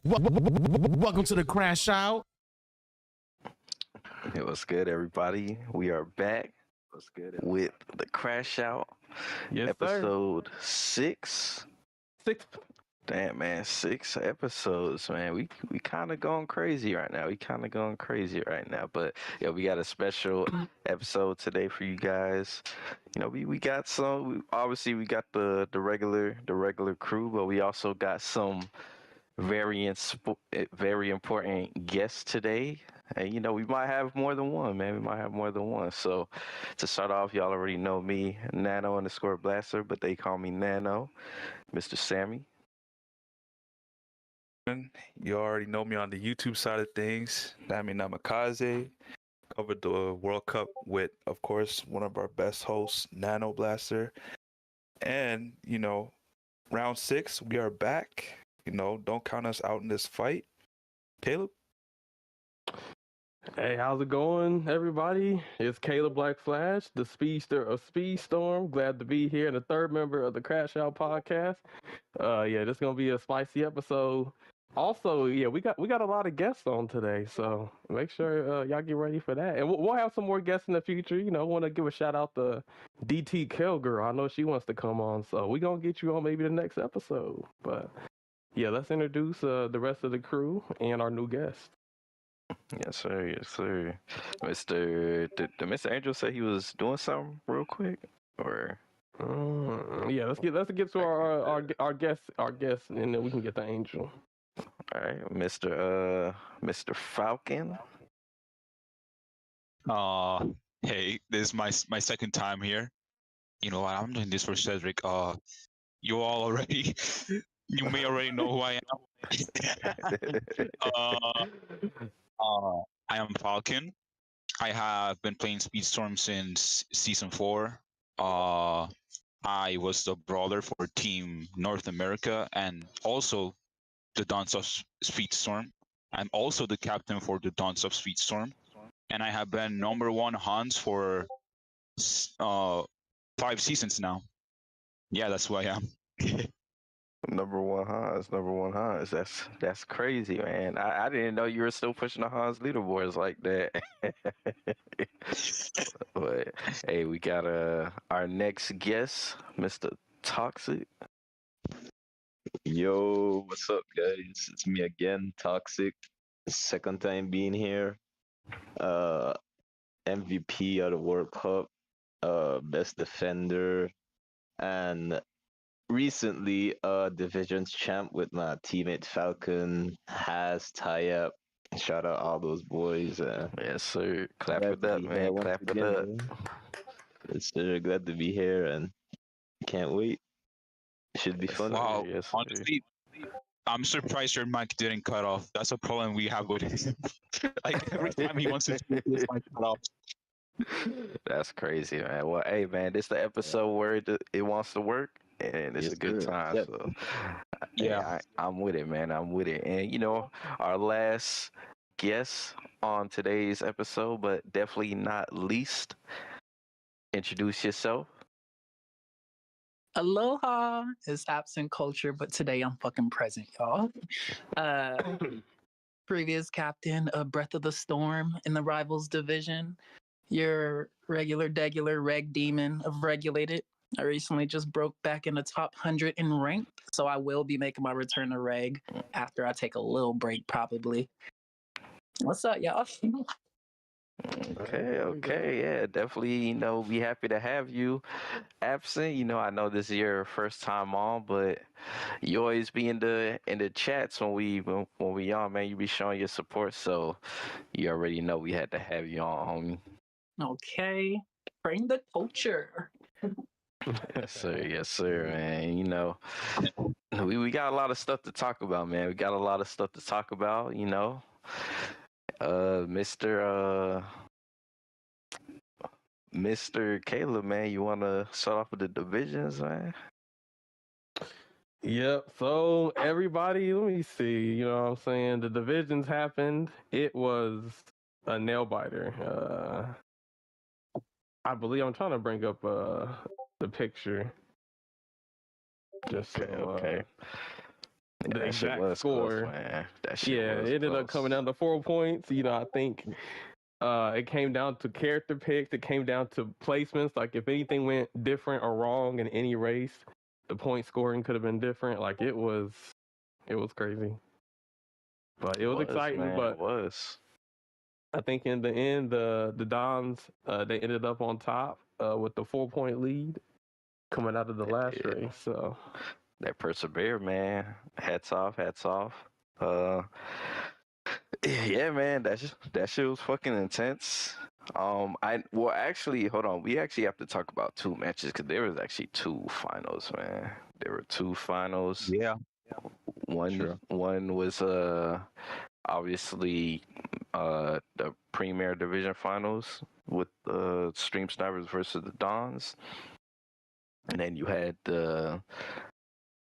Welcome to the Crashout. It was good, everybody. We are back with the Crashout, Yes, episode 6. 6. Damn, man, 6 episodes, man. We kind of going crazy right now. But yeah, we got a special episode today for you guys. You know, we got some. Obviously, we got the regular crew, but we also got some very important guests today. And you know, we might have more than one, man. So to start off, y'all already know me, Nano_Blaster, but they call me Nano, Mr. Sammy. You already know me on the YouTube side of things. Nami Namikaze. Covered the World Cup with, of course, one of our best hosts, Nano Blaster. And, you know, round 6, we are back. You know, don't count us out in this fight. Caleb? Hey, how's it going, everybody? It's Caleb Black Flash, the speedster of Speedstorm. Glad to be here, and the third member of the Crashout podcast. Yeah, this is gonna be a spicy episode. Also, yeah, we got a lot of guests on today, so make sure y'all get ready for that. And we'll have some more guests in the future. You know, want to give a shout out to DT Kilgirl. I know she wants to come on, so we're gonna get you on maybe the next episode. But yeah, let's introduce the rest of the crew and our new guest. Yes, sir. Mr. Angel say he was doing something real quick, or yeah, let's get to our guests, and then we can get the Angel. all right, Mr. Falcon. Hey, this is my second time here. You know what? I'm doing this for Cedric. You all already, you may already know who I am. I am Falcon. I have been playing Speedstorm since season 4. I was the brawler for Team North America and also the Dons of Speedstorm. I'm also the captain for the Dons of Speedstorm, and I have been #1 Hans for 5 seasons now. Yeah, that's who I am. Number one Hans. That's crazy, man. I didn't know you were still pushing the Hans leaderboards like that. But hey, we got our next guest, Mr. Toxik. Yo, what's up, guys? It's me again, Toxik. Second time being here. MVP of the World Cup, best defender, and recently divisions champ with my teammate Falcon. Has tie up. Shout out all those boys. Yes, sir. Clap it up, man. Clap it up. Yes, sir. Glad to be here and can't wait. Should be fun. Wow, Yes, sir. honestly, I'm surprised your mic didn't cut off. That's a problem we have with him. Like every time he wants to speak, his mic cut off. That's crazy, man. Well, hey, man, this the episode where it wants to work, and it's Yes, a good sir. time. Yep. So, Yeah. I'm with it, man. I'm with it. And you know, our last guest on today's episode, but definitely not least, introduce yourself. Aloha is absent culture, but today I'm fucking present, y'all. Previous captain of Breath of the Storm in the Rivals division. Your regular reg demon of Regulated. I recently just broke back in the top 100 in rank, so I will be making my return to reg after I take a little break, probably. What's up, y'all? Okay, yeah, definitely. You know, be happy to have you absent. You know, I know this is your first time on, but you always be in the chats when we on, man. You be showing your support, so you already know we had to have you on, homie. Okay, bring the culture. Yes, sir, man. You know, we got a lot of stuff to talk about, man. You know, Mr. Caleb, man. You want to start off with the divisions, man? Yep. So everybody, let me see. You know what I'm saying? The divisions happened. It was a nail biter. I believe I'm trying to bring up the picture. Just Okay. the that shit exact was score. close, man. That shit Yeah, was it ended close. up coming down to 4 points. You know, I think it came down to character picks. It came down to placements. Like if anything went different or wrong in any race, the point scoring could have been different. Like it was crazy. But it was exciting. man. But It was. I think in the end, the Dons they ended up on top with the 4-point lead coming out of the last Yeah. race. So That persevere, man. Hats off, hats off. Yeah, man, that shit was fucking intense. Actually, hold on. We actually have to talk about two matches because there was actually two finals, man. There were two finals. Yeah. One was obviously the Premier Division finals with the Stream Snipers versus the Dons, and then you had the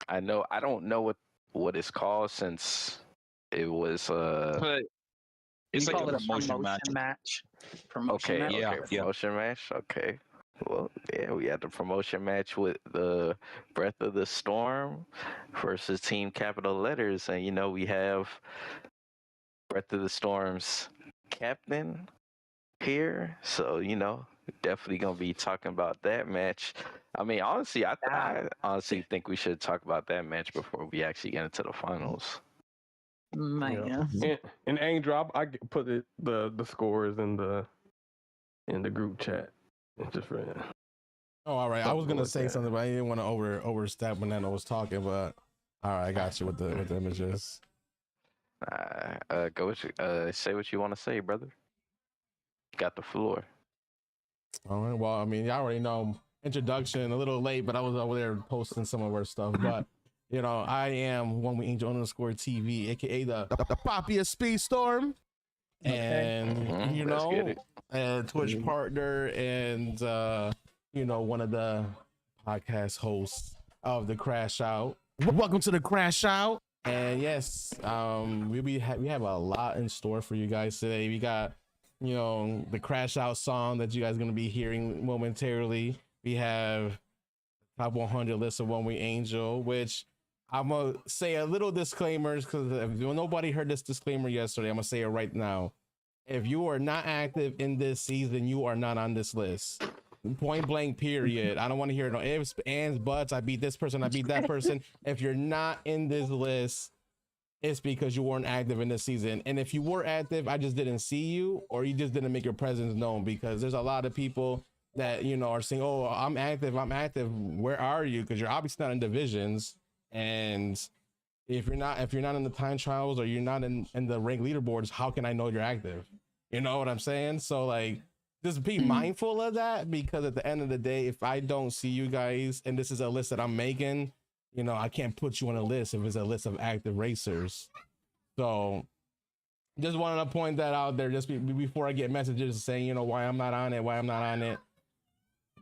I don't know what it's called since it was But it's We like call a it a promotion match. Promotion match. Yeah, yeah. promotion match. Okay. Well, yeah, we had the promotion match with the Breath of the Storm versus Team Capital Letters, and we have Breath of the Storm's captain here, so definitely gonna be talking about that match. I mean, honestly, I honestly think we should talk about that match before we actually get into the finals. Man. and Angel, I put the scores in the group chat just for Oh, all right. I was gonna look say at. something, but I didn't want to overstep when Nano was talking. But all right, I got you with the images. Go say what you want to say, brother. Got the floor. All right. Well, I mean, you already know introduction a little late, but I was over there posting some of our stuff. But I am OneWingedAngel_TV, aka the poppiest Speedstorm, and Let's get it. a Twitch partner, and one of the podcast hosts of the Crashout. Welcome to the Crashout. And yes, we have a lot in store for you guys today. We got the Crashout song that you guys are going to be hearing momentarily. We have top 100 list of OneWingedAngel, which I'm gonna say a little disclaimers because if nobody heard this disclaimer yesterday, I'm gonna say it right now. If you are not active in this season, you are not on this list. Point blank, period. I don't want to hear no ifs, ands, buts. I beat this person, I beat that person. If you're not in this list, it's because you weren't active in this season. And if you were active, I just didn't see you, or you just didn't make your presence known, because there's a lot of people that are saying, oh, I'm active, where are you? Because you're obviously not in divisions. And if you're not in the time trials, or you're not in the rank leaderboards, how can I know you're active? You know what I'm saying? So like, just be mindful of that, because at the end of the day, if I don't see you guys and this is a list that I'm making, I can't put you on a list if it's a list of active racers. So just wanted to point that out there just before I get messages saying, why I'm not on it.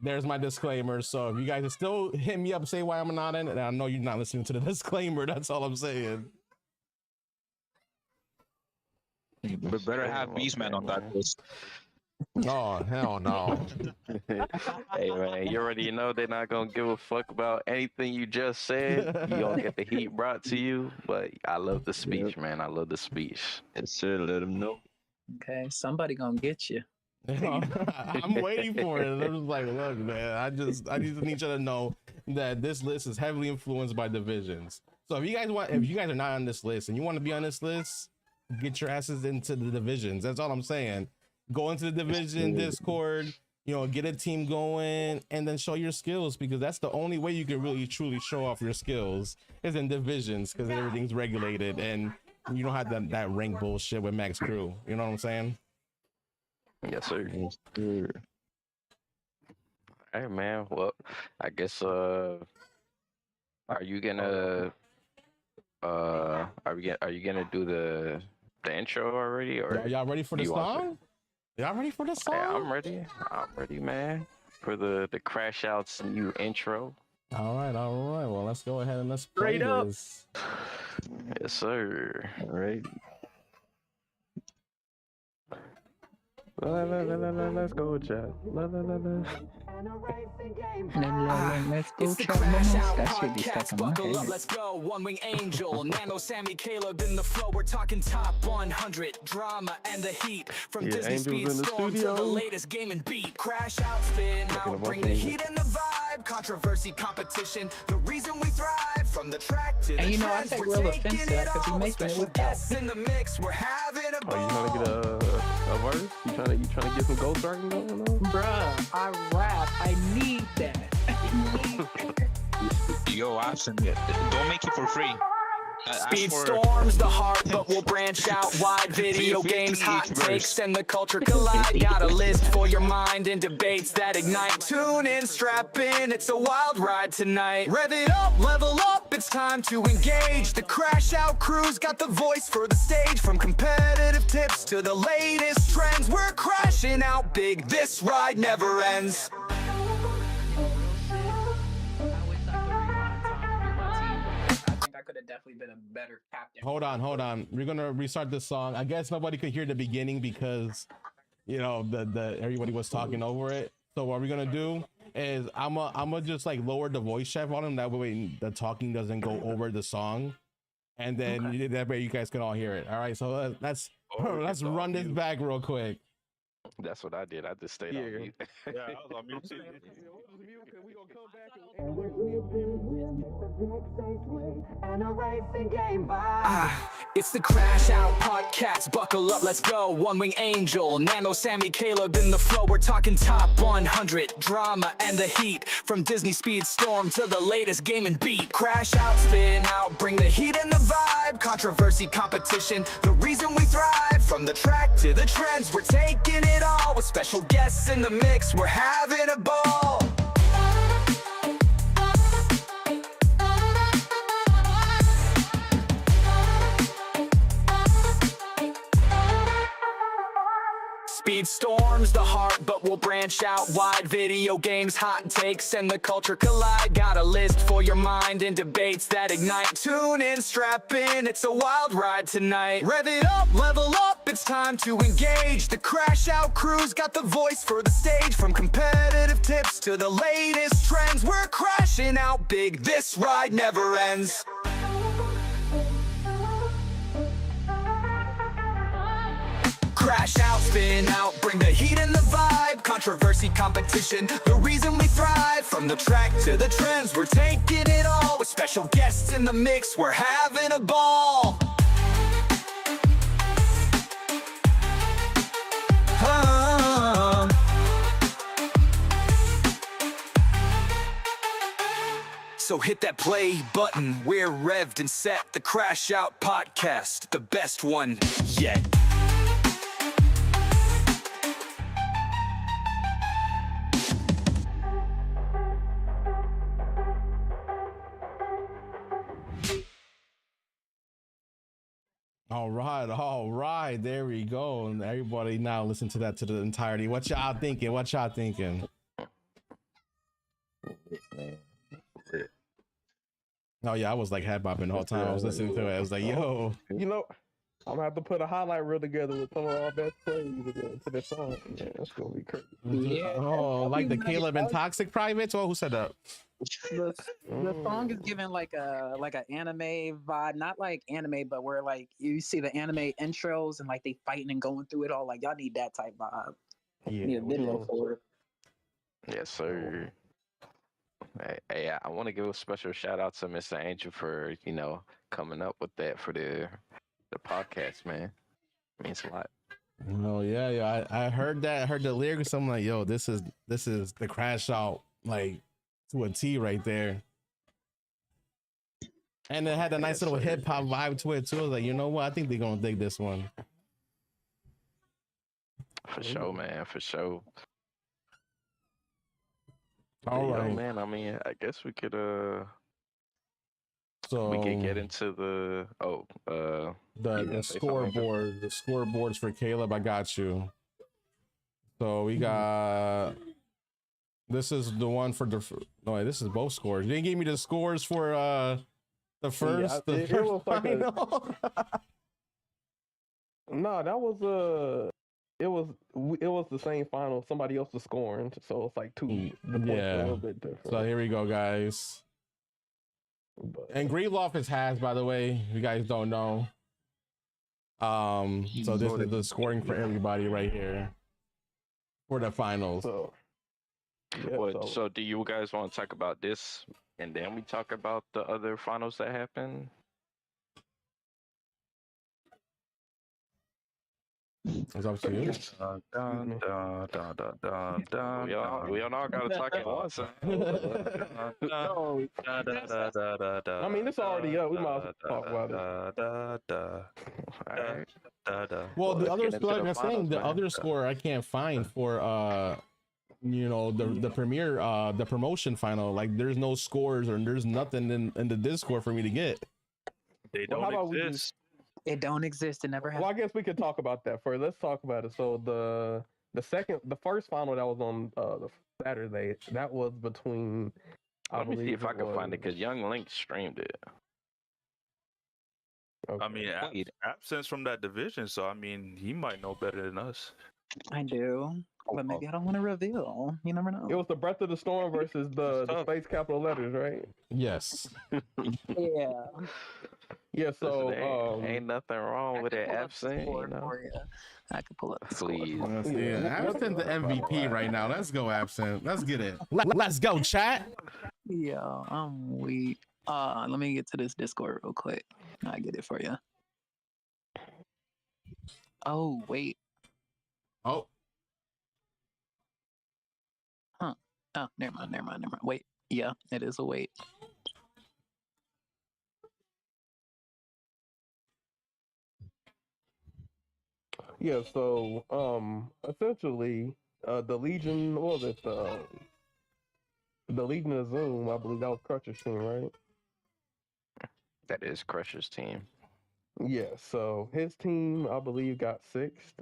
There's my disclaimer. So if you guys still hit me up, say why I'm not in it, I know you're not listening to the disclaimer. That's all I'm saying. But better have Beastman on that list. Oh, hell no. Hey, man, you already know they're not going to give a fuck about anything you just said. You don't get the heat brought to you, but I love the speech, man. I love the speech. Yes, sir. Let them know. Okay, somebody gonna get you. I'm waiting for it. I'm just like, look, man, I need you to know that this list is heavily influenced by divisions. So if you guys are not on this list and you want to be on this list, get your asses into the divisions. That's all I'm saying. Go into the division Discord, get a team going, and then show your skills, because that's the only way you can really truly show off your skills is in divisions, because everything's regulated and you don't have that rank bullshit with max crew. You know what I'm saying? Yes, sir. Yes, sir. Hey, man. Well, I guess, are you gonna, are you gonna do the intro already, or Y'all ready for the song? Y'all ready for the song? Yeah, I'm ready. I'm ready, man, for the Crashout's new intro. All right. Well, let's go ahead and let's play this. Yes, sir. All right. Let's go, chat. Let's go It's the chat. Crashout That should be stuck podcast. in my Buckle up, head. let's go. OneWingedAngel, Nano, Sammy, Caleb in the flow. We're talking top 100 drama and the heat. From Yeah, Disney Angel's in the Speedstorm to the studio. latest game and beat. Crash out, spin out, bring the heat and the vibe. Controversy, competition, the reason we thrive. From the track to the And you know, I trends, take we're real offense taking to that it 'cause he all. making it Special look dope. guests in the mix, we're having a Oh, you ball. trying to get a verse? You trying to get some ghost writing going on? Bruh, I rap. I need that. Yo, absolutely. Don't make it for free. Speed storms the heart, but we'll branch out wide. Video games, hot takes, and the culture collide. Got a list for your mind and debates that ignite. Tune in, strap in, it's a wild ride tonight. Rev it up, level up, it's time to engage. The Crash Out crew's got the voice for the stage. From competitive tips to the latest trends, we're crashing out big. This ride never ends. I think I could have definitely been a better captain. Hold on. We're gonna restart this song. I guess nobody could hear the beginning because the everybody was talking over it. So what we're gonna do is I'm just like lower the voice chat volume, that way the talking doesn't go over the song, and then that way you guys can all hear it. All right, so let's run this back real quick. That's what I did. I just stayed on mute. Yeah, I was on mute too. It's the Crash Out podcast. Buckle up, let's go. OneWingedAngel, Nano, Sammy, Caleb in the flow. We're talking top 100 drama and the heat. From Disney Speedstorm to the latest game and beat. Crash out, spin out, bring the heat and the vibe. Controversy, competition, the reason we thrive. From the track to the trends, we're taking it all. With special guests in the mix, we're having a ball. Speed storms the heart, but we'll branch out wide. Video games, hot takes, and the culture collide. Got a list for your mind and debates that ignite. Tune in, strap in, it's a wild ride tonight. Rev it up, level up, it's time to engage. The Crash Out crew's got the voice for the stage. From competitive tips to the latest trends, we're crashing out big. This ride never ends. Crash out, spin out, bring the heat and the vibe. Controversy, competition, the reason we thrive. From the track to the trends, we're taking it all. With special guests in the mix, we're having a ball. So hit that play button, we're revved and set. The Crash Out podcast, the best one yet. All right, there we go. And everybody now listen to that to the entirety. What y'all thinking? Oh yeah, I was like head bopping the whole time I was listening to it. I was like, yo. You know, I'm gonna have to put a highlight reel together with some of our best plays to this song. Yeah, that's gonna be crazy. Yeah. Oh, like the Caleb and Toxik privates? Oh, who said that? The song is given like a anime vibe, not like anime, but where like you see the anime intros and like they fighting and going through it all. Like y'all need that type vibe. Yeah. Need a video for it. Yes, sir. Hey, I want to give a special shout out to Mr. Angel for coming up with that for the podcast, man. Means a lot. Oh yeah. I heard that. I heard the lyrics. I'm like, yo, this is the Crash Out like to a T right there. And it had a nice little hip hop vibe to it too. I was like, you know what? I think they're gonna dig this one. For sure, man. For sure. All Yeah, right, man. I mean, I guess we could so we could get into the the scoreboard. The scoreboards for Caleb. I got you. So we got. This is the one for the. No, this is both scores. You didn't give me the scores for the first. Yeah, the it first was like final. No, that was it was the same final. Somebody else was scoring, so it's like two. The points are a little bit different. So here we go, guys. But, And Greenloft is has, by the way. If you guys don't know. So this is the scoring for everybody right here for the finals. so, yeah, What, so do you guys want to talk about this and then we talk about the other finals that happened? It's up to you. We all gotta talk at once. I mean, it's already up. We might as well talk about it. Well, the let's other get into score, like the I'm saying, finals, the man. other score I can't find for the premiere the promotion final. Like there's no scores or there's nothing in the Discord for me to get. They Well, how don't about we exist. It don't exist. It never Well, I happened. guess we could talk about that first. Let's talk about it. So the first final that was on the Saturday, that was between. Let me see if I it can find it was- because Young Link streamed it. Okay. I mean, absence from that division, so I mean, he might know better than us. I do, but maybe I don't want to reveal. You never know. It was the Breath of the Storm versus the tough. space capital letters, right? Yes. Yeah. Yeah. Listen, So ain't nothing wrong with that pull up the absent, score you know. for you. I could pull up the score. Please. Let's see. Yeah. Absent the MVP right now. Let's go, Absent. Let's get it. Let's go, chat. Yeah, I'm weak. Let me get to this Discord real quick. I get it for you. Oh wait. Oh, Oh, never mind. Wait. Yeah, it is a wait. yeah. So essentially, the Legion. What was it? The Legion of Zoom. I believe that was Crutcher's team, right? That is Crusher's team. Yeah, so his team, I believe, got sixth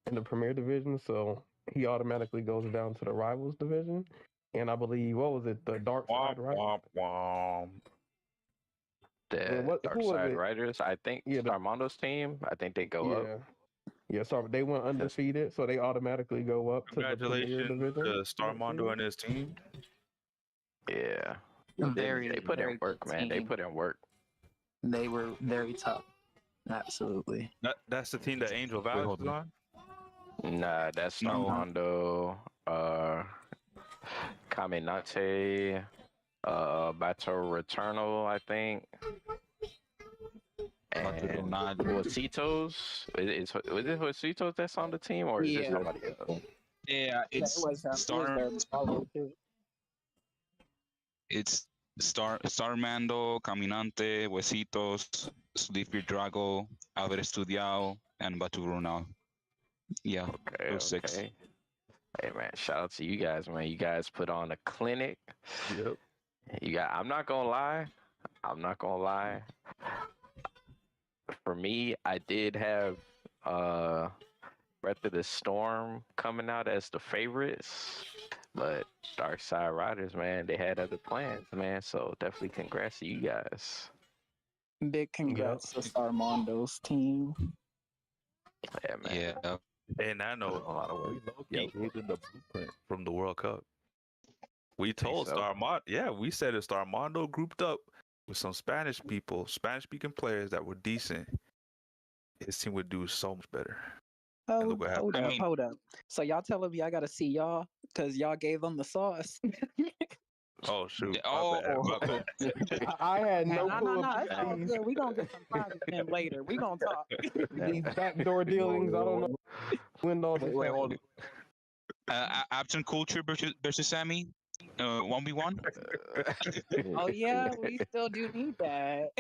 in the Premier Division, so he automatically goes down to the Rivals Division. And I believe, what was it, the Dark Side, right? The what- Dark who was Side it? Riders, I think Yeah, the- Armando's team, I think they go up. Yeah, so they went undefeated, so they automatically go up to the Premier Congratulations Division. to Starmondo and his team. Yeah. Very, They put very in work, good man. They team. put in work. They were very tough. Absolutely. That's the team that Angel Valley hold is on. Nah, that's No. Armando, Caminante, Bato Returnal, I think. And Not Huesitos. Was it Huesitos that's on the team, or is it Yeah. somebody else? yeah, it's it's Starmando, Caminante, Huesitos, Sleepy Drago, Haber Estudiado, and Baturuna. Yeah, Okay, those six. okay. Hey man, shout out to you guys, man. You guys put on a clinic. Yep. I'm not gonna lie. For me, I did have Breath of the Storm coming out as the favorites, but Dark Side Riders, man, they had other plans, man. So definitely congrats to you guys. Big congrats to Starmondo's team. Yeah, man. Yeah, And I know A lot of work. we using the blueprint from the World Cup. We told so? Starmondo, we said if Starmondo grouped up with some Spanish people, Spanish-speaking players that were decent, his team would do so much better. And look what happened. Hold up. So y'all telling me I gotta see y'all because y'all gave them the sauce? Oh shoot! Oh. My bad. I had no No, clue it's all about good. We gonna get some private in later. We gonna talk. these backdoor dealings. I don't know when all this happened. Absent Culture versus Sammy, 1v1. Oh yeah, we still do need that.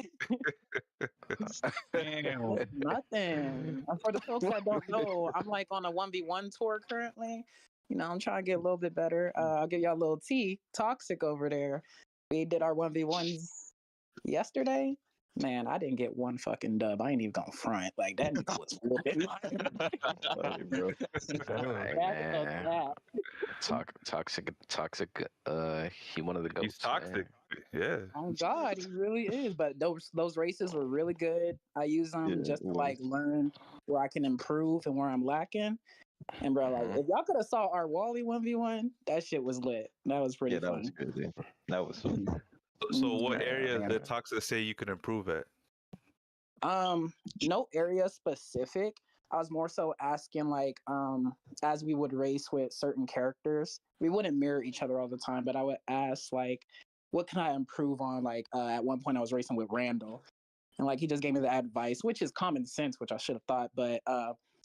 Damn. Nothing. And for the folks that don't know, I'm like on a 1v1 tour currently. You know, I'm trying to get a little bit better. I'll give y'all a little tea. Toxik over there. We did our 1v1s yesterday. Man, I didn't get one fucking dub. I ain't even gonna front. Like that nigga was whooping. Sorry, bro. Hey, Back up man. that. Toxic. He one of the goats. He's toxic. Man. Yeah. Oh God, he really is. But those races were really good. I use them Yeah, just it to was. like learn where I can improve and where I'm lacking. And bro, like Mhm. if y'all could have saw our Wally 1v1, that shit was lit. That was pretty Yeah, that was fun. crazy. That was fun. So what Man, areas man. did Toxic say you can improve at? No area specific. I was more so asking like as we would race with certain characters, we wouldn't mirror each other all the time, but I would ask like what can I improve on? Like at one point I was racing with Randall and like he just gave me the advice, which is common sense, which I should have thought, but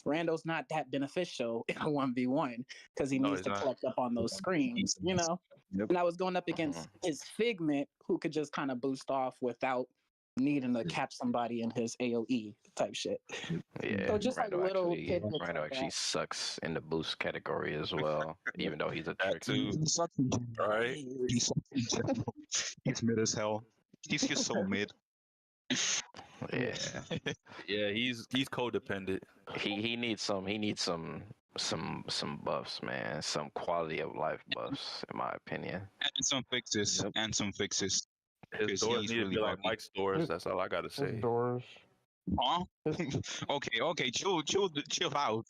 Randall's not that beneficial in a 1v1 because he No, needs he's to not. collect up on those screens, you know? Yep. And I was going up against his Figment, who could just kind of boost off without needing to catch somebody in his AoE type shit. Yeah, So just like little tidbits Randall like actually that. sucks in the boost category as well, even though he's a That tricky. too. He sucks in general. Right. He sucks in general. He's mid as hell. He's just so mid. Yeah, Yeah, he's codependent. he needs some buffs, man. Some quality of life buffs, in my opinion. And some fixes. Yep. And some fixes. His Because doors he's need to really be like buggy. Mike's doors. That's all I gotta say. Doors. Huh? Okay, chill out.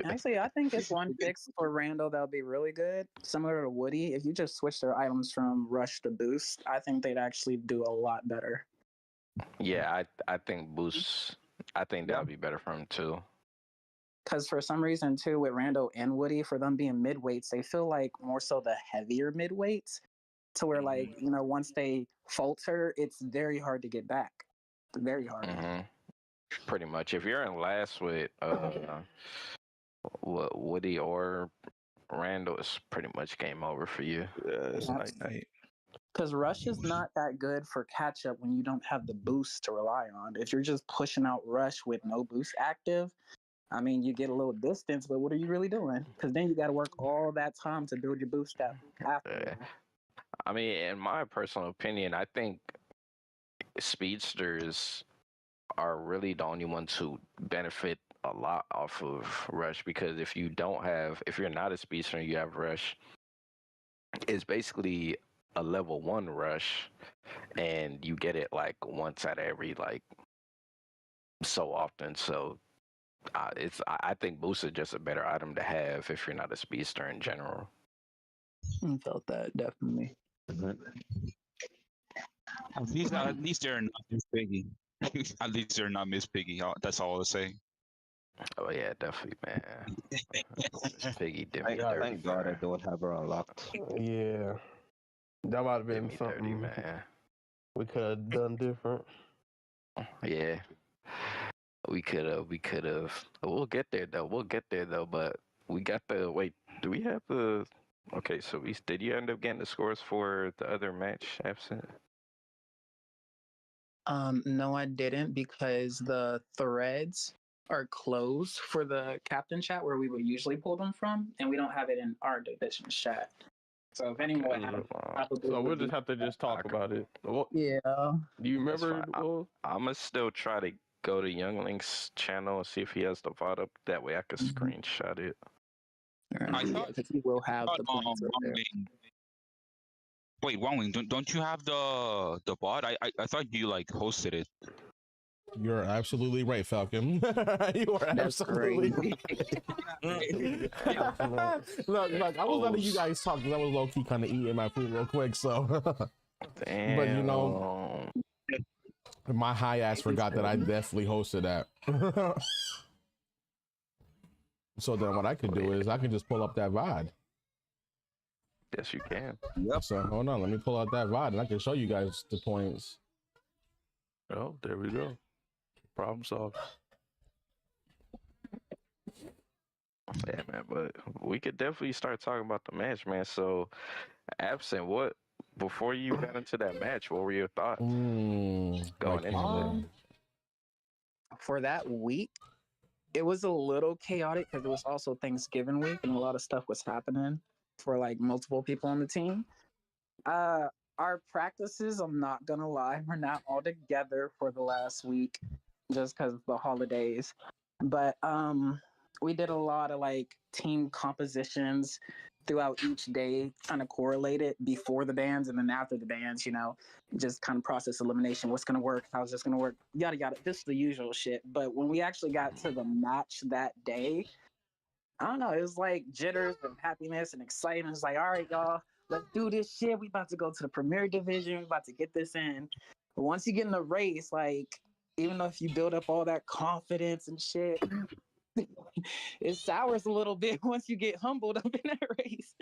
Actually, I think it's one fix for Randall that'll be really good. Similar to Woody, if you just switch their items from rush to boost, I think they'd actually do a lot better. Yeah, I think boosts. I think that'll be better for him too. Because for some reason, too, with Randall and Woody, for them being midweights, they feel like more so the heavier midweights, to where, like, you know, once they falter, it's very hard to get back. Very hard. Hmm. Pretty much. If you're in last with Woody or Randall, it's pretty much game over for you. Yeah, it's Yeah. night. Because Rush is not that good for catch up when you don't have the boost to rely on. If you're just pushing out Rush with no boost active, I mean, you get a little distance, but what are you really doing? Because then you got to work all that time to build your boost up after. I mean, in my personal opinion, I think speedsters are really the only ones who benefit a lot off of Rush, because if you're not a speedster and you have Rush, it's basically a level 1 Rush, and you get it like once out of every like so often. So I think boost is just a better item to have if you're not a speedster in general. I felt that, definitely. At least they're not Miss Piggy. At least they're not Miss Piggy. That's all I'll say. Oh yeah, definitely, man. Miss Piggy did me Thank dirty. God I don't have her unlocked. Yeah. That might have Did been me dirty, something man. we could have done different. Yeah. We could have. We'll get there though. But we got the wait. Do we have the? Okay, so did you end up getting the scores for the other match, absent? No, I didn't, because the threads are closed for the captain chat where we would usually pull them from, and we don't have it in our division chat. So if anyone would have it, probably So we'll would just be- have to just talk about it. What, Yeah. do you remember? fine. I'm gonna still try to go to Younglink's channel and see if he has the VOD up. That way I can screenshot it. I thought because he will have thought, the points right there. Wait, OneWing, don't you have the bot? I thought you like hosted it. You're absolutely right, Falcon. You are That's absolutely crazy. look, I was letting you guys talk because I was low key kind of eating my food real quick. So, Damn. but you know, my high ass forgot that I definitely hosted that. So then, what I could do is I can just pull up that VOD. Yes, you can. So hold on, let me pull out that VOD and I can show you guys the points. Oh, there we go. Problem solved. Yeah, man, but we could definitely start talking about the match, man. So, absent, before you got into that match, what were your thoughts going into it? For that week, it was a little chaotic because it was also Thanksgiving week and a lot of stuff was happening for like multiple people on the team. our practices, I'm not gonna lie, we're not all together for the last week just because of the holidays. But we did a lot of like team compositions throughout each day, kind of correlated before the bands and then after the bands, just kind of process elimination. What's gonna work? How's this gonna work? Yada yada. This is the usual shit. But when we actually got to the match that day, I don't know, it was like jitters and happiness and excitement. It's like, all right, y'all, let's do this shit. We about to go to the premier division. We about to get this in. But once you get in the race, like, even though if you build up all that confidence and shit, it sours a little bit once you get humbled up in that race.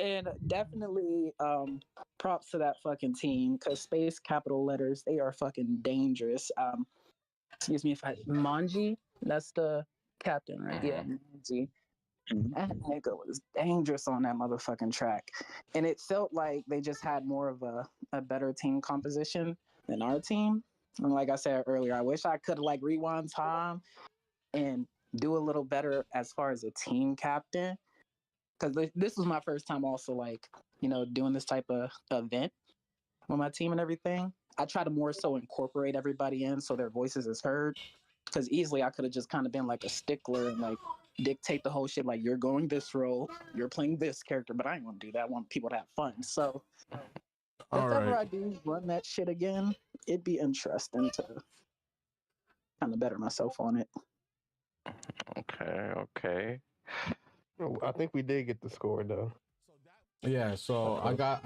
And definitely props to that fucking team, because space capital letters, they are fucking dangerous. Excuse me if Manji, that's the captain, right? Yeah, Manji. That nigga was dangerous on that motherfucking track. And it felt like they just had more of a better team composition than our team. And like I said earlier, I wish I could like rewind time and do a little better as far as a team captain. Because this was my first time also like, doing this type of event with my team and everything. I try to more so incorporate everybody in so their voices is heard. Because easily I could have just kind of been like a stickler and like dictate the whole shit. Like, you're going this role, you're playing this character, but I ain't want to do that. I want people to have fun. So if ever I do run that shit again, it'd be interesting to kind of better myself on it. Okay. I think we did get the score though. Yeah, so I got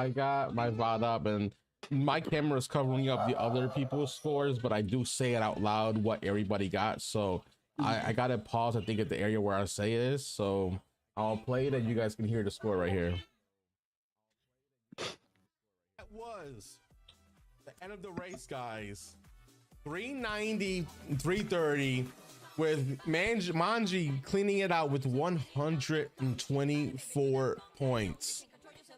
my VOD up, and my camera is covering up the other people's scores, but I do say it out loud what everybody got. So I got to pause, I think, at the area where I say it is. So I'll play it and you guys can hear the score right here. That was the end of the race, guys. 390, 330, with Manji cleaning it out with 124 points.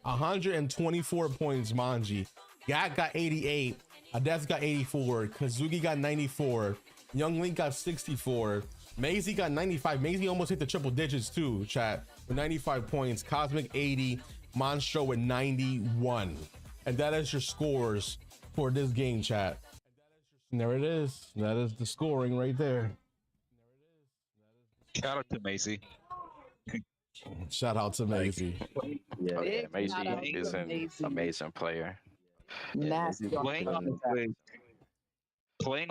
124 points, Manji. Gat got 88. Adeth got 84. Kazuki got 94. Young Link got 64. Maisie got 95. Maisie almost hit the triple digits too, chat, with 95 points. Cosmic 80. Monstro with 91. And that is your scores for this game, chat. And there it is. That is the scoring right there. Shout out to Maisie. Shout out to Maisie. Yeah, Maisie shout out to is an Maisie. amazing player. Nasty. Playing on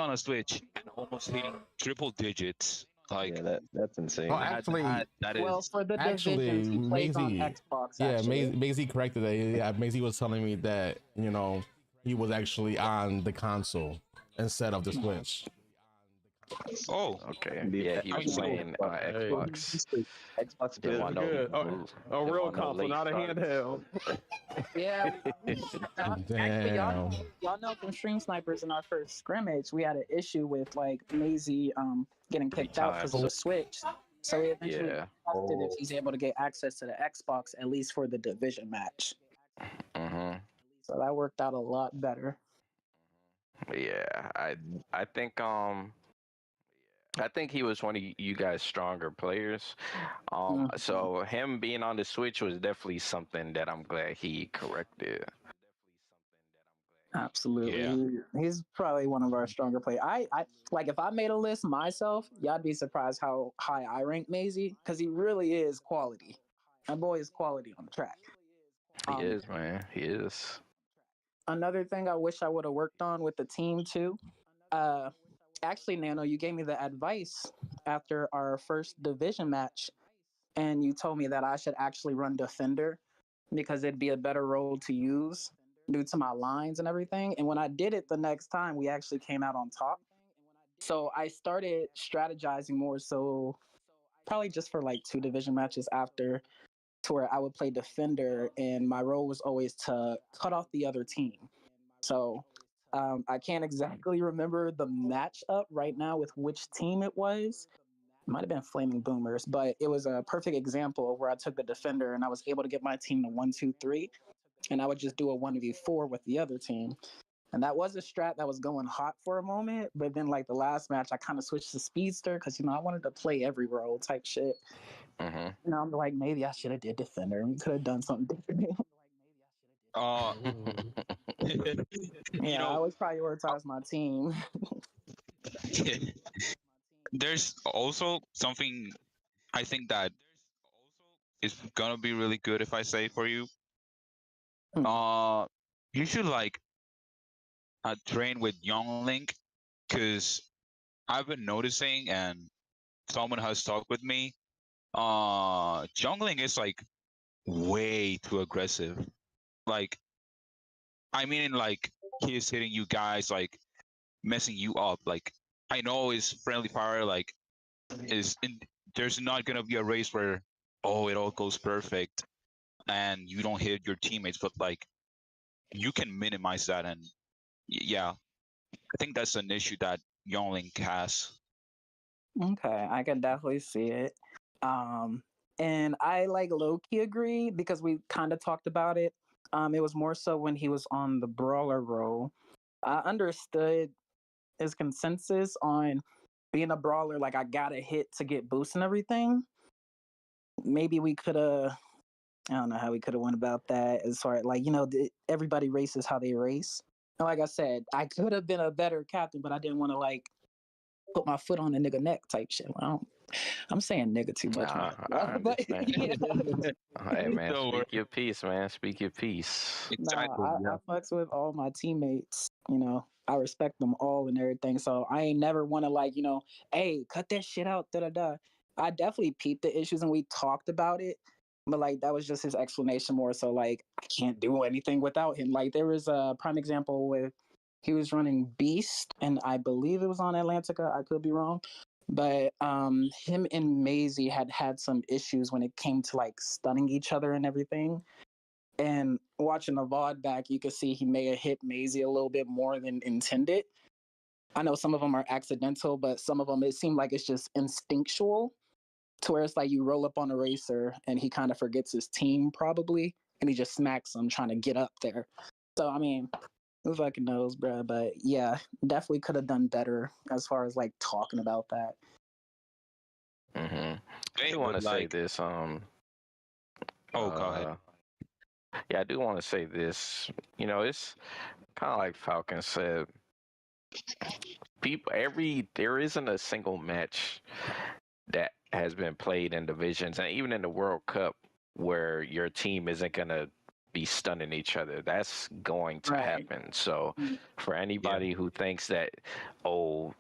a Switch and almost hitting triple digits. Like, Yeah, that's insane. Oh, actually, that is Well, for the actually, divisions, he plays on Maisie, Xbox. yeah, actually. Maisie corrected that. Yeah, Maisie was telling me that, he was actually on the console instead of the Switch. oh, Okay. Indeed. Yeah, he was Nice. playing Xbox. Xbox Didn't good. want no- Good. A didn't real want no console, late not a starts. handheld. Yeah. Actually, Damn. y'all know from Stream Snipers in our first scrimmage, we had an issue with like Maisie getting kicked out because of the Switch. So we eventually Yeah. tested if he's able to get access to the Xbox at least for the division match. So that worked out a lot better. Yeah, I think he was one of you guys' stronger players. So him being on the Switch was definitely something that I'm glad he corrected. Absolutely. Yeah. He's probably one of our stronger players. I like, if I made a list myself, y'all be surprised how high I rank Maisie, because he really is quality. That boy is quality on the track. He is, man. He is. Another thing I wish I would have worked on with the team too. Actually, Nano, you gave me the advice after our first division match, and you told me that I should actually run defender because it'd be a better role to use due to my lines and everything. And when I did it the next time, we actually came out on top. So I started strategizing more so probably just for like 2 division matches after, to where I would play defender and my role was always to cut off the other team. So I can't exactly remember the matchup right now with which team it was. It might have been Flaming Boomers, but it was a perfect example of where I took the defender and I was able to get my team to 1-2-3, and I would just do a 1v4 with the other team. And that was a strat that was going hot for a moment, but then like the last match, I kind of switched to Speedster because, I wanted to play every role type shit. I'm like, maybe I should have did defender. We could have done something different. Uh, you Yeah, I know, always prioritize my team. there's also something I think that is gonna be really good if I say for you. Hmm. Uh, you should like train with Young Link, because I've been noticing, and someone has talked with me. Young Link is like way too aggressive. Like, I mean, like he's hitting you guys, like messing you up. Like, I know his friendly fire, like, is in, there's not gonna be a race where it all goes perfect and you don't hit your teammates, but like you can minimize that. And yeah, I think that's an issue that Young Link has. Okay, I can definitely see it. Um, and I like low key agree because we kind of talked about it. It was more so when he was on the brawler role. I understood his consensus on being a brawler. Like I got to hit to get boosts and everything. Maybe we could have. I don't know how we could have went about that. As far as like everybody races how they race. And like I said, I could have been a better captain, but I didn't want to like put my foot on a nigga neck type shit. I'm saying nigga too much, Nah, man. I But understand. yeah, Hey man, Don't worry. speak your piece, man. Speak your piece. nah, Exactly. I Yeah. fucks with all my teammates. I respect them all and everything. So I ain't never want to like, hey, cut that shit out. Da da da. I definitely peeped the issues and we talked about it, but like that was just his explanation more. So like I can't do anything without him. Like there was a prime example with he was running Beast, and I believe it was on Atlantica. I could be wrong, but him and Maisie had some issues when it came to like stunning each other and everything. And watching the VOD back, you could see he may have hit Maisie a little bit more than intended. I know some of them are accidental, but some of them it seemed like it's just instinctual, to where it's like you roll up on a racer and he kind of forgets his team probably, and he just smacks them trying to get up there. So I mean, who fucking knows, bro? But yeah, definitely could have done better as far as like talking about that. I Hey, do want but to say like, this. go ahead. Yeah, I do want to say this. It's kind of like Falcon said. There isn't a single match that has been played in divisions and even in the World Cup where your team isn't gonna be stunning each other. That's going to Right. happen. So for anybody who thinks that, oh,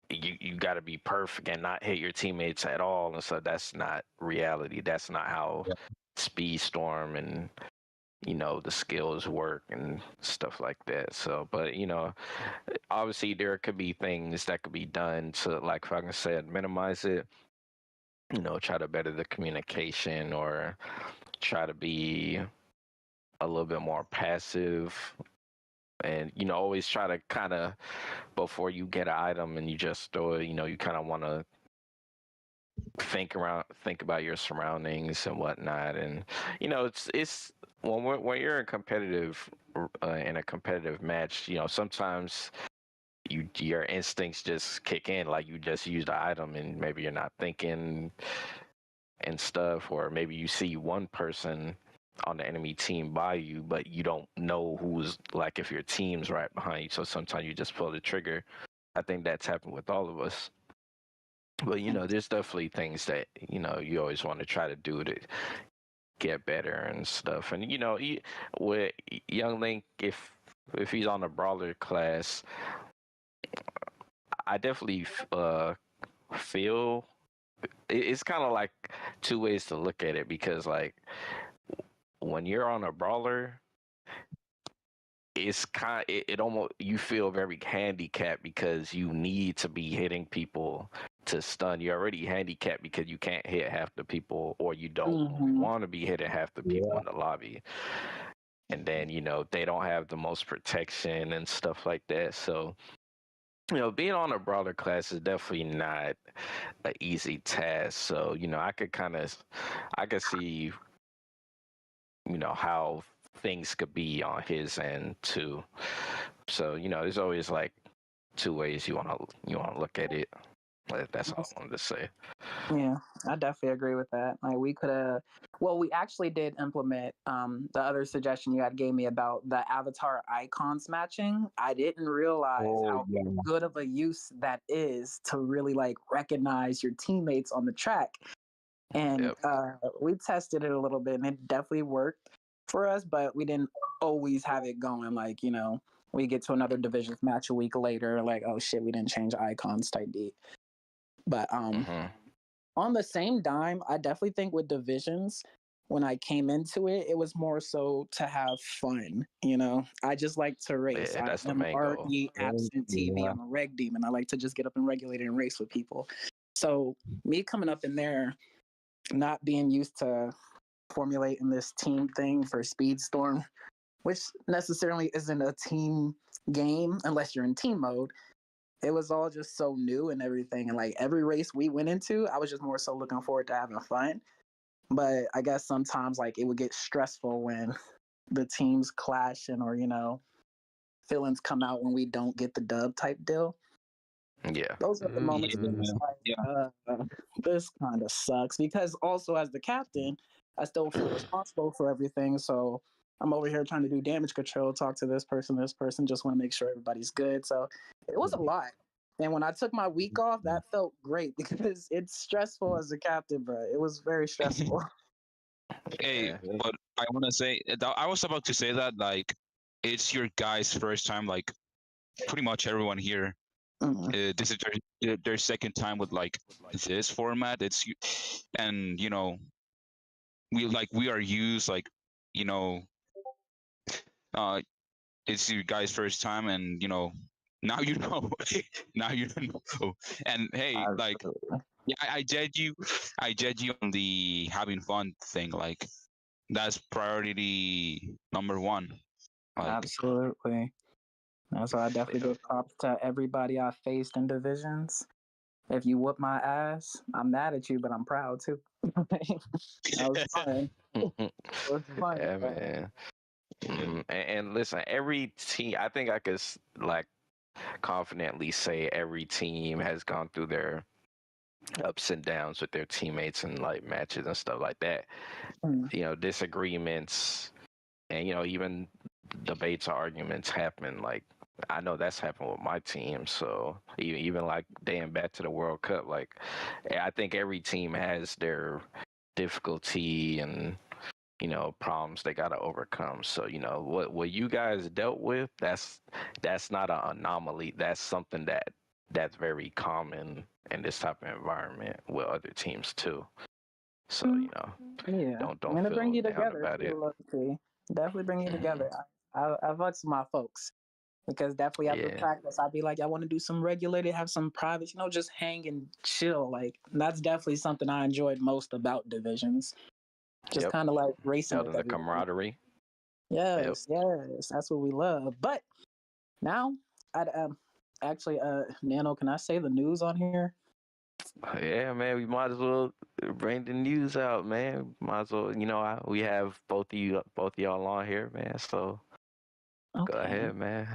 you got to be perfect and not hit your teammates at all, and so that's not reality. That's not how Speed Storm and the skills work and stuff like that. So, but obviously there could be things that could be done to, like Falcon said, minimize it. Try to better the communication or try to be a little bit more passive. And always try to kind of, before you get an item and you just throw it, you kind of want to think about your surroundings and whatnot. And it's when you're in a competitive match, sometimes your instincts just kick in, like you just used the item and maybe you're not thinking and stuff, or maybe you see one person on the enemy team by you, but you don't know who's, like, if your team's right behind you. So sometimes you just pull the trigger. I think that's happened with all of us. But there's definitely things that you always want to try to do to get better and stuff. And with Young Link, if he's on a brawler class, I definitely feel it's kind of like two ways to look at it, because like when you're on a brawler, it's it almost, you feel very handicapped because you need to be hitting people to stun. You're already handicapped because you can't hit half the people, or you don't want to be hitting half the people in the lobby. And then they don't have the most protection and stuff like that. So being on a brawler class is definitely not an easy task. So I could see how things could be on his end too. So there's always like two ways you want to look at it. That's all I wanted to say. Yeah, I definitely agree with that. Like we could have, well, we actually did implement the other suggestion you had gave me about the avatar icons matching. I didn't realize Oh, how yeah. good of a use that is to really like recognize your teammates on the track. And we tested it a little bit, and it definitely worked for us, but we didn't always have it going. Like we get to another divisions match a week later, like oh shit, we didn't change icons type beat. But on the same dime, I definitely think with divisions, when I came into it, it was more so to have fun. I just like to race. Yeah, I that's the am main goal. already absent TV. Yeah. I'm a reg demon. I like to just get up and regulate and race with people. So me coming up in there, not being used to formulating this team thing for Speedstorm, which necessarily isn't a team game unless you're in team mode. It was all just so new and everything. And like every race we went into, I was just more so looking forward to having fun. But I guess sometimes like it would get stressful when the teams clashing or, feelings come out when we don't get the dub type deal. Yeah. Those are the moments Yeah, where it's like, this kind of sucks. Because also as the captain, I still feel responsible for everything. So I'm over here trying to do damage control, talk to this person, just want to make sure everybody's good. So it was a lot. And when I took my week off, that felt great because it's stressful as a captain, bro. It was very stressful. Hey, Yeah. but I want to say I was about to say that like it's your guys' first time. Like pretty much everyone here. This is their second time with like this format. And we are used like you know uh it's your guys' first time, and now you know. Now you know. And hey, like yeah, I judge you on the having fun thing. Like that's priority number one. Like Absolutely. That's why I definitely give props to everybody I faced in divisions. If you whoop my ass, I'm mad at you, but I'm proud too. That was fun. It was fun. Yeah, man. And listen, every team, I think I could like confidently say every team has gone through their ups and downs with their teammates and like matches and stuff like that. Disagreements and even debates or arguments happen. Like I know that's happened with my team. So even like dating back to the World Cup, like I think every team has their difficulty and problems they got to overcome. So what you guys dealt with, that's not an anomaly. That's something that's very common in this type of environment with other teams too. So Yeah, don't I'm gonna feel bring you down together about it. too, low-key. Definitely bring you together. I fucks with my folks because definitely after Yeah. practice, I'd be like, I want to do some regulated, have some private, just hang and chill. Like that's definitely something I enjoyed most about divisions. Just kind of like racing with Building the everybody. camaraderie. Yes, that's what we love. But now, I'd actually, Nano, can I say the news on here? Yeah, man, we might as well bring the news out, man. Might as well, we have both of y'all on here, man. So Okay. go ahead, man.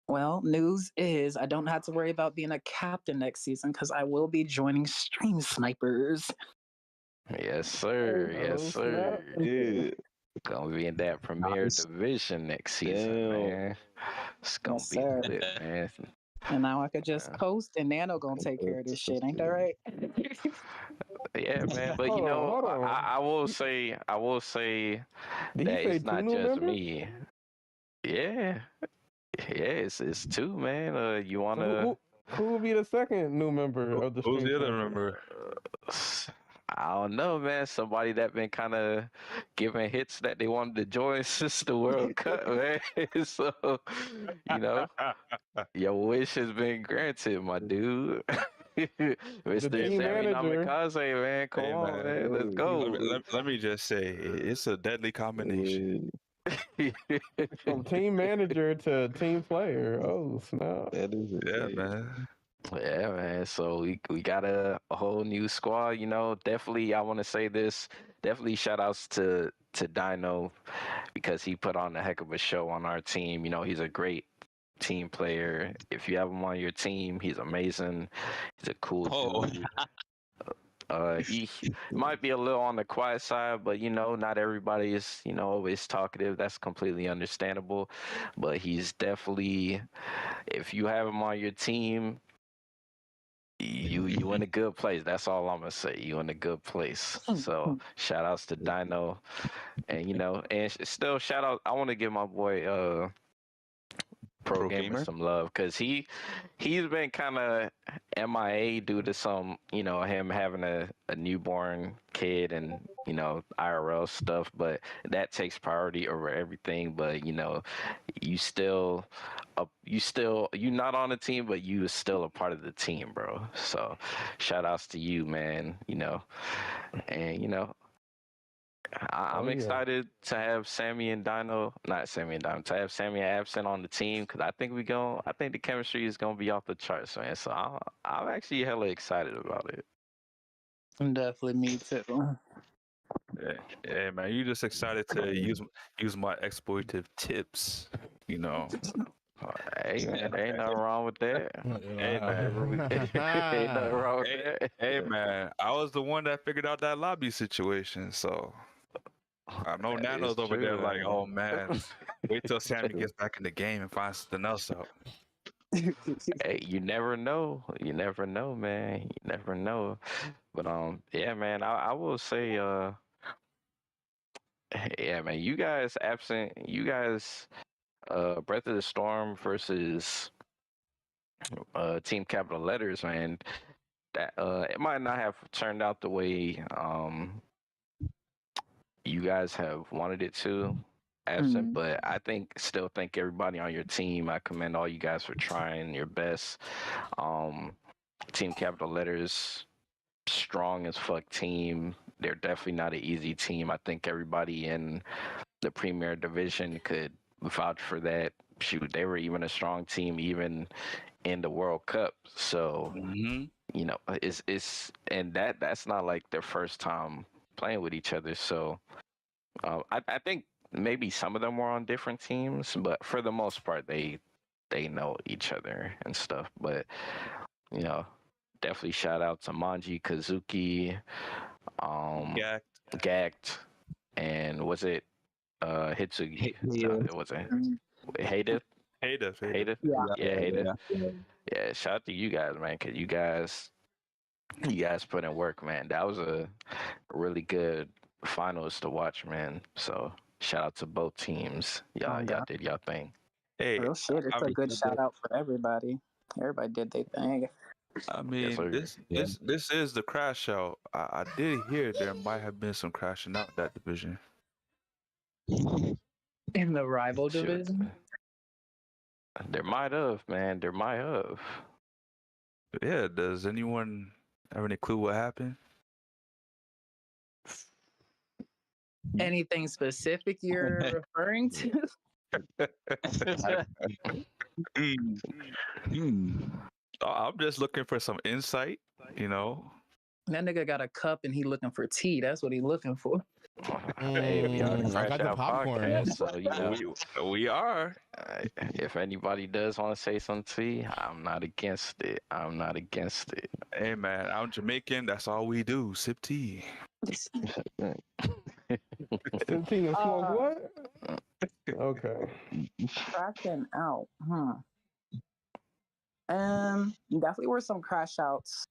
Well, news is I don't have to worry about being a captain next season because I will be joining Stream Snipers. Yes, sir. Yes, sir. Dude, Gonna be in that premier division next season, damn. man. It's gonna Yes, be sir. lit, man. And now I could just coast and Nano gonna take care of this shit. Ain't that right? Yeah, man. But Hold on. I will say Did that he say it's two not new just members? me. Yeah. Yeah, it's two, man. You So wanna who will be the second new member of the Who's stream? the other Snipers? member? I don't know, man. Somebody that been kind of giving hits that they wanted to join since the World Cup, man. So, your wish has been granted, my dude. Mr. team Sammy manager. Namikaze, man. Come Hey, on, man. man. Let's go. Let me just say, it's a deadly combination. From team manager to team player. Oh snap! That is Yeah, man. Yeah, man. So we got a whole new squad. Definitely. I want to say this. Definitely shout outs to Dino because he put on a heck of a show on our team. He's a great team player. If you have him on your team, he's amazing. He's a cool Oh. dude. He might be a little on the quiet side, but not everybody is, always talkative. That's completely understandable. But he's definitely, if you have him on your team, you in a good place. That's all I'm gonna say. You in a good place. So shout outs to Dino, and still shout out. I want to give my boy Pro Gamer some love, because he's been kind of MIA due to some, him having a newborn kid and IRL stuff, but that takes priority over everything. But you still you're not on the team, but you still a part of the team, bro. So shout outs to you, man. And I'm excited to have Sammy and Dino, not Sammy and Dino, to have Sammy and Absent on the team, because I think the chemistry is gonna be off the charts, man. So I'm actually hella excited about it. Definitely me too. Yeah, man, you just excited to use my exploitative tips, Hey man, there ain't nothing wrong with that. Hey man, Ain't nothing wrong with that. hey man, I was the one that figured out that lobby situation, so I know That Nano's is over there true, like, man. oh man, wait till Sammy gets back in the game and finds something else out. Hey, you never know. You never know, man. You never know. But yeah, man, I will say, yeah, man, you guys, Breath of the Storm versus Team Capital Letters, man. That it might not have turned out the way you guys have wanted it to, Absent, but I still think everybody on your team. I commend all you guys for trying your best. Team Capital Letters, strong as fuck team. They're definitely not an easy team. I think everybody in the Premier Division could vouch for that. Shoot, they were even a strong team even in the World Cup. So it's and that's not like their first time playing with each other. So I think maybe some of them were on different teams, but for the most part they know each other and stuff. But definitely shout out to Manji, Kazuki, Gact, and was it Hitsugi? Was it Hayden? Hayden. Yeah. Hayden. Yeah, shout out to you guys, man, because you guys put in work, man. That was a really good finals to watch, man. So shout out to both teams. Y'all did y'all thing. Hey, Real shit. It's a good shout out for everybody. Everybody did their thing. I mean, Yes, this is the crash out. I did hear there might have been some crashing out that division. In the rival Shoot. division? There might have, man. There might have. Yeah, does anyone have any clue what happened? Anything specific you're referring to? I'm just looking for some insight, That nigga got a cup and he looking for tea. That's what he looking for. Hey, we are the I got the Crashout popcorn. podcast, so we are. if anybody does want to say something to you, I'm not against it. Hey man, I'm Jamaican. That's all we do. Sip tea. 17 and smoke what? Okay. Crashing out. Definitely were some crash outs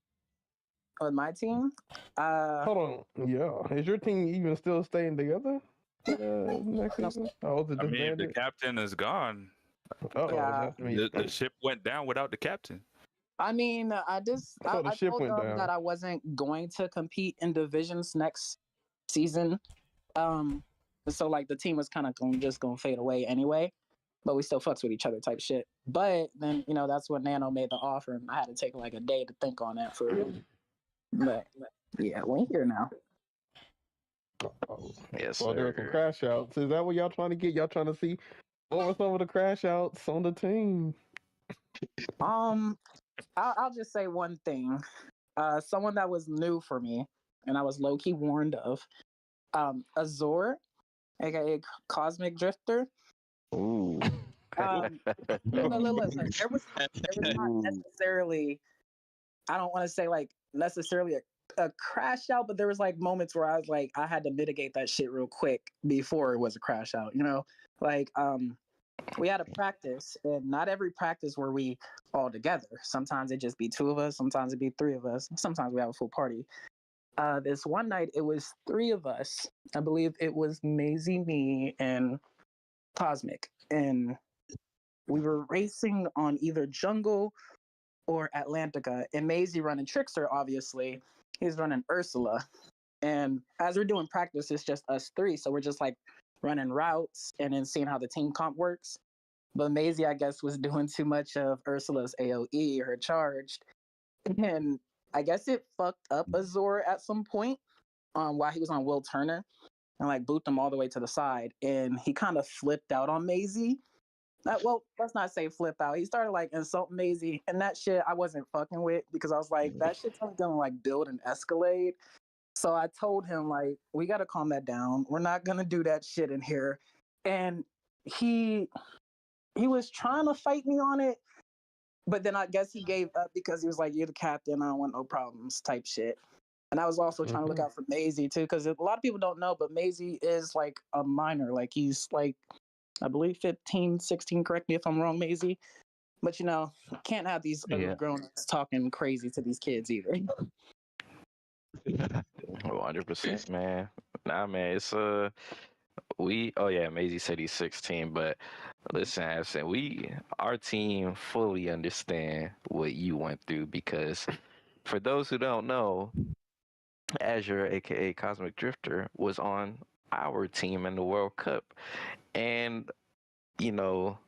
on my team. Hold on. Yeah. Is your team even still staying together next season? Oh, is it I mean, if the disbanded? captain is gone, Yeah. the ship went down without the captain. I mean, I thought the ship told went them down. that I wasn't going to compete in divisions next season. So like the team was kind of just gonna fade away anyway, but we still fucks with each other type shit. But then that's when Nano made the offer, and I had to take like a day to think on that for real. But yeah, we're here now. Yes, Well, there were some sir. crash outs. Is that what y'all trying to get? Y'all trying to see what were some of the crash outs on the team? I'll just say one thing. Someone that was new for me, and I was low key warned of. Azor, aka Cosmic Drifter. Ooh. Listen, there was not necessarily, I don't want to say like necessarily a crash out, but there was like moments where I was like, I had to mitigate that shit real quick before it was a crash out, you know? Like, we had a practice, and not every practice were we all together. Sometimes it just be two of us, sometimes it be three of us, sometimes we have a full party. This one night it was three of us. I believe it was Maisie, me, and Cosmic, and we were racing on either Jungle or Atlantica, and Maisie running Trickster, obviously. He's running Ursula. And as we're doing practice, it's just us three. So we're just like running routes and then seeing how the team comp works. But Maisie, I guess, was doing too much of Ursula's AoE, her charged. And I guess it fucked up Azor at some point while he was on Will Turner and like booped him all the way to the side. And he kind of flipped out on Maisie. Well, let's not say flip out. He started like insulting Maisie, and that shit I wasn't fucking with because I was like, that shit's only gonna like build and escalate. So I told him like, we gotta calm that down. We're not gonna do that shit in here. And he was trying to fight me on it, but then I guess he gave up because he was like, you're the captain, I don't want no problems type shit. And I was also trying to look out for Maisie too, because a lot of people don't know, but Maisie is like a minor. Like he's like, I believe 15, 16, correct me if I'm wrong, Maisie. But you know, can't have these grown-ups talking crazy to these kids either. 100%, man. Nah, man, it's Maisie said he's 16, but listen, our team fully understand what you went through, because for those who don't know, Azure, aka Cosmic Drifter, was on our team in the World Cup. And, you know,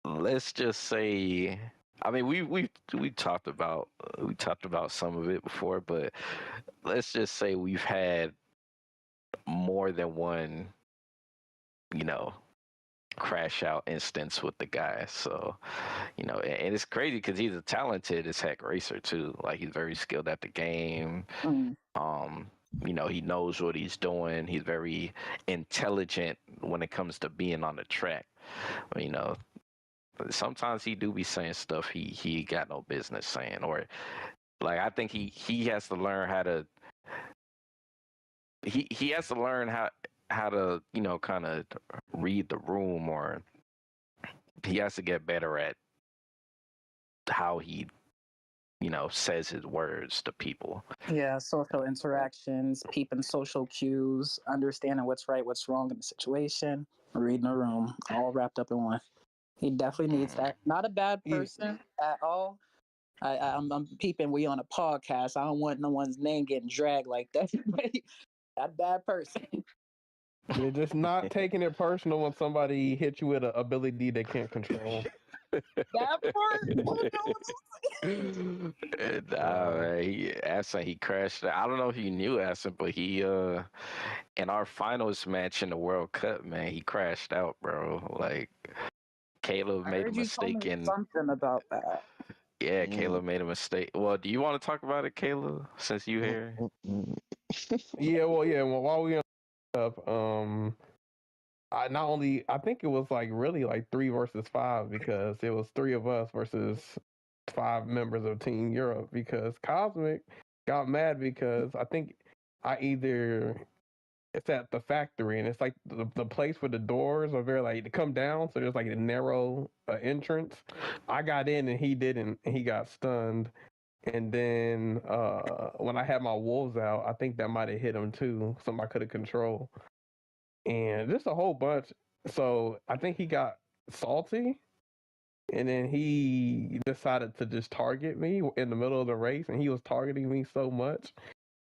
let's just say, I mean, we talked about some of it before, but let's just say we've had more than one, you know, crash out instance with the guy. So, you know, and it's crazy because he's a talented as heck racer too. Like he's very skilled at the game. You know, he knows what he's doing. He's very intelligent when it comes to being on the track. You know, sometimes he do be saying stuff he got no business saying, or like I think he has to learn how to he has to learn how to, you know, kind of read the room, or he has to get better at how he, you know, says his words to people. Yeah, social interactions, peeping social cues, understanding what's right, what's wrong in the situation, reading a room, all wrapped up in one. He definitely needs that. Not a bad person at all. I'm peeping. We on a podcast. I don't want no one's name getting dragged like that. That bad person. You're just not taking it personal when somebody hits you with an ability they can't control. That part. Man, he crashed. I don't know if you knew Asa, but he in our finals match in the World Cup, man, he crashed out, bro. Like Caleb made a mistake in something about that. Yeah, Caleb made a mistake. Well, do you want to talk about it, Caleb, since you here? Well, while we on up, I think it was like really like 3 versus 5, because it was 3 of us versus 5 members of Team Europe, because Cosmic got mad because I think it's at the factory, and it's like the place where the doors are very like to come down, so there's like a narrow entrance. I got in and he didn't, and he got stunned. And then when I had my wolves out, I think that might have hit him too, something I couldn't control. And just a whole bunch. So I think he got salty, and then he decided to just target me in the middle of the race, and he was targeting me so much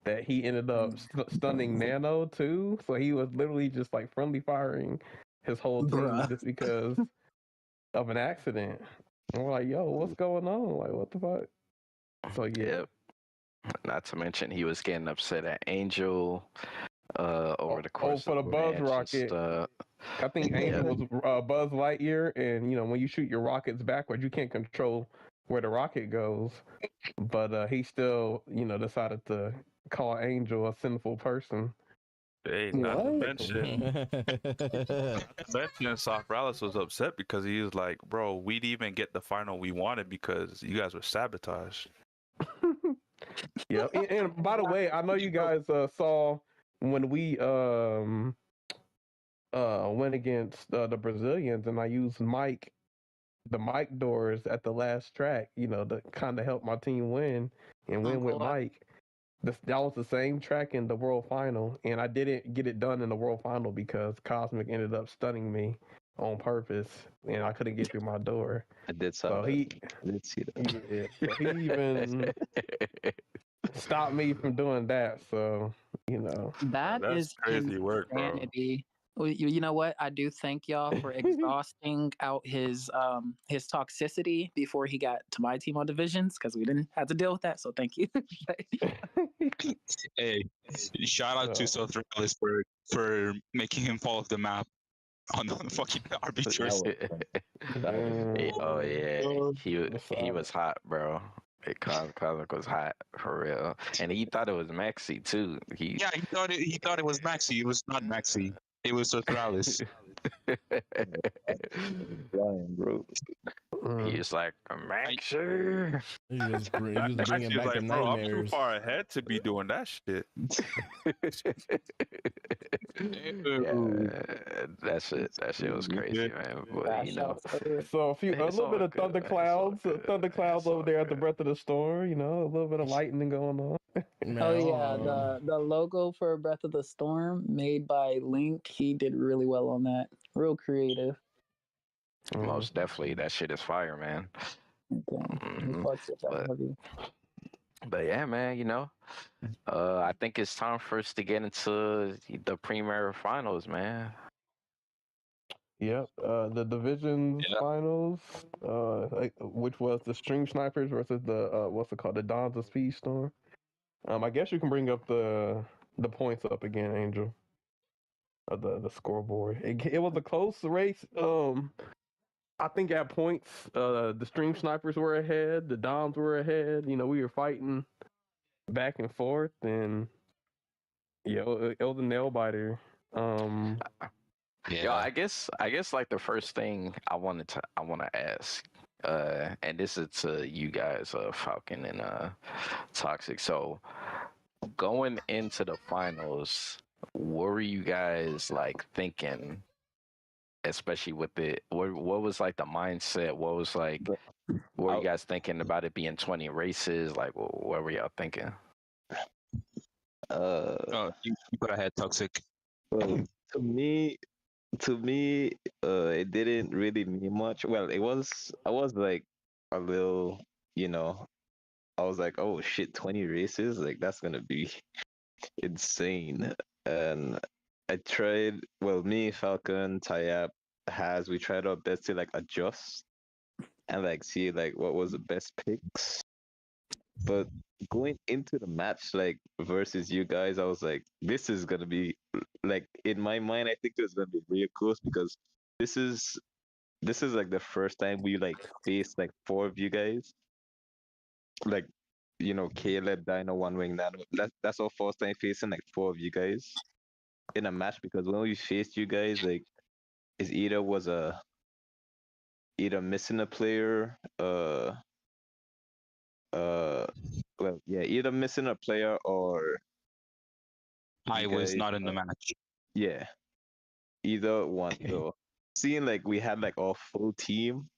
that he ended up stunning Nano too. So he was literally just like friendly firing his whole team just because of an accident. And we're like, yo, what's going on? Like, what the fuck? So yeah. Not to mention he was getting upset at Angel over the course for of the Buzz rocket. I think Angel was Buzz Lightyear, and you know, when you shoot your rockets backwards, you can't control where the rocket goes. But he still, you know, decided to call Angel a sinful person. Hey, not to What? mention, Soft Rallis was upset because he was like, "Bro, we didn't even get the final we wanted because you guys were sabotaged." Yeah. And by the way, I know you guys saw when we went against the Brazilians, and I used the mic doors at the last track, to kind of help my team win and win with Mike. That was the same track in the World Final, and I didn't get it done in the World Final because Cosmic ended up stunning me on purpose, and I couldn't get through my door. I did saw So that. I did see that. yeah, so he even stopped me from doing that. So That That's is crazy work, bro. insanity. Well, you know what? I do thank y'all for exhausting out his toxicity before he got to my team on divisions, because we didn't have to deal with that. So thank you. Hey, shout out to South Reales for making him fall off the map on the fucking arbiters. Oh yeah, he was hot, bro. Cosmic was hot for real, and he thought it was Maxi too. Yeah, he thought it was Maxi. It was not Maxi. It was South Reales. Flying, bro. He's like Maxi. He was bringing Actually, back the like, bro, I'm too nightmares. far ahead to be doing that shit. Yeah, that shit was crazy, man. But So a It's little all bit of good, man. It's all thunderclouds, good. thunderclouds It's all over there at the good. breath of the storm. A little bit of lightning going on. Man, Oh yeah, the logo for Breath of the Storm made by Link. He did really well on that. Real creative. Most definitely, that shit is fire, man. Okay. He Mhm. fucks with that But- heavy. But yeah, man, I think it's time for us to get into the Premier Finals, man. Yep. The divisions finals, which was the Stream Snipers versus the what's it called, the Dons of Speedstorm. I guess you can bring up the points up again, Angel. The scoreboard. It was a close race. I think at points, the Stream Snipers were ahead, the Dons were ahead. We were fighting back and forth, and it was a nail biter. Yo, I guess like the first thing I want to ask, and this is to you guys, Falcon and Toxik. So going into the finals, what were you guys like thinking? Especially with what was like the mindset? What was like, what were you guys thinking about it being 20 races? Like, what were y'all thinking? You go ahead, Toxic. Well, to me, it didn't really mean much. Well, I was like a little, I was like, oh shit, 20 races, like that's gonna be insane. And I tried, well, me, Falcon, Tayap, we tried our best to like adjust and like see like what was the best picks. But going into the match, like versus you guys, I was like, this is gonna be like in my mind, I think it's gonna be real close because this is like the first time we like faced like four of you guys. Like, Caleb, Dino, One Wing, Nano. That's our first time facing like four of you guys in a match because when we faced you guys, like is either missing a player, well, yeah, either missing a player or I was guys, not in the match. yeah, either one. So seeing like we had like our full team,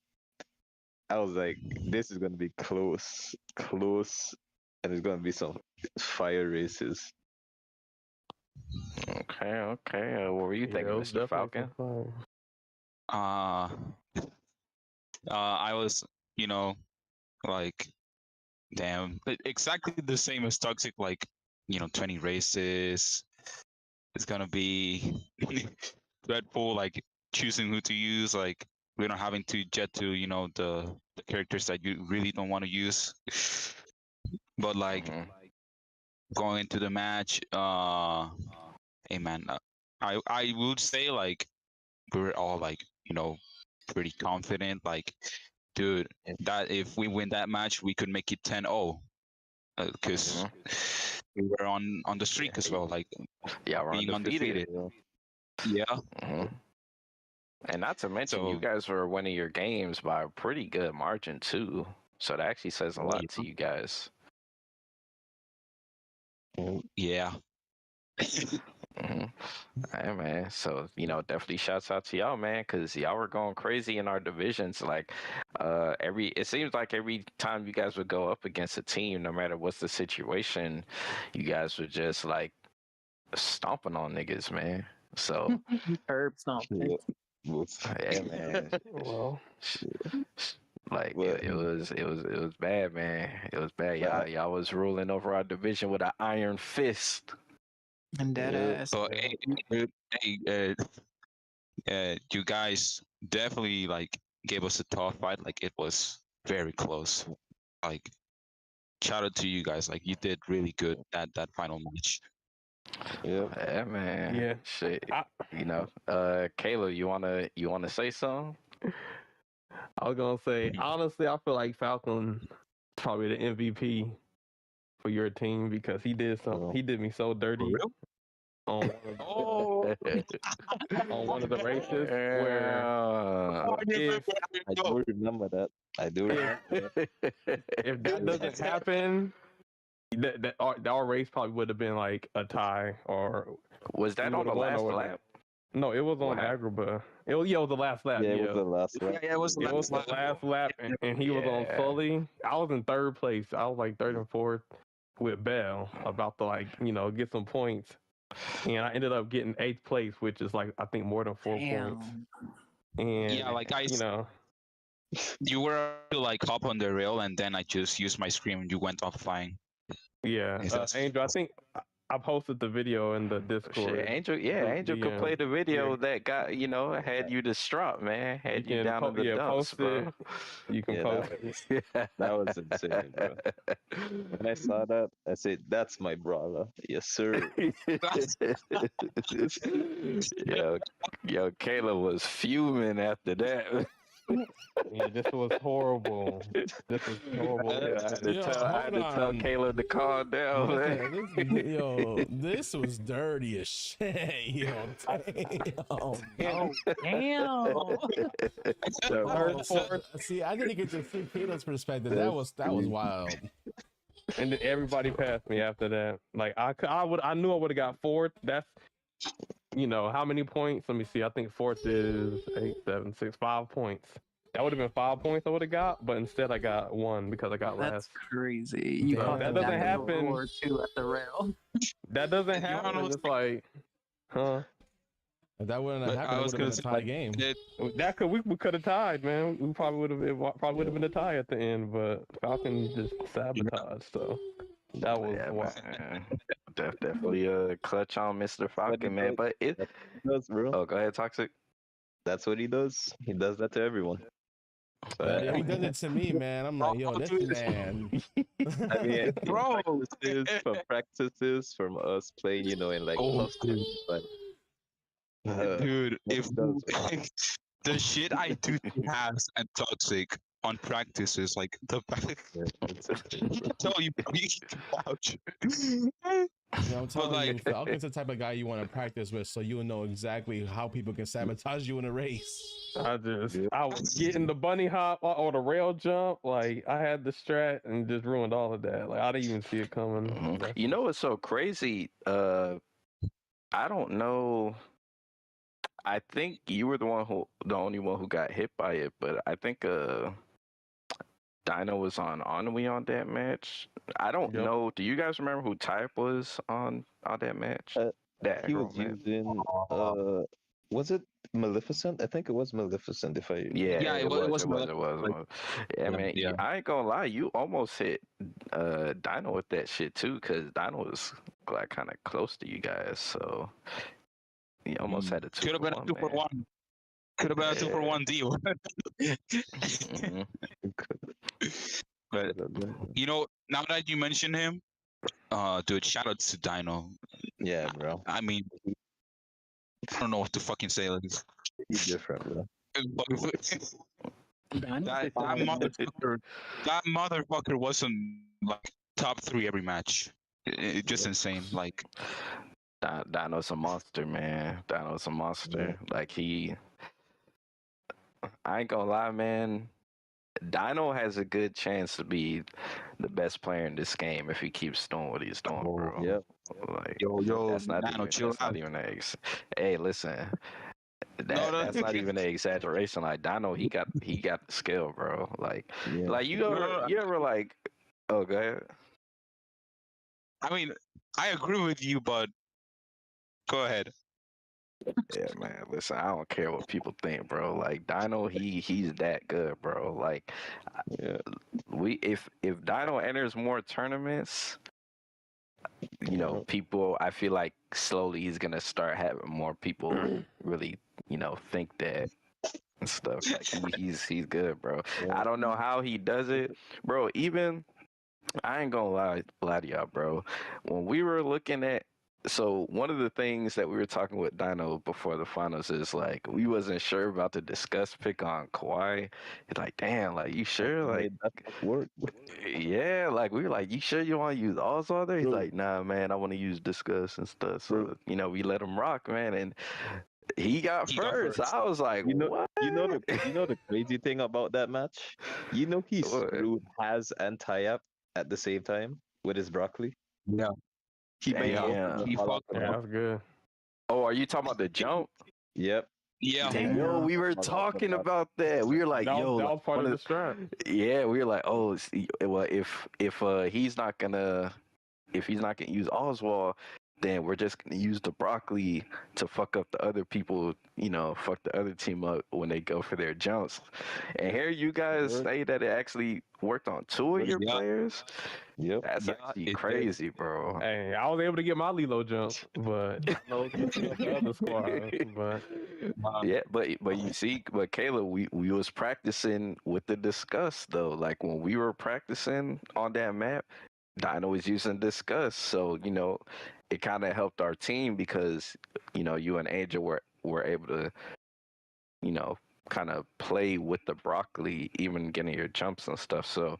I was like, this is gonna be close, and it's gonna be some fire races. Okay. What were you thinking, it was Mr. definitely Falcon? some I was, like, damn, exactly the same as Toxic. Like, 20 races. It's gonna be dreadful. Like choosing who to use. Like we're not having to jet to the characters that you really don't want to use. But like going into the match, hey man, I would say like we're all like pretty confident. Like, dude, that if we win that match, we could make it 10-0. because we were on the streak as well, like Yeah, we're being undefeated. Yeah. And not to mention, you So guys were winning your games by a pretty good margin too. So that actually says a lot to you guys. yeah. Hey man, so definitely shouts out to y'all, man, because y'all were going crazy in our divisions. Like, it seems like every time you guys would go up against a team, no matter what's the situation, you guys were just like stomping on niggas, man. So Herb stomping. yeah, man. Well, Like it was bad, man. It was bad. Y'all was ruling over our division with an iron fist. And dead ass. But you guys definitely like gave us a tough fight. Like it was very close. Like shout out to you guys. Like you did really good that final match. Yeah, man. Yeah. Shit. Kayla, you wanna say something? I was gonna say, honestly, I feel like Falcon probably the MVP for your team because he did something. He did me so dirty on one of the races where I do remember that. I do remember that. if that doesn't happen, our race probably would have been like a tie or was that on the last lap? No, it was on Agrabah. It was the last lap. Yeah, it was the last lap. Yeah, it was the last lap, and he was on Sully. I was in third place. I was like third and fourth with Bell, about to get some points, and I ended up getting 8th place, which is like I think more than 4 points. And yeah, like you were to like hop on the rail, and then I just used my scream, and you went off flying. Yeah, Angel, I think I posted the video in the Discord. Shit, Angel could play the video that got had you distraught, man. Had you down in the dumps, bro. You can post it. That was insane, bro. When I saw that, I said, "That's my brother." Yes, sir. Yo, Kayla was fuming after that. Yeah, this was horrible. This was horrible. I had to tell Kayla to calm down, man. This was dirty as shit. Damn. See, I didn't get to see Kayla's perspective. That was wild. And then everybody passed me after that. Like I knew I would have got 4th. That's how many points? Let me see. I think 4th is 8, 7, 6, 5 points. That would have been 5 points I would have got, but instead I got 1 because I got last. That's crazy. You caught that doesn't happen. Or 2 at the rail. That doesn't happen. It's like, huh? If that wouldn't have happened, it would have been a tie game. We could have tied, man. We probably would have been a tie at the end, but Falcon just sabotaged. So that was wild. Definitely a clutch on Mr. Falcon, man. But it does, bro. Oh, go ahead, Toxik. That's what he does. He does that to everyone. He does it to me, man. I'm like, yo, this man. I mean, bro, practices from us playing, in like clusters, but dude, if the shit I do to Habs and Toxic on practices, like the tell you, ouch. I'm telling you, Falcon's the type of guy you want to practice with, so you will know exactly how people can sabotage you in a race. I was getting the bunny hop or the rail jump. Like I had the strat and just ruined all of that. Like I didn't even see it coming. You know what's so crazy? I don't know. I think you were the only one who got hit by it, but I think Dino was on Ennui on that match. I don't know. Do you guys remember who Type was on that match? He was using. Was it Maleficent? I think it was Maleficent. It was. Yeah, man. Yeah. I ain't gonna lie. You almost hit Dino with that shit too, because Dino was like kind of close to you guys. So he almost had a 2 Could have been a 2 for 1. Could have been a 2 for 1 deal. But now that you mention him, dude, shout out to Dino. Yeah, bro. I mean, I don't know what to fucking say. Like, he's different, bro. That motherfucker wasn't like top 3 every match. Just insane. Like, Dino's a monster, man. Dino's a monster. Like I ain't gonna lie, man. Dino has a good chance to be the best player in this game if he keeps doing what he's doing, bro. Yeah. Like yo, that's not Nano, even chill that's out. not even hey, listen. No. That's not even an exaggeration. Like Dino, he got the skill, bro. Like Yeah. like you ever like oh go ahead. I mean, I agree with you, but go ahead. Yeah, man. Listen, I don't care what people think, bro. Like Dino, he's that good, bro. Like Yeah. if Dino enters more tournaments, you know, people, I feel like slowly he's gonna start having more people really, you know, think that and stuff. Like he's good, bro. Yeah. I don't know how he does it, bro. Even I ain't gonna lie to y'all, bro. When we were looking at, so one of the things that we were talking with Dino before the finals is like we wasn't sure about the discuss pick on Kawhi. It's like, damn, like you sure? Like, Made that work. yeah, like we were like, you sure you want to use All-Star there? He's Bro. like, nah, man, I want to use discuss and stuff. So Bro. you know, we let him rock, man, and he got first. I was like, what? You know the crazy thing about that match? You know he What? screwed Haz and Tyap at the same time with his broccoli. Yeah. He made both of Damn. them He fall off fucked the Yeah, map. that's good. Oh, are you talking about the jump? Yep. Yeah. Damn. Yo, we were Fall off the talking map. about that. We were like, That yo, was part one of of the strat. yeah, we were like, oh, well, if he's not gonna use Oswald, then we're just gonna use the broccoli to fuck up the other people, you know, fuck the other team up when they go for their jumps. And here you guys say that it actually worked on 2 of your Yeah. players. Yep. That's Yeah, actually it did. crazy, bro. Hey, I was able to get my Lilo jump, but I know the other squad. But Yeah, but you see, but Kayla, we was practicing with the discuss though. Like when we were practicing on that map, Dino was using discuss, so you know, it kind of helped our team because you know you and Angel were able to, you know, kind of play with the broccoli, even getting your jumps and stuff. So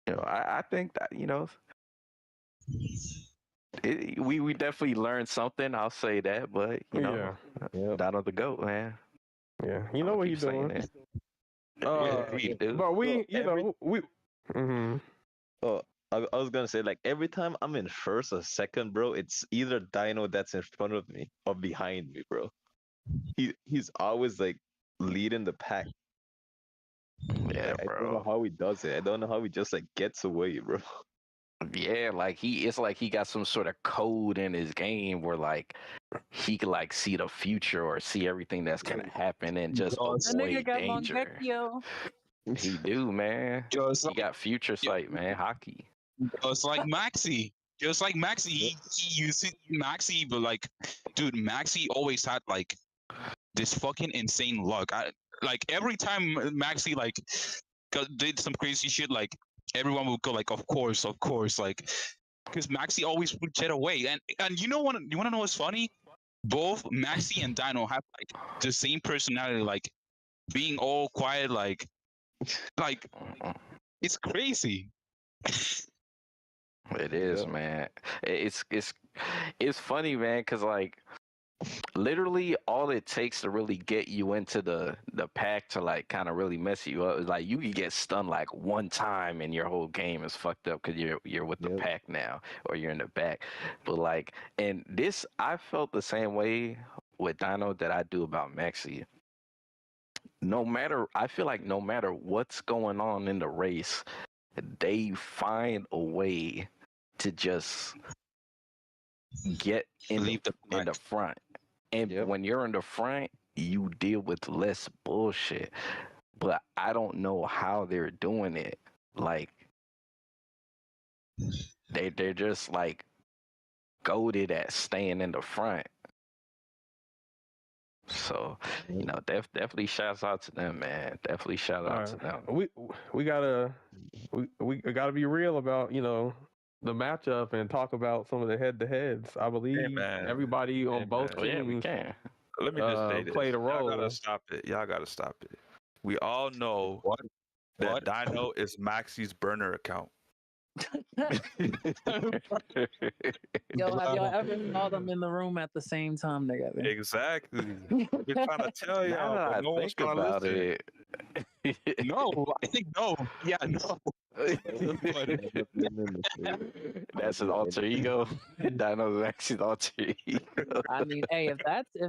you know, I think that you know. We definitely learned something. I'll say that, but you know, Yep. Dino the goat, man. yeah, you know I'ma what keep he's saying doing. it. Yeah, agreed. he do. But we, So we. Mm-hmm. Oh, I was gonna say like every time I'm in first or second, bro, it's either Dino that's in front of me or behind me, bro. He's always like leading the pack. Yeah, Like I don't know bro. how he does it. I don't know how he just like gets away, bro. Yeah, like it's like he got some sort of code in his game where like he could like see the future or see everything that's gonna happen and just Just, avoid danger. He do, man. just He like, got future sight, man. Hockey. just like Maxi. Just like Maxi. He used Maxi, but like, dude, Maxi always had like this fucking insane luck. Like every time Maxi like did some crazy shit, like everyone would go like, of course, like, because Maxi always would get away. And you want to know what's funny? Both Maxi and Dino have like the same personality, like being all quiet, like it's crazy. It is, Yeah. man. It's funny, man, because like literally all it takes to really get you into the pack to like kind of really mess you up is like you can get stunned like one time and your whole game is fucked up because you're with the Yep. pack now or you're in the back. But like, and this I felt the same way with Dino that I do about Maxi. I feel like no matter what's going on in the race, they find a way to just get Leave the in the front. And Yep. when you're in the front, you deal with less bullshit. But I don't know how they're doing it. Like they're just like goated at staying in the front. So, you know, definitely shouts out to them, man. Definitely shout out to them. We gotta be real about the matchup and talk about some of the head-to-heads. I believe man. everybody on Hey, both man. Yeah, we teams can. Let me just say this. played a Y'all role. gotta stop it. Y'all gotta stop it. We all know What? that Dino is Maxi's burner account. Yo, have y'all ever saw them in the room at the same time together? Exactly. We're trying to tell Now y'all, that but I no one's think gonna about listen. it. No, I think no. Yeah, no. That's his alter ego. Dino's actually his alter ego. I mean, hey, if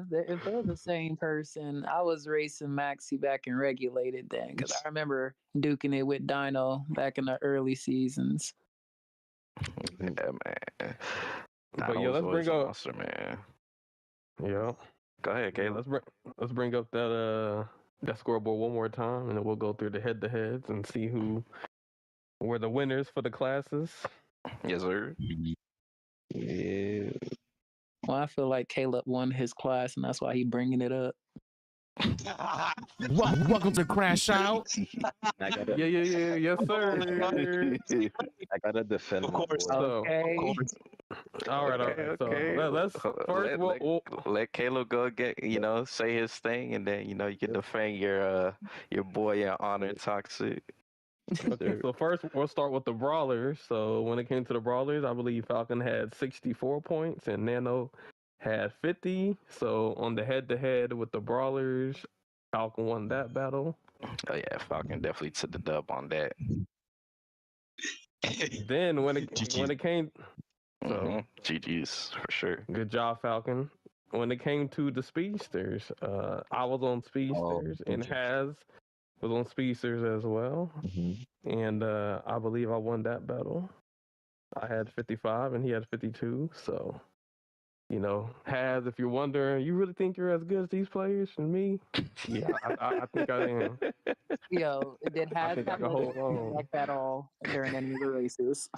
they're the same person, I was racing Maxi back in regulated then, because I remember duking it with Dino back in the early seasons. Yeah, man. But Dino yeah, was let's always bring a up. monster, man. Yeah, Go ahead, yeah, Caleb. let's bring up that scoreboard one more time, and then we'll go through the head-to-heads and see who were the winners for the classes. Yes, sir. Yeah. Well, I feel like Caleb won his class, and that's why he bringing it up. Welcome to Crashout. I gotta, Yes, sir. I gotta defend Of my course. boy. So, Okay. all right. Okay. So let's first. Let Caleb go get say his thing, and then you can defend your boy, your honor, Toxic. Okay, so first we'll start with the brawlers. So when it came to the brawlers, I believe Falcon had 64 points and Nano had 50. So on the head-to-head with the brawlers, Falcon won that battle. Oh yeah, Falcon definitely took the dub on that. Then when it came, so GG's for sure. good job, Falcon. When it came to the speedsters, I was on speedsters and Haz was on speedsters as well. And I believe I won that battle. I had 55 and he had 52. So, Haz, if you're wondering, you really think you're as good as these players and me? Yeah, I think I am. Yo, did I Has think I have can hold on. like that all during any of the races?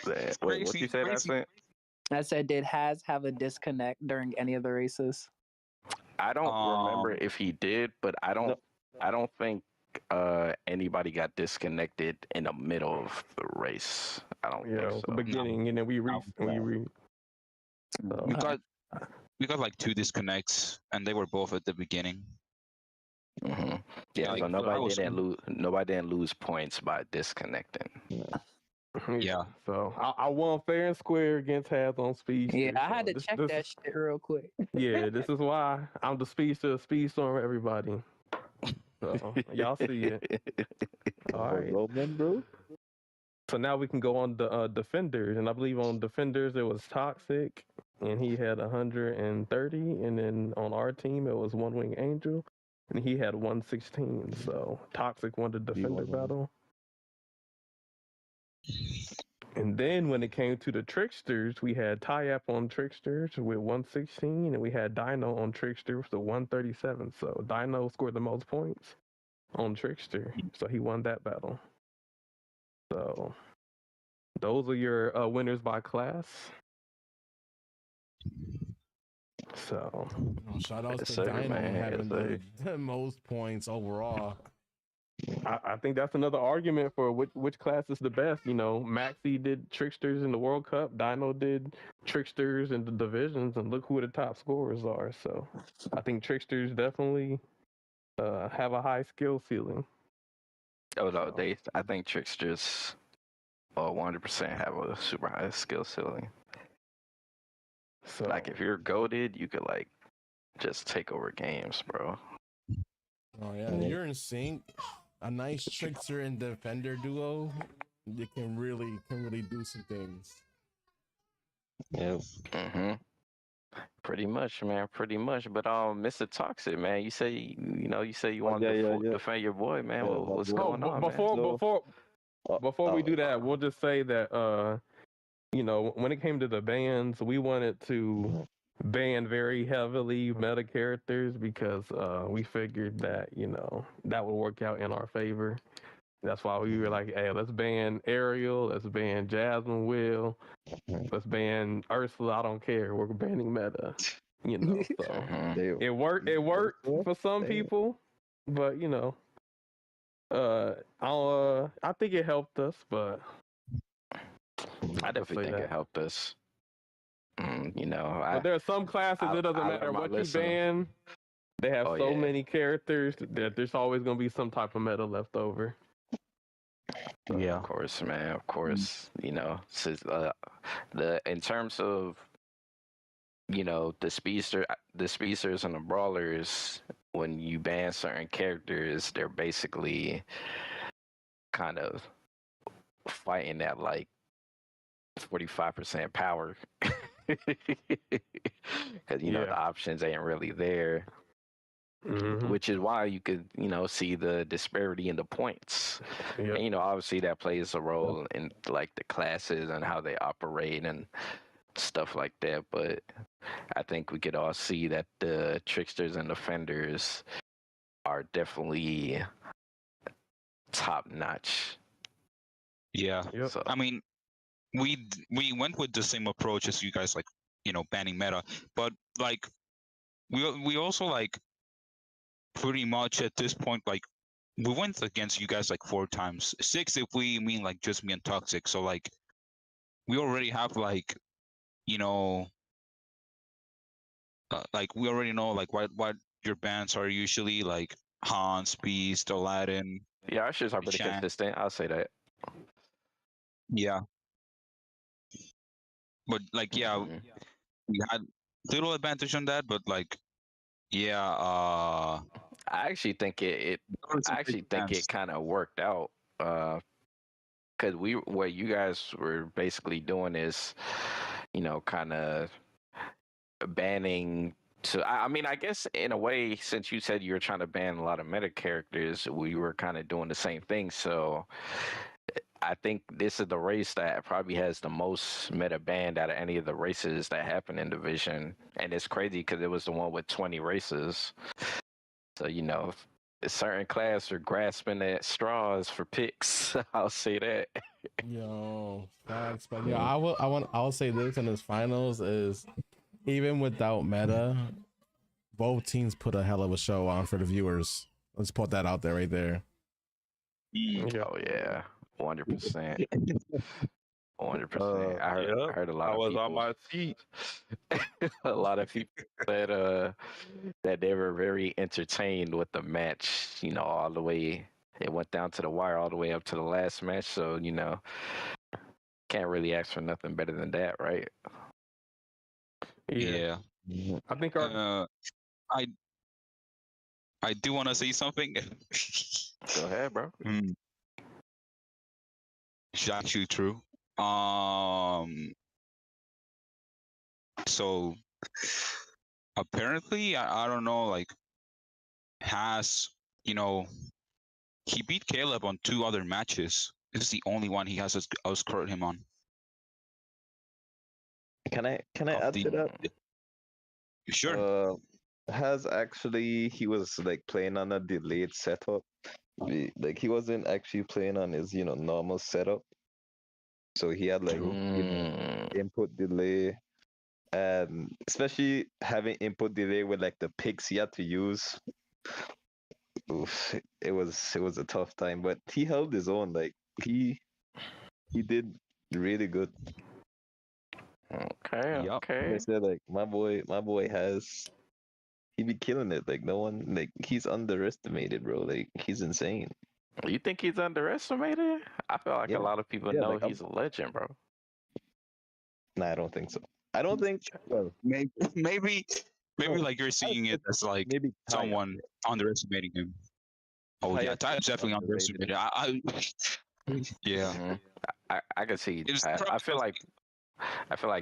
Wait, what you say, Vincent? I said, did Has have a disconnect during any of the races? I don't remember if he did, but I don't think anybody got disconnected in the middle of the race. I don't think so. The beginning, and then we We got like 2 disconnects, and they were both at the beginning. Yeah, Like, so nobody so- didn't lose points by disconnecting. Yeah. So I won fair and square against Haz on speedster. Yeah, I had so to check that shit real quick. Yeah, this is why I'm the speedstorm, everybody. So y'all see it. All right. Roman, bro. So now we can go on the defenders, and I believe on defenders it was Toxik, and he had 130, and then on our team it was OneWingedAngel, and he had 116. So Toxik won the defender battle. And then when it came to the tricksters, we had Tyap on tricksters with 116, and we had Dino on trickster with the 137. So Dino scored the most points on trickster, so he won that battle. So those are your winners by class. So Shout out Yes, to sir, Dino man. having Yes, the most points overall. I think that's another argument for which class is the best. Maxi did tricksters in the World Cup. Dino did tricksters in the divisions, and look who the top scorers are. So I think tricksters definitely have a high skill ceiling. Oh no, I think tricksters 100% have a super high skill ceiling. So Like if you're goated, you could like just take over games, bro. Oh yeah, you're in sync. A nice trickster and defender duo, you can really do some things. Yeah. Pretty much, man. Pretty much. But Mr. Toxic, man, you say you want to defend your boy, man. Yeah, What's my boy. going on, Before we do that, we'll just say that when it came to the bans, we wanted to ban very heavily meta characters because we figured that that would work out in our favor. That's why we were like, hey, let's ban Ariel, let's ban Jasmine Will, let's ban Ursula. I don't care. We're banning meta. So it worked for some people, but I think it helped us, but I definitely think it helped us. But there are some classes, it doesn't matter what you ban. They have so many characters that there's always going to be some type of meta left over. Of course, man. Of course, you know, since the in terms of the speedsters and the brawlers, when you ban certain characters, they're basically kind of fighting at like 45% power, because the options ain't really there. Which is why you could, see the disparity in the points. And, obviously that plays a role in like the classes and how they operate and stuff like that. But I think we could all see that the tricksters and defenders are definitely top notch. Yeah. So, I mean, we went with the same approach as you guys, like, banning meta, but like we also like pretty much at this point, like, we went against you guys like 4 times, 6 if we mean like just me and Toxik. So like we already have like like we already know like what your bans are usually, like Hans, Beast, Aladdin. Yeah, our shits are pretty consistent. I'll say that. Yeah. But like we had little advantage on that, but like I actually think it kind of worked out, because what you guys were basically doing is, kind of banning. So I mean, I guess in a way, since you said you were trying to ban a lot of meta characters, we were kind of doing the same thing. So I think this is the race that probably has the most meta banned out of any of the races that happen in Division. And it's crazy because it was the one with 20 races. So, a certain class are grasping at straws for picks. I'll say that. Yo, facts. But I'll say this in this finals is, even without meta, both teams put a hell of a show on for the viewers. Let's put that out there right there. Oh yeah. 100%. 100%. I heard a lot of people. On my feet. A lot of people said that they were very entertained with the match. All the way it went down to the wire, all the way up to the last match. So can't really ask for nothing better than that, right? Yeah. I think I do want to say something. Go ahead, bro. It's actually true. So apparently, I don't know, like, has, he beat Caleb on 2 other matches. This is the only one he has outscored him on. Can I add to that? Sure. He was like playing on a delayed setup. Like he wasn't actually playing on his normal setup. So he had like input delay, and especially having input delay with like the picks he had to use. Oof, it was a tough time, but he held his own. Like he did really good. Okay. Yup. Like I said, like my boy he be killing it. Like no one, like he's underestimated, bro. Like he's insane. You think he's underestimated? I feel like a lot of people know like, he's a legend, bro. Nah, I don't think so. I don't think. Well, Maybe like you're seeing it as like maybe someone underestimating him. Oh yeah, Ty's definitely underestimated. Yeah. I can see. I feel like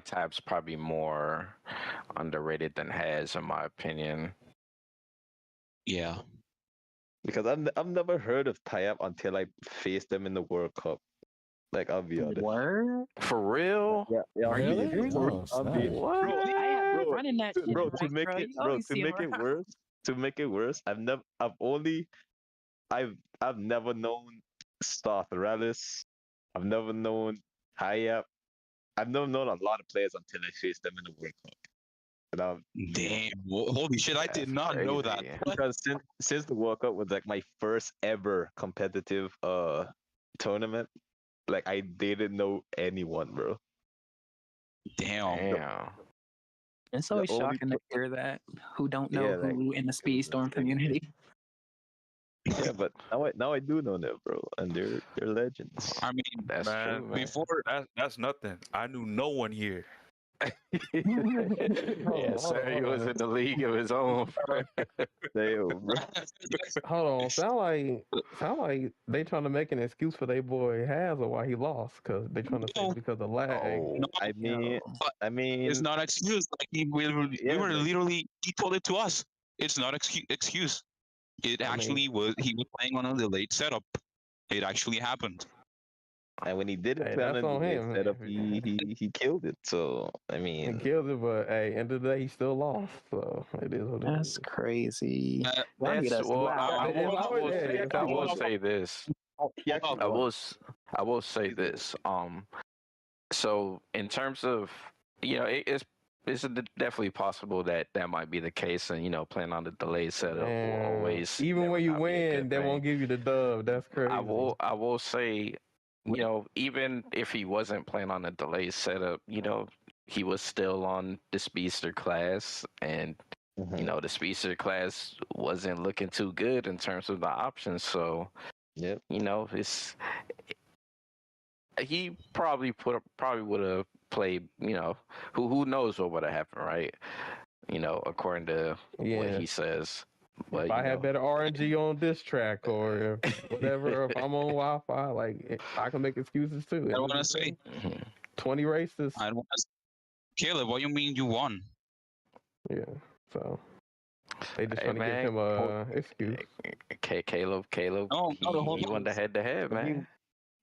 Tab's probably more underrated than Has, in my opinion. Yeah. Because I've never heard of Tyap until I faced them in the World Cup. Like I'll be honest. Word? For real? Yeah. Are you Really? serious? Oh, snap. What? I have been running that shit. Bro, right, to make bro. it You always see him around. worse, I've never known Star Theralis. I've never known Tyap. I've never known a lot of players until I faced them in the World Cup. Damn! Holy shit! I did not know that. Because since the World Cup was like my first ever competitive tournament, like I didn't know anyone, bro. Damn. It's always shocking to hear that. Who don't know who in the Speedstorm community. Yeah, but now I do know them, bro, and they're legends. I mean, That's Man, true, man. before that's nothing. I knew no one here. Yes, sir. He was in the league of his own. Damn, bro. Hold on, sound like they trying to make an excuse for their boy Haz or why he lost, cause they trying to say No. because of lag. Oh, no, I mean, but I it's mean, not excuse. Like we yeah, were like, literally. He told it to us. It's not excuse. It I mean- actually was. He was playing on a delayed setup. It actually happened. and when he didn't Hey, play on that's a on delayed him. setup, he killed it. So I He mean, killed it, but hey, end of the day, he still lost. So it is what it That's is. crazy. Uh, I need that's us well. wow. I If will. I I would- will hey, say. if I I will was- say this. he actually I won. will. I will say this. So in terms of it's definitely possible that that might be the case, and playing on the delayed setup will Man, always even never when you not be a win, good they thing. won't give you the dub. That's crazy. I will say, even if he wasn't playing on a delayed setup, he was still on the speedster class, and Mhm. the speedster class wasn't looking too good in terms of the options. So Yep. it's he probably would have played. Who knows what would have happened, right? According to what Yeah. he says. But If I had better RNG on this track or whatever, or if I'm on Wi-Fi, like I can make excuses too. I don't want to say. 20 races. I don't want to. Caleb, what you mean you won? Yeah. So they just Hey, trying to man, give him a excuse. Caleb, No, he won the head-to-head, I man. mean,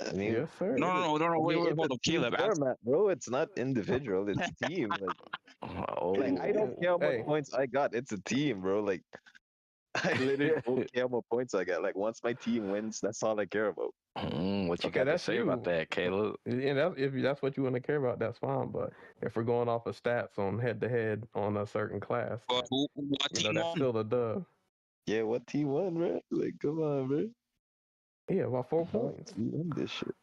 I mean, Yes, sir. no. I Wait, mean, it's hold a on, team Caleb. format, bro. It's not individual. It's team. Oh, Like I don't care how much Hey. points I got. It's a team, bro. Like I literally don't care how much points I got. Like once my team wins, that's all I care about. what you Okay, got to that's say about you. that, Caleb? And if that's what you want to care about, that's fine. But if we're going off of stats on head-to-head on a certain class, But what team that's won? still a dub. Yeah, what team won, bro? Like, come on, bro. Yeah, about 4 points. We won this shit.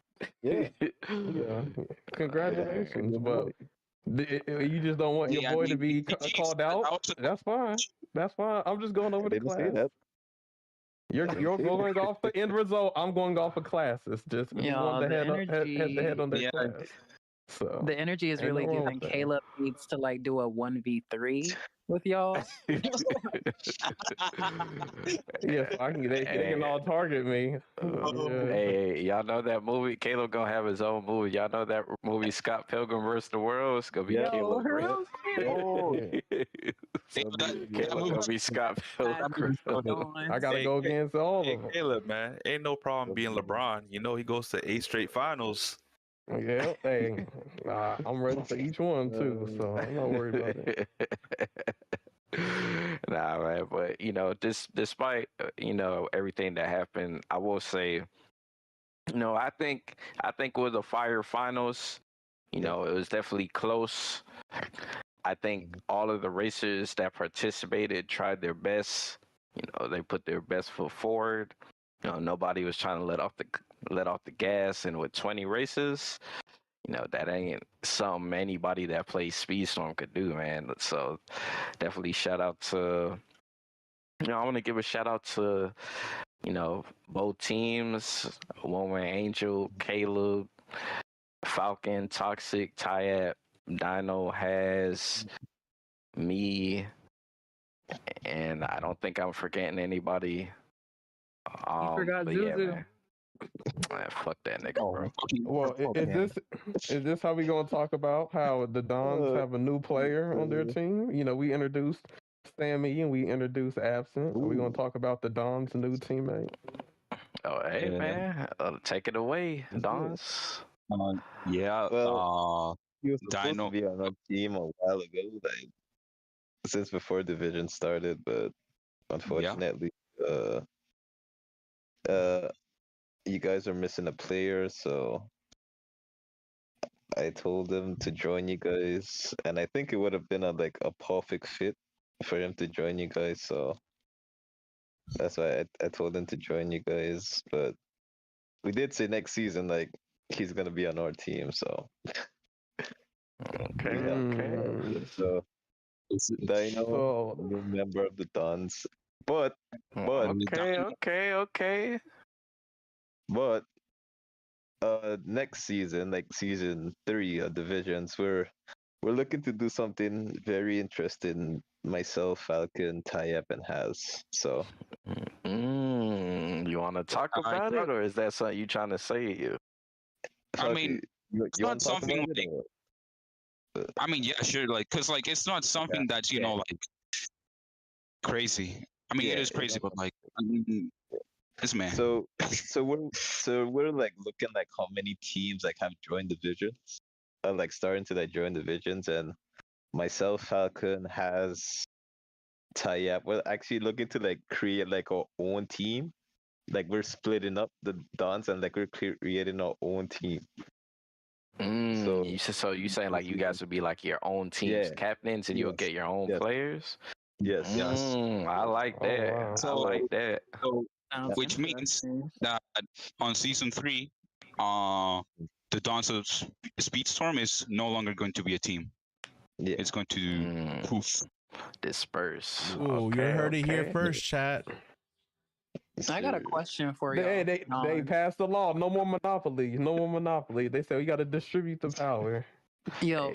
Yeah. Yeah, congratulations. Good But boy. you just don't want your Yeah, I boy to mean, be GG's, called out. also- That's fine. That's fine. I'm just going over I the didn't say class. that. You're I didn't you're say going that. off the end result. I'm going off of class. It's just who Yeah, won the the head energy, to head on their Yeah. class. So the energy is ain't really nothing wrong giving with that. Caleb needs to like do a 1v3 with y'all. Yeah, so they can all target me. Yeah. Hey, y'all know that movie? Caleb gonna have his own movie. Y'all know that movie Scott Pilgrim vs. the World? It's gonna be Yeah. Caleb. real Oh, Yeah. Hey, so that Caleb movie- gonna be Scott That Pilgrim. movie's going. I gotta Hey, go against all Hey, of them. Caleb, man, ain't no problem being LeBron. He goes to 8 straight finals. Yeah, hey, I'm ready for each one too, so I'm not worried about it. Nah, man, but despite everything that happened, I will say, I think with the fire finals, it was definitely close. I think all of the racers that participated tried their best. They put their best foot forward. Nobody was trying to let off the gas, and with 20 races, that ain't something anybody that plays Speedstorm could do, man. So definitely shout out to, I want to give a shout out to, both teams, OneWingedAngel, Caleb, Falcon, Toxik, Tyat, Dino, Has, me, and I don't think I'm forgetting anybody. You forgot but yeah, Zuzu. man. Fuck that nigga, bro. Well, is this how we gonna talk about how the Dons have a new player on their team? We introduced Sammy and we introduced Absent. Are we gonna talk about the Dons' new teammate? Oh, hey, Yeah. man. Take it away, Let's do it. Dons. Yeah. Well, he was supposed Dino. to be on our team a while ago, like since before division started, but unfortunately, you guys are missing a player, so I told him to join you guys, and I think it would have been a perfect fit for him to join you guys. So that's why I told him to join you guys. But we did say next season, like he's gonna be on our team. So Okay, yeah. okay. So Dino, So new member of the Dons. But Okay. but next season, like season 3 of Divisions, we're looking to do something very interesting. Myself, Falcon, Tyep, and Has. So You want to talk about it, or is that something you trying to say? I mean, you it's not want to talk something about it? like. I mean, yeah, sure. Like, cause like it's not something that's like crazy. I mean, it is crazy, but like, I mean, it's man. So we're like looking like how many teams like have joined divisions, like starting to like join divisions, and myself, Falcon, Has, Tyap. We're actually looking to like create like our own team. Like we're splitting up the dons and like we're creating our own team. So you saying like you guys would be like your own team's captains and you'll get your own players? Yes. I like that. wow. I like that. So, Sounds which means interesting. that on season 3, the Dons of Speedstorm is no longer going to be a team. Yeah. It's going to poof. Disperse. Ooh, you heard it here first, chat. I got a question for you. They passed the law. No more monopoly. No more monopoly. They said we got to distribute the power. Yo,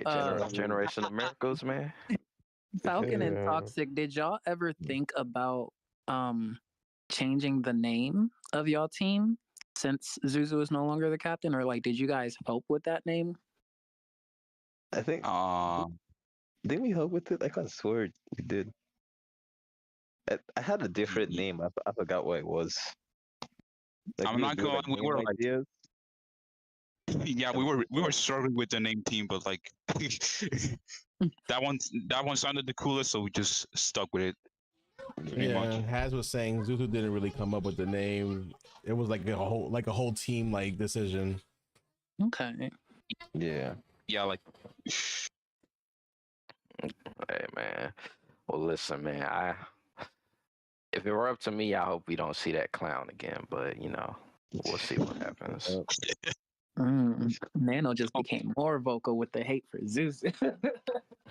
Generation of Miracles, man. Falcon and Yeah. Toxik, did y'all ever think about changing the name of y'all team since Zuzu is no longer the captain, or like did you guys help with that name? I think didn't we help with it? I could swear we did. I had a different name. I forgot what it was. Like, I'm not gonna. We were like, ideas. yeah, we were struggling with the name team, but like that one sounded the coolest, so we just stuck with it. Yeah, Has was saying Zuzu didn't really come up with the name. It was like a whole team like decision. Okay. Yeah. Yeah, like. Hey, man. Well, listen, man. If it were up to me, I hope we don't see that clown again. But we'll see what happens. Nano just became more vocal with the hate for Zeus.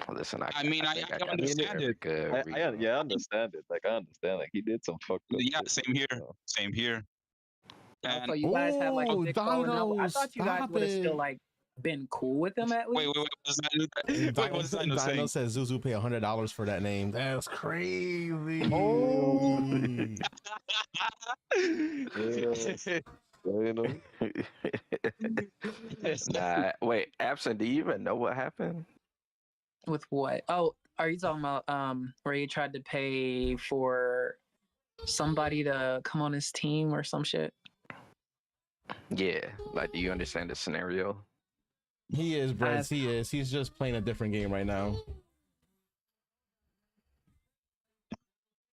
Listen, I understand it. I understand it. Like I understand. Like he did some fucked up. Yeah, shit, same here. so. Same here. And So you guys had like a big phone. I Dino, thought you guys stop would have it. still like been cool with them at least. wait, what's Dino saying? Dino says Zuzu pay $100 for that name. That's crazy. Nah, wait, Absent, do you even know what happened? With what? Oh, are you talking about where he tried to pay for somebody to come on his team or some shit? Yeah, like, do you understand the scenario? He is, Brett. He is. He's just playing a different game right now.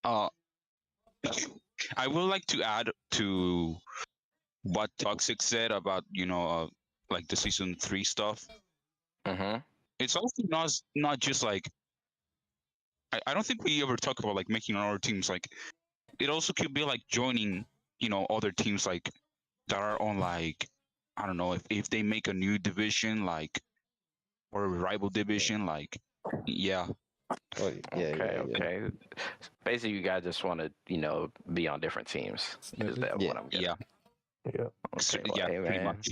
I would like to add to what Toxik said about like the season 3 stuff. It's also not just like I don't think we ever talk about like making our teams. Like it also could be like joining other teams like that are on like I don't know if they make a new division like or a rival division like yeah. Oh, yeah, Okay. Basically, you guys just want to, be on different teams. Is that what I'm getting? Yeah. Yeah. Okay, Yeah, hey, pretty man. much.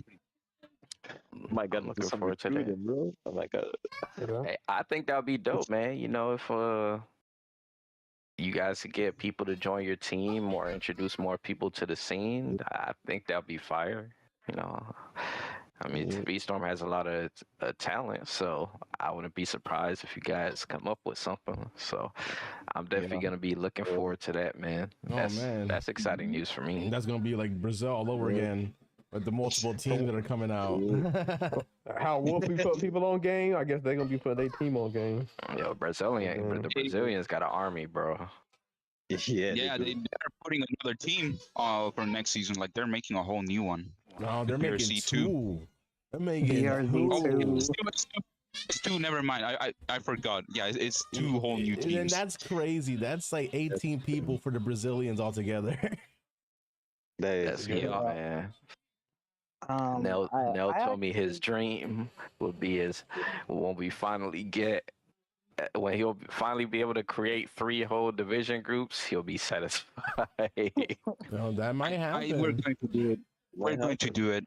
My God, I'm looking forward to that. recruiting, bro. Oh my God. Yeah. Hey, I think that'd be dope, man. If you guys could get people to join your team or introduce more people to the scene, I think that'd be fire. I mean, Speedstorm has a lot of talent, so I wouldn't be surprised if you guys come up with something. So I'm definitely gonna be looking forward to that, man. That's exciting news for me. That's gonna be like Brazil all over again with the multiple teams that are coming out. How Wolfie put people on game, I guess they're gonna be putting their team on game. The Brazilians got an army, bro. Yeah, they're putting another team for next season. Like they're making a whole new one. No, they're making BRC two. They're making it's two. Never mind. I forgot. Yeah, it's two whole new teams. And that's crazy. That's like 18 people for the Brazilians altogether. That's good, man. Nell told me his dream would be when we finally get when he'll finally be able to create 3 whole division groups, he'll be satisfied. Well, that might We're happen. going to do it. We're Might going to happen. do it.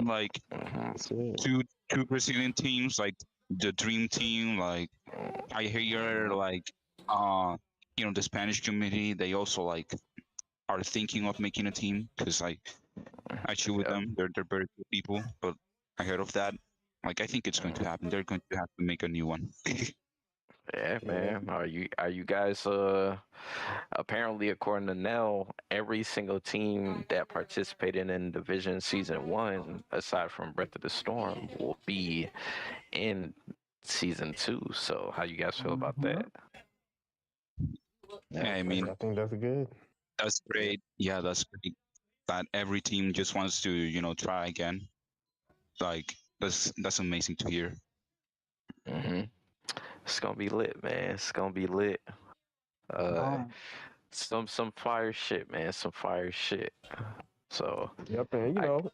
Like That's it. two Brazilian teams, like the dream team. Like I hear, like the Spanish community, they also like are thinking of making a team because like I chill with Yep. them. They're very good people, but I heard of that. Like I think it's going to happen. They're going to have to make a new one. Yeah, man. Are you guys apparently according to Nell, every single team that participated in Division Season 1 aside from Breath of the Storm will be in Season 2. So how you guys feel about that? Yeah, I mean I think that's good. that's great. Yeah, that's great. That every team just wants to try again. Like that's amazing to hear. hmm It's gonna be lit, man. It's gonna be lit. Some fire shit, man. Some fire shit. So Yep, and I, go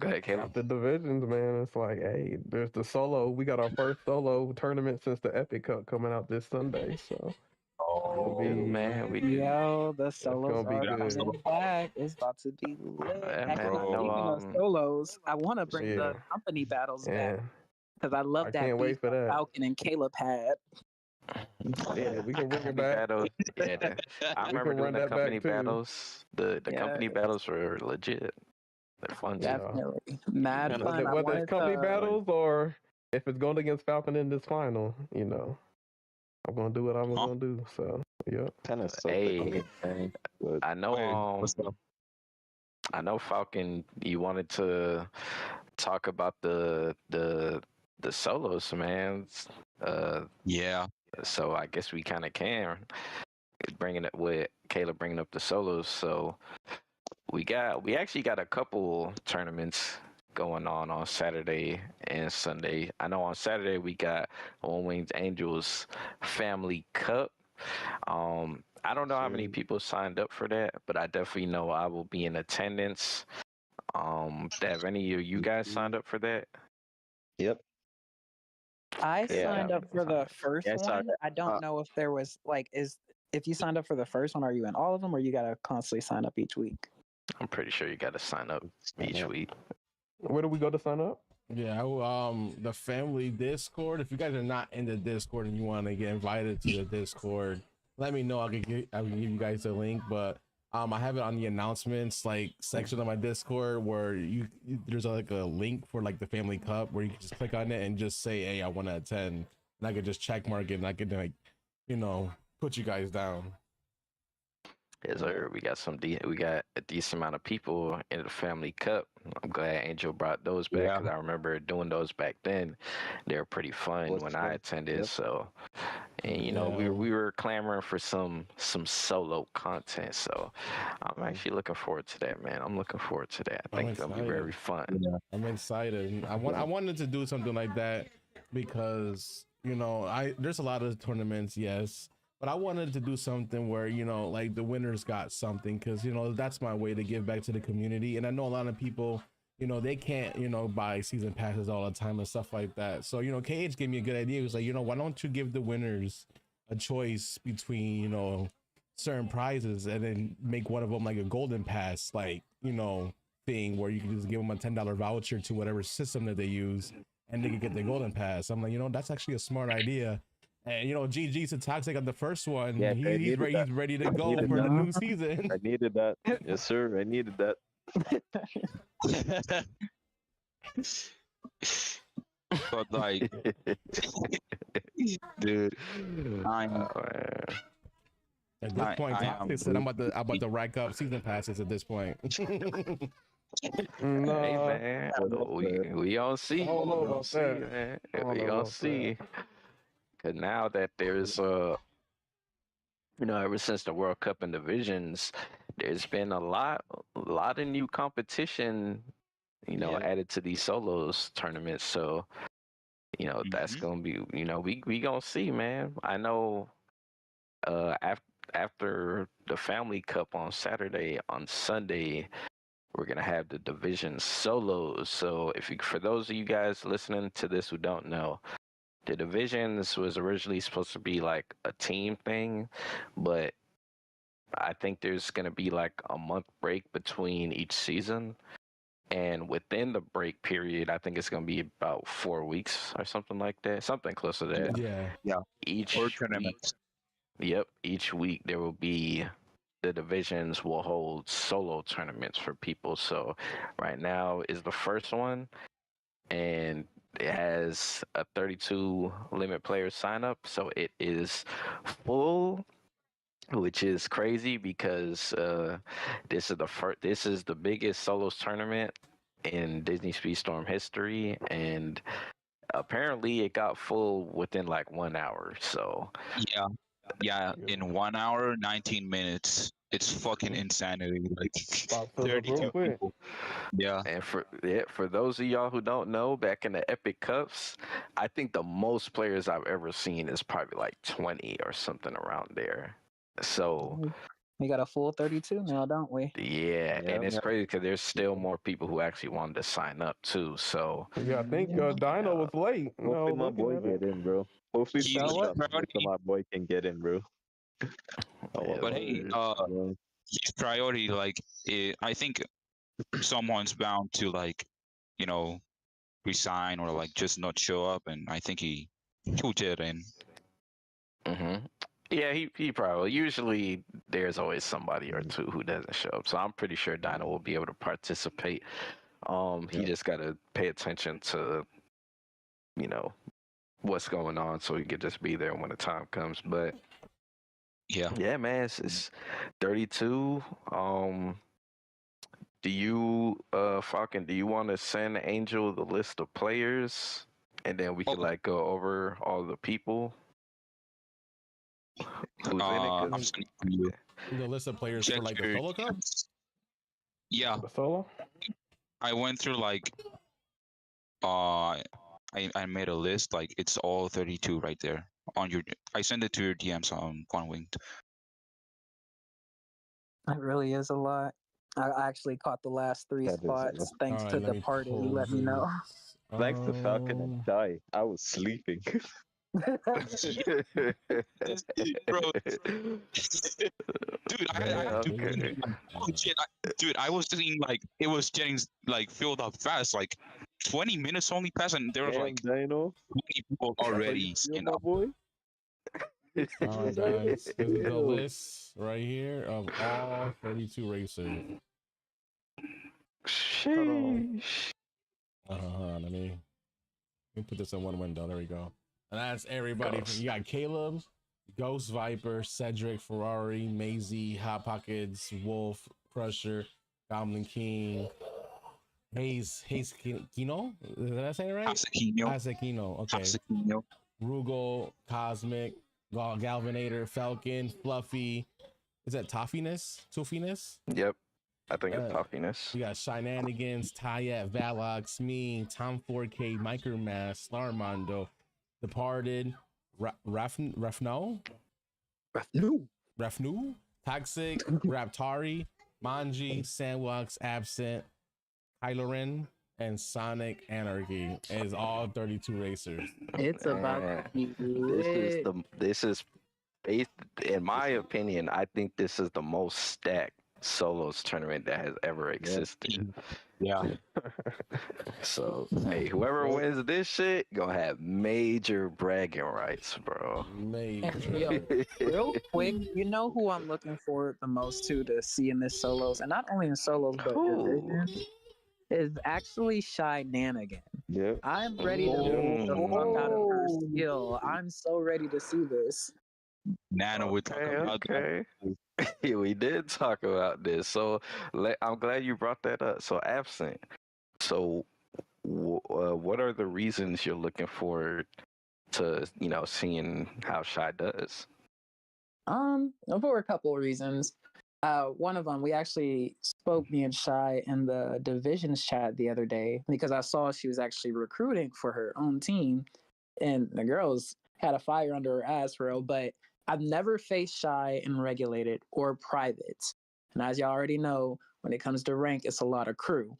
ahead, Caleb. the divisions, man, it's like, hey, there's the solo. We got our first solo tournament since the Epic Cup coming out this Sunday. So Oh man, we do. Yo, the it's solos gonna be are good. coming back. It's about to be lit. Yeah, man. Actually, I know. speaking of solos, I want to bring Yeah. the company battles back Yeah, because I love I that can't wait beef for that that. Falcon and Caleb had. Yeah, we can bring it Company back. battle. Yeah, I We remember can doing run the that company back too. battles. The Yeah. company battles were legit. They're fun too. Yeah. Definitely. Mad Kinda fun. I Whether it's wanted company to. battles or if it's going against Falcon in this final, I'm gonna do what I'm Huh? gonna do. So yeah. Kind of Hey, but I know. Wait, what's up? I know Falcon. You wanted to talk about the solos, man. Yeah. So I guess we kind of can bringing it with Caleb bringing up the solos. So we actually got a couple tournaments going on Saturday and Sunday. I know on Saturday we got OneWingedAngel's Family Cup. I don't know how many people signed up for that, but I definitely know I will be in attendance. Have any of you guys signed up for that? Yep. I Yeah. signed up for the first Yeah, I saw one. that. I don't know if there was if you signed up for the first one, are you in all of them, or you gotta constantly sign up each week? I'm pretty sure you got to sign up each week. Where do we go to sign up? Yeah, the family Discord. If you guys are not in the Discord and you want to get invited to the Discord, let me know. I can give you guys a link. But I have it on the announcements section of my Discord where there's like a link for like the Family Cup where you can just click on it and just say, hey, I want to attend, and I could just check mark it and I could put you guys down. Yes, sir. We got a decent amount of people in the Family Cup. I'm glad Angel brought those back because I remember doing those back then. They were pretty fun when I attended. Yep. So, and we were clamoring for some solo content. So, I'm actually looking forward to that, man. I'm looking forward to that. I think it's gonna be very fun. I'm excited. I wanted to do something like that because there's a lot of tournaments, yes, but I wanted to do something where like the winners got something because that's my way to give back to the community. And I know a lot of people they can't buy season passes all the time and stuff like that. So KH gave me a good idea. He was like, why don't you give the winners a choice between certain prizes and then make one of them like a golden pass thing where you can just give them a $10 voucher to whatever system that they use and they can get the golden pass. I'm like, that's actually a smart idea. And GG to Toxik on the first one. Yeah, he's ready to go for the new season. I needed that. Yes, sir. I needed that. But like, dude, At this point, Toxik said I'm about to rack up season passes at this point. Hey man, we all see. I don't know about that. Man. I don't We know all about see. Cause now that there's ever since the World Cup and divisions, there's been a lot of new competition, added to these solos tournaments. So, that's gonna be, we gonna see, man. I know, after the Family Cup on Saturday, on Sunday, we're gonna have the division solos. So for those of you guys listening to this who don't know, the divisions was originally supposed to be like a team thing, but I think there's gonna be like a month break between each season. And within the break period, I think it's gonna be about 4 weeks or something like that, something close to that. Yeah. Each Or week, tournaments. yep, each week there will be the divisions will hold solo tournaments for people. So right now is the first one, and it has a 32 limit player sign up, so it is full, which is crazy because this is the biggest solos tournament in Disney Speedstorm history, and apparently it got full within like 1 hour. So Yeah. Yeah. In 1 hour, 19 minutes. It's fucking insanity. Like About to fill up real 32 quick. people. Yeah. and for those of y'all who don't know, back in the Epic Cups, I think the most players I've ever seen is probably like 20 or something around there. So We got a full 32 now, don't we? yeah, Yeah, and it's man. crazy because there's still more people who actually wanted to sign up too. So Yeah, I think Dino was late. You know, Hopefully my looking boy at get it. in, bro. Hopefully He's Sound what? so my boy can get in, bro. yeah, But hey, Yeah. his priority, like, I think someone's bound to, like, you know, resign or like just not show up, and I think he'll get in. yeah, he probably usually there's always somebody or two who doesn't show up. So I'm pretty sure Dino will be able to participate. He just got to pay attention to, you know, what's going on so he could just be there when the time comes. But Yeah. man, it's 32. Do you, Falcon? Do you want to send Angel the list of players, and then we can like go over all the people who's in it? I'm sending you. The list of players Check for like the your solo cup. DMs. Yeah, The solo? I went through like I made a list, like it's all 32 right there on your. I sent it to your DMs on OneWinged. It really is a lot. I actually caught the last three That is a lot. spots thanks All to right, let the me party. You pull let me know. this. Thanks to Falcon and Shy, I was sleeping. Bro, dude, I had to. Okay. Oh shit, dude, I was thinking like it was getting like filled up fast. Like 20 minutes only passed, and there was Damn, like Dino. 20 people How you already feel, signed my up. boy? All right, guys. This is the Yo. list right here of all 32 racers. Sheesh. Hold on, let me put this in one window. There we go. And that's everybody. Ghost. You got Caleb, Ghost Viper, Cedric, Ferrari, Maisie, Hot Pockets, Wolf, Crusher, Goblin King, Hayes Kino. Did I say it right? Hasekino. Okay. Hasekino. Rugal, Cosmic, Galvanator, Falcon, Fluffy. Is that Toffiness? Yep. I think it's puffiness. We got Shenanigans, Tayat, Valox, Me, Tom 4K, Micromass, Slarmondo, Departed, Refnu, Toxik, Raptari, Manji, Sandwalks, Absent, Kylo and Sonic Anarchy is all 32 racers. It's about to be lit. This is based, in my opinion, I think this is the most stacked solos tournament that has ever existed. Yeah. So hey, whoever wins this shit gonna have major bragging rights, bro. Major. Yo, real quick, you know who I'm looking forward the most to see in this solos, and not only in solos but division, is actually Shenanigans. Yep. I'm ready to beat the fuck out of her skill. I'm so ready to see this. Nano, we're talking about that. Yeah, we did talk about this, so I'm glad you brought that up. So Absent. So, what are the reasons you're looking forward to, seeing how Shy does? For a couple of reasons. One of them, we actually spoke, me and Shy, in the divisions chat the other day because I saw she was actually recruiting for her own team, and the girls had a fire under her ass, real. But I've never faced Shy in regulated or private, and as y'all already know, when it comes to rank, it's a lot of crew.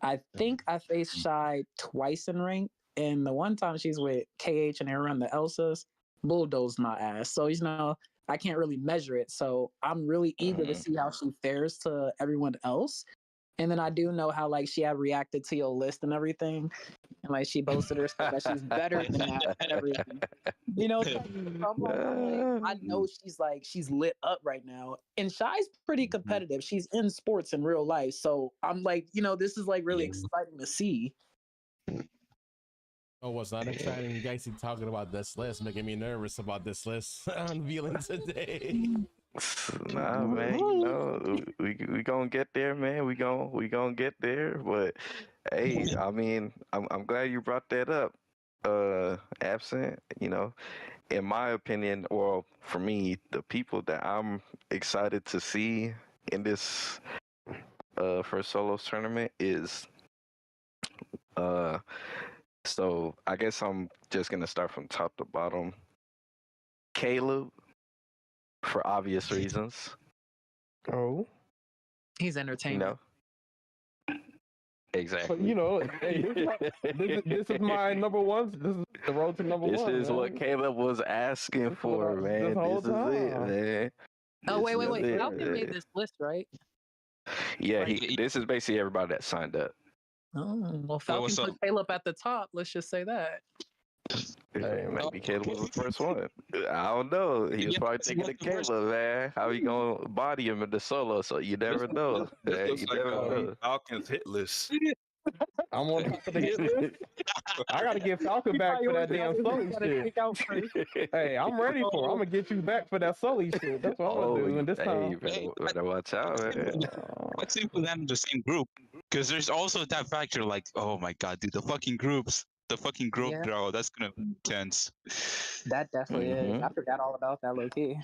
I think I faced Shy twice in rank, And the one time she's with KH and they run the Elsas, bulldozed my ass. So, I can't really measure it. So I'm really eager to see how she fares to everyone else. And then I do know how like she had reacted to your list and everything. And like she boasted herself that she's better than that and everything. So I know she's lit up right now. And Shy's pretty competitive. She's in sports in real life. So I'm like, this is like really exciting to see. Oh, what's not exciting? You guys keep talking about this list, making me nervous about this list unveiling today. Nah, man, we gonna get there, man. We gonna get there. But hey, I mean, I'm glad you brought that up. Absent, in my opinion, or for me, the people that I'm excited to see in this first solos tournament is so I guess I'm just gonna start from top to bottom. Caleb, for obvious reasons. Oh, He's entertaining. Exactly. This is my number one. This is the road to number This one. is what Caleb was asking for, man. This is it, man. Oh, wait. Falcon made this list, right? Yeah, this is basically everybody that signed up. Oh, well, Falcon put Caleb at the top. Let's just say that. Maybe Caleb was the first one. I don't know. He was probably thinking of Caleb, man. How he gonna body him in the solo? So you never know. This looks like Falcon's hit list. I'm on top of the hit list. I gotta get Falcon back for that damn Sully shit. Hey, I'm ready for it. I'm gonna get you back for that Sully shit. That's what I'm gonna do. And this time, better watch out, man. Let's see put that in the same group, because there's also that factor. Like, oh my god, dude, the fucking groups. The fucking group draw, that's gonna be intense. That definitely is. I forgot all about that low key.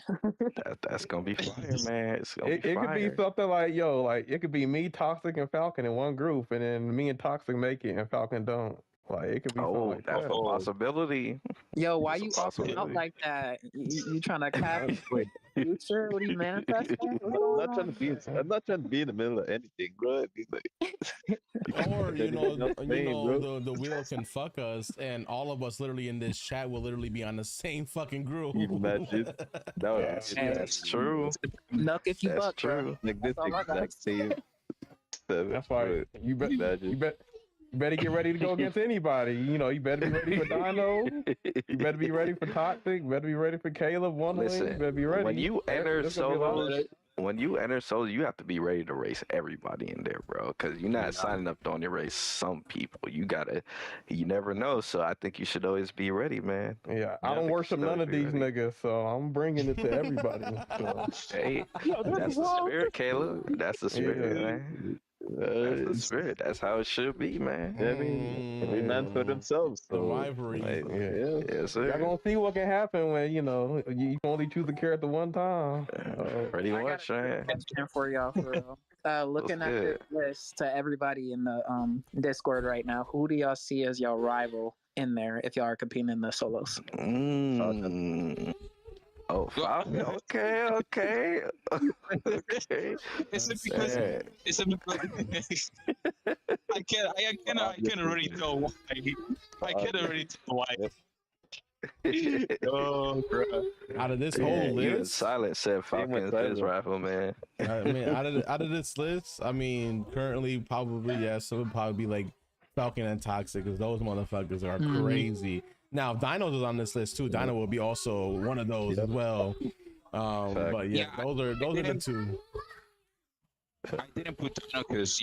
That's gonna be fire, man. It could be something like, it could be me, Toxik, and Falcon in one group, and then me and Toxik make it and Falcon don't. Like, it could be something like that's that. a possibility. Yo, why you acting out like that? You trying to cap future? What are you manifesting? I'm not trying to be in the middle of anything, bro. Or the wheel can fuck us, and all of us literally in this chat will literally be on the same fucking group. Imagine. That's true. Look, if you buck, true. Like this exact same. That's why you better get ready to go against anybody. You better be ready for Dino. You better be ready for Toxic. You better be ready for Caleb. Listen, you better be ready. When you enter solos, you have to be ready to race everybody in there, bro. Because you're not signing up to only race some people. You never know. So I think you should always be ready, man. Yeah, I don't worship none of these niggas, so I'm bringing it to everybody. Hey, that's the spirit, Caleb. That's the spirit, man. That's the spirit. That's how it should be, man. Every man for themselves. The rivalry. Yes, sir. Y'all gonna see what can happen when you can only choose a character one time. Pretty much, man. Question for y'all, for real. Looking at this list to everybody in the Discord right now, who do y'all see as y'all rival in there if y'all are competing in the solos? Oh, Falcon. Okay. Is it because I can't already tell why. I can't already tell why. Oh, bro. Out of this whole list, Silent said Falcon is his rival, man. I mean, out of this list, I mean, currently probably yes, it would probably be like Falcon and Toxic, because those motherfuckers are crazy. Now, if Dino is on this list too, Dino will be also one of those as well. But yeah, those are the two. I didn't put Dino because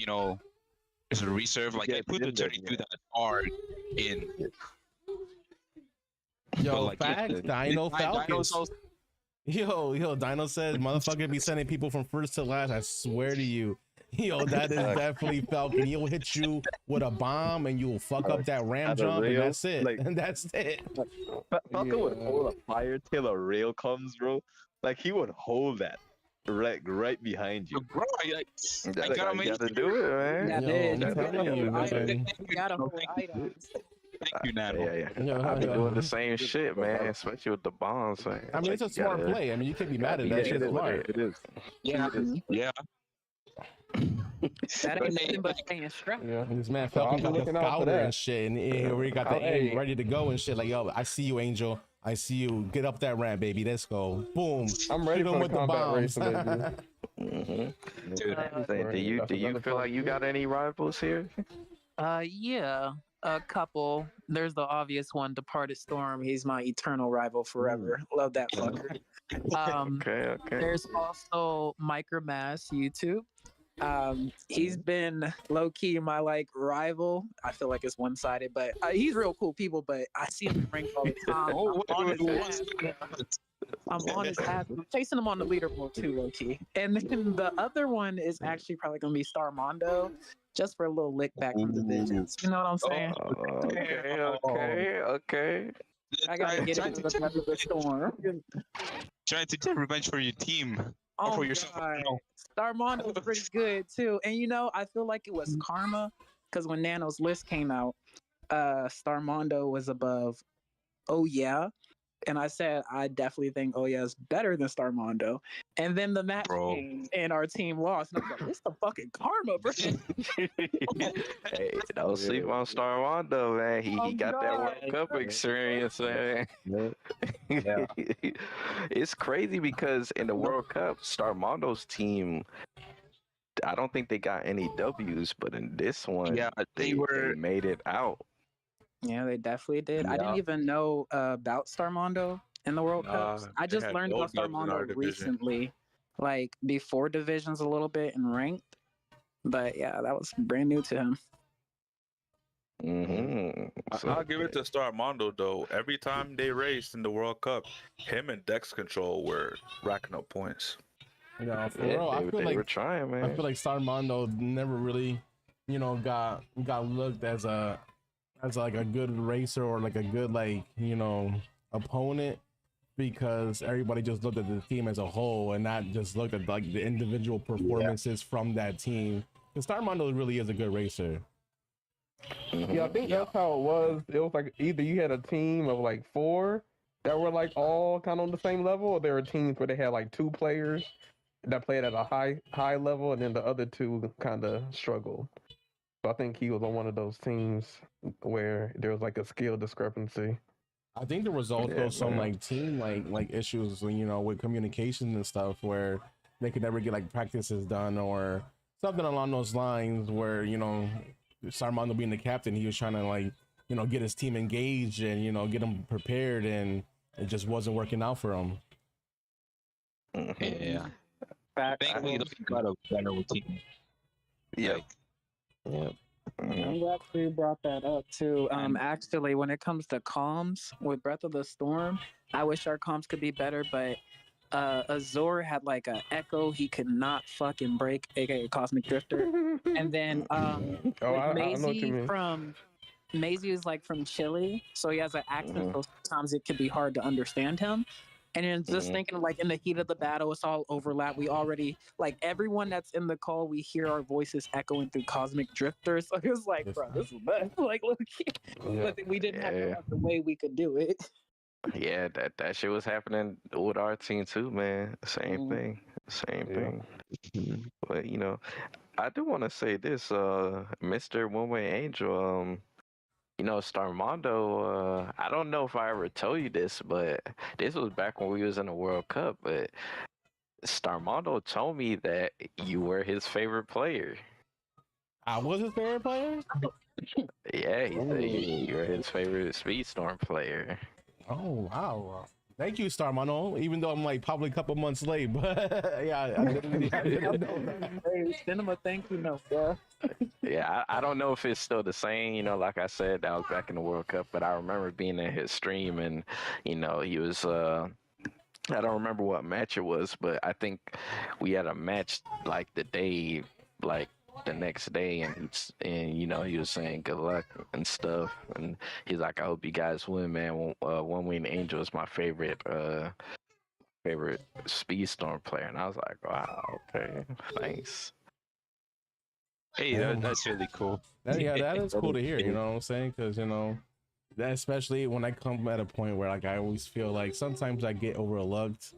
it's a reserve. Like I put the 32 that are in. Yo, facts, Dino Falcons. Yo, Dino said, motherfucker be sending people from first to last. I swear to you. Yo, that is definitely Falcon. He'll hit you with a bomb and you'll fuck up that ram jump, and that's it. And that's it. Falcon would hold a fire till a rail comes, bro. Like he would hold that right behind you. Bro, I gotta do it, man. I'm telling you, man. You gotta hold items. Thank you, Nano. Yeah. I've been doing the same shit, man, especially with the bombs, man. I mean, it's a smart play. I mean, you can't be mad at that shit. It's smart. It is. Yeah. That ain't nothing but staying strapped. Yeah. And this man So I'll Falcon be got the looking out for scouter that. and shit, and he already got the aim Hey. ready to go and shit. Like, yo, I see you, Angel. I see you. Get up that ramp, baby. Let's go. Boom. I'm ready Shoot for him the with the combat bombs. racing, baby. Dude, Right, do you that's another feel like you got any rivals here? Yeah, a couple. There's the obvious one, Departed Storm. He's my eternal rival forever. Love that fucker. Okay. There's also Micromass YouTube. He's been low key my like rival. I feel like it's one sided, but he's real cool people. But I see him ranked all the time. I'm on his ass. I'm chasing him on the leaderboard too, low key. And then the other one is actually probably gonna be Starmondo, just for a little lick back from divisions. You know what I'm saying? Okay. I gotta get it with the storm. Trying to get revenge for your team. Or Oh for yourself. God. Starmondo was pretty good too. And you know, I feel like it was karma because when Nano's list came out, Starmondo was above Oh Yeah. And I said, I definitely think Oh Yeah is better than Starmondo. And then the match came and our team lost. And I was like, it's the fucking karma, bro. Hey, don't sleep on Starmondo, man. He got that World Cup experience, man. Yeah. It's crazy because in the World Cup, Starmondo's team, I don't think they got any W's, but in this one, they made it out. Yeah, they definitely did. I didn't even know about Starmondo in the World Cups. I just learned about Starmondo recently, like before divisions a little bit and ranked. But yeah, that was brand new to him. I'll give it to Starmondo though. Every time they raced in the World Cup, him and Dex Control were racking up points. You know, for real, I feel like were trying, man. I feel like Starmondo never really, you know, got looked as like a good racer or like a good opponent, because everybody just looked at the team as a whole and not just looked at like the individual performances from that team. And Starmondo really is a good racer. Yeah, I think that's how it was. It was like either you had a team of like 4 that were like all kind of on the same level, or there were teams where they had like 2 players that played at a high level, and then the other 2 kind of struggled. So I think he was on one of those teams where there was like a skill discrepancy. I think there was also some like team like issues, you know, with communication and stuff, where they could never get like practices done or something along those lines, where, you know, Starmondo being the captain, he was trying to like, you know, get his team engaged and, you know, get them prepared, and it just wasn't working out for him. Yeah. Thankfully, they got a better team. Yeah. I'm glad you brought that up too. Actually, when it comes to comms with Breath of the Storm, I wish our comms could be better, but Azor had like a echo he could not fucking break, aka Cosmic Drifter. And then I know what you mean. Maisie is like from Chile, so he has an accent, so sometimes it could be hard to understand him. And then just thinking like in the heat of the battle, it's all overlap. We already, like everyone that's in the call, we hear our voices echoing through Cosmic Drifter. So it was like, bro, this is bad. Like, look, but we didn't have the way we could do it. Yeah, that shit was happening with our team too, man. Same thing. But you know, I do want to say this, Mr. OneWingedAngel, you know, Starmondo, I don't know if I ever told you this, but this was back when we was in the World Cup, but Starmondo told me that you were his favorite player. I was his favorite player? Yeah, he said you were his favorite Speedstorm player. Oh, wow. Thank you, Starmondo, even though I'm like probably a couple months late, but yeah, I didn't know that. Hey, send him a thank you note, bro. Yeah, I don't know if it's still the same, you know, like I said, that was back in the World Cup, but I remember being in his stream and, you know, he was, I don't remember what match it was, but I think we had a match like the day, like the next day, and you know, he was saying good luck and stuff, and he's like, I hope you guys win, man. OneWingedAngel is my favorite Speedstorm player, and I was like, wow, okay, thanks. Hey, that's really cool. That is cool to hear, you know what I'm saying? Because, you know, that especially when I come at a point where like I always feel like sometimes I get overlooked,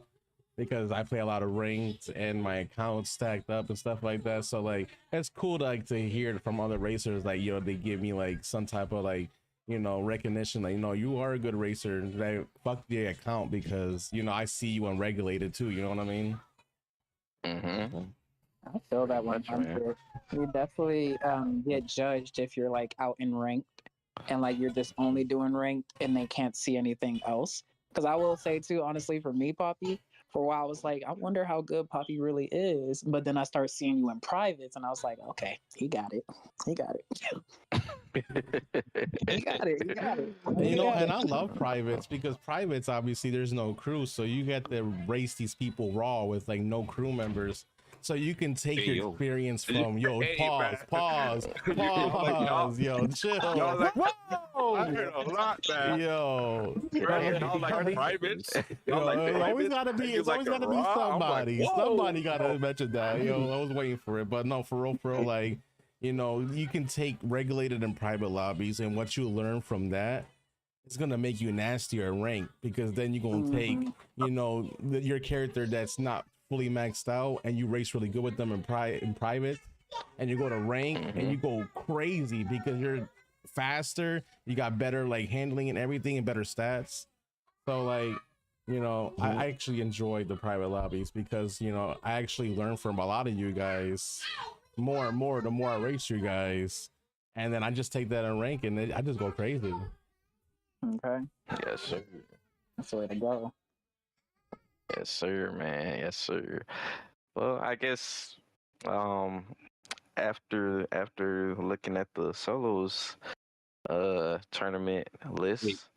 because I play a lot of ranked and my account's stacked up and stuff like that. So like it's cool to to hear from other racers, like, they give me like some type of like, recognition, like, you are a good racer. Like, fuck the account because I see you unregulated too. You know what I mean? Mm-hmm. I feel that Much, man. 100. You definitely get judged if you're like out in ranked and like you're just only doing ranked and they can't see anything else. Because I will say too, honestly, for me, Poppy, for a while I was like, I wonder how good Poppy really is. But then I start seeing you in privates, and I was like, okay, he got it. He got it. He got it. He got it. And I love privates because privates, obviously there's no crew, so you get to race these people raw with like no crew members. So you can take your experience from pause, chill. I heard a lot, man. Y'all like privates. It's always gotta be somebody. Somebody gotta mention that. I was waiting for it, but no, for real, like, you can take regulated and private lobbies, and what you learn from that is gonna make you nastier in rank, because then you're gonna take, your character that's not fully maxed out, and you race really good with them in private, and you go to rank and you go crazy because you're faster, you got better like handling and everything, and better stats. So like, I actually enjoy the private lobbies because I actually learn from a lot of you guys more and more the more I race you guys, and then I just take that in rank and I just go crazy. Okay. Yes, sir. That's the way to go. Yes, sir, man. Yes, sir. Well, I guess after looking at the solos tournament list,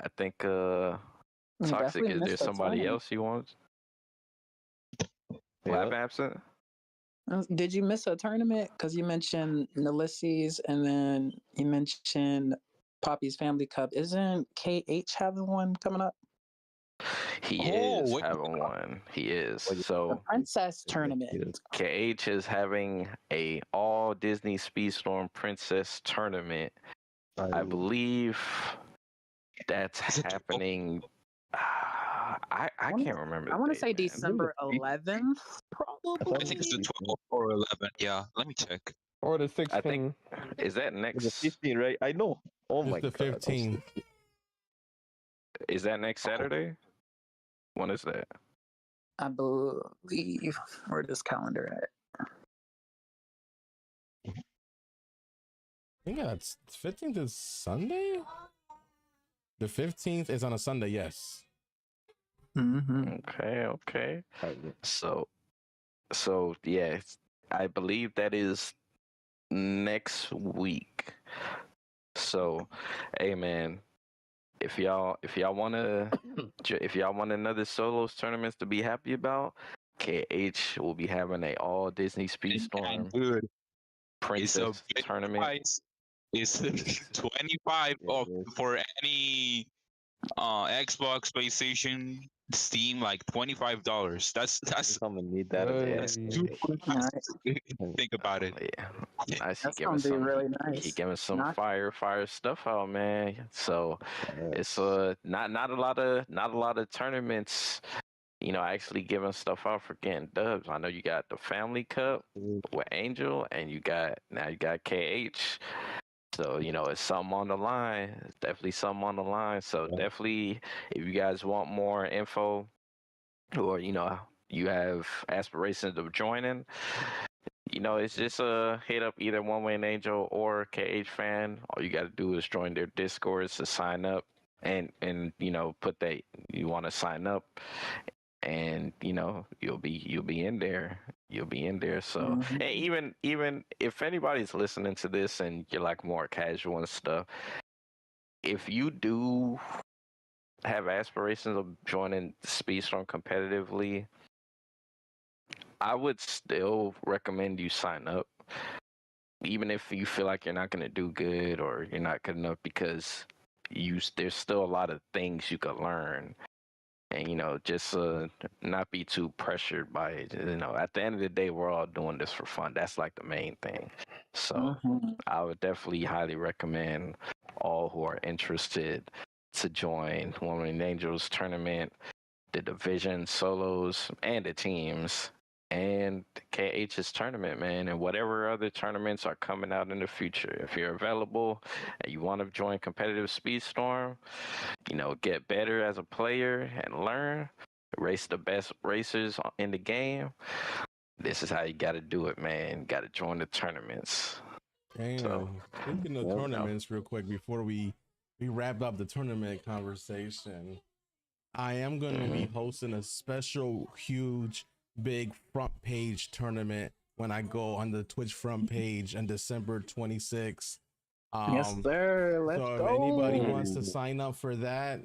I think Toxik, is there somebody else you want? Lab absent? Did you miss a tournament? Because you mentioned Ulysses and then you mentioned Poppy's Family Cup. Isn't KH having one coming up? He is having one. He is. So the Princess Tournament. KH is having a all Disney Speedstorm Princess Tournament. I believe that's happening. I can't remember. I want to say December 11th, probably. I think it's the 12th or 11th. Yeah, let me check. Or the 16th. I think, is that next? The 15, right? I know. Oh my the god. 15th. Is that next Saturday? When is that? I believe. Where this calendar at? I think that's 15th is Sunday. The 15th is on a Sunday. Yes. Okay. So yeah, I believe that is next week. So, hey man, if y'all want another solos tournaments to be happy about, KH will be having a all Disney Speedstorm Princess tournament. Price. It's 25 for any Xbox, PlayStation, Steam, like $25. That's someone need that. That's think about it. Yeah, nice. That's gonna be really nice. He giving some fire stuff out, man. So it's not a lot of tournaments, actually giving stuff out for getting dubs. I know you got the Family Cup with Angel, and now you got KH. So, it's something on the line. It's definitely something on the line. So definitely, if you guys want more info, or you have aspirations of joining, it's just hit up either OneWingedAngel or KH Fan. All you got to do is join their Discords to sign up, and put that you want to sign up, and you'll be in there. So and even if anybody's listening to this and you're like more casual and stuff, if you do have aspirations of joining Speedstorm competitively, I would still recommend you sign up, even if you feel like you're not going to do good or you're not good enough, because there's still a lot of things you could learn. And, just not be too pressured by it. At the end of the day, we're all doing this for fun. That's like the main thing. So I would definitely highly recommend all who are interested to join OneWingedAngel's tournament. the division solos and the teams and the KH's tournament, man, and whatever other tournaments are coming out in the future. If you're available and you want to join competitive Speedstorm, get better as a player and learn, race the best racers in the game, this is how you got to do it, man. Got to join the tournaments. And So, speaking of yeah. tournaments, real quick before we wrap up the tournament conversation, I am going to be hosting a special, huge, big front page tournament when I go on the Twitch front page on December 26th. Yes, sir. Let's So go. if anybody wants to sign up for that,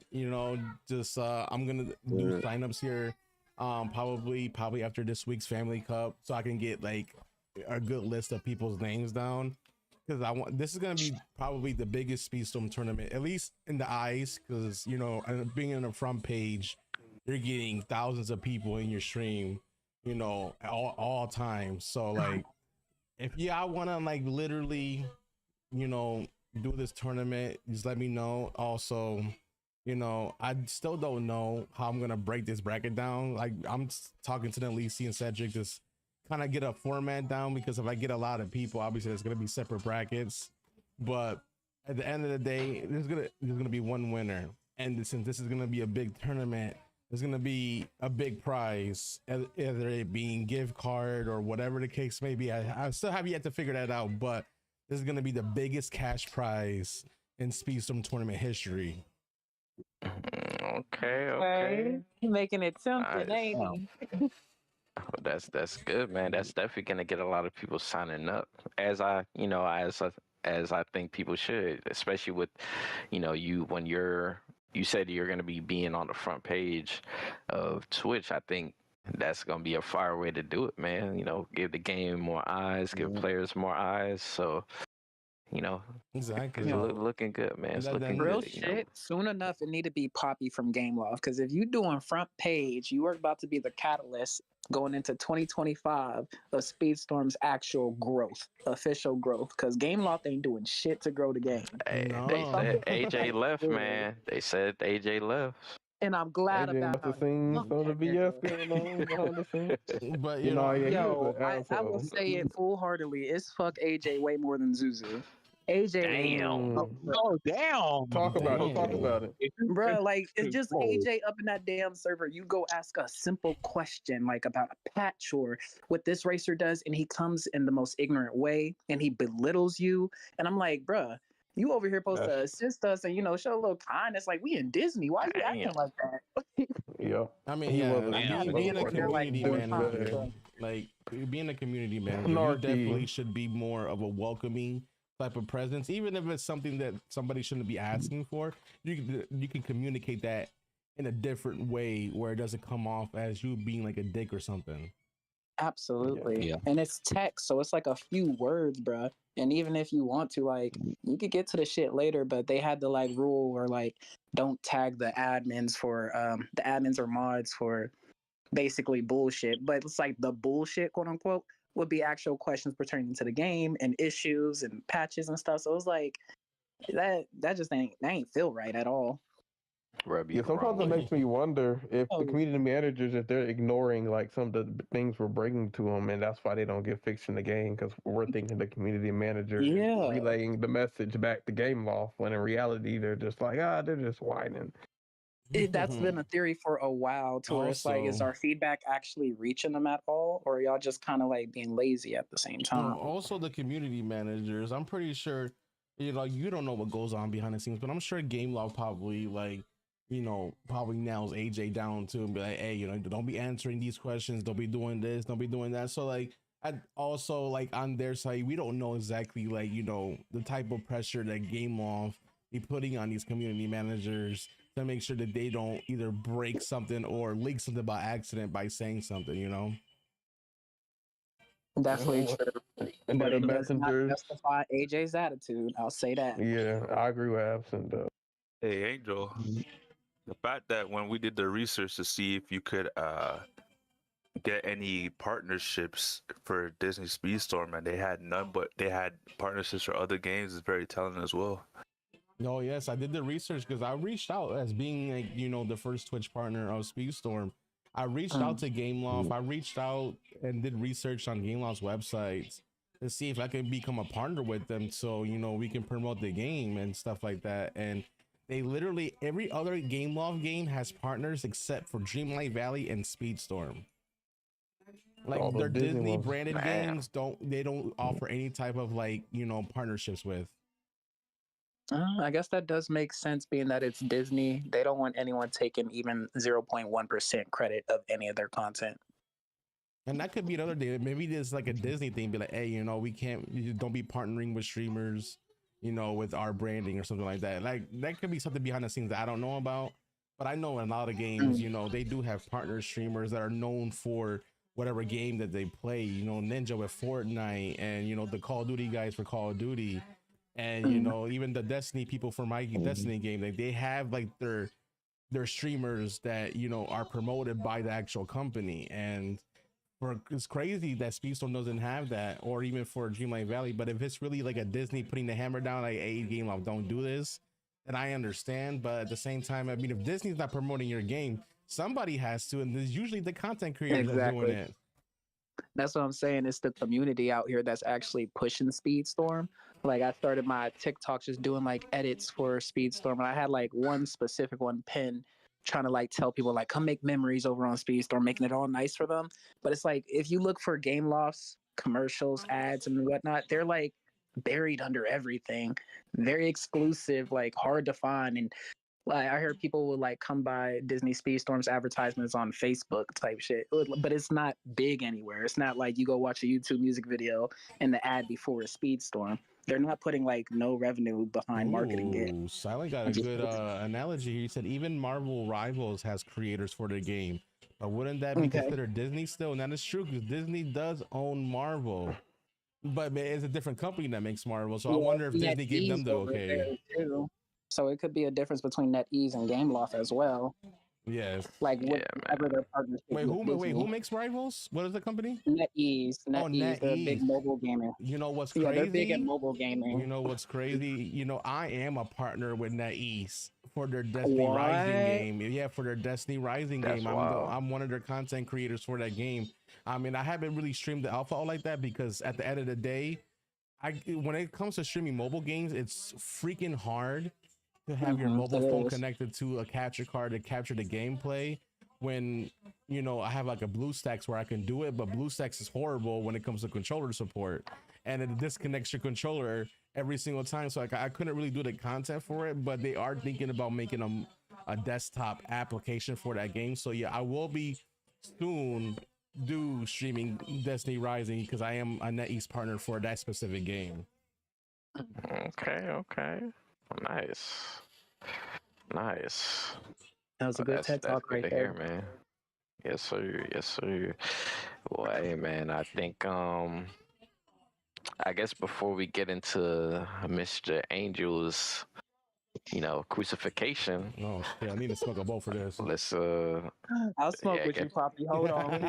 just I'm gonna do signups here, probably after this week's Family Cup, so I can get like a good list of people's names down, because this is gonna be probably the biggest Speedstorm tournament, at least in the eyes, because being in the front page, you're getting thousands of people in your stream, all times. So like, if I want to like literally, do this tournament, just let me know. Also, I still don't know how I'm gonna break this bracket down. Like, I'm talking to the Lisi and Cedric, just kind of get a format down, because if I get a lot of people, obviously there's gonna be separate brackets, but at the end of the day, there's gonna be one winner, and since this is gonna be a big tournament, there's gonna be a big prize, either it being gift card or whatever the case may be. I still have yet to figure that out, but this is going to be the biggest cash prize in Speedstorm tournament history. Okay. Making it something, Nice. ain't That's good, man. That's definitely gonna get a lot of people signing up, as I think people should, especially with, when you said you're gonna be being on the front page of Twitch. I think that's gonna be a fire way to do it, man. Give the game more eyes, give players more eyes. So, Exactly. it's looking good, man. It's looking real good. shit. Soon enough, it need to be Poppy from Game Loft, because if you doing front page, you are about to be the catalyst going into 2025 of Speedstorm's actual growth, official growth, because Game Loft ain't doing shit to grow the game. Hey, No. they said AJ left, man. They said AJ left. And I'm glad AJ about must have seen some of the BS going on behind the scenes. But I will say it full heartedly. It's fuck AJ way more than Zuzu. AJ, Damn. Oh, damn. Talk about it. Talk about it. bro, like it's just Whoa. AJ up in that damn server. You go ask a simple question like about a patch or what this racer does, and he comes in the most ignorant way and he belittles you. And I'm like, bruh, you over here supposed to assist us and show a little kindness. Like, we in Disney. Why you acting like that? Yeah. I mean, He yeah, wasn't- being a wasn't community doing manager, bad. like being a community manager, Narky. you definitely should be more of a welcoming type of presence, even if it's something that somebody shouldn't be asking for. You can communicate that in a different way where it doesn't come off as you being like a dick or something. Absolutely. Yeah. And it's text, so it's like a few words, bruh. And even if you want to, like, you could get to the shit later, but they had the like rule where like don't tag the admins or mods for basically bullshit. But it's like the bullshit, quote unquote, would be actual questions pertaining to the game and issues and patches and stuff. So it was like that just ain't feel right at all. Rub you Yeah, the sometimes wrong it way. makes me wonder if Oh. the community managers, if they're ignoring like some of the things we're bringing to them, and that's why they don't get fixed in the game, because we're thinking the community manager is Yeah. relaying the message back to Game Loft, when in reality they're just like, they're just whining. That's been a theory for a while, to where it's like, is Also- our feedback actually reaching them at all, or are y'all just kind of like being lazy at the same time? Also, the community managers, I'm pretty sure, you don't know what goes on behind the scenes, but I'm sure GameLog probably probably nails AJ down to and be like, hey, don't be answering these questions, don't be doing this, don't be doing that. So like, also like on their side, we don't know exactly like the type of pressure that GameLoft be putting on these community managers to make sure that they don't either break something or leak something by accident by saying something. Definitely true. And But then the it does not messengers. justify AJ's attitude. I'll say that. Yeah, I agree with Absent. Hey, Angel. The fact that when we did the research to see if you could get any partnerships for Disney Speedstorm, and they had none, but they had partnerships for other games, is very telling as well. No, yes, I did the research because I reached out as being like, the first Twitch partner of Speedstorm. I reached out to Gameloft. I reached out and did research on Gameloft's websites to see if I could become a partner with them so, we can promote the game and stuff like that. And they literally, every other Gameloft game has partners except for Dreamlight Valley and Speedstorm. Like All their those Disney Disney ones. branded Man. games don't offer any type of like, partnerships with. I guess that does make sense, being that it's Disney. They don't want anyone taking even 0.1% credit of any of their content. And that could be another day. Maybe there's like a Disney thing, be like, hey, don't be partnering with streamers, with our branding or something like that. Like that could be something behind the scenes that I don't know about. But I know in a lot of games, they do have partner streamers that are known for whatever game that they play. Ninja with Fortnite, and the Call of Duty guys for Call of Duty, and even the Destiny people for my Destiny game. Like they have like their streamers that are promoted by the actual company. And it's crazy that Speedstone doesn't have that, or even for Dreamlight Valley. But if it's really like a Disney putting the hammer down, like, hey, Gameloft, don't do this, then I understand. But at the same time, I mean, if Disney's not promoting your game, somebody has to, and there's usually the content creators that's doing it. That's what I'm saying. It's the community out here that's actually pushing Speedstorm. Like I started my TikTok just doing like edits for Speedstorm, and I had like one specific one pinned, trying to like tell people like come make memories over on Speedstorm, making it all nice for them. But it's like if you look for Gamelofts commercials, ads, and whatnot, they're like buried under everything. Very exclusive, like hard to find. And like I heard people would like come by Disney Speedstorm's advertisements on Facebook type shit, but it's not big anywhere. It's not like you go watch a YouTube music video and the ad before a Speedstorm. They're not putting like no revenue behind marketing it. Ooh, Silent got a good analogy. He said even Marvel Rivals has creators for their game. But wouldn't that be considered Disney still? And that is true because Disney does own Marvel. But it's a different company that makes Marvel. So I wonder if Disney gave them the okay. So it could be a difference between NetEase and Gameloft as well. Yes. Like whatever their partnership. Wait, who makes Rivals? What is the company? NetEase. NetEase, they're big mobile gaming. You know what's crazy? Yeah, they're big in mobile gaming. You know what's crazy? I am a partner with NetEase for their Destiny Rising game. Yeah, for their Destiny Rising game. I'm one of their content creators for that game. I mean, I haven't really streamed the alpha like that because at the end of the day, when it comes to streaming mobile games, it's freaking hard to have your mobile phone connected to a capture card to capture the gameplay. When I have like a BlueStacks where I can do it, but BlueStacks is horrible when it comes to controller support, and it disconnects your controller every single time. So I couldn't really do the content for it, but they are thinking about making a desktop application for that game. So yeah, I will be soon streaming Destiny Rising because I am a NetEase partner for that specific game. Okay. Nice. That was a good TED Talk right there, man. Yes, sir. Well, hey, man, I think I guess before we get into Mr. Angel's, crucifixion. Oh, yeah, I need to smoke a bowl for this. Let's I'll smoke with you, Poppy. Hold on.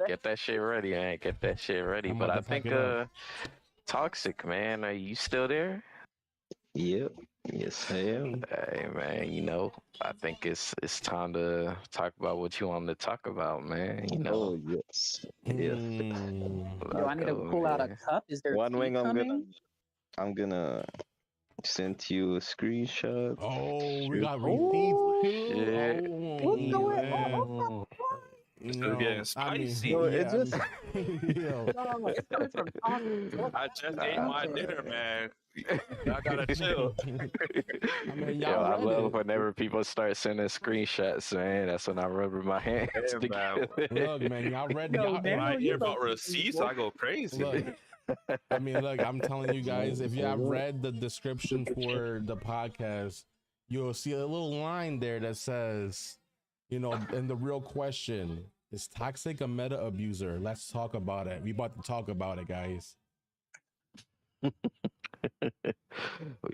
Get that shit ready, man. Get that shit ready. But I think Toxik, man, are you still there? Yep. Yes, I am. Hey, man, I think it's time to talk about what you want to talk about, man. Oh, yes. Yes. Yo, I need to pull out a cup. Is there One wing? coming? I'm gonna send you a screenshot. Oh, we got receipts too. Shit. What's going on? It's getting spicy. It just It's coming from Toxik. I just ate my dinner, man. I gotta chill. I mean, I love whenever people start sending screenshots, man. That's when I rubber my hands together. Look, man, y'all read When I hear about receipts, I go crazy. Look, I mean, look, I'm telling you guys, if you have read the description for the podcast, you'll see a little line there that says, and the real question is Toxik a meta abuser? Let's talk about it. We about to talk about it, guys. We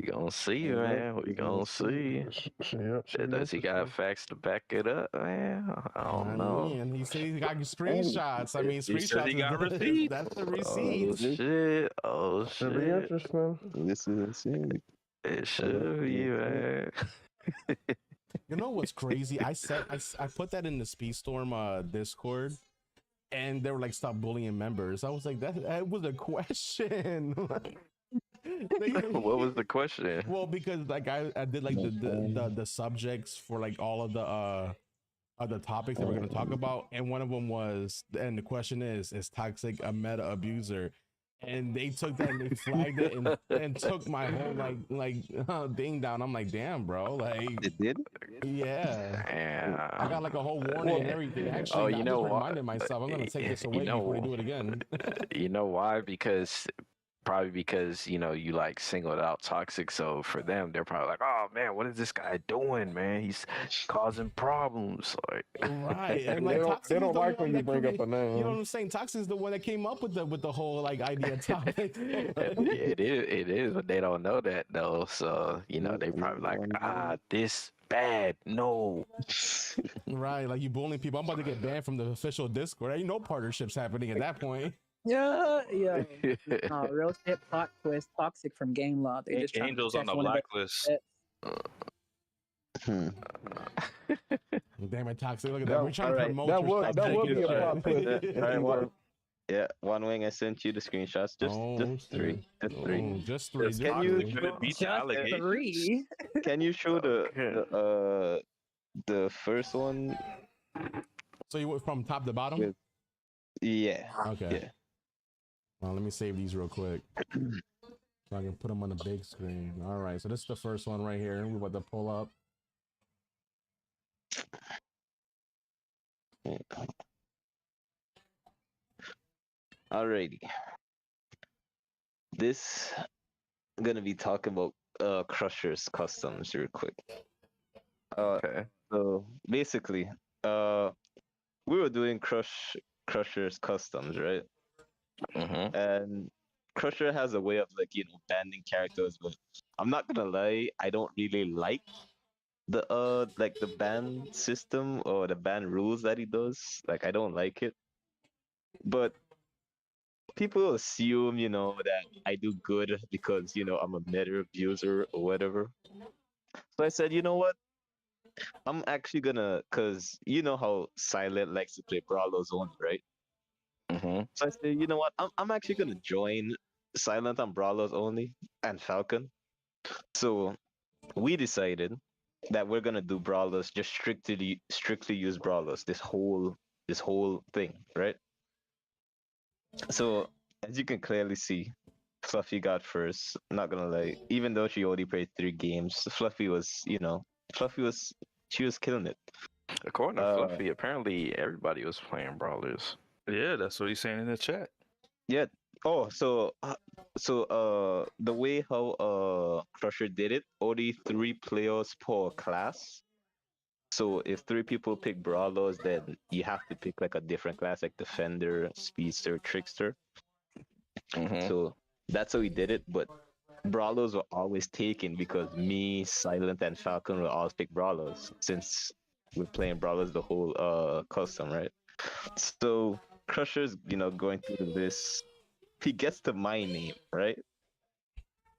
gonna see, man. We gonna see. Does he got facts to back it up, man? I don't know. And he said he got screenshots. I mean, screenshots. He got receipts. That's the receipt. Oh shit! It'll be interesting. This is it. It should be, man. You know what's crazy? I put that in the Speedstorm Discord, and they were like, "Stop bullying members." I was like, "That was a question." What was the question? Well, because like I did like the subjects for like all of the topics that we're gonna talk about, and one of them was, and the question is Toxic a meta abuser? And they took that and they flagged it and took my whole thing down. I'm like, damn, bro, like It did? yeah. I got Yeah. like a whole warning and everything. Actually, Oh, I you just know what? reminded myself I'm gonna take this away You know, before they do it again. you know why? Probably because you like singled out Toxic, so for them they're probably like, oh man, what is this guy doing, man? He's causing problems. Like, Right, and They like don't, Toxic they is don't the like one when you that bring up created, a name. you know what I'm saying? Toxic is the one that came up with the whole like idea topic. it is, but they don't know that though. So they probably like, this bad. No. Right, like you bullying people. I'm about to get banned from the official Discord. Ain't no partnerships happening at that point. Yeah, yeah. Real shit plot twist. Toxic from Game Law. They just trying to Angel's on protect the one of their blacklist. pets. Hmm. Damn it, Toxic. Look at that. We're trying to alright. promote That your would stuff. that Take would it be a shit. plot twist. Alright, yeah, One Wing, I sent you the screenshots. Just three. Just three. Just three. Can Just you- three. Could it beat the Just allegations? 3. Can you show the first one? So you went from top to bottom? With- Yeah. Okay. Yeah. Well, let me save these real quick. So I can put them on the big screen. All right. So this is the first one right here. We're about to pull up. Alrighty. This gonna be talking about Crusher's customs real quick. Okay. So basically, we were doing Crusher's customs, right? Mm-hmm. And Crusher has a way of banning characters, but I'm not gonna lie, I don't really like the ban system or the ban rules that he does. Like I don't like it. But people assume, that I do good because, I'm a meta abuser or whatever. So I said, you know what? I'm actually gonna, cause you know how Silent likes to play Brawlers only, right? Mm-hmm. So I said, you know what? I'm actually gonna join Silent on Brawlers only and Falcon. So we decided that we're gonna do Brawlers, just strictly use Brawlers this whole thing, right? So as you can clearly see, Fluffy got first. Not gonna lie, even though she only played 3 games, Fluffy was, she was killing it. According to Fluffy, apparently everybody was playing brawlers. Yeah, that's what he's saying in the chat. Yeah. Oh, so the way how Crusher did it, only 3 players per class. So if 3 people pick brawlers, then you have to pick like a different class, like defender, speedster, trickster. Mm-hmm. So that's how he did it. But brawlers were always taken because me, Silent, and Falcon will always pick brawlers since we're playing brawlers the whole custom, right? So Crusher's going through this. He gets to my name, right?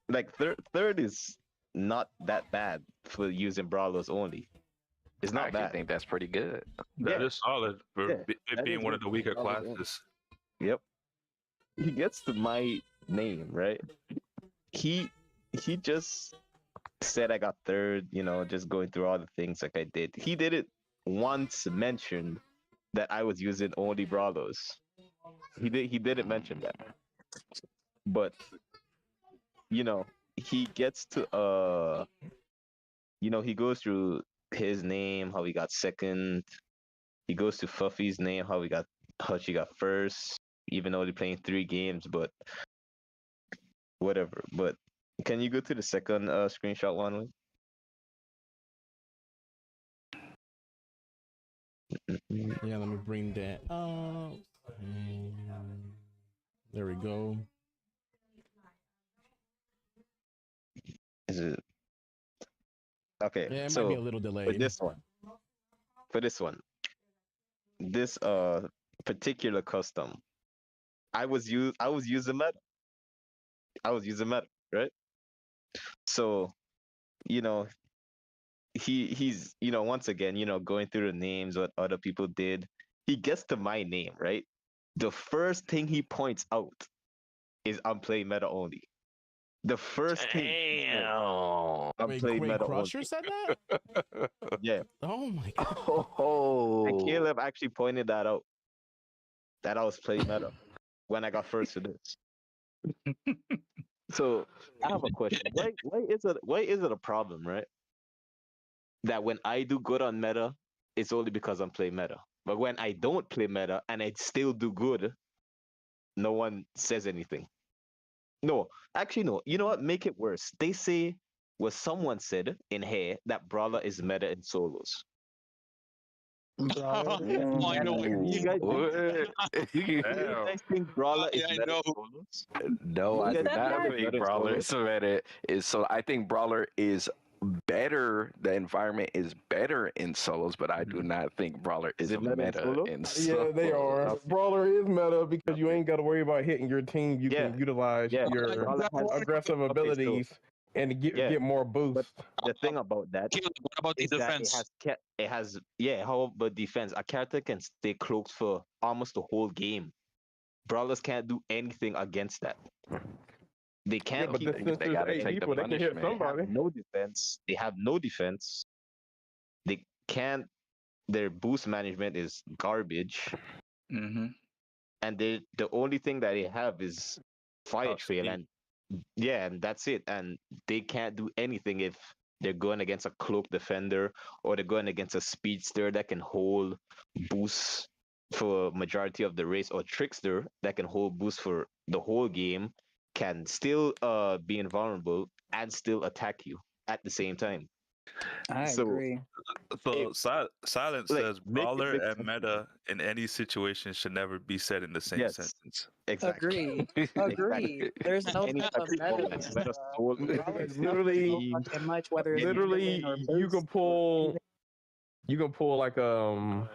Like third is not that bad for using brawlers only. It's I not actually bad. think that's pretty good. That Yeah. is solid for Yeah, it that being is one of the weaker solid, yeah. classes. Yep. He gets to my name, right? He just said I got third, just going through all the things like I did. He did it once mentioned that I was using only brawlers. He didn't mention that. But he gets to he goes through his name, how he got second. He goes to Fluffy's name, how she got first, even though they're playing 3 games, but whatever. But can you go to the second screenshot one? Yeah, let me bring that up. There we go. Is it okay? Yeah, it so might be a little for delayed. this one, this particular custom, I was using meta. Right? So, you know, he's once again, going through the names, what other people did. He gets to my name, right? The first thing he points out is I'm playing meta only. The first thing he says, Damn. I'm Wait, playing Great meta Crusher only. said that? Yeah. Oh my god. Oh. And Caleb actually pointed that out, that I was playing meta when I got first to this. So I have a question. Why is it a problem, right? That when I do good on meta, it's only because I'm playing meta. But when I don't play meta and I still do good, no one says anything. No, actually no. You know what? Make it worse. They say someone said in here that Brawler is meta in solos. Oh, I know. You guys, you Damn. guys think Brawler is I meta know. in solos? No, You I guys do think not Brawler is think meta in Brawler solos? is better. So I think Brawler is better. The environment is better in solos, but I do not think Brawler Is is it a meta in meta solo? in Yeah, solos. they are. Okay. Brawler is meta because you ain't got to worry about hitting your team. You Yeah. can utilize Yeah. your Brawler has aggressive okay, so abilities and yeah. get more But boost. the thing about that Caleb, what about the is that defense? it has how about defense? A character can stay cloaked for almost the whole game. Brawlers can't do anything against that. They Yeah, can't but keep since They there's got to 8 take the people, they can hit punishment. they have somebody. no defense. They have no defense. They can't their boost management is garbage. Mm-hmm. And the only thing that they have is fire trail, and and that's it. And they can't do anything if they're going against a cloak defender or they're going against a speedster that can hold boosts for majority of the race, or trickster that can hold boosts for the whole game, can still be invulnerable and still attack you at the same time. I So agree. So if Silence like says make it brawler make and sense. meta in any situation should never be said in the same Yes, sentence. exactly. Agreed. Agreed. There's no Any type type of of meta brawler, there, meta bruh. soul, Brawlers suffer Literally, so fucking much, whether it's literally, handling or you can boost or anything. pull like a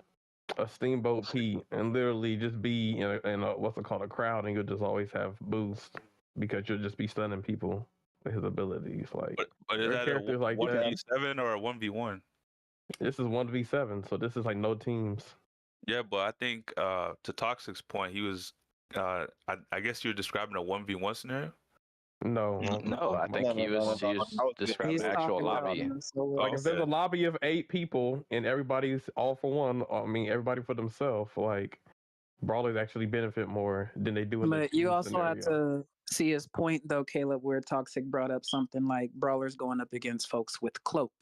Steamboat Pete and literally just be in a what's it called, a crowd, and you'll just always have boost because you'll just be stunning people with his abilities. Like But is there are that a characters like one that. v seven or a 1v1? This is 1v7, so this is like no teams. Yeah, but I think to Toxic's point, he was I guess you're describing a 1v1 scenario. No, No, I think he was describing He's the actual talking about lobby. in the solo. like if there's a Okay. lobby of 8 people and everybody's all for one, I mean everybody for themselves, like brawlers actually benefit more than they do in the But you team also have scenario. to see his point, though, Caleb, where Toxic brought up something like brawlers going up against folks with cloak.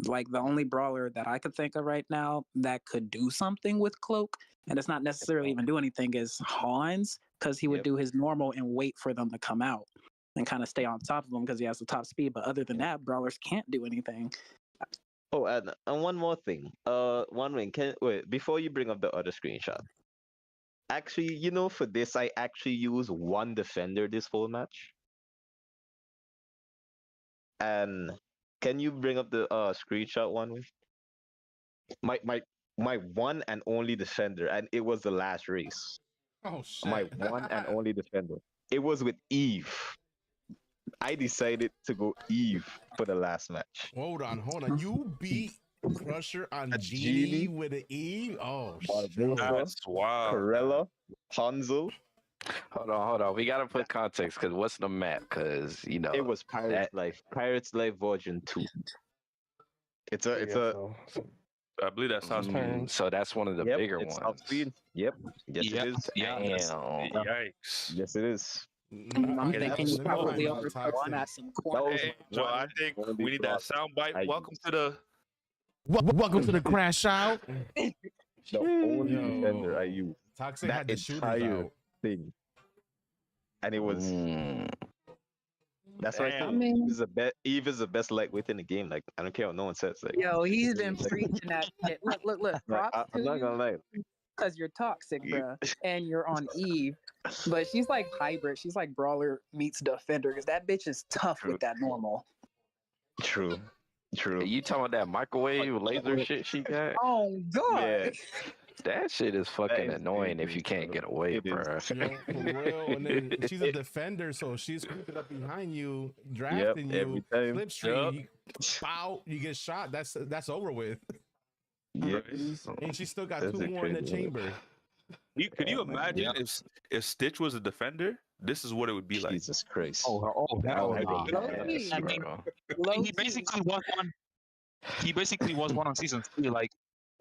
Like the only brawler that I could think of right now that could do something with cloak, and it's not necessarily even do anything, is Hans, because he would do his normal and wait for them to come out and kind of stay on top of them because he has the top speed. But other than that, brawlers can't do anything. Oh, and one more thing. OneWing, can wait before you bring up the other screenshot. Actually, for this, I actually use one defender this whole match. And can you bring up the screenshot, OneWing? My one and only defender, and it was the last race. Oh shit. My one and only defender. It was with Eve. I decided to go Eve for the last match. Hold on. You beat Crusher on A Genie Genie, with an E? Oh shit. Barbosa, That's wild. Corella, Hanzo. Hold on. We gotta put context because what's the map? Because It was Pirates Life. Pirates Life Version 2. It's a So I believe that sounds so that's one of the bigger it's ones. top speed. Yep. Yes, it is. Damn. yikes. Yes, it is. I'm Okay, thinking that you was probably fine. overcooked that some That corn. was Hey, my Joe, I one think only we need that brawler sound bite. I Welcome used. to the Welcome to the crash out. The only Yo. defender I used. Toxic That had the shooters entire out. thing. And it was that's why I Damn. think Eve is the best lightweight in the game. Like I don't care what no one says. Like Yo, he's been preaching that shit. Look. like, Props I'm to not you gonna lie. because you're toxic, bruh, and you're on Eve. But she's like hybrid. She's like brawler meets defender because that bitch is tough True. with that normal. True. You talking about that microwave laser shit she got? Oh god. Yeah. That shit is fucking is annoying if dangerous, you can't bro. get away, It is. bro. Yo, for real. And then she's a defender, so she's creeping up behind you, Yep, drafting every you, time. slipstream, Yep. you bow, you get shot. That's over with. Yep. And she still got That's two a more in the crazy one. chamber. Could you Oh, man. imagine if Stitch was a defender? This is what it would be like. Jesus Christ. Oh, That hell would nah. be Yes, I mean, bro. he basically was one. He basically was one on season 3. Like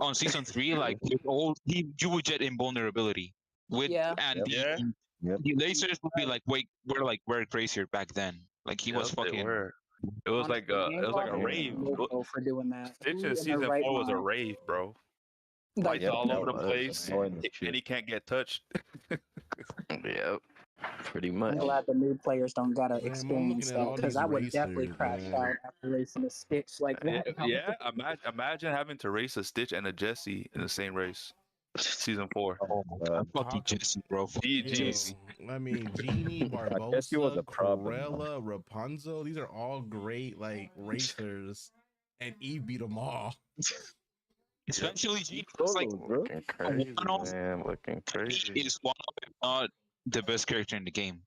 on season 3, like with all you would get invulnerability with Yeah. and Yep. Yeah. Yep. the lasers would be like we're crazier back then. Like he was Yep, they fucking. were. It was like Honestly, it was like a Game rave. Logo for doing that. Stitch Who in in their season right 4 was a mind? rave, bro. Like, Lights Yep, all that over the was, place, man. Annoying as shit. and he can't get touched. Yep. Pretty I'm much. glad the new players don't gotta Man, I'm experience looking at that all because these I would definitely racers, crash man. out after racing a Stitch. Like, what? Yeah, imagine having to race a Stitch and a Jesse in the same race. Season 4. Oh my god, fucking Talk- Jesse, bro. Fucking Yo, GG's. Jesse. I mean, Genie, I guess he was Barbosa, a problem, man. Corella, Rapunzel. These are all great like racers, and Eve beat them all. Especially Genie. It's like Solo, bro. Looking crazy, one of- man. Looking he crazy. is one of, if not the best character in the game.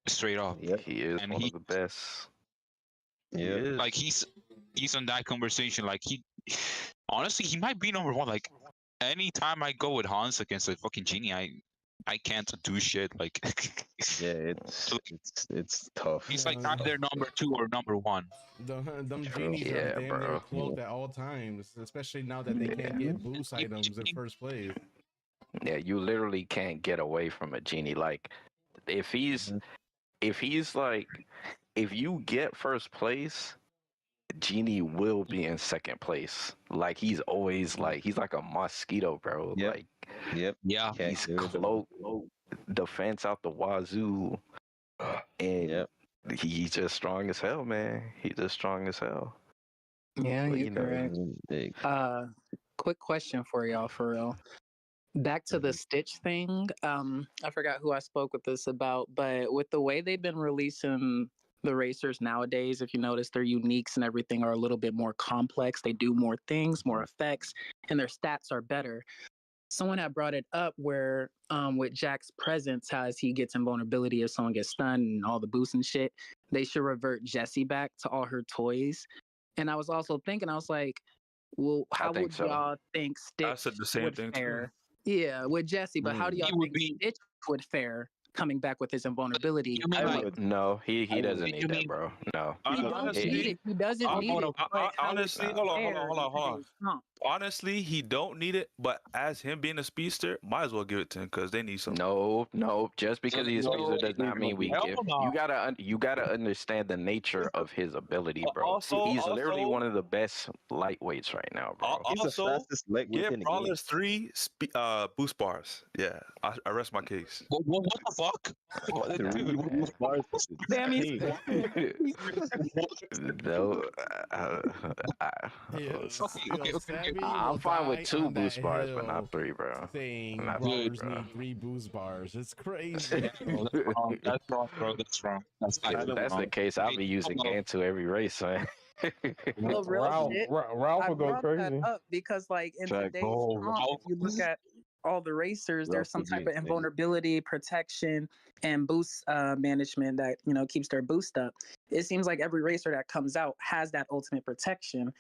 Straight up. Yep. He is And one he- of the best. He Yep. is. Like he's on that conversation. Like he honestly he might be number 1. Like anytime I go with Hans against a fucking Genie, I can't do shit. Like Yeah, it's tough. he's like Yeah. either number 2 or number 1. Them True. genies Yeah, are damn near bro. cloaked at all times, especially now that they can't get boost items in first place. Yeah, you literally can't get away from a Genie. Like, if he's like, if you get first place, Genie will be in second place. Like, he's always like, he's like a mosquito, bro. Yep. Like, Yep. Yeah. Can't he's get rid of him. cloaked, defense out the wazoo, and Yep. he's just strong as hell, man. He's just strong as hell. Yeah, But, you're you know, correct. Big. Quick question for y'all, for real. Back to the Stitch thing. I forgot who I spoke with this about, but with the way they've been releasing the racers nowadays, if you notice, their uniques and everything are a little bit more complex. They do more things, more effects, and their stats are better. Someone had brought it up where with Jack's presence, how as he gets invulnerability if someone gets stunned and all the boosts and shit, they should revert Jessie back to all her toys. And I was also thinking, I was like, well, how think would so. y'all think Stitch I said the same would thing fare? Yeah, with Jesse, but how do He y'all would think Stitch would fare coming back with his invulnerability? You mean I like would. No, he I doesn't would- need you that, mean- bro. No. He don't Honestly, need it. He doesn't I- need it. but how honestly, would hold on, he hold on, fare hold on, in hold on. today's comp? Honestly, he don't need it, but as him being a speedster, might as well give it to him because they need some. No. Just because he's a No, speedster does not mean we hell give. no. You gotta understand the nature of his ability, bro. Also- he's literally also- one of the best lightweights right now, bro. He's the Also, fastest lightweight Give in the game. Brawlers 3 boost bars. Yeah, I rest my case. what the fuck? Three boost bars is Damn, he's insane. No, Yes. Okay. Savvy I'm will fine die with 2 on boost that bars, but hill not 3, bro. saying Not brawlers bro. need 3 boost bars. It's crazy. No, that's wrong. That's wrong, bro. That's wrong. That's If actually that's wrong. the case, I'll be Wait, using hold on. Gantu every race, man. Well, real Ralph, shit. Ralph I will go brought crazy. that up because, like, in Check. today's Oh, comp, Ralph. if you look at all the racers, Ralph there's some would be type of insane. invulnerability, protection, and boost management that keeps their boost up. It seems like every racer that comes out has that ultimate protection,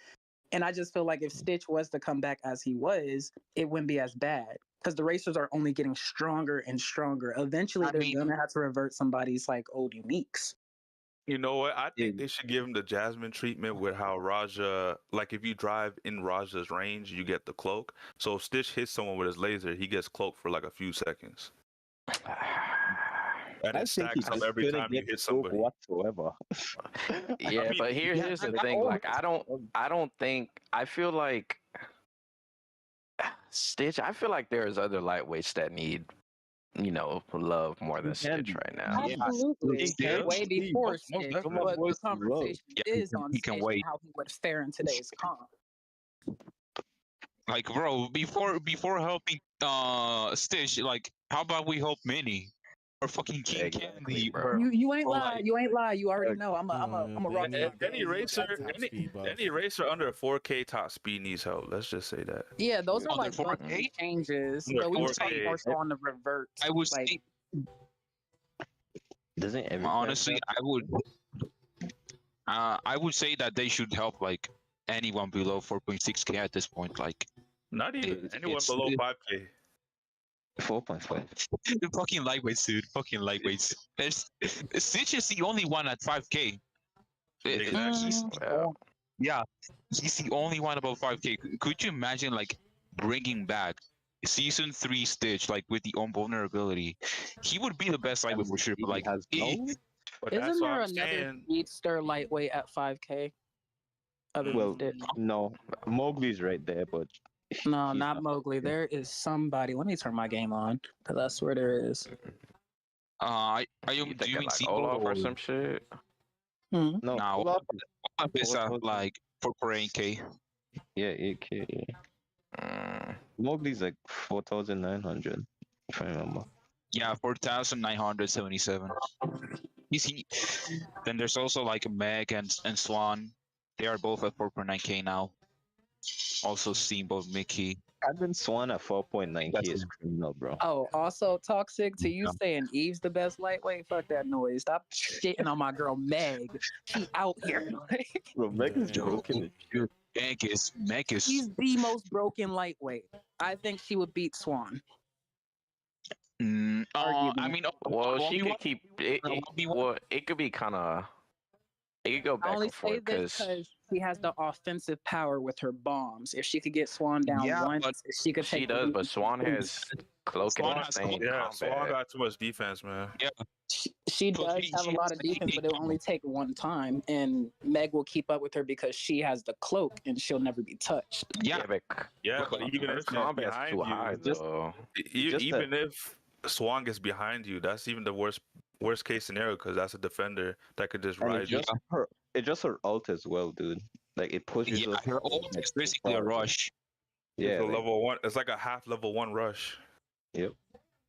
and I just feel like if Stitch was to come back as he was, it wouldn't be as bad because the racers are only getting stronger and stronger. Eventually, I they're mean- gonna have to revert somebody's like old uniques. You know what? I think they should give him the Jasmine treatment with how Raja, like if you drive in Raja's range, you get the cloak. So if Stitch hits someone with his laser, he gets cloaked for like a few seconds. And I it think he stacks up just every couldn't time you get hit stroke somebody. whatsoever. Yeah, mean, but here's the thing. Like, I don't think. I feel like Stitch. I feel like there's other lightweights that need, love more than He can Stitch be. right now. Yeah. Absolutely, Stitch. way before Most Stitch, definitely. but the Voice is low. conversation Yeah, is on he can Stitch wait. and how he would fare in today's comp. Like, bro, before helping Stitch, like, how about we help Minnie? or fucking King Exactly, Candy, bro. or You ain't or lie. like You ain't lie. You already know. I'm a rock. Any racer under a 4K top speed needs help. Let's just say that. Yeah, those are under like bug 4K. changes, Under but we was 4K. talking more so on the revert. I would Like, say Doesn't every honestly, I would say that they should help like anyone below 4.6K at this point. Like Not even anyone it's below 5K. 4.5? the fucking lightweights, dude. Fucking lightweights. Stitch is the only one at 5K. Yeah. Yeah, he's the only one above 5K. Could you imagine like bringing back season 3 Stitch like with the own vulnerability? He would be the best lightweight for sure. But like, has no. But that's isn't what there I'm another saying. speedster lightweight at 5K? Other Well, than Stitch? no, Mowgli's right there, but No, he's not Mowgli. There is somebody. Let me turn my game on because I swear there is. are You you thinking doing like Olaf or some shit? Hmm. No, Nah, Olaf Olaf is Olaf- like for 8K. yeah, 8K. Yeah. Mm. Mowgli's like 4,900, if I remember. Yeah, 4,977. He. Then there's also like Meg and Swan. They are both at 4.9K now. Also Steamboat Mickey. Having Swan at 4.9K That's is criminal, bro. Oh, also Toxic to you Yeah. saying Eve's the best lightweight. Fuck that noise. Stop shitting on my girl Meg. She out here. Bro, Meg is Damn. broken. Meg is She's the most broken lightweight. I think she would beat Swan. I mean, Well, she 1v1? could keep it. No, 1v1? Well, it could be kind of. It could go I back only and say forth this because because she has the offensive power with her bombs. If she could get Swan down Yeah, once, but she could she take. does. But Swan has cloaking Swan and has insane Yeah, Swan combat. got too much defense, man. She But does she- have a she lot has of the defense, but it will only take one time, and Meg will keep up with her because she has the cloak and she'll never be touched. Yeah, but Even her if she's combat's behind too you, high just- though. just even if Swan gets behind you, that's even the worst case scenario because that's a defender that could just And ride it's you. just her ult as well, dude. Like it pushes yeah. us. Her ult like, is basically a far, bro. rush. Yeah, It's a like, level 1. It's like a half level 1 rush. yep.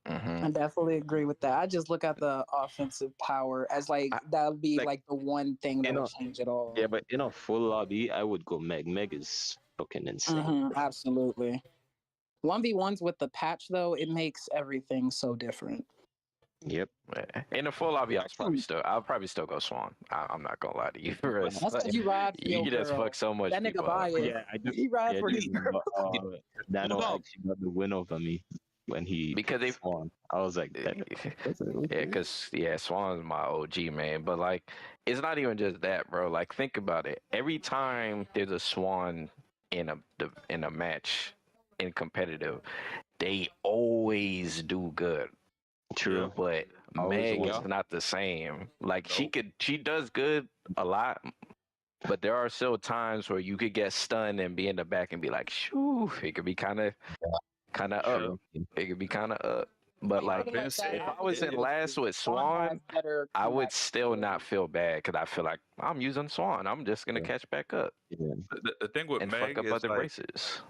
Mhm. I definitely agree with that. I just look at the offensive power as like that would be like, like the one thing that you know, would change it all. Yeah, but in a full lobby, I would go Meg. Meg is fucking insane. Absolutely. 1v1s with the patch though, it makes everything so different. Yep. In the full lobby, I'll probably still go Swan. I'm not gonna lie to you. It's That's like, because you ride for you your can just girl. fuck so much That nigga people up. biased. Yeah, I do. He rides for his do, girl. but, Nano Hold on. actually got the win over me when he Because they- won. I was like, Yeah, because Swan's my OG, man. But like, it's not even just that, bro. Like, think about it. Every time there's a Swan in a match in competitive, they always do good. true. But Always Meg win. is not the same. Like Nope. she does good a lot, but there are still times where you could get stunned and be in the back and be like, shoo, it could be kind of up. True. It could be kind of up. But like, Put it like that, if I was in last with Swan, has better I would combat still skills. not feel bad because I feel like I'm using Swan. I'm just gonna Yeah. catch back up Yeah. The thing with and Meg fuck up is other like, races.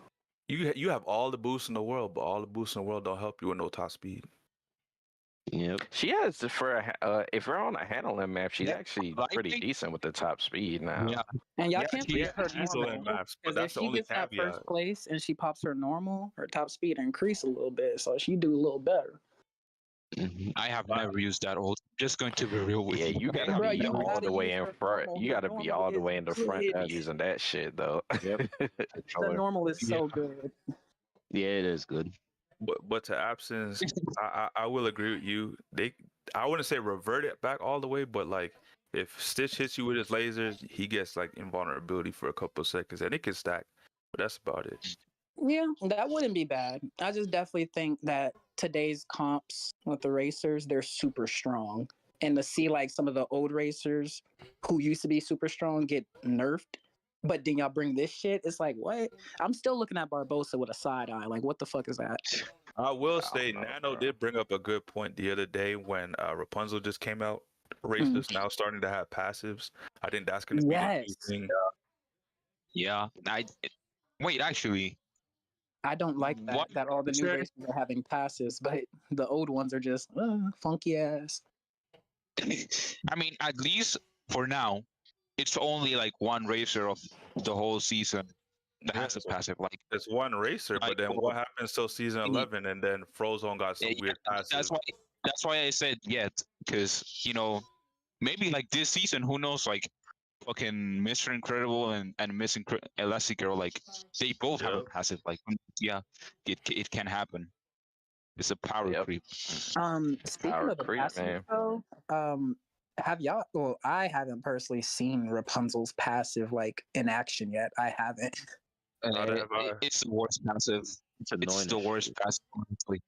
you have all the boosts in the world, but all the boosts in the world don't help you with no top speed. Yep. She has if we're on a handling map, she's Yeah, actually like pretty me. decent with the top speed now. Yeah, And y'all Yeah, can't she- forget her she's still in normal. maps, but Because if that's the she only gets that caveat. first place and she pops her normal, her top speed increase a little bit, so she do a little better. Mhm. I have never used that ult. Just going to be real with Yeah, you. you gotta Bro, be you all gotta the way use in her front. normal. You Her gotta be normal all the is way in the front good. using that shit though. Yep. The normal is so good. Yeah, it is good. But to absence, I will agree with you. I wouldn't say revert it back all the way, but like if Stitch hits you with his lasers, he gets like invulnerability for a couple of seconds, and it can stack. But that's about it. Yeah, that wouldn't be bad. I just definitely think that today's comps with the racers, they're super strong. And to see like some of the old racers who used to be super strong get nerfed, but then y'all bring this shit, it's like, what? I'm still looking at Barbosa with a side eye. Like, what the fuck is that? I will I say, don't know, Nano bro. did bring up a good point the other day when Rapunzel just came out. Racers now starting to have passives. I think that's going to be the key Yes. thing. Yeah. Wait, actually, I don't like What that all the new racer? races are having passes, but the old ones are just funky ass. I mean, at least for now, it's only like one racer of the whole season that Yeah, has a passive. it's one racer, but Like then what happens till season 11, and then Frozone got some weird passive. that's why I said yet, because maybe like this season, who knows? Like fucking Mr. Incredible and Miss Elastigirl, like they both have a Yep. passive. Like yeah, it can happen. It's a power Yep. creep. Speaking Power of the creep, passive man. though, have y'all? Well, I haven't personally seen Rapunzel's passive like in action yet. I haven't. Neither have I. It's the worst passive. It's annoying. It's the as worst shit. passive. Honestly.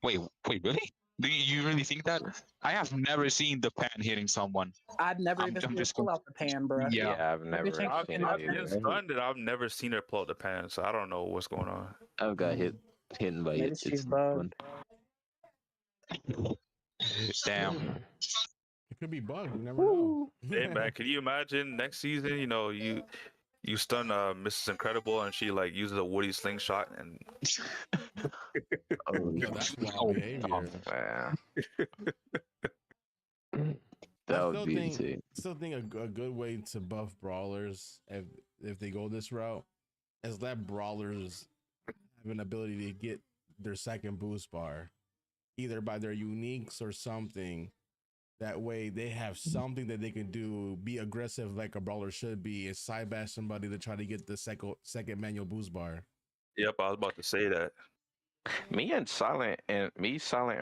Wait, really? Do you really think that? I have never seen the pan hitting someone. I've never I'm even seen her just pull out the pan, bruh. Yeah. I've never bitch ain't seen fucking it nothing. I've either. been stunned and I've never seen her pull up the pan, so I don't know what's going on. I've got hit by Maybe it. she's It's bugged. fun. Damn. It could be bugged. You never know. Hey man, can you imagine next season? You stun Mrs. Incredible and she like uses a Woody slingshot and Oh, Yo, that's wild Oh, behavior. Yeah. that I would still be think, insane. a good way to buff brawlers if they go this route is let brawlers have an ability to get their second boost bar, either by their uniques or something. That way they have something that they can do, be aggressive like a brawler should be, and side bash somebody to try to get the second manual boost bar. yep, I was about to say that. Silent and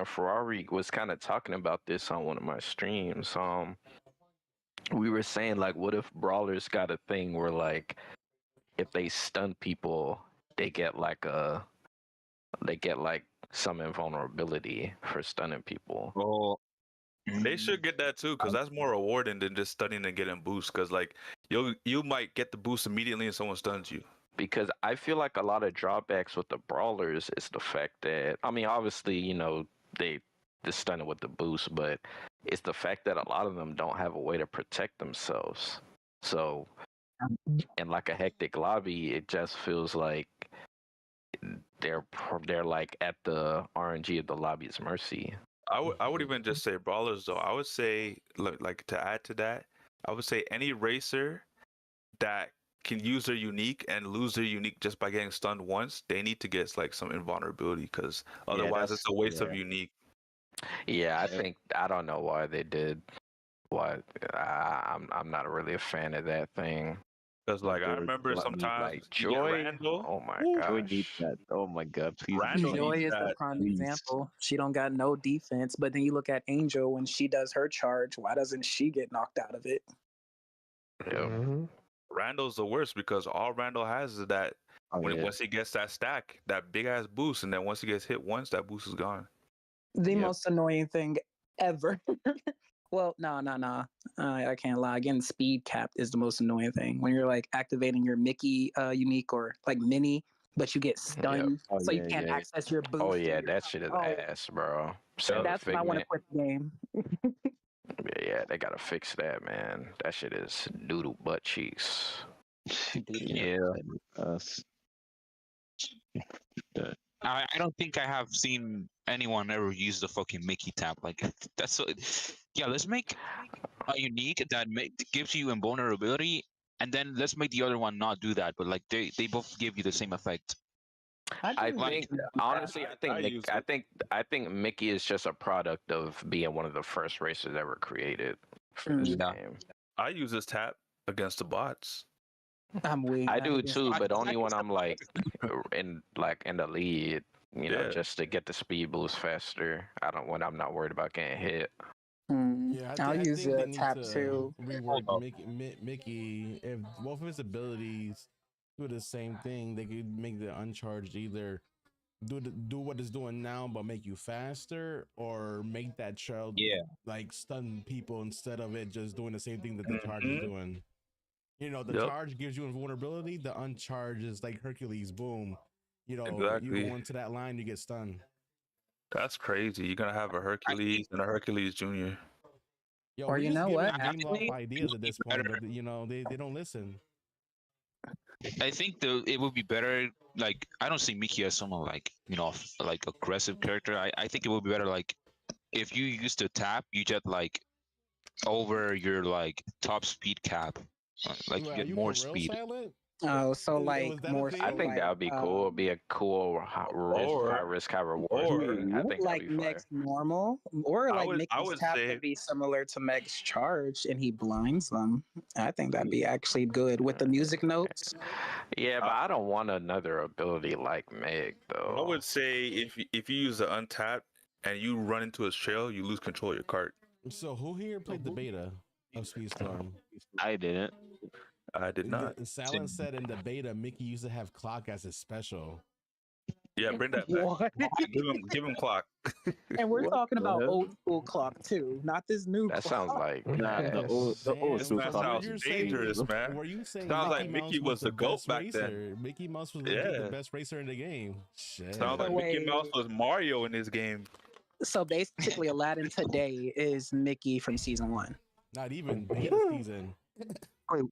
Ferrari was kind of talking about this on one of my streams. We were saying like, what if brawlers got a thing where like, if they stun people, they get like some invulnerability for stunning people. Oh, They should get that too, because that's more rewarding than just stunning and getting boosts. Because like you might get the boost immediately and someone stuns you. Because I feel like a lot of drawbacks with the brawlers is the fact that, I mean, obviously, they stun it with the boost, but it's the fact that a lot of them don't have a way to protect themselves. So in like a hectic lobby, it just feels like they're like at the RNG of the lobby's mercy. I would even just say brawlers though. I would say like to add to that, I would say any racer that can use their unique and lose their unique just by getting stunned once, they need to get like some invulnerability, because otherwise it's a waste of unique. Yeah, I don't know why they did. I'm not really a fan of that thing. Because like I remember sometimes like Joy. Randall. Oh my Joy gosh. needs that. Oh my god, please. Randall Joy needs is the that. prime Please. example. She don't got no defense, but then you look at Angel when she does her charge. Why doesn't she get knocked out of it? Yeah. Randall's the worst, because all Randall has is that once he gets that stack, that big ass boost, and then once he gets hit once, that boost is gone. The most annoying thing ever. Well, no. I can't lie. Getting speed capped is the most annoying thing. When you're like activating your Mickey unique or like mini, but you get stunned, so you can't access your boost. Oh yeah, that shit is ass, bro. That's when I want to quit the game. Yeah, they gotta fix that, man. That shit is noodle butt cheeks. Yeah. I don't think I have seen anyone ever use the fucking Mickey tap. Like that's yeah. Let's make a unique that gives you invulnerability, and then let's make the other one not do that. But like they both give you the same effect. I think honestly, I think Mickey is just a product of being one of the first racers ever created for this game. I use this tap against the bots. I'm weak. I do too, but only when I'm like in the lead, just to get the speed boost faster. When I'm not worried about getting hit. Yeah, I'll use they a need tap to too. rework Mickey. If both of his abilities do the same thing, they could make the uncharged either do what it's doing now but make you faster, or make that child like stun people instead of it just doing the same thing that the charge is doing. The charge gives you invulnerability, the uncharge is like Hercules, boom. You go into that line, you get stunned. That's crazy. You're gonna have a Hercules and a Hercules Junior. Yo, or you know what? Game Loft ideas at this point, but they don't listen. I think it would be better. Like, I don't see Mickey as someone like, like aggressive character. I think it would be better like if you use the tap, you just like over your like top speed cap, like Wait, you are get you more for real, speed. Silent? Oh, so Was like that a more I thing? so think that like would be cool. It'd be a cool high Or risk, high reward or thing. I think that'd like be fire. Meg's normal, or I like would I Mickey's would tap say could be similar to Meg's charge, and he blinds them. I think that'd be actually good with the music notes. Yeah, but I, I don't want another ability like Meg I though. would say if you use the untap and you run into his trail, you lose control of your cart. So who here played the beta of Speedstorm? I didn't. I did not. Silent said in the beta, Mickey used to have clock as his special. Yeah, bring that back. What? Give him clock. And we're What talking the about hell? old school clock too, not this new That clock. sounds like Nah, the old This school man clock sounds is dangerous, man. Were you saying Sounds Mickey like Mouse Mickey was the GOAT best back then. racer? Mickey Mouse was legit the Yeah. best racer in the game. Shit. Sounds like Wait. Mickey Mouse was Mario in this game. So basically, Aladdin today is Mickey from season 1. Not even beta season. Wait.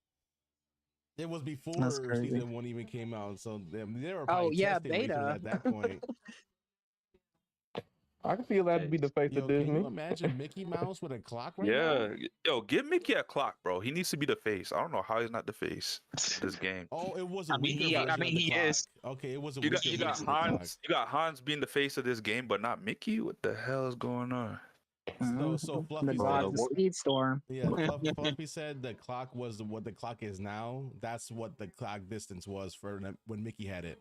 It was before That's crazy. season 1 even came out, so they were probably yeah, testing racers beta. at that point. I can feel that to be the face Yo, of can Disney. you imagine Mickey Mouse with a clock right Yeah, now? yo, give Mickey a clock, bro. He needs to be the face. I don't know how he's not the face of this game. Oh, it was a I mean, weaker he- I version mean, of the he clock. is. Okay, it was a You got weaker you got version of the clock. Hans. You got Hans being the face of this game, but not Mickey. What the hell is going on? So The Fluffy gods said, of Speedstorm. yeah, Fluffy said the clock was what the clock is now. That's what the clock distance was for when Mickey had it.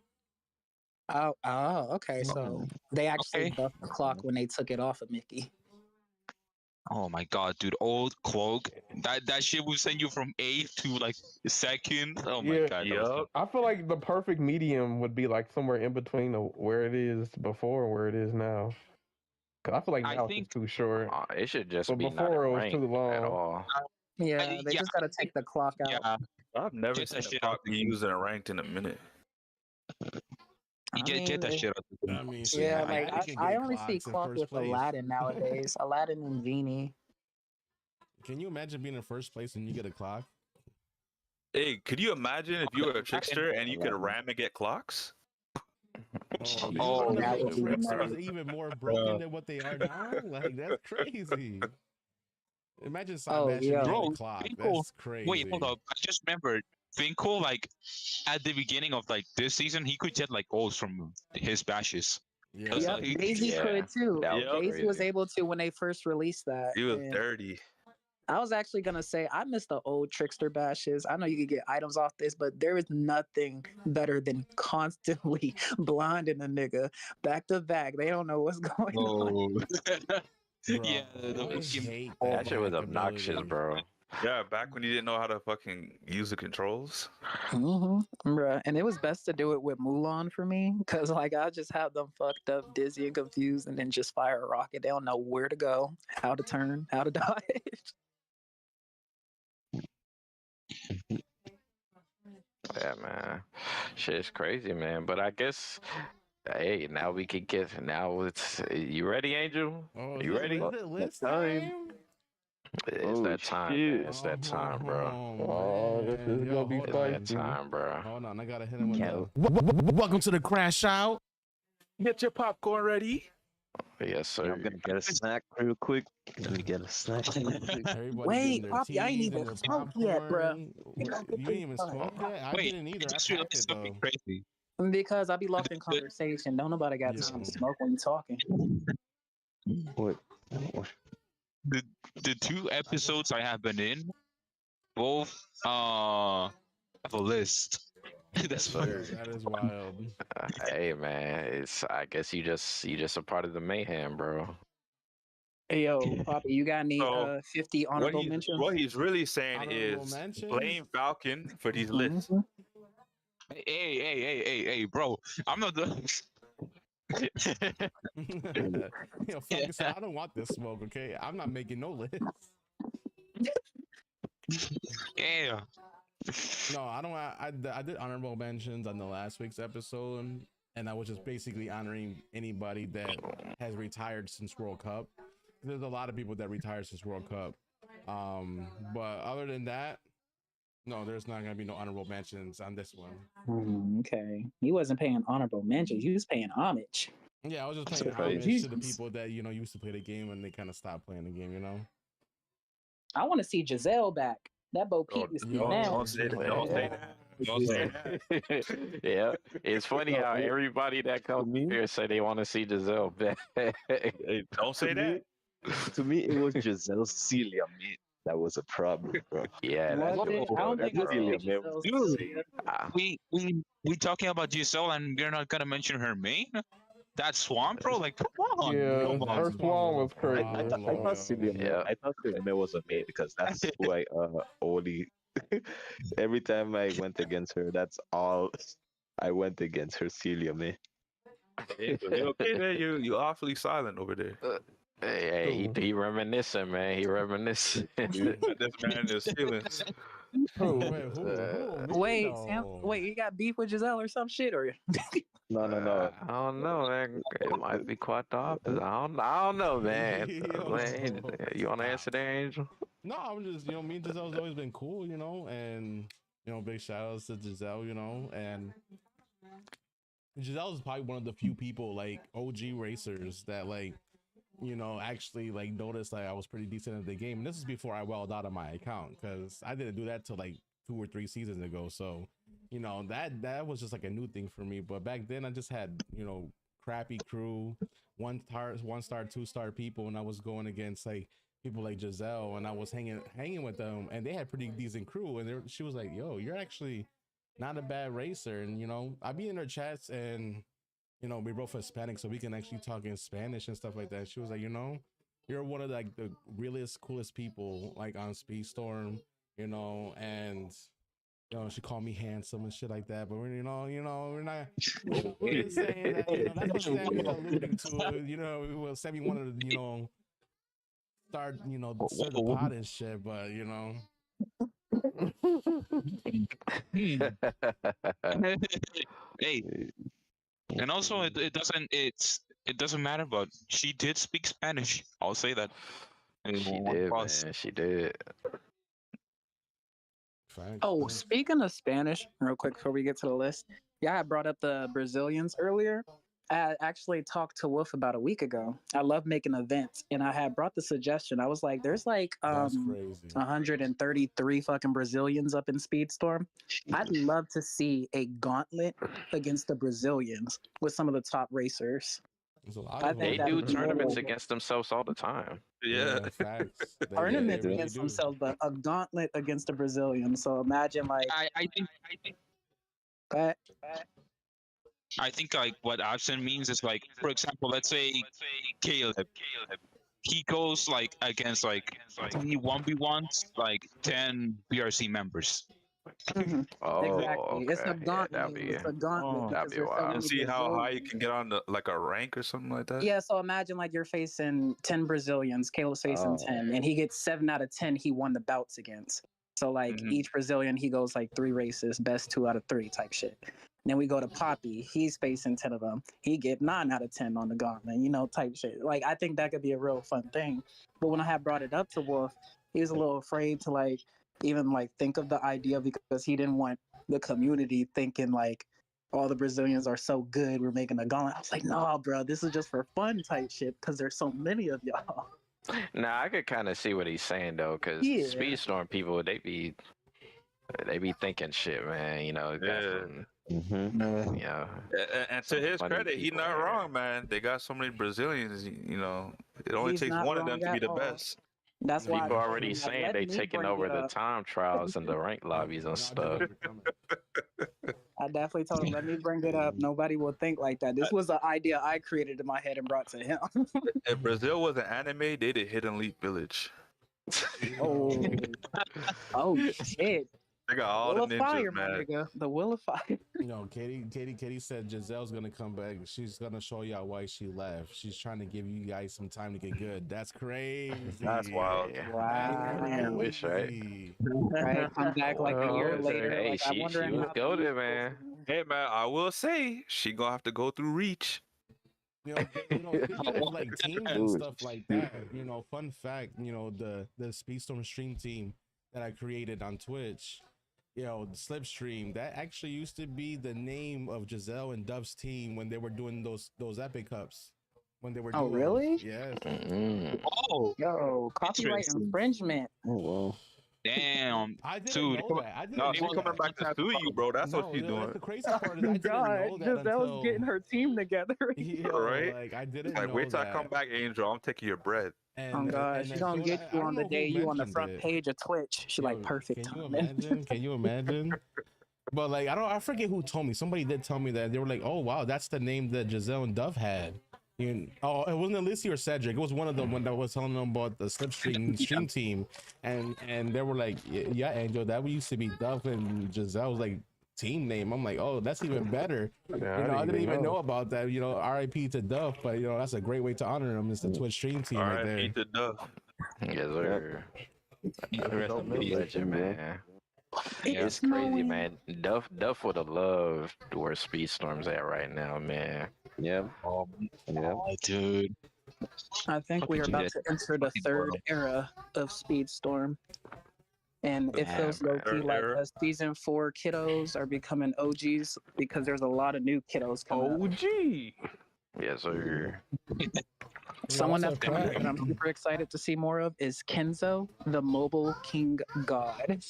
Oh, okay. So they actually Okay. buffed the clock when they took it off of Mickey. Oh my god, dude, old cloak. That shit will send you from 8th to like 2nd. Oh my Yeah. god. that was Yup. I feel like the perfect medium would be like somewhere in between of where it is before and where it is now. 'Cause I feel like I now think- it's too short. It should just But be not before it was ranked too long. at all. Yeah, I- they yeah, just got to take the clock out. Yeah, I've never Get that seen a shit clock out be the used and ranked in a minute. you I get that mean, shit out the game. I mean, shit, Yeah, I like can I get only see clocks in clock first with place. Aladdin nowadays. Aladdin and Genie. Can you imagine being in first place and you get a clock? Hey, could you imagine if you were a trickster and you could ram and get clocks? Oh, Oh, you that think would be tricksters nice. are even more broken than what they are now? Like, that's crazy. Imagine Sebastian yeah. getting a Bro, clock. Finkel- That's crazy. Wait, hold up. I just remembered Finkel, like at the beginning of like this season, he could get like goals from his bashes. Yeah. That's Yep, like- Daisy Yeah, could too. that was Daisy was crazy. able to when they first released that. He was and dirty. I was actually gonna say I miss the old trickster bashes. I know you could get items off this, but there is nothing better than constantly blinding a nigga back to back. They don't know what's going on. Oh. Bro, Yeah, I the- hate That shit was hack obnoxious, ability. bro. Yeah, back when you didn't know how to fucking use the controls. Bruh. And it was best to do it with Mulan for me, because like I just have them fucked up, dizzy, and confused, and then just fire a rocket. They don't know where to go, how to turn, how to dodge. Yeah, man. Shit's crazy, man. But I guess, hey, now we can get. Now it's. You ready, Angel? Oh, You ready? Is it list Time. time? It's Oh, that time. shit. Man. It's that time, bro. Oh, this man. is Yo, gonna be hold It's on. that spicy. time, bro. Hold on, I gotta hit him with Yeah. Welcome to the Crash Out. Get your popcorn ready. Yes, sir. I'm gonna get a snack real quick. Let me get a snack. Everybody Wait, getting their Poppy, I ain't teas even and their smoked yet, bruh. popcorn. You You don't get ain't to even start. smoked yet? I Wait, didn't either. I I just packed realized it something though. crazy. Because I be lost in conversation. Don't nobody got Yeah. time to smoke when you talking. What? The 2 episodes I have been in, both have a list. That's sir. funny. That is wild. Hey, man. It's. I guess you just a part of the mayhem, bro. Hey, yo, Poppy, you got any So, 50 honorable mentions? What he's really saying Honorable is mentions? blame Falcon for these lists. Mhm. Hey, bro. I'm not the. Yo, fucking say, I don't want this smoke, okay? I'm not making no list. Yeah. No, I don't. I did honorable mentions on the last week's episode, and I was just basically honoring anybody that has retired since World Cup. There's a lot of people that retired since World Cup. But other than that, No, there's not gonna be no honorable mentions on this one. Okay, you wasn't paying honorable mentions. You was paying homage. Yeah, I was just paying Surprise. homage to the Jesus. people that used to play the game and they kind of stopped playing the game. I want to see Giselle back. That Bo Peep is Yo, now. Don't say that. Don't say that. Don't say that. Yeah, it's funny how everybody that comes here say they want to see Giselle back. Hey, don't say that. To me, it was Giselle Celia, man. That was a problem, bro. Yeah, that's Was it? I don't that's think I Celia, see man. Giselle Dude. Celia. Ah, We talking about Giselle and we're not gonna mention her main? That Swamp, bro. Like, come on. Yeah, Come on. her swan was crazy. I thought Celia, Yeah. I thought Celia was a maid because that's who I only. Every time I went against her, that's all I went against her, Celia, man. Hey, okay, man. You awfully silent over there. Hey, he reminiscing, man. He reminiscing. This man is feelings. Wait, Sam, wait, you got beef with Giselle or some shit, or No, no, no. I don't know, man. It might be quite the opposite. I don't know, man. Man, you want to answer there, Angel? No, I'm just, me and Giselle's always been cool, and big shout outs to Giselle, and Giselle is probably one of the few people like OG racers that actually noticed I was pretty decent at the game. And this is before I welled out of my account because I didn't do that till 2 or 3 seasons ago. So, that was just a new thing for me. But back then I just had, crappy crew, 1-star, 2-star people, and I was going against people like Giselle, and I was hanging with them, and they had pretty decent crew. And she was like, "Yo, you're actually not a bad racer." And I'd be in her chats, and we both Hispanic, so we can actually talk in Spanish and stuff like that. She was like, you're one of the realest, coolest people on Speedstorm, and she called me handsome and shit like that. But we're not saying that. That's what Sammy's alluding to. Sammy wanted to start start the pot and shit, but Hey, and also it doesn't matter, but she did speak Spanish. I'll say that. She did, man. She did. Oh, speaking of Spanish, real quick before we get to the list, yeah, I brought up the Brazilians earlier. I actually talked to Wolf about a week ago. I love making events, and I had brought the suggestion. I was like, "There's that's crazy. 133 fucking Brazilians up in Speedstorm. I'd love to see a gauntlet against the Brazilians with some of the top racers." They do tournaments against themselves all the time. Yeah, facts. Tournaments against themselves, but a gauntlet against the Brazilians. So imagine I think that. I think what absent means is for example, let's say Caleb. He goes against 1v1s 10 BRC members. Oh, exactly. okay. It's a gauntlet. Yeah, it's a gauntlet. that'd because be there's so wild. many And see how high you Brazilians. can get on a rank or something like that. Yeah, so imagine you're facing 10 Brazilians, Caleb's facing 10, and he gets 7 out of 10 he won the bouts against. So each Brazilian, he goes 3 races, best 2 out of 3 type shit. Then we go to Poppy, he's facing 10 of them. He get 9 out of 10 on the gauntlet, type shit. I think that could be a real fun thing. But when I had brought it up to Wolf, he was a little afraid to even think of the idea because he didn't want the community thinking all the Brazilians are so good, we're making a gauntlet. I was like, no, bro, this is just for fun type shit because there's so many of y'all. Nah, I could kind of see what he's saying though, because Yeah. Speedstorm people, they be thinking shit, man. Yeah. And to his credit, he's not wrong, man. They got so many Brazilians. It only He's takes not one of them wrong to be at the all. best. That's why People already I saying let they me taking bring over it the up. time trials and the rank lobbies and stuff. I definitely told him, let me bring it up. Nobody will think like that. This was an idea I created in my head and brought to him. If Brazil was an anime, they did Hidden Leap Village. Oh, oh shit! They got all Will the of ninjas, fire, my man. nigga. The will of fire. Katie said Giselle's gonna come back. She's gonna show y'all why she left. She's trying to give you guys some time to get good. That's crazy. That's wild. Wow. I wish, right? Right, come back a year later. Hey, I she wonder was how goated, man. Hey, man, I will say she gonna have to go through Reach. Speaking of teams and stuff like that, fun fact, the Speedstorm stream team that I created on Twitch, Slipstream, that actually used to be the name of Giselle and Dove's team when they were doing those Epic Cups. When they were Oh, duos. really? Yes. Oh, Yo, copyright interesting. infringement. Oh wow. Damn, I didn't dude. know that. I didn't No, know she's coming that. back to sue you, bro. That's what No, she's that's doing. the crazy part is I Oh didn't God, know that Giselle's until getting her team together. Right? like I didn't Like, know wait till I that. come back, Angel. I'm taking your bread. Oh God, she's as gonna soon get I you don't on the know day who you on the mentioned front it. page of Twitch. She like Yo, perfect Can you timing. imagine? Can you imagine? But like I forget who told me. Somebody did tell me that they were like, "Oh wow, that's the name that Giselle and Dove had." Oh, it wasn't Alicia or Cedric. It was one of them when I was telling them about the Slipstream stream team, and they were like, "Yeah, Angel, that used to be Dove and Giselle's like team name." I'm like, "Oh, that's even better." Yeah, I didn't even know about that. R.I.P. to Dove, but that's a great way to honor him. It's the Twitch stream team right there. R.I.P. to Duff. Yes, sir. Rest in peace. Legend, man. Yeah. It's crazy, man. Duff would have loved where Speedstorm's at right now, man. Yeah. Yeah. Oh, dude. I think we are Fucking about yes. to enter the Fucking third world. era of Speedstorm. And it Man, feels low key man. like Era. season 4 kiddos are becoming OGs because there's a lot of new kiddos coming up. OG. Yes, sir. Someone that's that's a coming up fact. that I'm super excited to see more of is Kenzo, the mobile king god.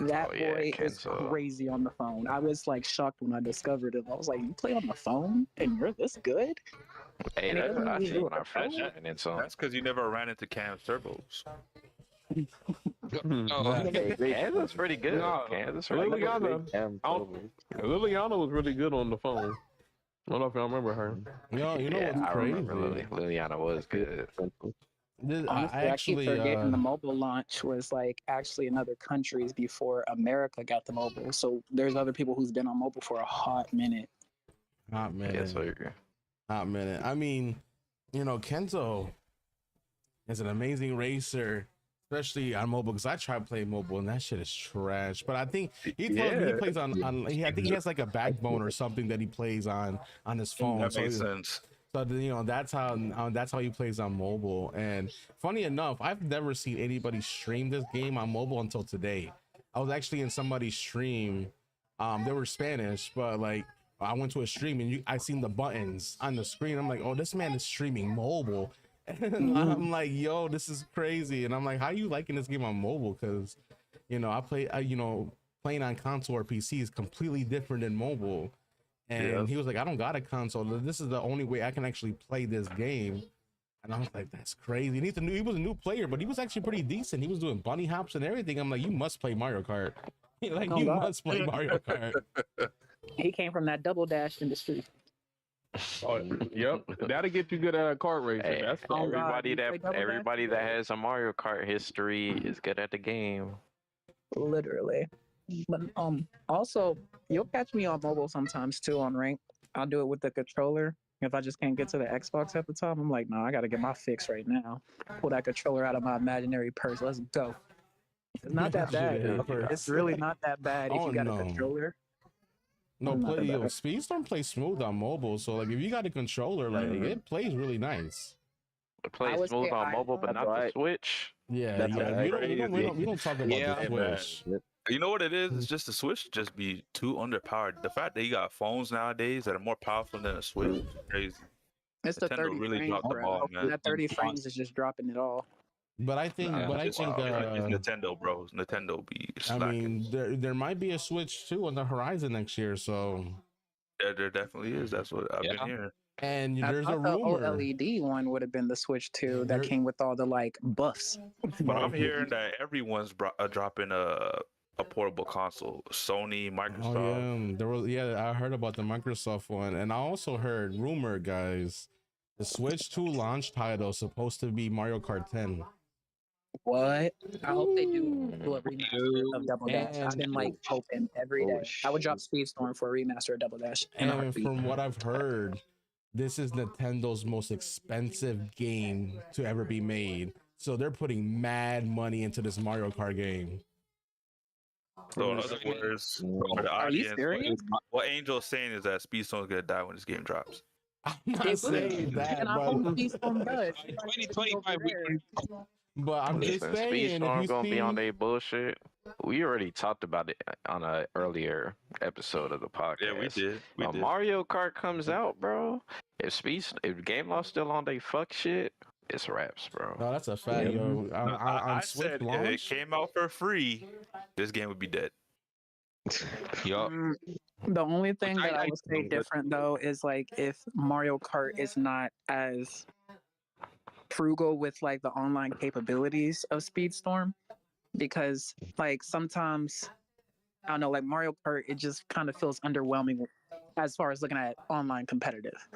That Oh, yeah, boy is Kenzo. crazy on the phone. I was like shocked when I discovered him. I was like, "You play on the phone and you're this good?" Hey, And he that's what doesn't I even feel use when I the first phone. ran into him. That's because you never ran into Cam's turbos. Oh, Kansas pretty good. No, Kansas pretty good. Liliana, Liliana was really good on the phone. I don't know if y'all remember her. You know what's I crazy? remember Liliana was good. Honestly, I keep forgetting the mobile launch was like actually in other countries before America got the mobile. So there's other people who's been on mobile for a hot minute. Hot minute. Yes, sir. Hot minute. I mean, Kenzo is an amazing racer, especially on mobile. Because I tried playing mobile and that shit is trash. But I think he plays on. I think he has like a backbone or something that he plays on his phone. That makes sense. So that's how he plays on mobile. And funny enough, I've never seen anybody stream this game on mobile until today. I was actually in somebody's stream. They were Spanish, but like I went to a stream and I seen the buttons on the screen. I'm like, oh, this man is streaming mobile. And I'm like, yo, this is crazy. And I'm like, how you liking this game on mobile? Because I play playing on console or PC is completely different than mobile. And he was like, I don't got a console. This is the only way I can actually play this game. And I was like, that's crazy. And he was a new player, but he was actually pretty decent. He was doing bunny hops and everything. I'm like, you must play Mario Kart. Must play Mario Kart. He came from that double dash industry. Oh, yep, that'll get you good at kart racing. Hey, That's everybody that has a Mario Kart history is good at the game. Literally. But also you'll catch me on mobile sometimes too on rank. I'll do it with the controller. If I just can't get to the Xbox at the time, I'm like, no, I gotta get my fix right now. Pull that controller out of my imaginary purse. Let's go. It's not that bad. It's really not that bad if you got a controller. No, Speedstorm plays smooth on mobile. So like if you got a controller, like it plays really nice. It plays smooth on mobile, but not the Switch. Yeah, we don't talk about the Switch. You know what it is? It's just the Switch just be too underpowered. The fact that you got phones nowadays that are more powerful than a Switch is crazy. It's the 30 really frames, dropped the bro. ball, man. That 30 frames is just dropping it all. But I think, it's Nintendo, bro. Nintendo be slacking. I mean, there might be a Switch 2 on the horizon next year, so there definitely is. That's what I've been hearing. And there's a the rumor. OLED one would have been the Switch 2 that came with all the like buffs. But I'm hearing that everyone's dropping a portable console. Sony, Microsoft. Oh yeah, I heard about the Microsoft one, and I also heard rumor, guys. The Switch 2 launch title is supposed to be Mario Kart 10. What? I hope they do a remaster of Double Dash. I've been like hoping every day. I would drop Speedstorm for a remaster of Double Dash. And from what I've heard, this is Nintendo's most expensive game to ever be made. So they're putting mad money into this Mario Kart game. So in other words, for the audience, what Angel's saying is that Speedstorm's gonna die when this game drops. I'm not saying that, but I'm just saying, Speedstorm gonna be on their bullshit. we already talked about it on a earlier episode of the podcast. Yeah, we did. We did. Mario Kart comes out, bro. If Game Loss still on they fuck shit, it's raps, bro. No, that's a fact, Yeah. yo. I Swift said if it launch. came out for free, this game would be dead. Yup. The only thing that I I would say know, but- different though is like if Mario Kart is not as frugal with like the online capabilities of Speedstorm, because like sometimes I don't know, like Mario Kart, it just kind of feels underwhelming as far as looking at online competitive,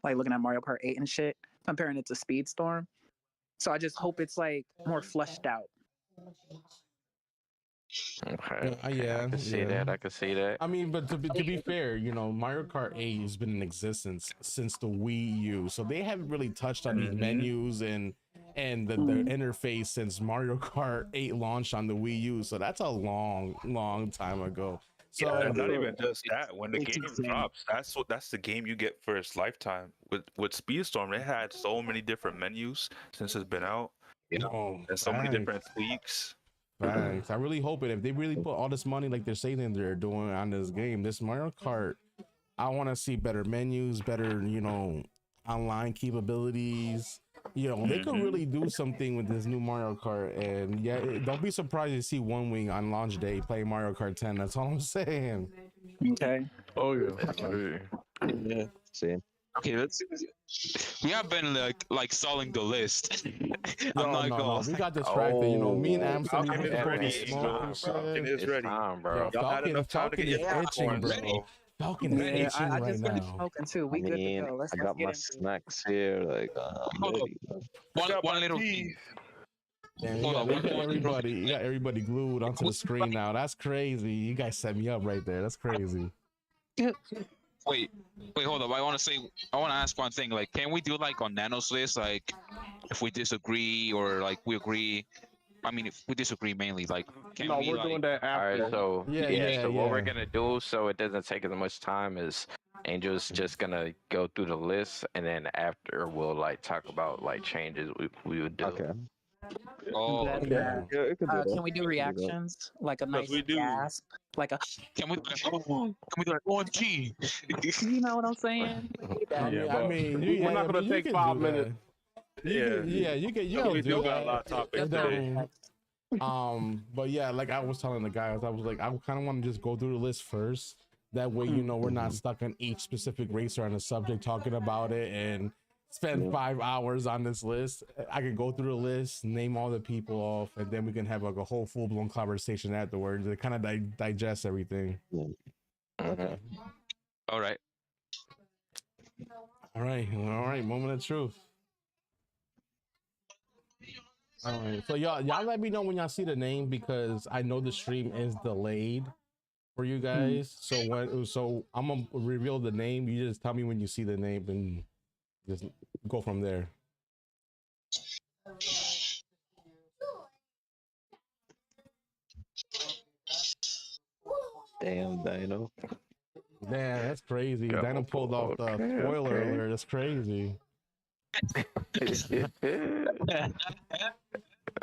like looking at Mario Kart 8 and shit, comparing it to Speedstorm. So I just hope it's like more fleshed out. Okay. Yeah, I can see yeah. that. I can see that. I mean, but to be fair, you know, Mario Kart 8 has been in existence since the Wii U, so they haven't really touched on these menus and the interface since Mario Kart 8 launched on the Wii U. So that's a long time ago. So Yeah, not even just that. When the It's game insane. drops, that's the game you get for its lifetime. With Speedstorm, they had so many different menus since it's been out, oh, and so many facts, different tweaks. facts. I really hope it. If they really put all this money like they're saying they're doing on this game, this Mario Kart, I want to see better menus, better, you know, online capabilities. You know, they could really do something with this new Mario Kart. And yeah, don't be surprised to see One Wing on launch day playing Mario Kart 10. That's all I'm saying. Okay. Oh yeah. Yeah, same. Okay, we have been like stalling the list. No, I'm not no, gonna. We got distracted. You know, me and Amson, Falcon we is were ready. smoking Nah, shit. bro. Falcon is It's ready. time, bro. Yo, Y'all had enough time to Falcon get is your itching, popcorn, bro. Ready. Falcon is Ready. itching I right just finished now. smoking too. I We good to mean, go. Let's I got get my into it. snacks here. Like, I'm Hold ready. One my little tea. thing. Damn, Hold on, you got everybody glued onto the screen now. That's crazy. You guys set me up right there. That's crazy. Wait, hold up. I want to ask one thing. Like, can we do like on Nano's list? Like, if we disagree or like we agree. I mean, if we disagree mainly, like, can No, we we're like? doing that All after. right, so Yeah, so what we're yeah. gonna do so it doesn't take as much time is Angel's just gonna go through the list, and then after we'll like talk about like changes we would do. Okay. Oh, That- okay. that- Yeah, it could do that. Can we do reactions? Like a nice we do. gasp? Like a, Can we do like OMG? you know what I'm saying? I Yeah, mean, but we're not gonna you take can 5 do that. minutes. You can We do do got a that. lot of topics It today. don't- but yeah, like I was telling the guys, I was like, I kind of want to just go through the list first. That way, you know, we're not stuck on each specific racer on a subject talking about it and spend 5 hours on this list. I can go through the list, name all the people off, and then we can have like a whole full blown conversation afterwards. It kind of digest everything. Mhm. All right. All right. Moment of truth. All right, so y'all let me know when y'all see the name because I know the stream is delayed for you guys. So I'm gonna reveal the name. You just tell me when you see the name and just go from there. Damn, Dino. Damn, that's crazy. Go. Dino pulled off the Okay, spoiler okay. alert. That's crazy.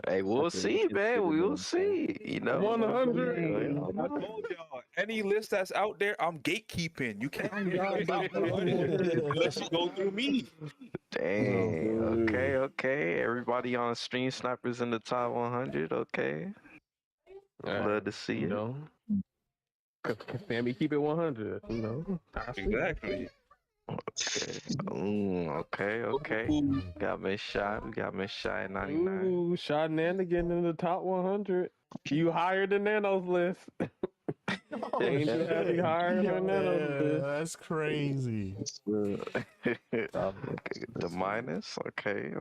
Hey, we'll see, man. We will see. You know, 100. I told y'all, any list that's out there, I'm gatekeeping. You can't unless you go through me. Dang. Okay. Everybody on Stream Snipers in the top 100. Okay. Love to see You it. know, Sammy, keep it 100. You know, I see. Exactly. Okay. Got Miss Shy. We got Miss Shy at 99. Ooh, shot Nanigan in the top 100. You higher than Nano's list. Angel have you higher than Nano's list. That's crazy. The minus. Okay.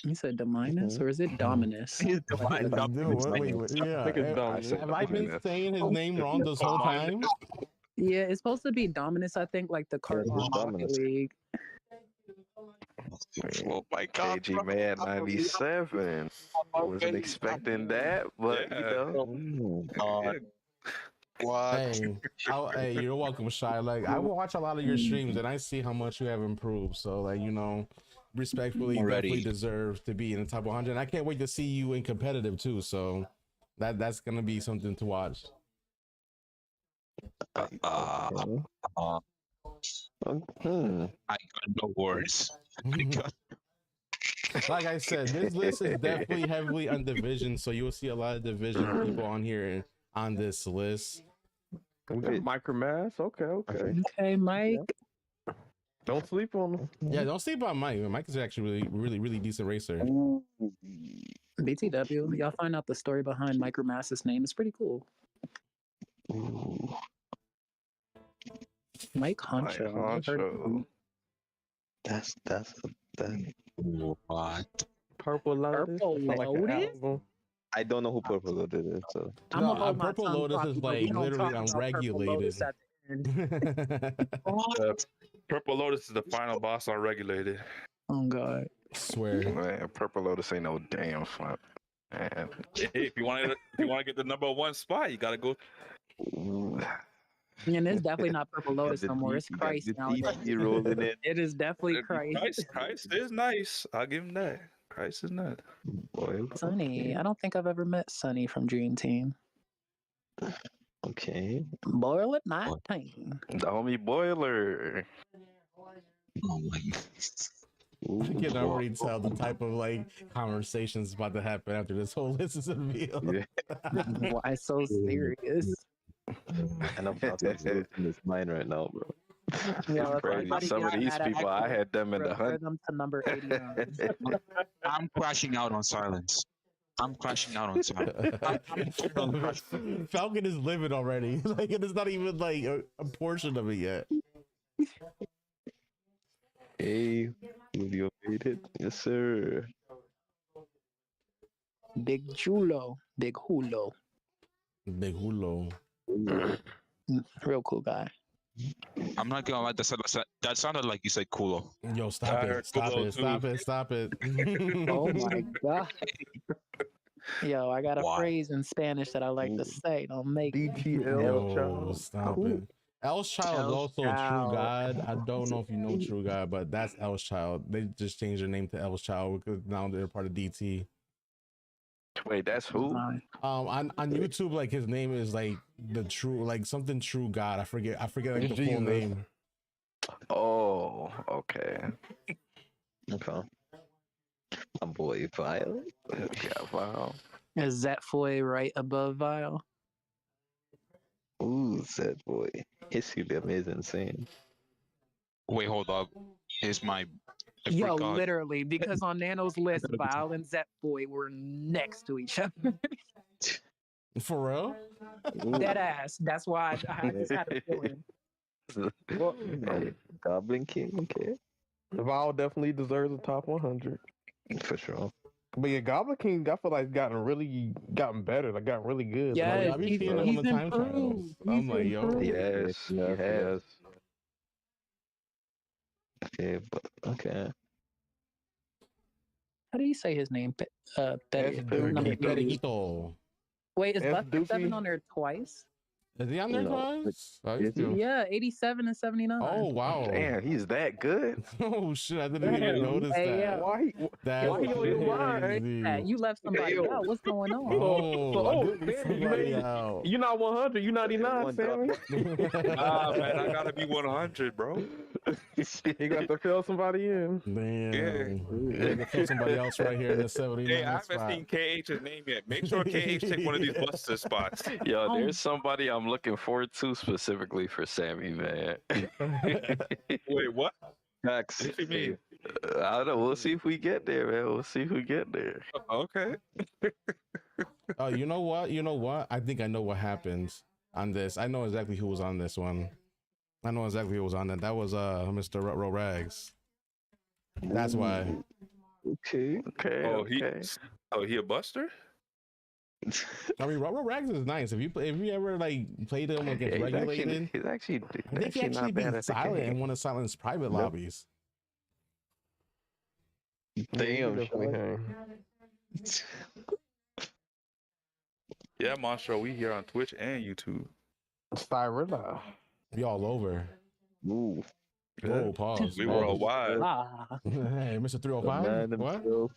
You said Dominus or is it Dominus? Dude, wait, yeah. I think it's dumb. I said Have I been Dominus. saying his name wrong this whole time? Yeah, it's supposed to be Dominus, I think, like the Cardinal it's Rocket Dominus. League. Oh my God. KG Man 97. Wasn't expecting that, but you know. What? Hey, you're welcome, Shy. Like I watch a lot of your streams and I see how much you have improved. So like, you know, respectfully Already. definitely deserves to be in the top 100. And I can't wait to see you in competitive too. So that's gonna be something to watch. Okay. uh, Hmm. I got no words. I got Like I said, this list is definitely heavily on division, so you'll see a lot of division people on here on this list. We got Wait. Micromass. Okay. Okay, Mike. Don't sleep on them. Yeah, don't sleep on Mike. Mike is actually really decent racer. BTW. Y'all find out the story behind Micromass's name. It's pretty cool. Ooh. Mike Honcho. I've heard of him. That's that. what? Purple Lotus. Purple Sound like an Lotus? album. I don't know who Purple Lotus is. So I'm No, gonna hold my Purple tongue, Lotus Floppy, is but we like don't literally talk about Purple unregulated. Lotus at the end. What? Purple Lotus is the final boss on regulated. Oh God. Swear. Man, Purple Lotus ain't no damn fun. Man. Hey, if you want to get the #1 spot, you gotta go. And it's definitely not Purple Lotus the no more. D- It's you got Christ the now. DT rolling in. It is definitely Christ. Christ is nice. I'll give him that. Christ is nice. Boy, Sonny. I don't think I've ever met Sonny from Dream Team. okay. Boil at 19. The homie Boiler. Oh my You can already tell the type of like conversations about to happen after this whole list is revealed. Yeah. Why so serious? And I'm not losing this mind right now, bro. Yo, if Crazy. anybody Some of got these mad at people, I had them in the refer hunt. them to number 89. I'm crashing out on silence. I'm crashing out on silence. Falcon is living already. Like it's not even like a portion of it yet. Hey, Julio made it. Yes, sir. Big Chulo. Big Hulo. Big Hulo. Real cool guy. I'm not gonna lie. That sounded like you said culo. Yo, stop I it. heard Stop Kulo it. too. Stop it. Stop it. Oh my God. Yo, I got a Why? phrase in Spanish that I like to say. Don't make me. DTL Yo, child. stop Cool. it. El's Child is El's also Child. True God. I don't know if you know True God, but that's El's Child. They just changed their name to El's Child because now they're part of DT. Wait, that's who? On YouTube, like his name is like the true, like something True God. I forget like the full Jesus. name. Oh, okay. Okay. My boy, Violet. Yeah, wow. Is Zetfoy right above Vile? Ooh, that boy. It's really amazing scene. Wait, hold up. Is my I Yo, forgot. literally, because on Nano's list, Vile and Zetfoy were next to each other. For real? Dead ass. That's why I just had a feeling. Well, Goblin King, okay. Val definitely deserves a top 100. For sure. But yeah, Goblin King, I feel like gotten better. Like gotten really good. Yeah, I be seeing him on he's the time improved. trials. I'm like, yo. improved. Yes, Yeah, yes. Okay, but okay. How do you say his name? Betty. F. Number Dookie. 80. Perejito. Wait, is F. Buster 7 Dookie. on there twice? Is he on there No. twice? Oh, Is he? Yeah, 87 and 79. oh wow. Damn, he's that good. Oh shit, I didn't even notice Hey, that. yeah. Why he? That's Why he on your mind? crazy. Yeah, you left somebody Yo. out. What's going on? Oh, I did leave Sammy, somebody you out. You're not 100. You're 99, One Sammy. Nah, man, I gotta be 100, bro. You got to fill somebody in. Damn. Yeah. Yeah, fill somebody else right here in the 79 Hey, I haven't spot. seen KH's name yet. Make sure KH take one of these Buster spots. Yo, Oh. there's somebody I'm looking forward to specifically for Sammy, man. Wait, what? Facts. What you mean? I don't know. We'll see if we get there, man. We'll see if we get there. Okay. Oh, you know what? You know what? I think I know what happened on this. I know exactly who was on this one. I know exactly who was on that. That was Mr. Rutro Rags. That's why. Okay. Okay. Oh, okay. he a Buster? I mean, Rutro Rags is nice. If you ever like played him against Yeah, regulated, he's actually I think he actually not bad beat at the Silent in game. one of Silent's private lobbies. Damn, Definitely Sean. hang. Yeah, Monstro, we here on Twitch and YouTube. Styrilla. Be all over. Ooh. Whoa, pause. We pause. worldwide. Ah, Hey, Mr. The 305. man What? himself.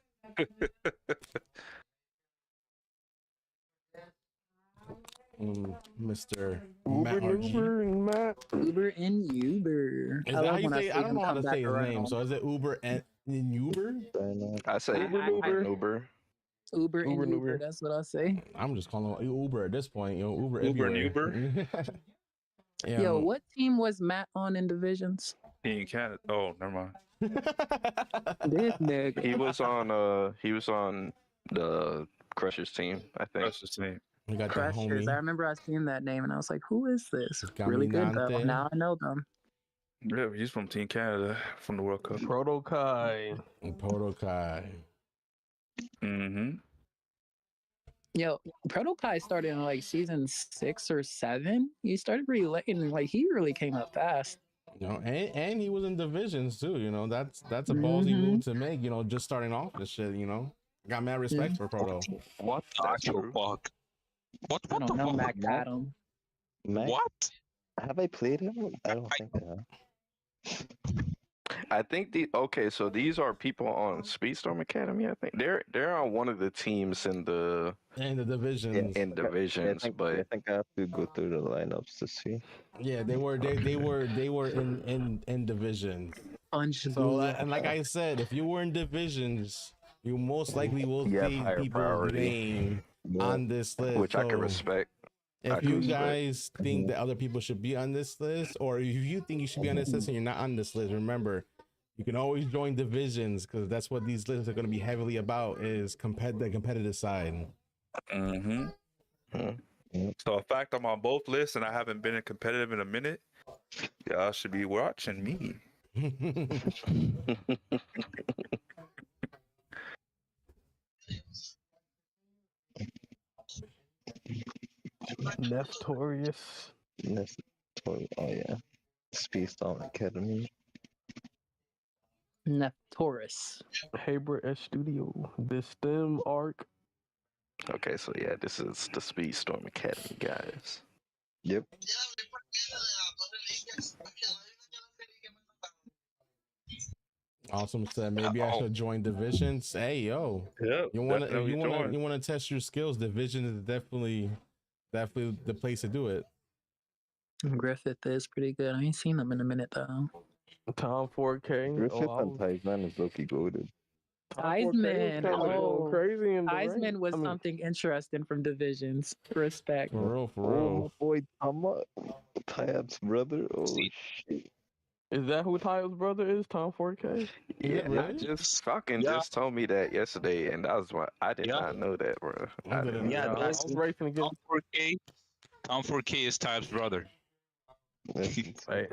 Mr. Uber, Matt RG. Uber, and Matt. Uber and Uber. Is I that how love you when I say? see I don't him know how come to back say his name. around. So is it Uber and Uber? I say Uber, Uber. Uber. Uber and Uber and Uber. Uber. That's what I say. I'm just calling him Uber at this point. Uber Uber and everywhere. Yeah, Yo, what team was Matt on in divisions? Team Canada. Oh, never mind. This nigga. He was on the Crushers team, I think. That's just me. We got the Crushers. I homie. remember I seen that name and I was like, who is this? Really good though. Caminante. Now I know them. Yeah, he's from Team Canada from the World Cup. Protokai. Podokai. Mm-hmm. Yo, Protokai started in like season 6 or 7. He started pretty late and like he really came up fast. You know, and he was in divisions too. You know, that's a ballsy move to make. You know, just starting off this shit. You know, got mad respect for Proto. What the actual fuck? What I the don't know, fuck? Mac got him. Mac, What? have I played him? I don't think I have. I think so these are people on Speedstorm Academy, I think. They're on one of the teams in the And the divisions. in divisions, I but think I have to go through the lineups to see. Yeah, they were in divisions. So and like I said, if you were in divisions, you most likely will You have see higher people's priority. name on this list. which I can So respect. I if can you respect. guys think that other people should be on this list, or if you think you should be on this list and you're not on this list, remember, you can always join divisions because that's what these lists are going to be heavily about, is the competitive side. Mm-hmm. So, in fact, I'm on both lists and I haven't been in competitive in a minute. Y'all should be watching me. Nestorius. Oh yeah, Speedstorm Academy. Neptorus. Haber S Studio. The STEM arc. Okay, so yeah, this is the Speedstorm Academy guys. Yep. Awesome said maybe I should join divisions. Hey yo, Yeah, you wanna test your skills? Division is definitely the place to do it. Griffith is pretty good. I ain't seen him in a minute though. Tom 4K. Griffith Oh, and Tyson is low-key goated. Heisman. Oh, crazy in the Heisman rank. was I mean, something interesting from divisions. Respect. For real, for Oh, real. my boy Tama, Tyab's brother. Oh See. shit. Is that who Tyler's brother is? Tom 4K? Yeah, really? Falcon Yeah. just told me that yesterday, and that was why I did Yeah. not know that, bro. I didn't Yeah, know. I was racing against. Tom 4K is Type's brother. Hey,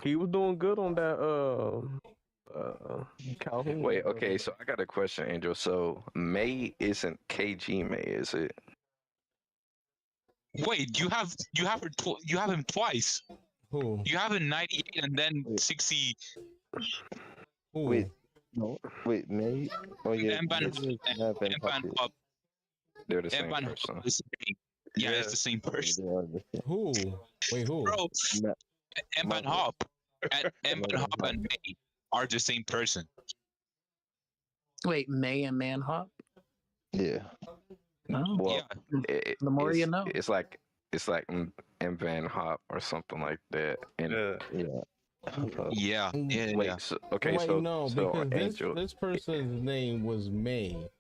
he was doing good on that. Calhoun. Wait, okay, so I got a question, Angel. So May isn't KG May, is it? Wait, you have him twice. Who? You have him 98 and then Wait. 60. Who? Wait, no, wait, May. Oh yeah, And Van Hop. They're the And same Van person. Hop is the same. Yeah, it's the same person. Who? Wait, who? Bro, Ma- and Van Hop and May are the same person. Wait, May and Manhop? Yeah. Oh. Well, Yeah. The more you it's- know. It's like M Van Hop or something like that. And Yeah. Yeah. wait, Yeah. so, okay, Wait, so no, so because Angel. this person's name was May.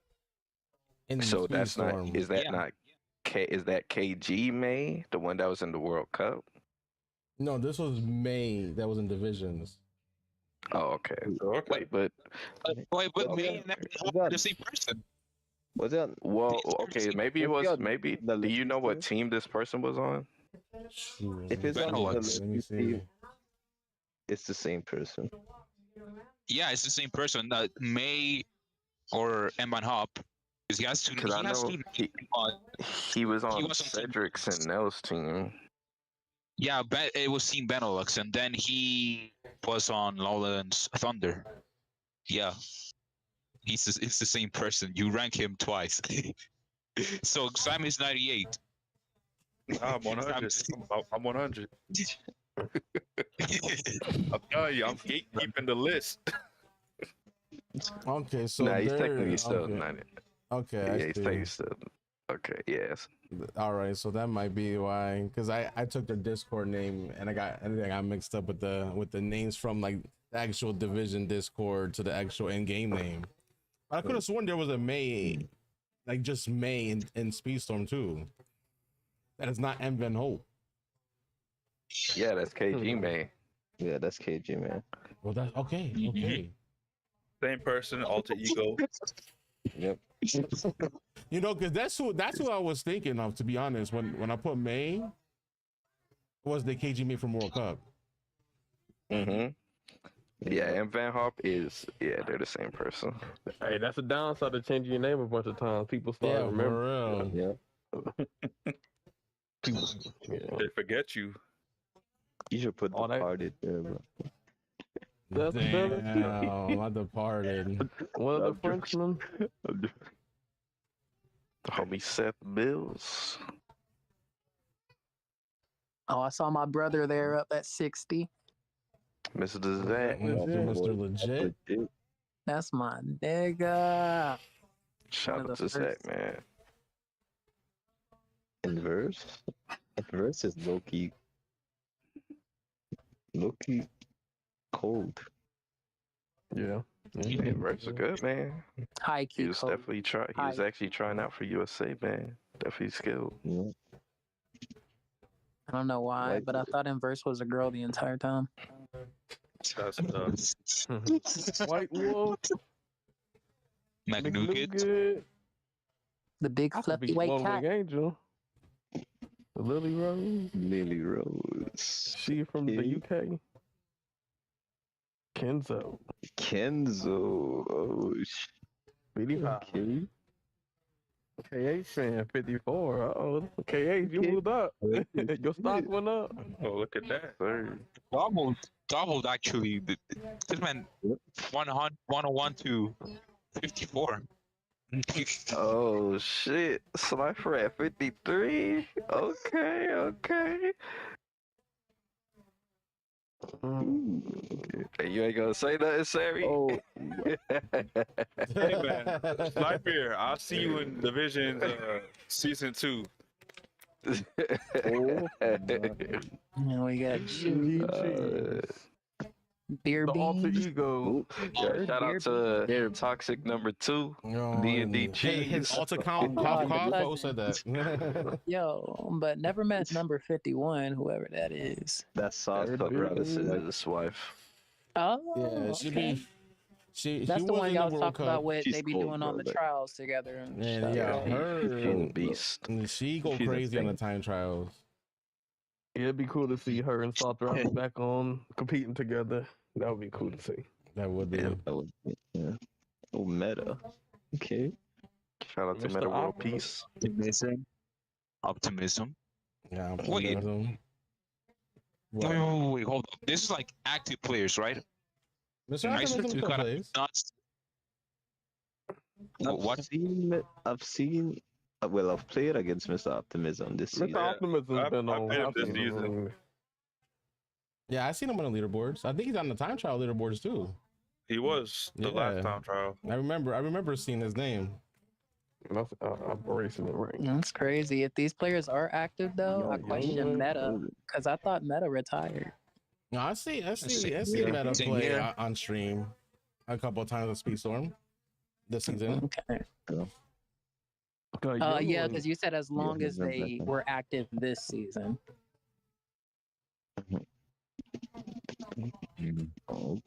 In the So that's Speedstorm. not. Is that Yeah. not? Is that KG May, the one that was in the World Cup? No, this was May that was in divisions. Oh, okay. Okay. But Wait, but Well, me yeah. and Van Hop are the same person. Was that? well, okay, maybe it If was. you're Maybe. the Do you know what Lakers team this person was on? Shoot, If it's on let the me see. team, it's the same person. Yeah, it's the same person. May or Van Hop. Because he has two. Because I know he was on was on Team Cedric and Nell's team. Yeah, it was Team Benelux, and then he was on Lowlands Thunder. Yeah, it's the same person. You rank him twice. So Sam is 98. I'm 100. I'm 100. I'm telling you, I'm gatekeeping the list. Okay, so Nah, he's there. technically still Okay, not. okay, Yeah, I he's see. technically still. Okay, yes. All right, so that might be why, because I took their Discord name and I got mixed up with the names from like the actual division Discord to the actual in-game name. I could have sworn there was a May, like just May in Speedstorm too. That is not M Van Hope. Yeah, that's KG man. Yeah, that's KG, man. Well, that's okay. Okay. Same person, alter ego. Yep. You know, because that's who I was thinking of, to be honest. When I put May, was the KG May from World Cup. Mm-hmm. Yeah, and Van Hop is they're the same person. Hey, that's a downside of changing your name a bunch of times. People start Yeah, remembering. for real. Yeah. People, yeah. They forget you. You should put All that- Departed there, bro. That's Damn, I departed. One of the Frenchmen. The homie Seth Mills. Oh, I saw my brother there up at 60. Mr. Zach. Mr. Legit. That's my nigga. Shout One out of to the Zach, first. man. Inverse is low-key cold. Yeah. Yeah, Rex was good, man. High He key was code. definitely He was actually trying out for USA, man. Definitely skilled. Yeah. I don't know why, Like- but I thought Inverse was a girl the entire time. That's White Wolf. McNugget. McNugget. The big I could fluffy be white One cat. Wing Angel. Lily Rose. Lily Rose. She from the Okay. UK. Kenzo. Kenzo. Oh, 55. okay. KH fan 54. Uh-oh. KH, you moved up. Your stock went up. Oh, look at that. Doubled actually. This man 101 to 54. Oh shit. Slifer at 53. Okay. Hey, you ain't gonna say nothing, Sammy? Oh, Hey man, Life here. I'll see you in Division Season 2. And we got Beer The alter Beans. ego. Yeah, shout out to Toxik number 2. D&D His cheese. alter cough who said that. Yo, but never met number 51, whoever that is. that's sauce Third for beer. brothers. His wife. Oh, Yeah, she okay. be. She That's the was one in y'all the was World talking about Cup. with She's they be cold, doing all bro, the like- trials together. And And stuff. yeah, She's a her. beast. She go She's crazy on the insane. time trials. Yeah, it'd be cool to see her and Salt Rock back on competing together. That would be cool to see. That would be. Yeah. That would, yeah. Oh, meta. Okay. Shout out to Mr. Meta World Opera. Peace. Optimism. Yeah. Wait. Optimism. What? Wait, hold up. This is like active players, right? Mr. Nice Optimism to still kind of plays. not. What? I've played against Mr. Optimism this Mr. season. Optimism's I've been on. played him I've this seen him season. on- Yeah, I seen him on the leaderboards. I think he's on the time trial leaderboards too. He was the Yeah. last time trial. I remember seeing his name. That's Operation the Ring. That's crazy. If these players are active though, I Yo, question yo. Meta because I thought Meta retired. No, I see Yeah. Meta Same play here. on stream a couple of times with Speedstorm this season. Okay. Got Yeah, young because you said as long he's as been they back. were active this season. Oh,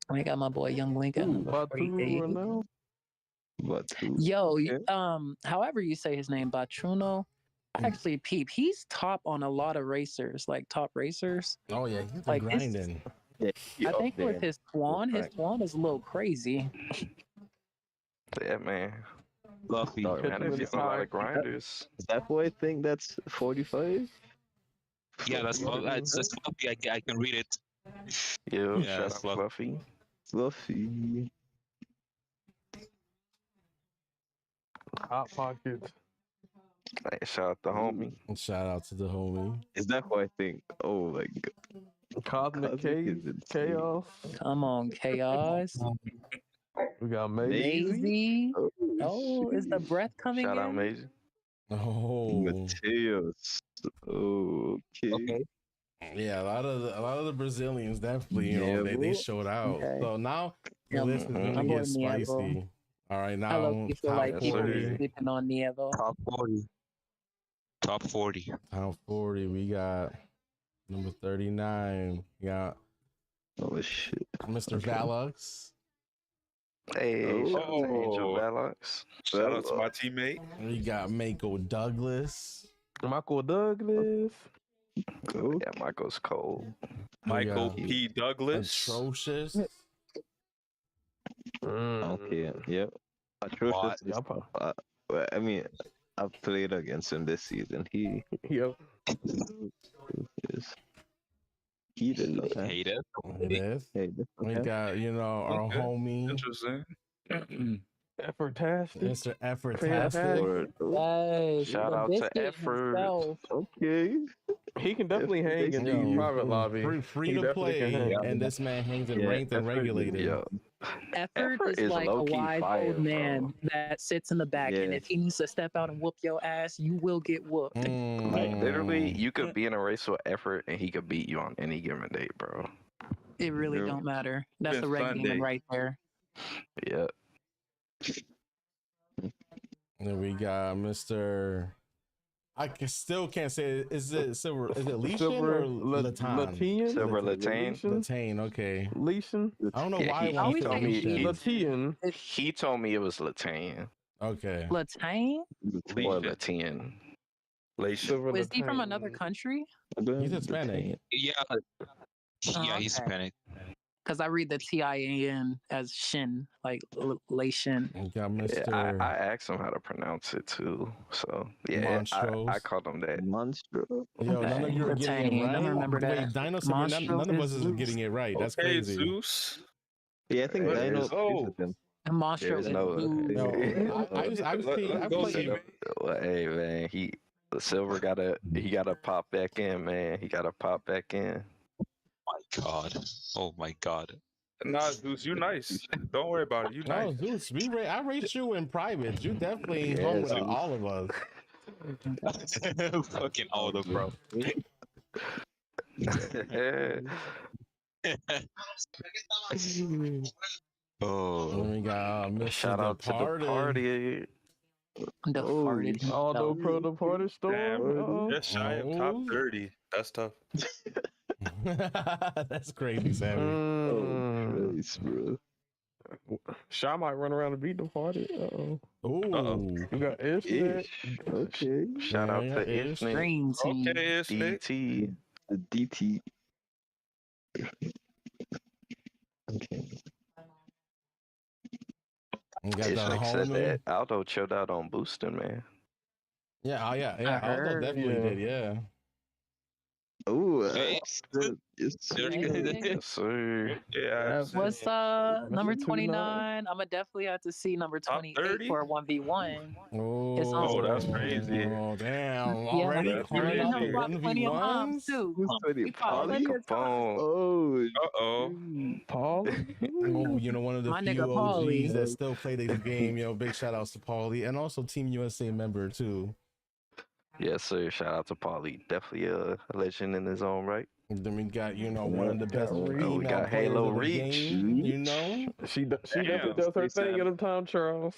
I got my boy Young Lincoln. one. Batu now. but Yo, Okay. however you say his name, Batruno. I actually peep. He's top on a lot of racers, like top racers. Oh yeah, he's been Like, this- grinding. I think with his Swan is a little crazy. Yeah, man. Fluffy. Oh, Man, him if in you the know a lot side. of grinders. Does that boy think that's 45? Yeah, that's Fluffy. I can read it. Yo, Yeah, shout it's out Fluffy. Fluffy. Fluffy. Hot Pockets. Hey, shout out the homie. Shout out to the homie. Is that who I think? Oh my god. Cosmic Cosmic is insane. Chaos. Come on, Chaos. We got Maisie. Maisie. Oh, Oh, is the shit. breath coming Shout out, in? Maisie. Oh, Mateus. Okay. yeah, a lot of the Brazilians definitely, Yeah, they well, showed out. Okay. So now the Yeah, list is my gonna boy get Nievo. spicy. All right, I now love you feel top like Yes, people be 40. sleeping on Nievo. Top 40. Top 40. Top 40. We got number 39. We got Oh shit. Mr. Okay. Valux. Hey, shout out to Angel Oh. Valance. Shout out to my teammate. We got Mako Douglas. Michael Douglas. Oh, Yeah, Michael's cold. Michael got P. Douglas. Atrocious. okay. Yep. Atrocious. Y'all probably- Well, I mean, I've played against him this season. He Yep. is heated. Okay. Hate it. It is. Hey, that's We okay. got, our Okay. homie, Interesting. Effortastic. Mr. Effortastic. Fantastic. Yes. Shout the out to biscuit Effort. himself. Okay. He can definitely hang in the Yo, private lobby. Free He to definitely can play, hang. and this man hangs in Yeah, ranked and Effort is- regulated. Yo, Effort Effort is is like a low-key wise fire, old man bro. that sits in the back, and Yeah. if he needs to step out and whoop your ass, you will get whooped. like literally, Mm. you could be in a race with Effort and he could beat you on any given day, bro. It really True. don't matter. That's Been the reg Sunday. demon right there. Yeah. Then we got Mr. Still can't say it. Is it Silver? Is it Leishan or Latan? Latian. Silver Latane. Latane. Okay. Leishan. I don't know Yeah, why he- I want he to told say me- Leishan. Latian. He told me it was Latane Okay. Latane? or Leishan. Latian. Lation. Silver Was he from Latian. another country? He's Hispanic. Yeah. Oh, Yeah, he's okay. Hispanic. Because I read the Tin as Shin, like Laishin. We got Yeah, Mr. I asked him how to pronounce it too. So yeah, I Monstros. called him that. Monstro. Yo, none of you are getting it Latane, I right. remember Wait, that. Dino said none of us is Monstro is getting it right. That's Okay, crazy. Zeus. Yeah, I think There Dino is- plays with him. And Monstro There's is no- Zeus. No, I've Go played. see. Well, hey man, the Silver he gotta pop back in, man. He gotta pop back in. My God. Oh my God. Nah, Zeus, you nice. Don't worry about it. You No, nice. Zeus, I rate you in private. You definitely Yeah, hung with Zeus. all of us. Fucking auto, bro. Oh. And we got Mr. Shout out to the Departed. party. Departed Although himself. Pro Departed Storm. Damn, just shy of top Oh. 30. That's tough. That's crazy, Sammy. Oh, Mm. Christ, bro. Shy might run around and beat the party. Uh-oh. Ooh. We got Ishnet. Ish. Okay. Shout out Yeah, to yeah, it's Ishnik, Dream team. Okay, it's Nick. DT. The DT. Okay. We got the Ishnik said homie. that Aldo chilled out on boosting, man. Yeah, oh yeah, I Aldo heard. definitely Yeah. did, yeah. Oh, Hey, good. Yes. Yes, sir. Yeah. What's number 29? I'm gonna definitely have to see number Top 28 30? for a 1v1. Oh, It's on- that's crazy. Oh, damn. Yeah, Already that's calling crazy. out the We got plenty of moms 1v1s? too. Who's 20? We call Polly? plenty of times. Oh, Uh-oh. Paul. Oh, one of the My few nigga Paulie. OGs that still play the game. Big shout outs to Paulie and also Team USA member too. Yes, sir. Shout out to Paulie. Definitely a legend in his own right. And then we got, one of the best Reach. female We got players Halo of the Reach. game, She definitely Damn. does her Stay thing sad. in the time, Charles.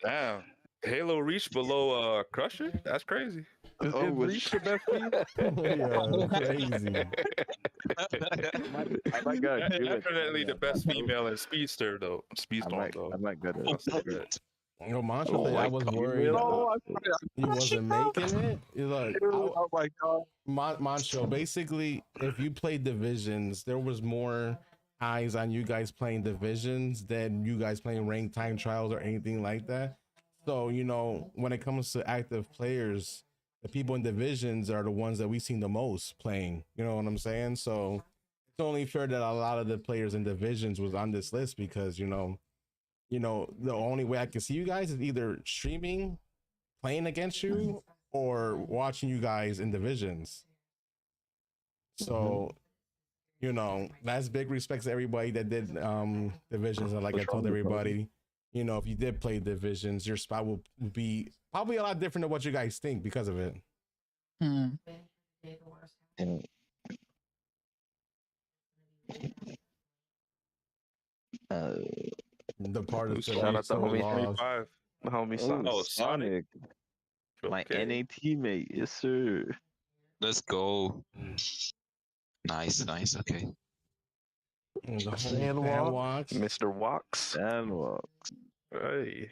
Damn. Halo reached below Crusher? That's crazy. Is Oh, was- Reach the best female? Yeah, crazy. I might gotta do it. Definitely the best female in Speedster, though. I Speedstorm, might, though. I might gotta. Mantra Oh said my I was God. worried Oh, he wasn't making it. He's like, oh my god. Mancho, basically, if you played divisions, there was more eyes on you guys playing divisions than you guys playing ranked time trials or anything like that. So, when it comes to active players, the people in divisions are the ones that we've seen the most playing. You know what I'm saying? So it's only fair that a lot of the players in divisions was on this list because, the only way I can see you guys is either streaming, playing against you, or watching you guys in divisions. So you know, that's big respects to everybody that did divisions. And like I told everybody, you know, if you did play divisions, your spot will be probably a lot different than what you guys think because of it. Hmm. And, The part of Shout out to homie 25. the homie oh, Sonic. Oh, Sonic. my Okay. NA teammate, yes sir. Let's go. Nice. Okay. The whole Sandwalk. fan walks. Mr. Walks. And well, Hey.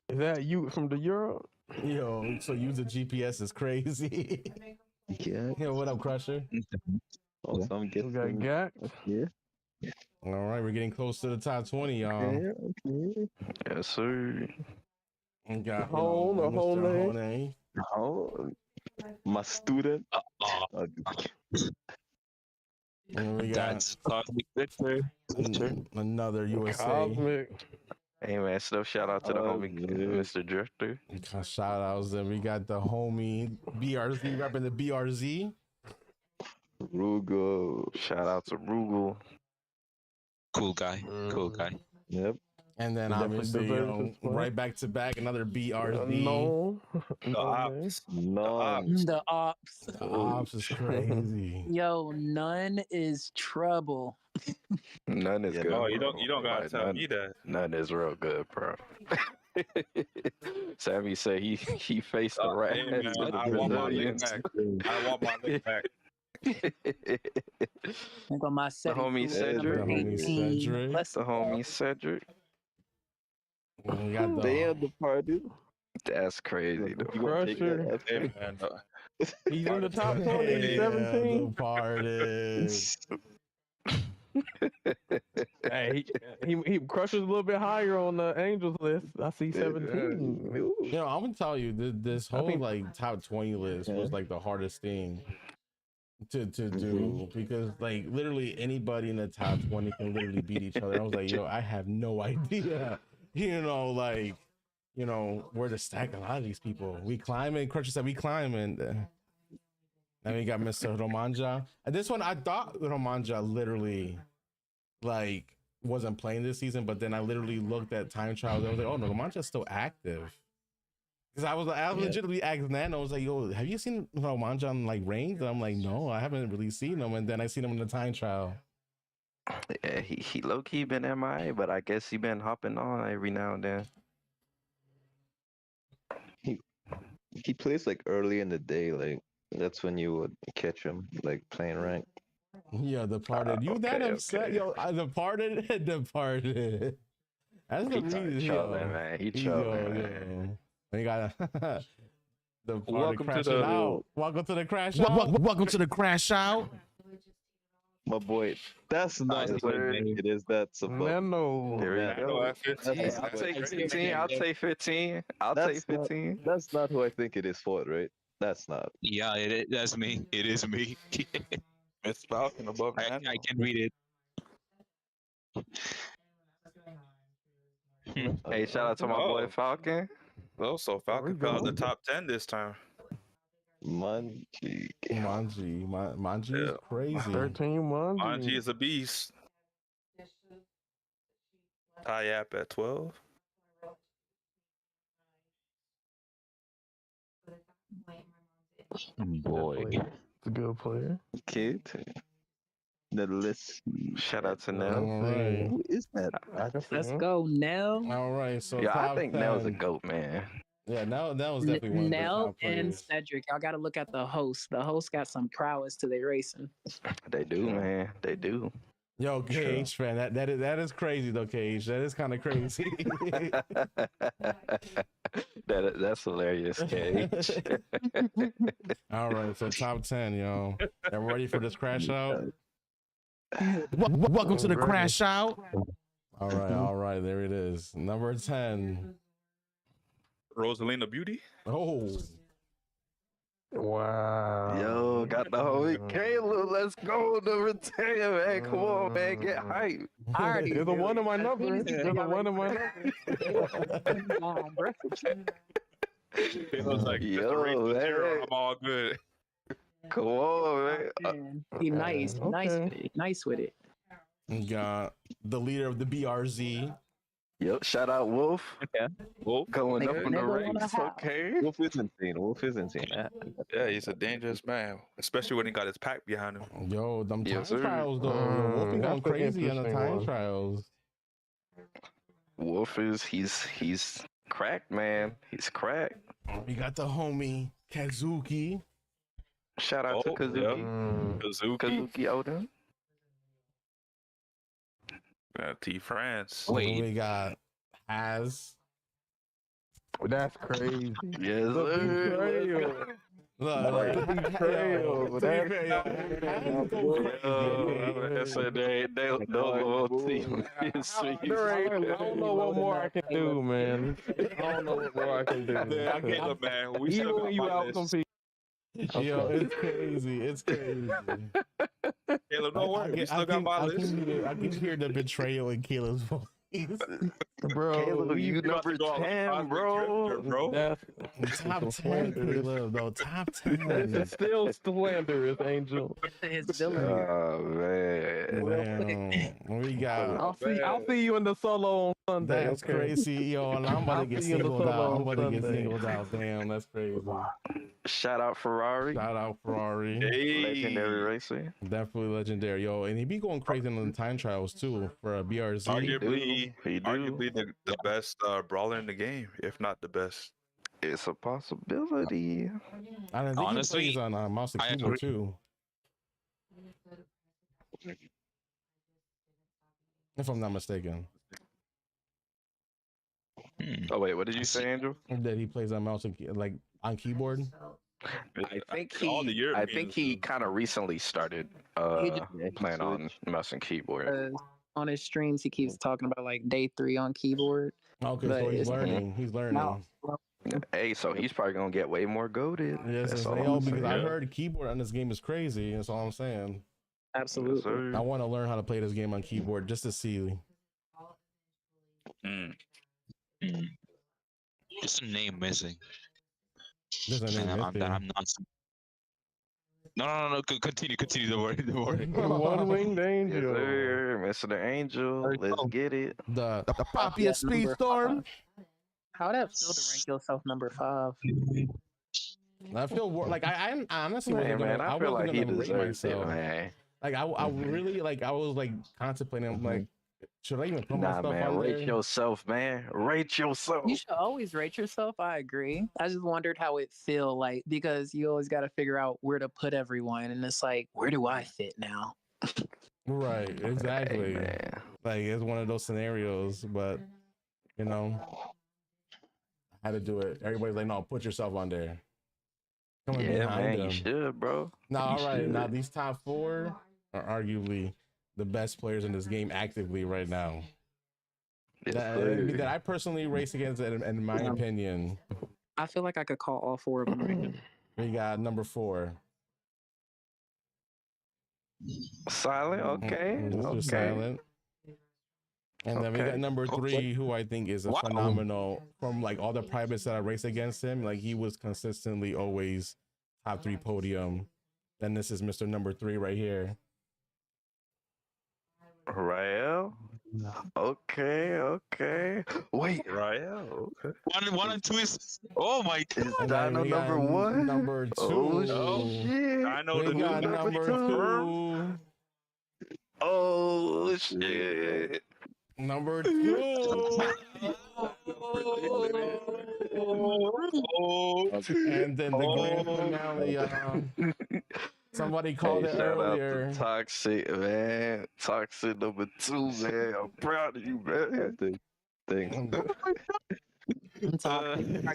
Is that you from the Euro? Yo, so using GPS is crazy. yeah. Yo, what up, Crusher? Also, I'm We getting got gacked. yeah. All right, we're getting close to the top 20, y'all. Okay. Yes, sir. We got Hone, Mr. Hone. Hone. Oh, my student. And we got That's Toxik Victor. another USA. Cosmic. Hey man, still shout out to the Oh, homie yeah. Mr. Drifter. Shout outs. And we got the homie BRZ repping the BRZ. Rugo. Shout out to Rugal. Cool guy. Yep. And then Definitely obviously, you deserves know, this one. right back to back, another BRZ. No. The No, man. ops. None. The ops. The ops is crazy. Yo, none is trouble. None is Yeah, good. Oh, you bro. don't gotta Like, tell none, me that. None is real good, bro. Sammy said he faced the rat. Hey, man, I want my lick back. I want my lick back. Think on my setting. homie Cedric. The homie 18. Cedric. Let's The homie Cedric. We got the Damn the party. That's crazy. You Though. wanna take that Crusher. after? Hey, man. He's in the top 20, Yeah, 17. the party. Hey, he crushes a little bit higher on the Angels list. I see 17. Ooh. You know, I'm gonna tell you, this whole think- like top 20 list was like the hardest thing to do because like literally anybody in the top 20 can literally beat each other. I was like, yo, I have no idea, you know, like, you know, where to stack a lot of these people. We climbing, Crutcher said we climbing. Then we got Mr. Romanja. And this one, I thought Romanja literally like wasn't playing this season, but then I literally looked at time trials. I was like, oh no, Romanja's still active. Because I was legitimately asked Nano, I was like, yo, have you seen Romanja on like rings? And I'm like, no, I haven't really seen him. And then I seen him in the time trial. Yeah, he low key been MIA, but I guess he been hopping on every now and then. He plays like early in the day, like that's when you would catch him like playing rank. Yeah, Departed. You that okay, upset? okay. Yo, Departed, Departed. That's the He reason. chilling, man. He chilling, man. You got the Welcome to crashing the- out. Welcome to the crash out. Welcome to the crash out. My boy, that's not Yes, what sir. it is. That's about. Nano. There we Yeah. go. at 15. That's- I'll take that's- 15. I'll take 15. I'll take That's not- 15. That's not who I think it is for, right? That's not. Yeah, that's me. It is me. It's Falcon above I Nano. can read it. Hey, shout out to my boy Oh. Falcon. Oh, so Falcon fell out the top 10 this time. Manji. Manji is Yeah. crazy. 13 months. Anji is a beast. Tyap at 12. Boy. It's a good player. Kid. The list. Shout out to All Nell. right. Who is that? Let's go, Nell. All right. So Yeah, I top think Nell's a 10. goat, man. Yeah, now that was definitely one of the Nell top and players. Cedric. Y'all got to look at the host. The host got some prowess to their racing. They do, man. They do. Yo, Cage, man, that is crazy though, Cage. That is kind of crazy. That's hilarious, Cage. All right, so top 10, yo. Everybody ready for this crash out? Welcome to the crash out. All right, there it is. Number 10. Rosalina Beauty. Oh, Wow. Yo, got the homie Caleb. Let's go, number 10, man. Come on, man. Get hype. I already There's a knew. one in my As number. soon as There's you a said one in my y'all Come on, bro. It was like, Yo, Mr. Racing man. Zero, I'm all good. Come on, man. Man, he nice, nice with it, nice with it. We got the leader of the BRZ. Yep. Shout out Wolf. Yeah. Wolf, Going up in the Nigga wanna ranks. have. Okay. Wolf is insane. Wolf is insane. yeah, he's a dangerous man, especially when he got his pack behind him. Yo, them time Yes, sir. trials though. Yo, Wolf been going That's an crazy on the interesting time one. trials. Wolf is he's cracked, man. He's cracked. We got the homie Kazuki. Shout out to Oh, Kazuki. Mm. Kazuki, Kazuki Odin. T France. We got Haz. That's crazy. Yes, The sir. betrayal. Betrayal. To be fair, yo, Haz go crazy. I said they don't team. I don't know what more I can do, man. I don't know what more I can do. Yeah, Caleb, man. We still Even got when you my out list. compete. Yo, it's crazy. It's crazy. Caleb, don't worry. We still got my list. I can hear the betrayal in Caleb's voice. Bro, Caleb, you about to number go on a 10, cosmic bro. trip, bro. That's Top 10, Caleb, though. Top 10. it's still slanderous, Angel. His villain. Oh man. Damn. We got. I'll see you in the solo on Sunday. That's okay? crazy, yo. And I'm about to get I'll see you in the singled out. solo I'm about to get Sunday. singled out. Damn, that's crazy. Shout out Ferrari. Shout out Ferrari. Hey. Legendary racer. Definitely legendary, yo. And he be going crazy in the time trials too for a BRZ. Arguably, He do. arguably the best brawler in the game, if not the best. It's a possibility. I don't think Honestly, he plays on mouse and I keyboard agree. too. If I'm not mistaken, Oh wait, what did you say, Angel? that he plays on mouse and like on keyboard. I think All the he. I Europeans think he do. kind of recently started He just- playing on mouse and keyboard. On his streams, he keeps talking about like day 3 on keyboard. Okay, But so he's it's- learning. He's learning. Now, Hey, so he's probably gonna get way more goaded. Yes, That's it's all yo, I'm because I saying. heard keyboard on this game is crazy. That's all I'm saying. absolutely. Yes, sir. I want to learn how to play this game on keyboard just to see. Mm. Just a name missing. There's a name And I'm missing. not. No. Continue. Don't worry. One-winged Yes, angel. sir. Mr. Angel, There you let's go. get it. The Yeah, poppiest speed number storm. 5. How'd that feel to rank yourself number 5? I feel like I honestly Man, wasn't man, gonna, I feel wasn't like he gonna rate deserves it, myself. man. Like I really like I was like contemplating. I'm like, should I even put Nah, myself man, on rate there? yourself, man. Rate yourself. You should always rate yourself. I agree. I just wondered how it feel like because you always got to figure out where to put everyone, and it's like, where do I fit now? Right, exactly. Hey, man. Like it's one of those scenarios, but you know, I had to do it. Everybody's like, no, put yourself on there. Come and Yeah, behind man, them. you should, bro. Now, You all right. Now, should. these top 4 are arguably the best players in this game actively right now. Yes, That, sir. that I personally race against, in my opinion. I feel like I could call all 4 of them right now. We got number 4. Silent, okay. This is Okay. silent. And then we got Okay. number 3, who I think is a Wow. phenomenal from like all the privates that I race against him. Like he was consistently always top 3 podium. Then this is Mr. Number 3 right here. Rael. Okay. Wait, Rael, okay. One and 2 is. Oh my is god. And then Dino we got number 1? Number 2. Oh shit. I know We the new got number number 2. Oh shit. Number 2. And then the grand finale. Somebody called Hey, it shout earlier. out to Toxik, man. Toxik number 2, man. I'm proud of you, man. Thanks. I'm talking.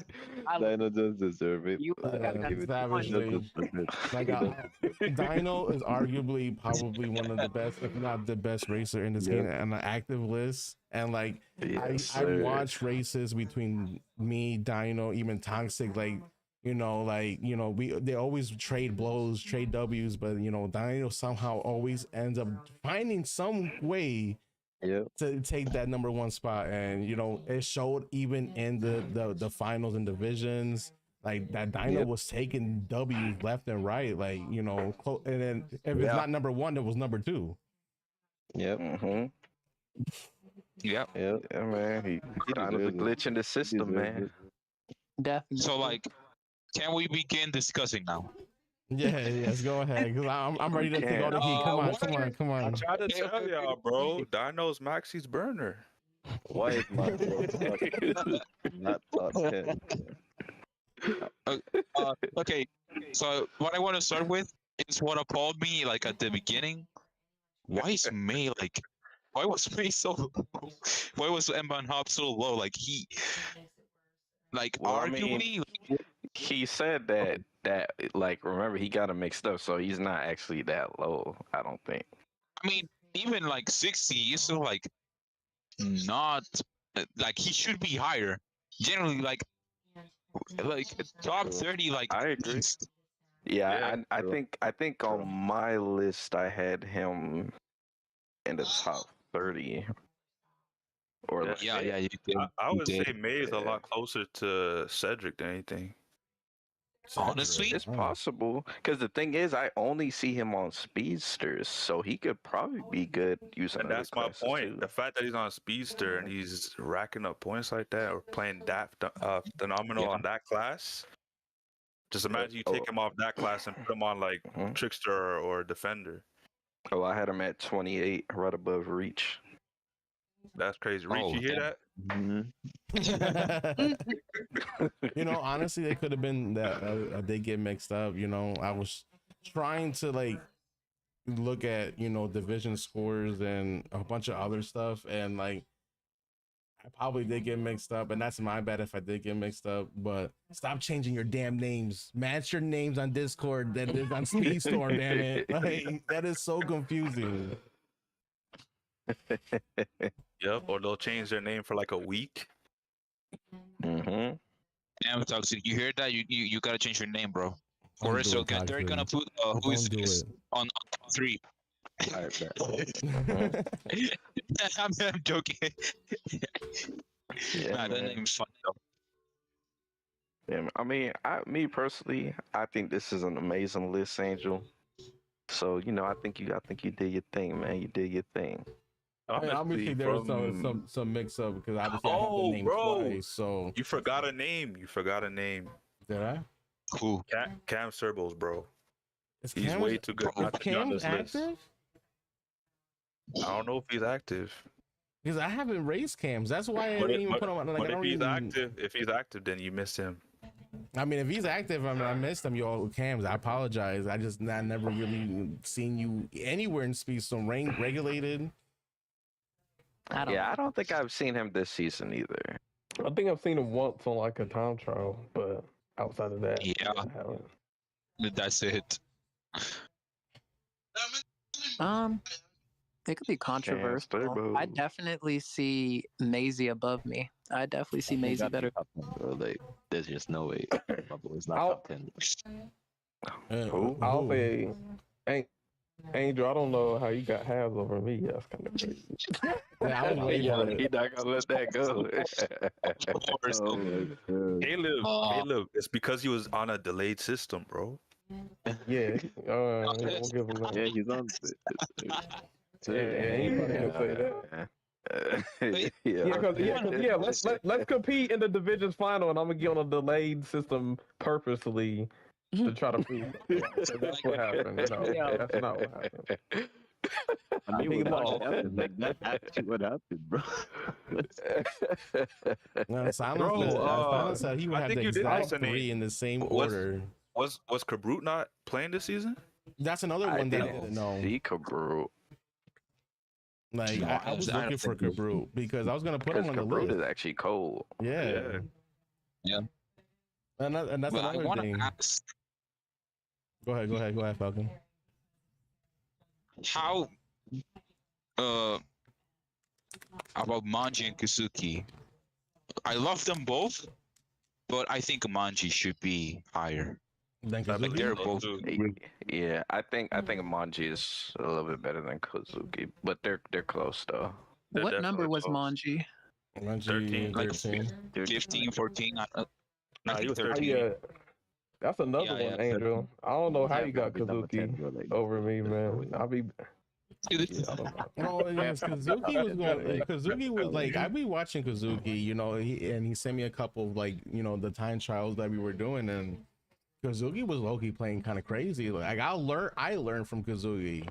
I love Dino does deserve it. you. but gotta I'll got give it to savagely. him. Like Dino is arguably probably one of the best, if not the best racer in this Yeah. game on the active list. And like Yes, I sir. watch races between me, Dino, even Toxic, like they always trade blows, trade W's, but Dino somehow always ends up finding some way Yeah. to take that number 1 spot. And it showed even in the finals and divisions. Like that Dino Yep. was taking W's left and right, like and then if it's Yeah. not number one, it was number two. Yep. Mm-hmm. Yeah. Yep. Yeah, man. He found a deserves it. glitch in the system, deserves man. Definitely. So like, can we begin discussing now? Yeah, yes, go ahead, because I'm ready to take all the heat. Come on, what come are- on, come I on. tried to tell y'all, bro. Dino's Maxi's burner. Why is my not top 10? Okay, so what I want to start with is what appalled me like at the beginning. Why is May like? Why was May so low? Why was Emban Hop so low? Like Well, I mean, arguably, he said that like remember he got him mixed up, so he's not actually that low. I don't think. I mean, even like 60 is still like not like he should be higher. Generally, like top 30, like I at agree. least. Yeah, Yeah, I think on my list I had him in the top 30. Or Yeah. like, Yeah, you did. I you would say did. May is a Yeah. lot closer to Cedric than anything. Honestly, it's possible because the thing is, I only see him on speedsters, so he could probably be good using. And other that's my classes, point. too. The fact that he's on a speedster and he's racking up points like that or playing that phenomenal Yeah. on that class. Just imagine you Oh. take him off that class and put him on like Mhm. Trickster or Defender. Oh, I had him at 28, right above Reach. That's crazy. Reach, Oh, you hear damn. that? Honestly, they could have been that they get mixed up. I was trying to like look at division scores and a bunch of other stuff, and like I probably did get mixed up, and that's my bad if I did get mixed up. But stop changing your damn names. Match your names on Discord that is on Speedstorm. Damn it, like that is so confusing. Yep. Or they'll change their name for like a week. Mm-hmm. Damn, Toxic, you hear that? You gotta change your name, bro. Don't Or do so it, they're gonna Toxic. put who is Don't do this it. on top 3. Alright, bet. I'm joking. Yeah, Nah, that man. name's fun though. Yeah, I mean, me personally, I think this is an amazing list, Angel. So I think you did your thing, man. You did your thing. Obviously, Honestly, there was from- some mix up because obviously I have the Oh, name bro. twice. So You forgot a name. You forgot a name. did I? Cool. Cam Serbles, bro. Is He's Cam- way too good Bro, not to be on Cam's this list. active? I don't know if he's active. Because I haven't raised Cams. That's why I But, didn't even put him on. Like, but I don't if he's active, then you missed him. I mean, if he's active, I missed him. Y'all Cams. I apologize. I never really seen you anywhere in Speedstorm regulated. I don't think I've seen him this season either. I think I've seen him once on like a time trial, but outside of that, Yeah. I haven't. That's it. It could be controversial. Turbo. I definitely see Maisie above me. I definitely see Maisie Got better. top 10, bro. Like, there's just no way. My boy's not I'll- top 10. I'll say, Angel, I don't know how you got halves over me. That's kind of crazy. Yeah, I was waiting for it. He's not gonna let that go. Of course. Oh my god. Caleb, it's because he was on a delayed system, bro. Yeah, we'll give him that. Yeah, he's on. Yeah, he probably can say that. Yeah, Let's compete in the divisions final, and I'm gonna get on a delayed system purposely to try to prove. That's what happened. No, that's not what happened. I mean, He what lost. happened? Like, that actually what happened, bro. No, Silence Bro, Silence said he would I have think the you did exact mention it. 3 in the same Was- order. Was Kabrut not playing this season? That's another I one that I didn't didn't know. see Kabru. Like No, I was looking for Kabru because I was gonna put him Because on the Kabru list. is actually cold. Yeah. Yeah. And that's Well, I another want thing. to ask Go ahead, Falcon. how about Manji and Kusuki. I love them both, but I think Manji should be higher. Thank I you. think They're so, both too. Yeah, I think Manji is a little bit better than Kozuki, but they're close though. They're What number definitely was close. Manji? 13. 13. 15, 14. Nah, I he think was 13. Yeah, that's another Yeah, one, yeah. Angel. I don't know how Can't you got be number 10, Kazuki bro. Like, over me, man. I'll be. Dude, Yeah, I don't know. Oh yes, Kazuki was going. Like, Kazuki was like, I be watching Kazuki, you know, he sent me a couple of like, you know, the time trials that we were doing, and Kazuki was low-key playing kind of crazy. Like I learned from Kazuki.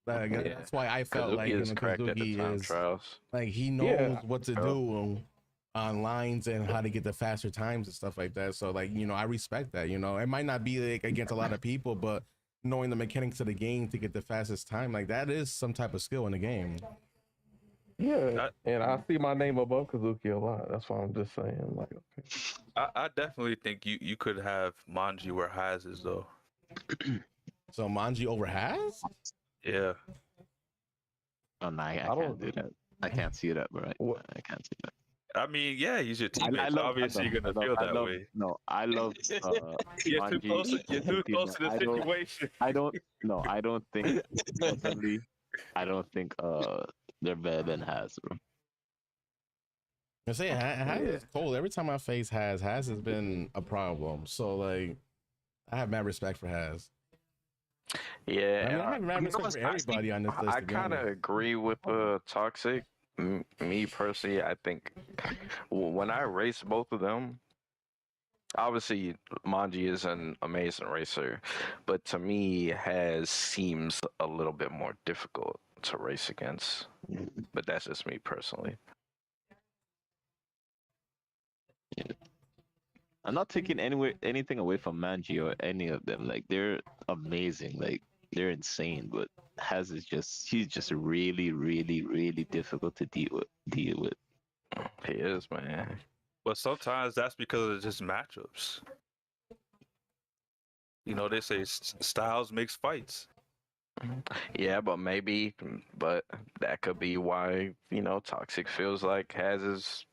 Like, Yeah. that's why I felt Kazuki like, you is know, cracked at the Kazuki time is trials. like he Yeah. knows what to do on lines and how to get the faster times and stuff like that. So like, you know, I respect that. You know, it might not be like against a lot of people, but knowing the mechanics of the game to get the fastest time, like that is some type of skill in the game. Yeah, and I see my name above Kazuki a lot. That's why I'm just saying, like, okay. I definitely think you could have Manji where Haz is though. So Manji over Has? Yeah. oh, no, I don't- can't do that. I can't see that, bro. What- I can't see that. I mean, yeah, he's your teammate. I So love obviously, you're gonna feel that way. No, I love You're too Manji. close. You're too close to the I don't- situation. I don't think personally, I don't think they're better than Has, bro. I say Has is cold. Every time I face Has has been a problem. So like, I have mad respect for Has. Yeah, I mean, and I have mad you know respect what's for everybody on this list. I to be kind of honest. agree with Toxic. Me personally, I think when I race both of them, obviously Manji is an amazing racer, but to me, Has seems a little bit more difficult to race against. But that's just me personally. I'm not taking anything away from Manji or any of them. Like they're amazing. Like they're insane. But Has is he's just really, really, really difficult to deal with. He is, man. But sometimes that's because of just matchups. You know, they say styles makes fights. Yeah, but that could be why, you know, Toxic feels like Has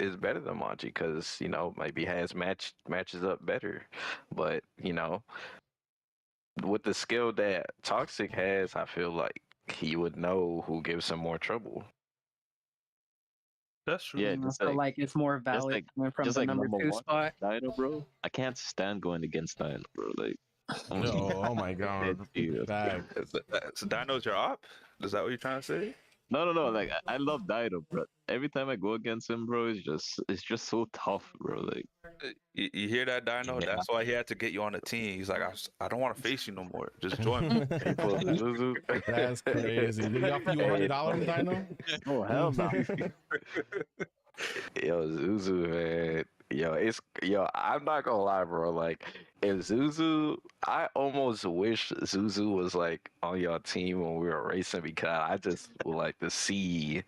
is better than Manji because, you know, maybe Has matches up better. But, you know, with the skill that Toxic has, I feel like he would know who gives him more trouble. That's true. Yeah, I just feel like it's more valid like- coming from just the like number number 2 one. spot. Dino, bro. I can't stand going against Dino, bro. Like, Yo, oh my god. Yeah. Bad. So Dino's your op? Is that what you're trying to say? No. Like I love Dino, bro. Every time I go against him, bro, it's just so tough, bro. Like, You hear that, Dino? Yeah. That's why he had to get you on the team. He's like, I don't want to face you no more. Just join me. He pulled the Zuzu. That's crazy. Did he offer you $100, Dino? oh hell no. Yo, Zuzu, man. Yo, I'm not gonna lie, bro. Like, if Zuzu, I almost wish Zuzu was like on your team when we were racing because I just would like to see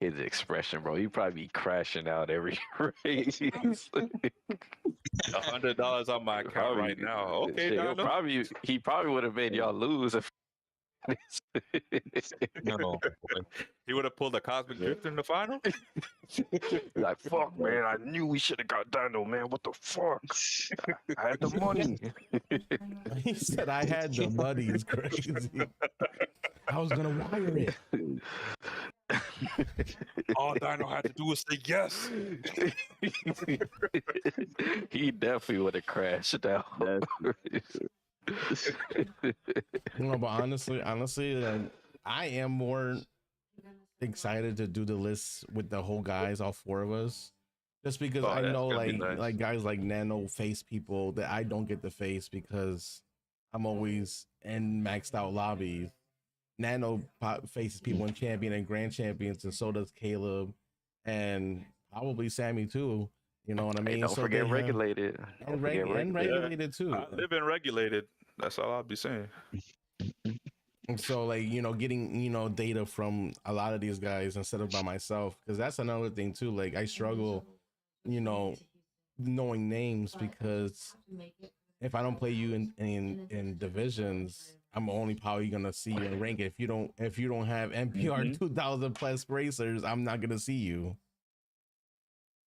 his expression, bro. He'd probably be crashing out every race. $100 on my account right now. Okay, Shit, Dino. he probably would have made y'all lose if. No. He would have pulled a Cosmic Drift in the final. Like, fuck, man, I knew we should have got Dino, man. What the fuck? I had the money. He said I had the money. It's crazy. I was gonna wire it. All Dino had to do was say yes. He definitely would have crashed out. No, but honestly, I am more excited to do the list with the whole guys, all 4 of us, just because I that's know gonna be nice. like guys like Nano face people that I don't get to face because I'm always in maxed out lobbies. Nano faces people in champion and grand champions, and so does Caleb, and probably Sammy too. You know what I mean? Hey, don't so forget they have- regulated. Don't and, forget and regulated too. I live in regulated. That's all I'll be saying. And so like, you know, getting, you know, data from a lot of these guys instead of by myself, because that's another thing too. Like I struggle, you know, knowing names because if I don't play you in divisions, I'm only probably gonna see you in rank. If you don't have NPR 2000 plus racers, I'm not gonna see you.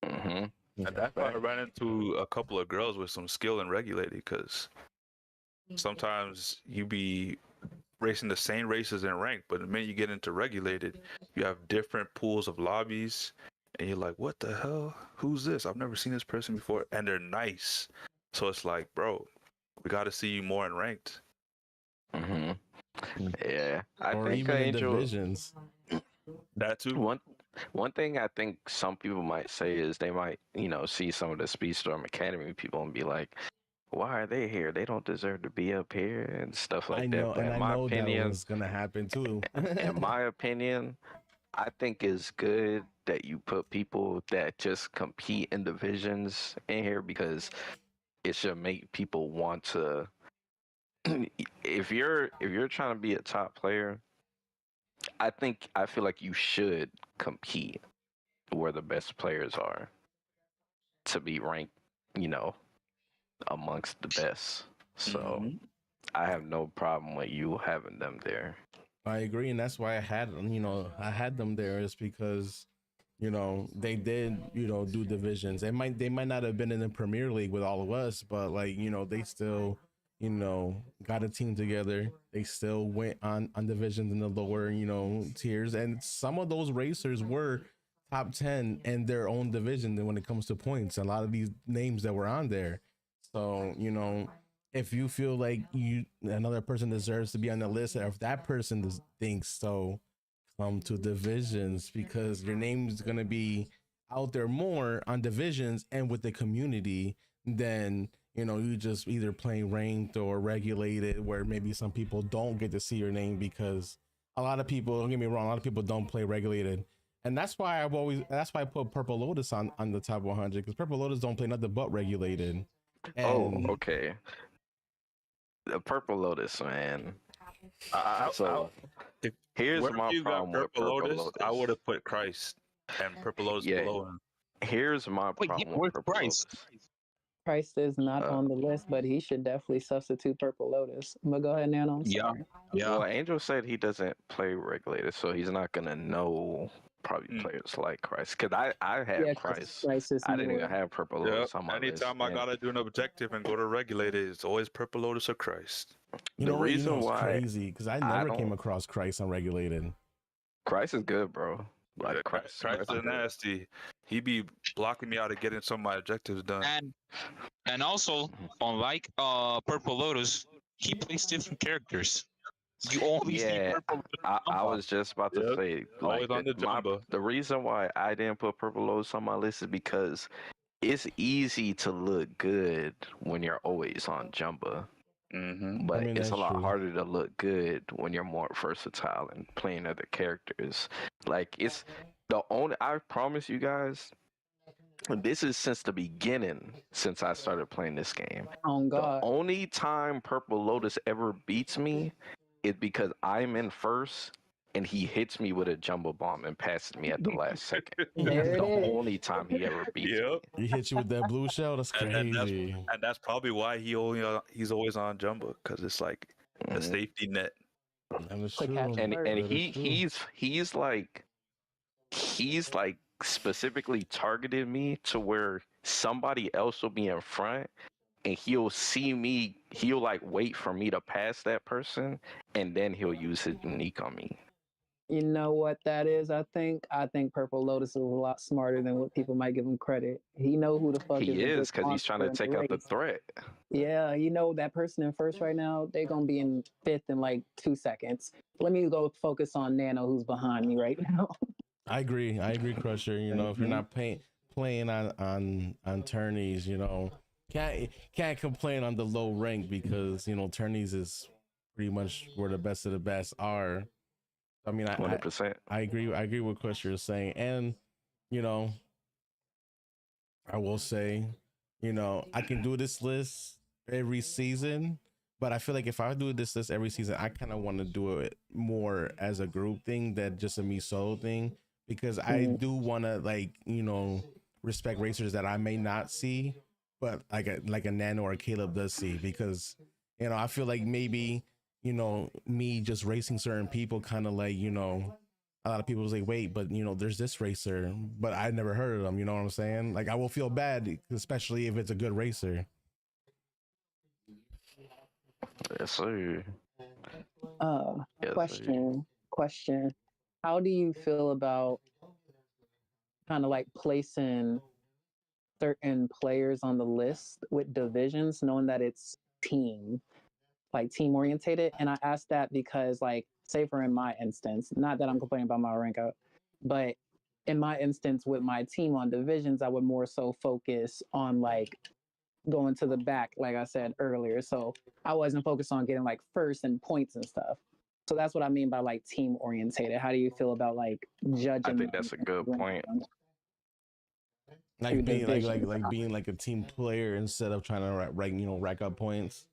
Mm-hmm. And that's why I ran into a couple of girls with some skill in regulated because sometimes you be racing the same races in rank, but the minute you get into regulated, you have different pools of lobbies. and you're like, what the hell? Who's this? I've never seen this person before, and they're nice. So it's like, bro, we got to see you more in ranked. Mm-hmm. Yeah, I or think even in Angel. divisions. That too. One thing I think some people might say is they might, see some of the Speedstorm Academy people and be like, "Why are they here? They don't deserve to be up here," and stuff I like know, that. But and in I my know that opinion, was gonna happen too. in my opinion, I think it's good that you put people that just compete in divisions in here because it should make people want to. If you're trying to be a top player, I feel like you should compete where the best players are to be ranked, you know, amongst the best. So Mhm. I have no problem with you having them there. I agree, and that's why I had them there is because, they did, do divisions. They might not have been in the Premier League with all of us, but like, they still, got a team together. They still went on divisions in the lower, tiers, and some of those racers were top 10 in their own division. When it comes to points, a lot of these names that were on there. So, if you feel like another person deserves to be on the list, or if that person thinks so, come to divisions because your name is gonna be out there more on divisions and with the community than you just either playing ranked or regulated, where maybe some people don't get to see your name because a lot of people, don't get me wrong, a lot of people don't play regulated. And that's why I put Purple Lotus on the top 100, because Purple Lotus don't play nothing but regulated. Oh, And okay. The Purple Lotus, man. I, So if here's wherever my you got problem with Purple Purple Lotus, I would Lotus. have put Christ and Purple Lotus Yeah, below him. here's my Wait, problem with where's Purple Bryce? Lotus. Christ is not Uh, on the list, but he should definitely substitute Purple Lotus. But go ahead, Nano. I'm Yeah, sorry. yeah. well, Angel said he doesn't play regulated, so he's not gonna know probably Mm. players like Christ. Cause I had Yeah, Christ. Christ is I didn't even newer. have Purple Yep. Lotus on my list. Anytime I And gotta do an objective and go to regulated, it's always Purple Lotus or Christ. you the know what? reason It's why crazy because I I never came don't across Christ unregulated. Christ is good, bro. Yeah, Like Christ Christ is is good. nasty. He be blocking me out of getting some of my objectives done. And also, unlike Purple Lotus, he plays different characters. You only see Yeah, Purple Lotus I Jumba. was just about to Yep. say Always like on the jumbo. the reason why I didn't put Purple Lotus on my list is because it's easy to look good when you're always on Jumba, Mm-hmm. but it's a That's lot true. harder to look good when you're more versatile and playing other characters. Like it's the only I promise you guys, this is since the beginning since I started playing this game. On The God. only time Purple Lotus ever beats me is because I'm in first and he hits me with a jumbo bomb and passes me at the last second. That's There it the is. only time he ever beats Yep. me. He hit you with that blue shell. That's And crazy. that's probably why he's always on jumbo, because it's like a Mhm. safety net. That is To catch true. a And bird. and That is true. he's like specifically targeted me to where somebody else will be in front and he'll see me, he'll like wait for me to pass that person and then he'll use his unique on me. You know what that is? I think Purple Lotus is a lot smarter than what people might give him credit. He know who the fuck is He a good is because he's trying monster to in the take out the race. threat. Yeah, you know that person in first right now, they're gonna be in fifth in like 2 seconds. Let me go focus on Nano, who's behind me right now. I agree. I agree, Crusher. If you're not playing on tourneys, can't complain on the low rank because tourneys is pretty much where the best of the best are. I mean, I 100%. I agree. I agree with Crusher is saying, and you know, I will say, I can do this list every season, but I feel like if I do this list every season, I kind of want to do it more as a group thing than just a me solo thing, because I do want to respect racers that I may not see, but like a Nano or a Caleb does see, because I feel like maybe me just racing certain people kind of like a lot of people say, wait, but there's this racer, but I never heard of them. You know what I'm saying? Like I will feel bad, especially if it's a good racer. Yes, sir. Yes, sir. Question. How do you feel about kind of like placing certain players on the list with divisions, knowing that it's team, like team orientated. And I asked that because, like, say for in my instance, not that I'm complaining about my rank out, but in my instance with my team on divisions, I would more so focus on like going to the back, like I said earlier. So I wasn't focused on getting like first and points and stuff. So that's what I mean by like team orientated. How do you feel about like judging? I think that's a good point. Like being like being like a team player instead of trying to rack up points.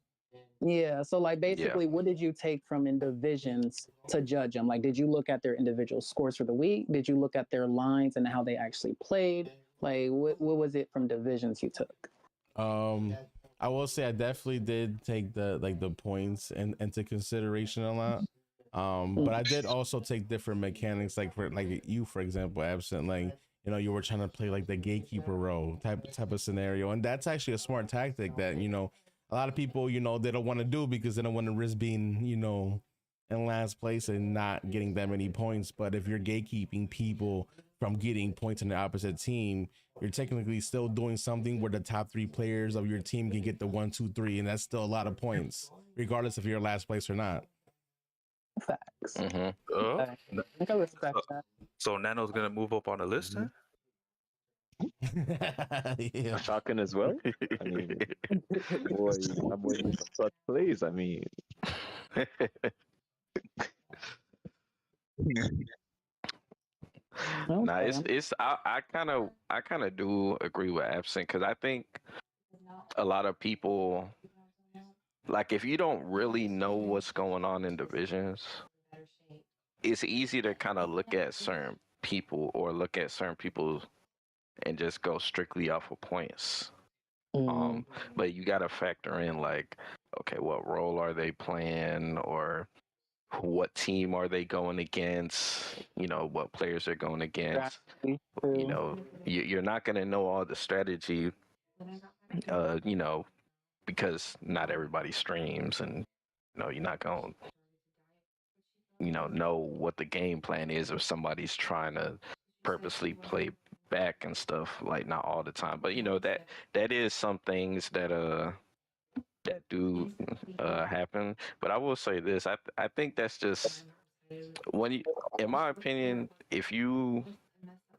Yeah. So like basically, what did you take from in divisions to judge them? Like, did you look at their individual scores for the week? Did you look at their lines and how they actually played? Like, what was it from divisions you took? I will say I definitely did take the points into consideration a lot. But I did also take different mechanics, like for like you, for example, Absent, like, you know, you were trying to play like the gatekeeper role type of scenario, and that's actually a smart tactic that, you know, a lot of people, you know, they don't want to do because they don't want to risk being, you know, in last place and not getting that many points. But if you're gatekeeping people from getting points in the opposite team, you're technically still doing something where the top 3 players of your team can get the 1, 2, 3, and that's still a lot of points, regardless if you're last place or not. Facts. Mm-hmm. I can respect that. So Nano's gonna move up on the list, huh? Yeah. Falcon as well. I mean, boy, my boy needs some clutch plays. I mean, Nah, it's I kind of do agree with Absent, because I think a lot of people, like, if you don't really know what's going on in divisions, it's easy to kind of look at certain people and just go strictly off of points. But you got to factor in, like, okay, what role are they playing, or what team are they going against? You know, what players they're going against. You know, you're not going to know all the strategy, you know, because not everybody streams, and, you know, you're not going to, you know what the game plan is if somebody's trying to purposely play back and stuff, like, not all the time. But, you know, that is some things that do happen. But I will say this, I think that's just when you, in my opinion, if you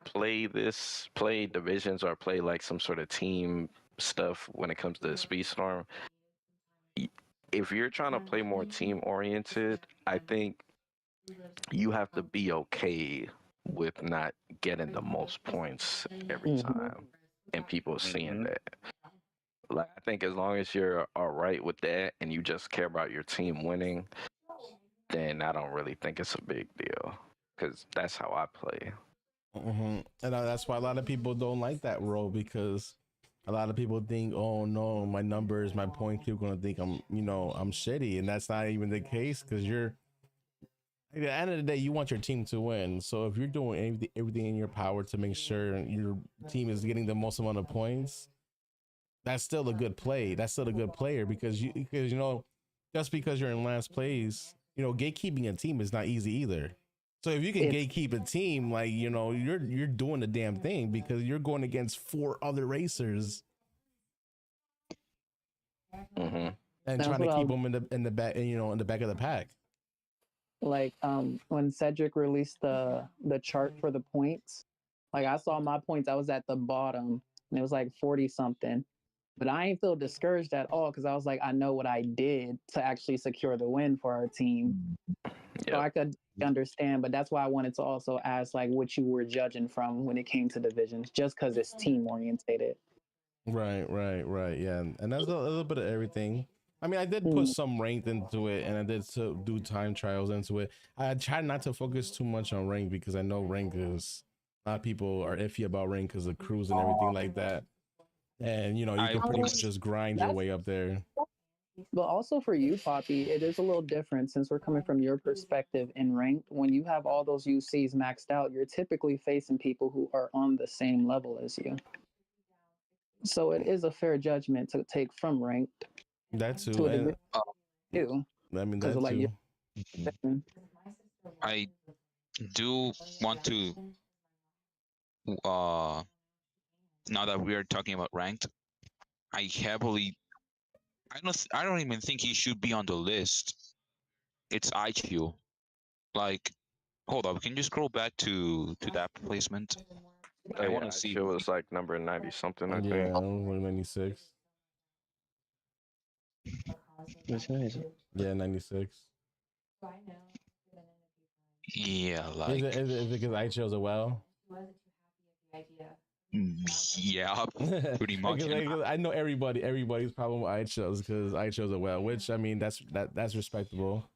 play divisions or play like some sort of team stuff when it comes to Speedstorm, if you're trying to play more team oriented, I think you have to be okay with not getting the most points every time, and people seeing that. Like, I think as long as you're all right with that and you just care about your team winning, then I don't really think it's a big deal, because that's how I play. And that's why a lot of people don't like that role, because a lot of people think, oh no, my numbers, my points, people gonna think I'm, you know, I'm shitty, and that's not even the case, because you're, at the end of the day, you want your team to win. So if you're doing everything in your power to make sure your team is getting the most amount of points, that's still a good play. That's still a good player, because you know, just because you're in last place, you know, gatekeeping a team is not easy either. So if you can gatekeep a team, like, you know, you're doing the damn thing, because you're going against 4 other racers and That's trying to keep them in the back, you know, in the back of the pack. Like when Cedric released the chart for the points, like I saw my points, I was at the bottom and it was like 40 something. But I ain't feel discouraged at all, because I was like, I know what I did to actually secure the win for our team. So I could understand, but that's why I wanted to also ask, like, what you were judging from when it came to divisions, just because it's team orientated. Right. Yeah, and that's a little bit of everything. I mean, I did put some ranked into it, and I did do time trials into it. I tried not to focus too much on rank, because I know rank is, a lot of people are iffy about rank because of crews and everything like that. And, you know, you can pretty much just grind your way up there. But also for you, Poppy, it is a little different since we're coming from your perspective in ranked. When you have all those UCs maxed out, you're typically facing people who are on the same level as you. So it is a fair judgment to take from ranked. That too. To a degree, too. I mean, that like too. I do want to uh, now that we are talking about ranked, I heavily, I don't even think he should be on the list. It's IQ. Like, hold up, can you scroll back to that placement? Oh I yeah, want to see. it was like number 90 something, I Yeah, think. 196. Which one is it? Yeah, 96. Yeah, Is like, it because I chose a well? yeah, pretty much. And Because I know everybody's problem with I chose because I chose a well, which I mean that's respectable.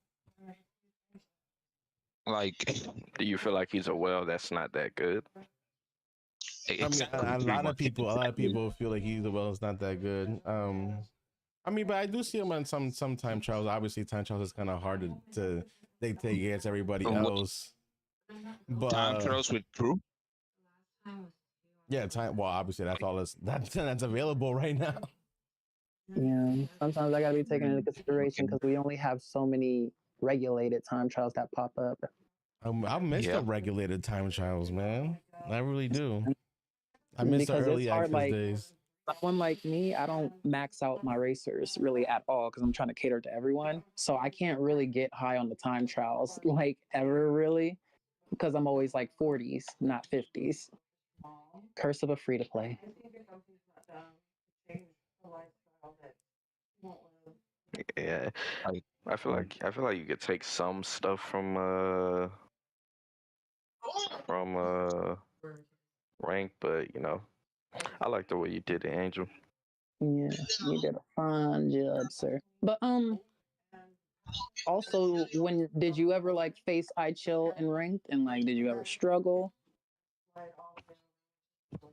like, Do you feel like he's a well that's not that good? I mean, exactly, a pretty lot of much, people exactly. feel like he's well, it's not that good. I mean, but I do see him on some time trials. Obviously, time trials is kind of hard to dictate against everybody What, else. But time trials with Prue? yeah, time. Well, obviously that's all that's available right now. Yeah, sometimes I gotta be taken into consideration because we only have so many regulated time trials that pop up. I miss Yeah. the regulated time trials, man. I really do. I miss the Because early it's hard, access like days. someone like me, I don't max out my racers really at all because I'm trying to cater to everyone. So I can't really get high on the time trials like ever really because I'm always like 40s, not 50s. Curse of a free to play. Yeah, Like, I feel like you could take some stuff from rank, but you know, I like the way you did it, Angel. Yeah, you did a fine job, sir. But also, when did you ever like face I chill in ranked and like did you ever struggle?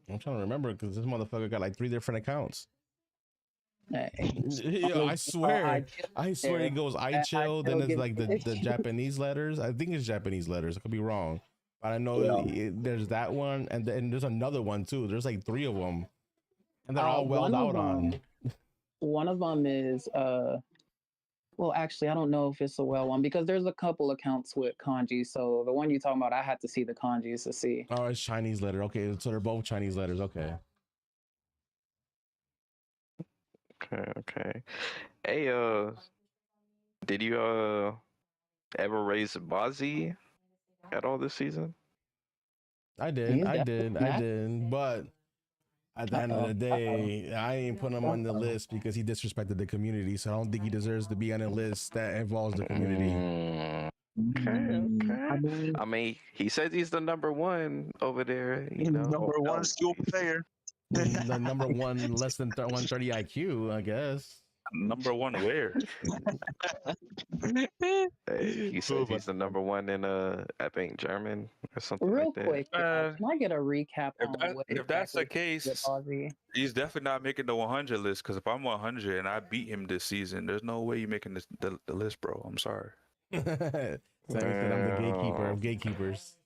I'm trying to remember because this motherfucker got like 3 different accounts. Hey, Yeah, I swear it goes I chill. Then it's like the Japanese letters. I think it's Japanese letters. I could be wrong, but I know there's that one, and then there's another one too. There's like 3 of them, and they're all welled out on. One of them is well, actually, I don't know if it's a well one because there's a couple accounts with kanji. So the one you're talking about, I had to see the kanjis to see. Oh, it's Chinese letter. Okay, so they're both Chinese letters. Okay. Okay. Hey, did you ever raise Bozzy at all this season? I did. But at the end of the day, I ain't putting him on the list because he disrespected the community. So I don't think he deserves to be on a list that involves the community. Okay. I mean, he says he's the number one over there. You know, number one skill player. The number one less than 130 IQ, I guess. Number one where? He says he's the number one in I think German or something Real like that. quick, can I get a recap on what If that's the exactly case, with Ozzy? he's definitely not making the 100 list. Because if I'm 100 and I beat him this season, there's no way you're making the list, bro. I'm sorry. So I said I'm the gatekeeper of gatekeepers.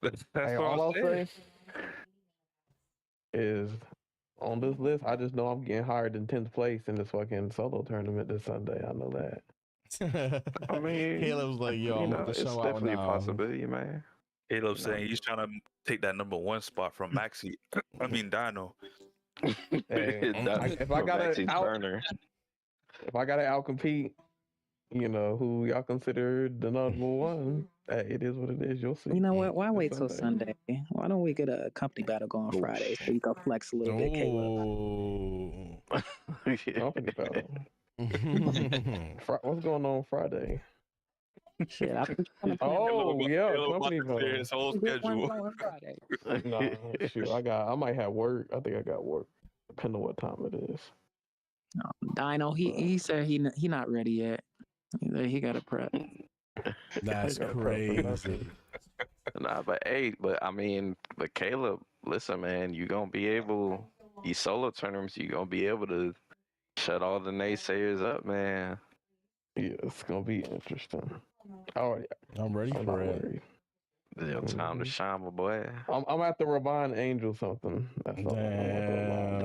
That's Hey, what all I'm I'll saying. say is on this list, I just know I'm getting higher than 10th place in this fucking solo tournament this Sunday. I know that. I mean, Caleb's like, yo, you I'm know, about to it's show out definitely a now. possibility, man. Caleb saying he's trying to take that number one spot from Maxi. I mean Dino. Hey, if I gotta outcompete, you know, who y'all consider the number one, it is what it is. You'll see. You know what? Why this wait till Sunday? Why don't we get a company battle going Friday so you can flex a little bit, Caleb? Company battle. What's going on Friday? Shit, Oh yeah, Caleb company about to clear his whole schedule. Friday. No, shoot, I might have work. I think I got work, depending on what time it is. No, Dino, he said he not ready yet. He got to prep. That's crazy. Nah, but I mean, but Caleb, listen, man, you gonna be able these solo tournaments. You gonna be able to shut all the naysayers up, man. Yeah, it's gonna be interesting. Oh yeah, I'm ready for it. It's your time to shine, my boy. I'm at the Revine Angel something. That's all. Damn.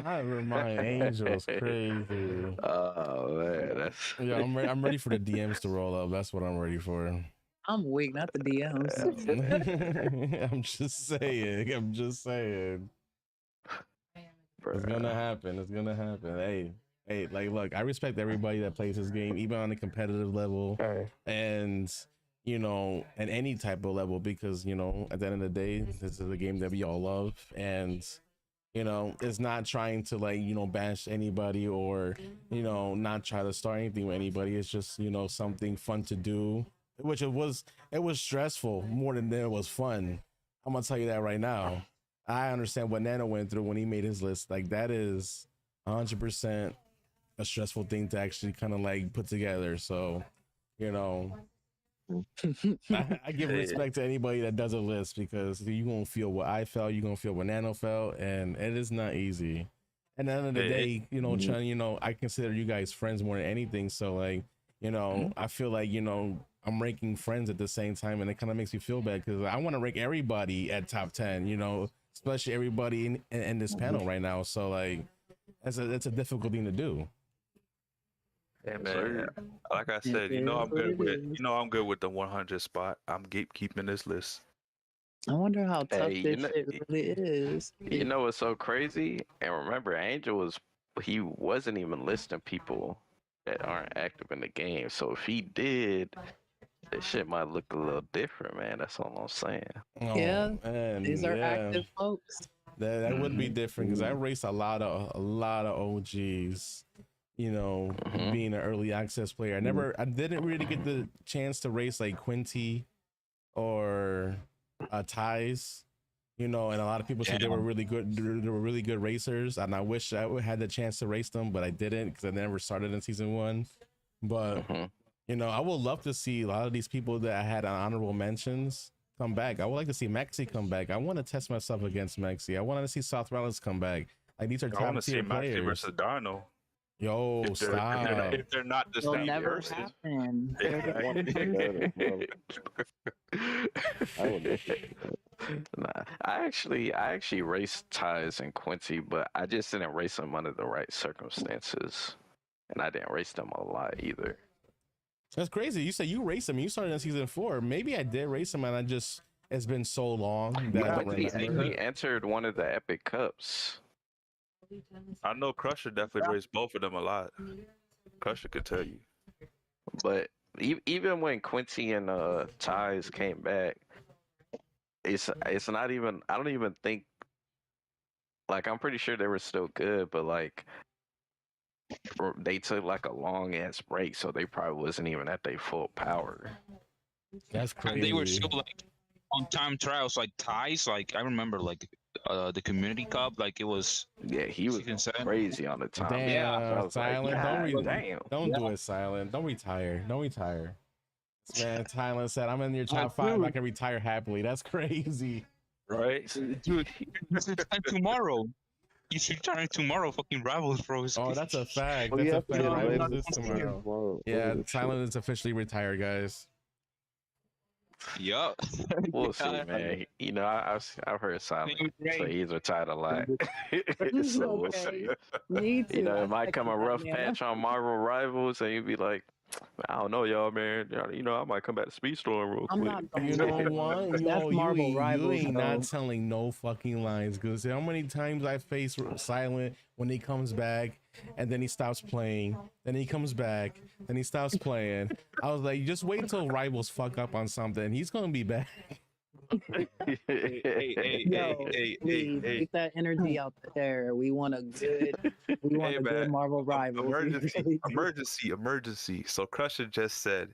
I remind Angel's crazy. Oh man, that's Yeah, I'm ready for the DMs to roll up. That's what I'm ready for. I'm weak, not the DMs. I'm just saying. I'm just saying. It's gonna happen. It's gonna happen. Hey, like, look, I respect everybody that plays this game, even on a competitive level, and at any type of level, because at the end of the day, this is a game that we all love, and it's not trying to bash anybody or not try to start anything with anybody. It's just something fun to do, which it was stressful more than it was fun. I'm gonna tell you that right now. I understand what Nano went through when he made his list. Like, that is 100% a stressful thing to actually kind of put together. So I give respect to anybody that does a list, because you gonna feel what I felt, you gonna feel what Nano felt, and it is not easy. And at the end of the day, Chun, I consider you guys friends more than anything. So I feel like I'm ranking friends at the same time, and it kind of makes me feel bad because I want to rank everybody at top 10, especially everybody in this panel right now. So that's a difficult thing to do. Yeah, man. Like I said, I'm good with the 100 spot. I'm keeping this list. I wonder how tough Hey, this shit really is. You know what's so crazy? And remember, Angel he wasn't even listing people that aren't active in the game. So if he did, this shit might look a little different, man. That's all I'm saying. Yeah, man, these are active folks. That would be different, because I raced a lot of OGs. Being an early access player, I didn't really get the chance to race like Quinty or Ties. And a lot of people said they were really good. They were really good racers, and I wish I had the chance to race them, but I didn't, because I never started in season 1. But I would love to see a lot of these people that I had on honorable mentions come back. I would like to see Maxi come back. I want to test myself against Maxi. I want to see South Rollins come back. Like, these are top tier players. Maxi versus Darno. Yo, stop. If they're not the It'll same never person. happen. Nah, I actually raced Ties and Quincy, but I just didn't race them under the right circumstances, and I didn't race them a lot either. That's crazy. You said you raced him. You started in season 4. Maybe I did race him, and it's been so long that I don't remember. He entered one of the Epic Cups. I know Crusher definitely raced both of them a lot. Crusher could tell you. But even when Quincy and Ties came back, it's not even. I don't even think. I'm pretty sure they were still good, but they took a long ass break, so they probably wasn't even at their full power. That's crazy. And they were still on time trials, Ties. I remember the community cup, it was. Yeah, he was crazy on the time. Damn, Silent. Damn. Don't do it, Silent. Don't retire. Man, Silent said, "I'm in your top 5. I can retire happily." That's crazy. Right? Dude, this is time tomorrow. You should turn tomorrow, fucking Rivals, bro. Oh, that's a fact. That's a fact. Rivals is tomorrow. Yeah, Silent is officially retired, guys. Yup. We'll see, man. I've heard Silent say he's retired a lot. So we'll see. Me too. It might come a rough patch on Marvel Rivals, and you'd be like, I don't know, y'all, man. I might come back to Speedstorm real quick. You know what? That's Marvel Rivals. You ain't not telling no fucking lies, because how many times I face Silent when he comes back, and then he stops playing, then he comes back, then he stops playing. I was like, just wait till Rivals fuck up on something. He's gonna be back. Get that energy out there. We want a good Marvel Rivals. Emergency. So Crusher just said,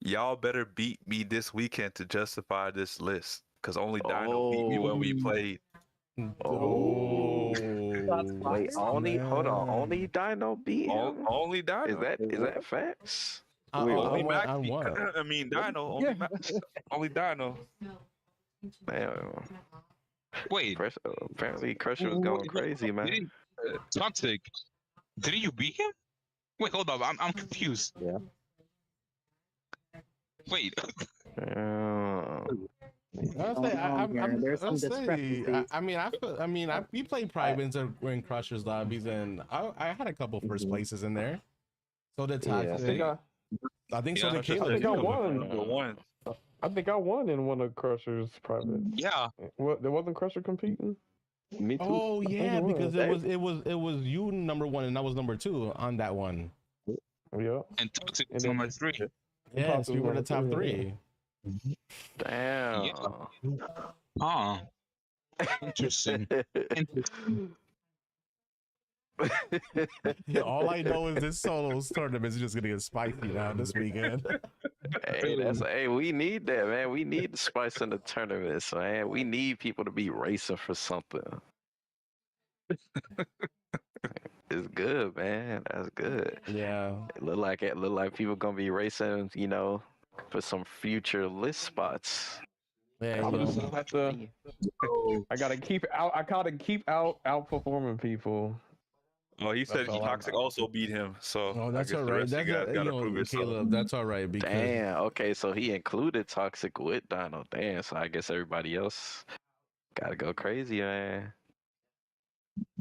y'all better beat me this weekend to justify this list, because only Dino beat me when we played. Oh, wait, only Dino beat him? Only Dino. Is that facts? Only what? I mean, Dino. Only Dino. Man. Wait. Apparently, Crusher was going crazy, man. Toxik, didn't you beat him? Wait, hold up. I'm confused. Yeah. Wait. We played privates in Crusher's lobbies, and I had a couple first places in there. So did Toxic. I think Yeah, so. Did that's Caleb. I think I too. won. Number one. I think I won in one of Crusher's private. Yeah. What? There wasn't Crusher competing. Me too. Oh think yeah, it because was. it was you number one and I was number two on that one. Yeah. And Toxik And was then- number 3. Yes, we were the top Number three. Damn. Huh. Interesting. Interesting. Yeah, all I know is this solos tournament is just gonna get spicy now this weekend. Hey, we need that, man. We need the spice in the tournaments, man. We need people to be racing for something. It's good, man. That's good. Yeah. It look like people gonna be racing, for some future list spots. Yeah, I you just know, have to. I gotta keep out. I gotta keep outperforming people. Oh, he said That's all I Toxic know. also beat him. So oh, I that's guess all the right. rest of That's you guys gotta prove yourself. Caleb. That's all right because Damn. Okay, so he included Toxic with Dino. Damn. So I guess everybody else gotta go crazy, man.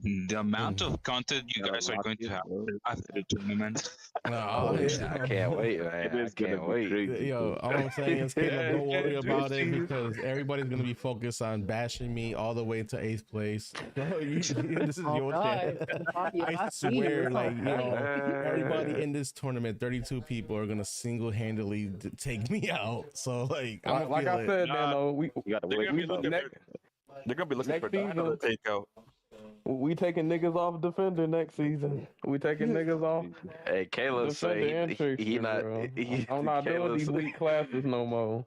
The amount of content you guys are going to have after the tournament. Oh, yeah. I can't wait, man. It I is gonna can't be wait. crazy. Yo, all I'm saying is, Caleb, don't worry about it because everybody's gonna be focused on bashing me all the way to 8th place. This is Oh, your God. chance. I swear, like everybody in this tournament, 32 people are gonna single-handedly take me out. So like, I'm Like I said, Nah. Nano, we You gotta They're wait. gonna be looking next, for. They're gonna be looking next for Dino to season. take out. we taking niggas off Defender next season. We taking niggas off Hey, Caleb Defender and say he Trickster, not. bro. He, I'm not doing Caleb these say- weak classes no more.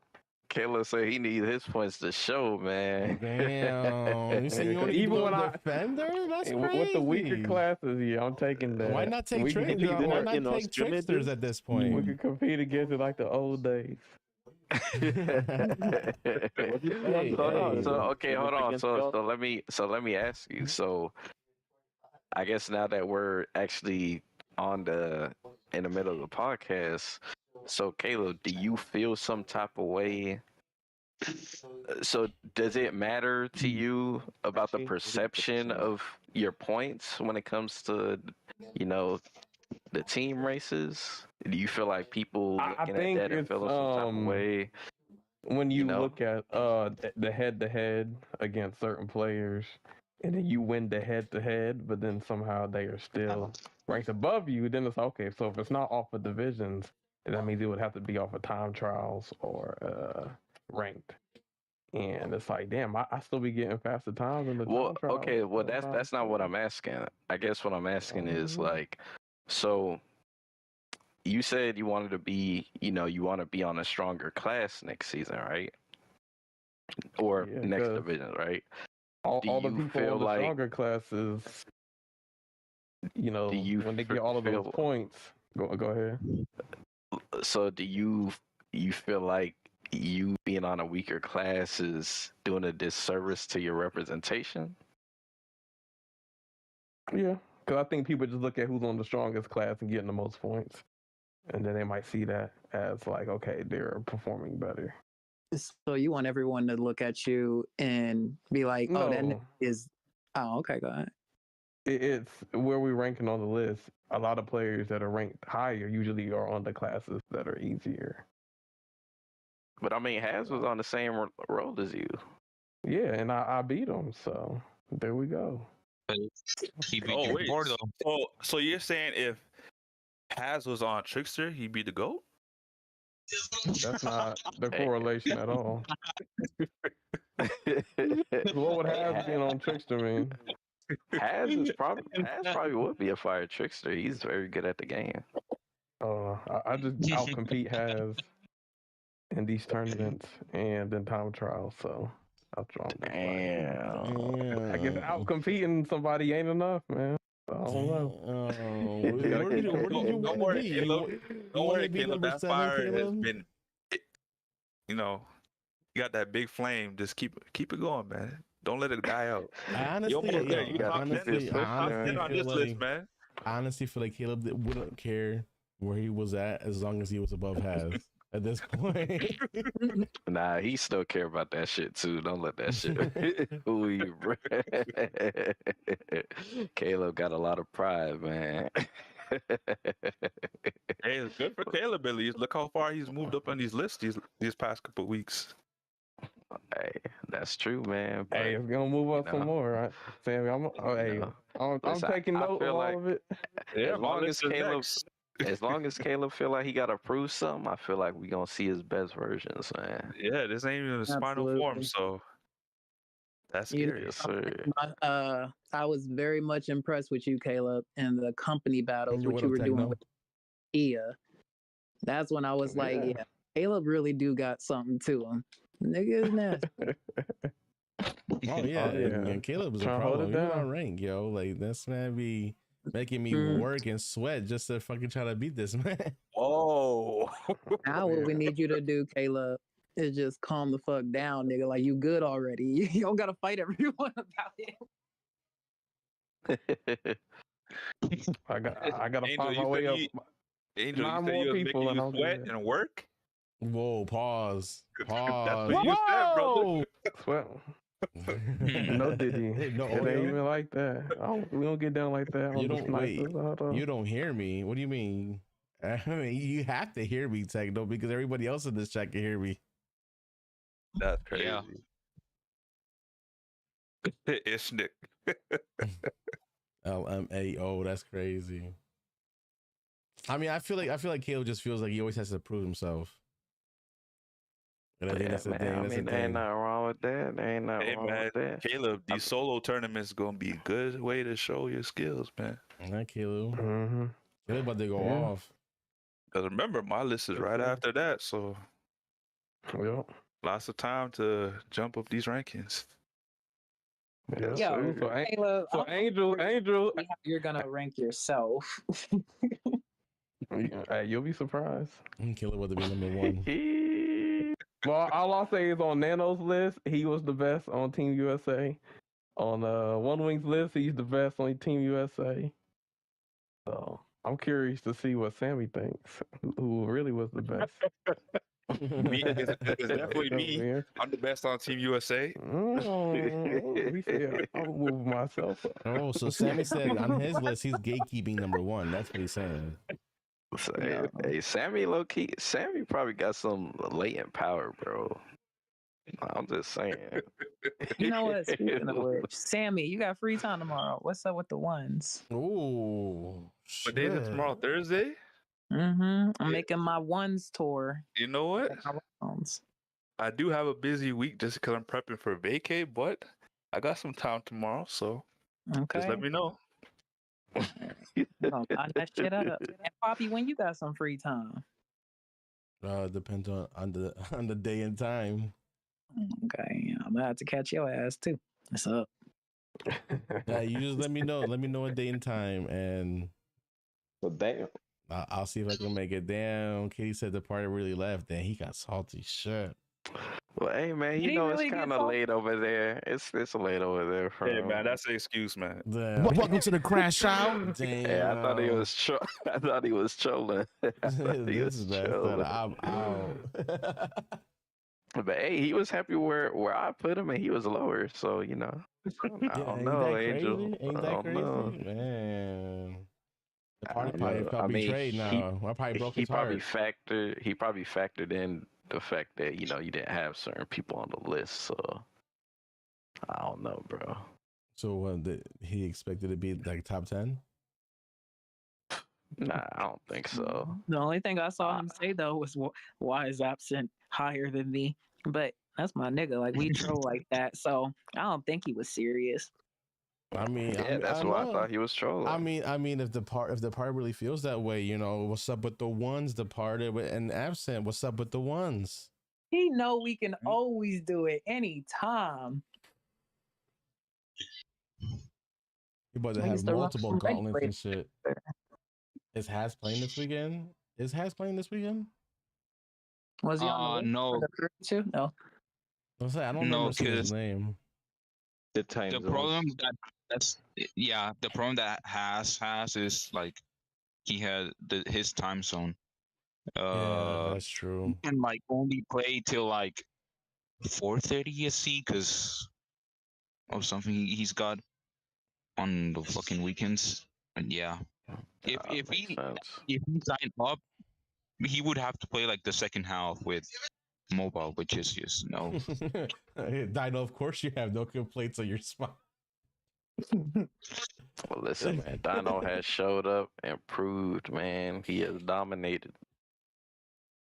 Caleb say he need his points to show, man. damn. You say you only Even do when a I- defender? That's Hey, crazy. with the weaker classes, yeah, I'm taking that. Why not take we can, tricksters? compete Why in not our take scrimmages? tricksters at this we point? can compete against it like the old days. Hey, Hold on. hey. So okay, hold on. Against So y'all? let me ask you. So I guess now that we're actually in the middle of the podcast, so Caleb, do you feel some type of way? So does it matter to you about the perception of your points when it comes to, the team races? Do you feel like people I looking think at that and it's, feeling some type of way? When you know? look at the head-to-head against certain players, and then you win the head-to-head, but then somehow they are still ranked above you, then it's okay. So if it's not off of divisions, then that means it would have to be off of time trials or ranked. And it's like, damn, I still be getting faster times in the Well, time trials. okay, well that's not what I'm asking. I guess what I'm asking is like, so you said you wanted to be, you want to be on a stronger class next season, right? Or Yeah, next 'cause division, right? all Do the you people feel on the like- stronger classes, you when they get all of those feel- points, go ahead. So do you feel like you being on a weaker class is doing a disservice to your representation? Yeah, because I think people just look at who's on the strongest class and getting the most points, and then they might see that as like, okay, they're performing better. So you want everyone to look at you and be like, "Oh, that No. is." Oh, okay, go ahead. It's where we're ranking on the list. A lot of players that are ranked higher usually are on the classes that are easier. But I mean, Haz was on the same road as you. Yeah, and I beat them, so there we go. But he beat Oh you wait. before, though. So you're saying if Haz was on Trickster, he'd be the GOAT? That's not the correlation at all. Haz What would Haz been on Trickster mean? probably would be a fire trickster. He's very good at the game. I just outcompete Haz in these tournaments and in time trials, so that's wrong. Damn. I guess outcompeting somebody ain't enough, man. I don't know. Where did you Don't want to worry, be? Caleb. You Don't want worry, to be Caleb. number That 7, fire has Caleb? been, you got that big flame. Just keep it going, man. Don't let it die out. I honestly, You're almost there. You top 10 honestly, top 10 on this feel list, like, man. I honestly feel like Caleb wouldn't care where he was at as long as he was above Haz at this point. Nah, he still care about that shit too. Don't let that shit fool you, bro. Caleb got a lot of pride, man. Hey, it's good for Caleb at least. Look how far he's moved up on these lists these past couple weeks. Hey, that's true, man. But Hey, it's gonna move up some know, more, right? Sammy, hey, know, I'm listen, taking I note of feel like all of it. Yeah, as my long as list is Caleb, next. as long as Caleb feel like he got to prove something, I feel like we gonna see his best versions, man. Yeah, this ain't even a spinal form, Absolutely. so that's You scary. Yes, sir. I was very much impressed with you, Caleb, in the company battles, Yo, what what you up, were doing Techno? with Ia. That's when I was like, Yeah. yeah, Caleb really do got something to him. Nigga is nasty. Oh yeah, Oh, yeah. and Caleb is a Trying to hold problem. it Even down. on rank, yo, like this man be making me Mm. work and sweat just to fucking try to beat this man. Oh, Now what we need you to do, Caleb, is just calm the fuck down, nigga. Like you good already. You don't gotta fight everyone about it. I gotta Angel, find my you way said up. Angel, you 9 said more you was people making and you I'm sweat good. and work. Whoa, pause. That's Pause. what you said, brother. Whoa! Well, Hmm. no Diddy. No It ain't Oreo? even like that. We don't get down like that You on the don't wait. snipers. Hold on. You don't hear me. What do you mean? I mean, you have to hear me, Techno, because everybody else in this chat can hear me. That's crazy. Yeah. It's Nick. LMAO, that's crazy. I mean, I feel like Caleb just feels like he always has to prove himself. And I think that's the man, thing. I That's mean, the there ain't thing. nothing wrong with that. There ain't nothing Hey wrong man, with that. Caleb, these solo tournaments gonna be a good way to show your skills, man. Not Caleb. Mm-hmm. Caleb about to go Yeah. off. Cause remember, my list is Yes, right sir. after that, so Yep. lots of time to jump up these rankings. Yes, Yo, sir. So, Caleb, so I'm Angel, curious to see how you're gonna rank yourself. hey, you'll be surprised. Caleb about to be number one. Well, all I'll say is on Nano's list, he was the best on Team USA. On OneWinged's list, he's the best on Team USA. So I'm curious to see what Sammy thinks, who really was the best. Me, it's definitely me. I'm the best on Team USA. He said, I'll move myself up. Oh, so Sammy said on his list he's gatekeeping number one. That's what he's saying. So, No. hey, Sammy, low key, Sammy probably got some latent power, bro. I'm just saying. You know what? Speaking of which, Sammy, you got free time tomorrow. What's up with the ones? Ooh, What day is it shit. tomorrow? Thursday? I'm Yeah. making my ones tour. You know what? My rounds. I do have a busy week just because I'm prepping for vacay, but I got some time tomorrow, so Okay. just let me know. I'm gonna line that shit up. And Poppy, when you got some free time? Depends on the day and time. Okay, yeah, I'm gonna have to catch your ass too. What's up? Yeah, you just let me know. Let me know a day and time, and So damn. I'll see if I can make it. Damn, Katie said the party really left. Then he got salty. Shit. Well, hey man, Did you he know really it's get kind of salty? late over there. It's late over there for Hey him. man, that's an excuse, man. Damn. Welcome to the crash out. Damn. Yeah, I thought he was I thought he was trolling. I thought he This was is bad. trolling. I'm out. But hey, he was happy where I put him, and he was lower. So I Yeah, don't ain't know, that Angel. crazy? Ain't I that don't know. crazy, man? The I party don't probably know. felt I mean, betrayed now. I probably broke he his probably heart. factored in the fact that you didn't have certain people on the list. So I don't know, bro. So he expected to be like top 10? Nah, I don't think so. The only thing I saw him say though was why is absent higher than me? But that's my nigga. Like we troll like that, so I don't think he was serious. I mean, Yeah, that's I why I know. thought he was trolling. I mean, if the part really feels that way, what's up with the ones departed and absent? What's up with the ones? He know we can always do it anytime. You about to I have used to run multiple some gauntlets and regulators. shit. Is Has playing this weekend? Is Has playing this weekend? Was he on the list No, for the crew too? No. I was like, I don't no, remember seeing his because name. The time the zones. problem the problem that has is like he had his time zone. Yeah, that's true. He can like only play till like 4:30 ESC because of something he's got on the fucking weekends. And yeah, If makes he sense. if he signed up, he would have to play like the second half with mobile, which is just no. Dino, of course you have no complaints on your spot. Well, listen, man. Dino has showed up and proved, man. He has dominated.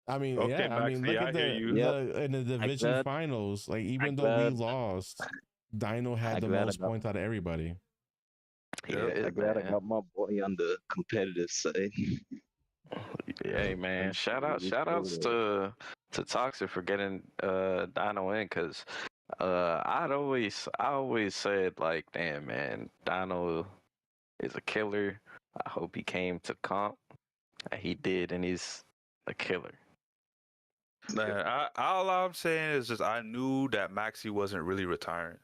I mean, Okay, yeah. I mean, Maxie, look I at hear you. in the division glad- finals. Like, even I'm though we glad- lost, Dino had I'm the glad I most got- points out of everybody. He Yep. is, I'm glad I man. got my boy on the competitive side. Hey, man. Shoutouts to Toxik for getting Dino in, because I always said, like, damn, man, Dino is a killer. I hope he came to comp. And he did, and he's a killer. Man, all I'm saying is just I knew that Maxie wasn't really retiring.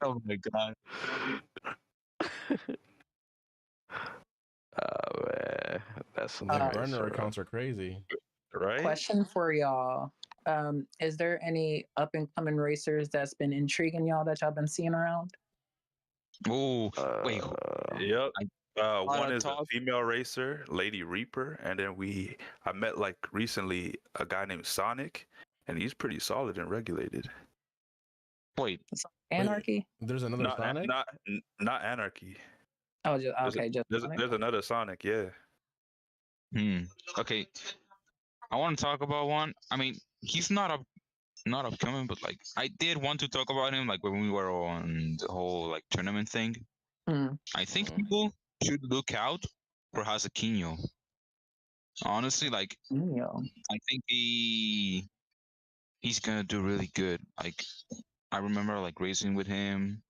Oh my god. Oh man, that's some The crazy burner stuff. accounts are crazy. Right? Question for y'all. Is there any up and coming racers that's been intriguing y'all that y'all been seeing around? Oh wait, Yep. One is a talk. female racer, Lady Reaper, and then I met like recently a guy named Sonic, and he's pretty solid and regulated. wait. Anarchy? There's another Not Sonic. not Anarchy. Oh, just There's a- okay. Just Sonic? There's another Sonic, yeah. Okay. I want to talk about one. I mean, he's not upcoming, but like I did want to talk about him like when we were on the whole like tournament thing. Hmm. I think people should look out for Hasekinho. Honestly, like Yeah. I think he's gonna do really good. Like I remember like racing with him.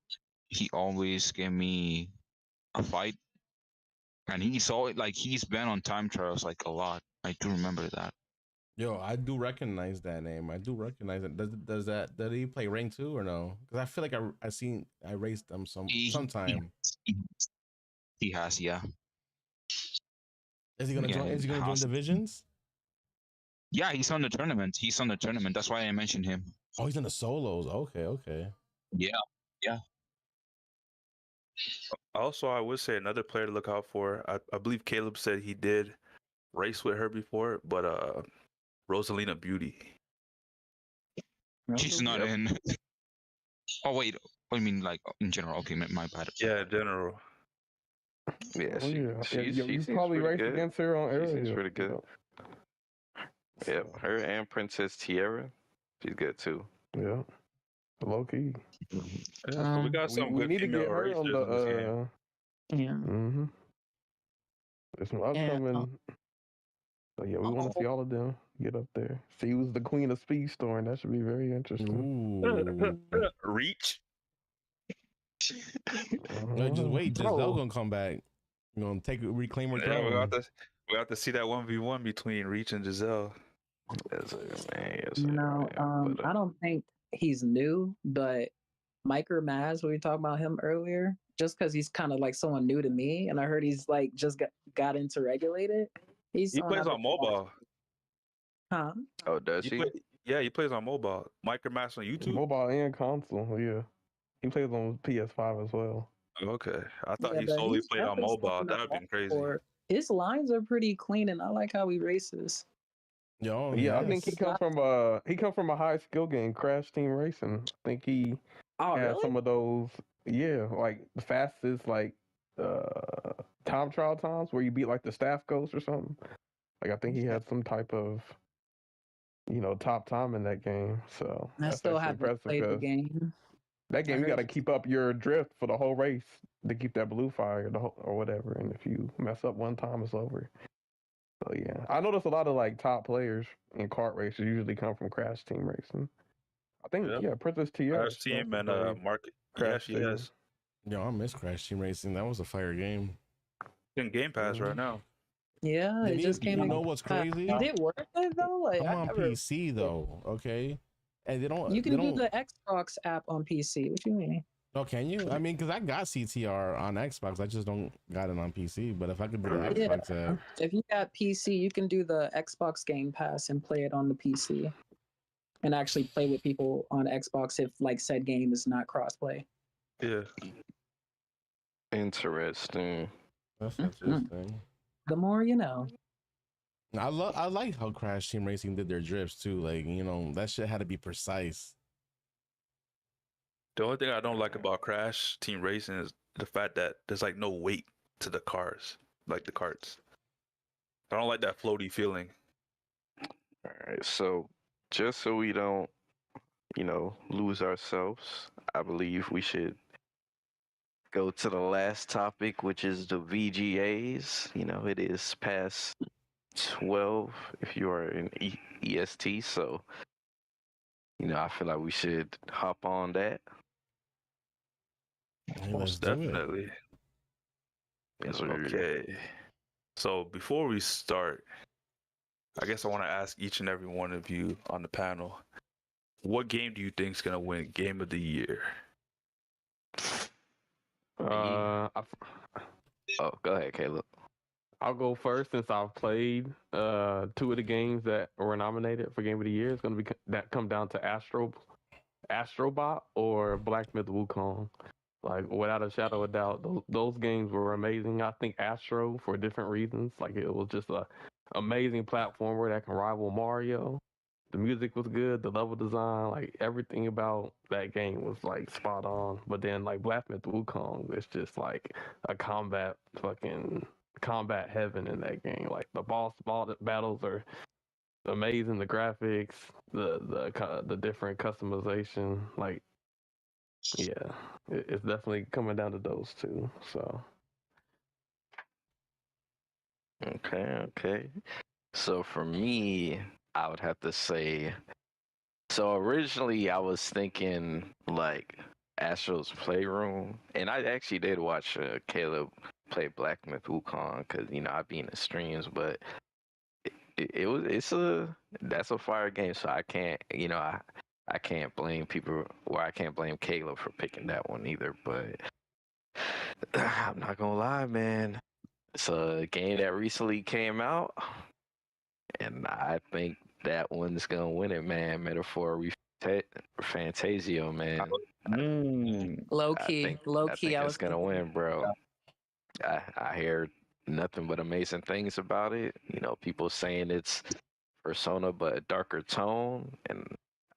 He always gave me a fight. And he's been on time trials like a lot. I do remember that. Yo, I do recognize that name. I do recognize it. Did he play rank 2 or no? Because I feel like I raced them sometime. He has, yeah. Is he gonna Yeah, join? Is he gonna join Haas- divisions? Yeah, he's on the tournament. He's on the tournament. That's why I mentioned him. Oh, he's in the solos. Okay. Yeah. Also, I would say another player to look out for. I believe Caleb said he did race with her before, but Rosalina Beauty. She's not in. Oh wait. I mean, like in general. Okay, my bad. Yeah, in general. Yeah, Oh, yeah. she you seems probably pretty raced good. against her on She area. seems pretty good. Yep, her and Princess Tiara, she's good too. Yeah. Low key. Yeah, so we got some we good need to female get her racers on in this game. the Yeah. mm-hmm. There's some upcoming. So yeah, we want to see all of them get up there. See who's the queen of Speed Storm. That should be very interesting. Ooh. Reach. No, just wait. Giselle Oh. gonna come back. You gonna reclaim her Yeah, throne. we got to see that 1v1 between Reach and Giselle. Yes, sir, man. Yes, You sir, know, man. But, I don't think he's new, but Micro Maz, we were talking about him earlier, just because he's kind of like someone new to me, and I heard he's like just got into regulated. He plays on mobile. Huh? oh, does he? Yeah, he plays on mobile. Micromaster on YouTube. Mobile and console. Yeah, he plays on PS5 as well. Okay, I thought Yeah, he but solely he's played on definitely mobile. something to That'd been watch crazy. for. His lines are pretty clean, and I like how he races. Yo, Yeah, I think yes. he comes from a high skill game, Crash Team Racing. I think he Oh, has really? some of those. Yeah, like the fastest like time trial times where you beat like the staff ghost or something. Like I think he had some type of top time in that game. So I that's still actually haven't impressive played the because game. that game you heard got to it's- keep up your drift for the whole race to keep that blue fire or whatever. And if you mess up one time, it's over. So yeah, I noticed a lot of like top players in kart races usually come from Crash Team Racing. I think Princess Tiara. Crash Team and Market. Yeah, Crash she Team. has. Yo, I miss Crash Team Racing. That was a fire game. In Game Pass right now. Yeah, Then it just came. You know what's crazy? Is it worth it though? Like I'm I on never. PC though. Okay, and they don't. You can they do don't, the Xbox app on PC. What you mean? Oh, can you? I mean, because I got CTR on Xbox. I just don't got it on PC. But if I could do the Xbox app, If you got PC, you can do the Xbox Game Pass and play it on the PC, and actually play with people on Xbox if like said game is not crossplay. Yeah. Interesting. That's Mhm. interesting. The more you know. I like how Crash Team Racing did their drifts too. Like, that shit had to be precise. The only thing I don't like about Crash Team Racing is the fact that there's like no weight to the cars, like the carts. I don't like that floaty feeling. All right, so just so we don't, lose ourselves, I believe we should go to the last topic, which is the VGAs. It is past 12 if you are in EST, so I feel like we should hop on that. Hey, let's Most do it. definitely. Yes, sir. Okay. So before we start, I guess I want to ask each and every one of you on the panel, what game do you think is gonna win Game of the Year? Oh, go ahead, Caleb. I'll go first since I've played 2 of the games that were nominated for Game of the Year. It's going to be that come down to Astrobot or Black Myth Wukong. Like, without a shadow of doubt, those games were amazing. I think Astro, for different reasons, like it was just a amazing platformer that can rival Mario. The music was good, the level design, like everything about that game was like spot on. But then like Black Myth Wukong, it's just like a combat heaven in that game. Like the boss battles are amazing. The graphics, the different customization, like yeah, it's definitely coming down to those two. So Okay. So for me, I would have to say. So originally, I was thinking like Astro's Playroom, and I actually did watch Caleb play Black Myth Wukong because I be in the streams, but that's a fire game, so I can't I can't blame people, or I can't blame Caleb for picking that one either. But I'm not gonna lie, man, it's a game that recently came out, and I think that one's gonna win it, man. Metaphor Fantasio, man. Low I key, think low I key. think I it's was gonna win, bro. I hear nothing but amazing things about it. People saying it's Persona but a darker tone, and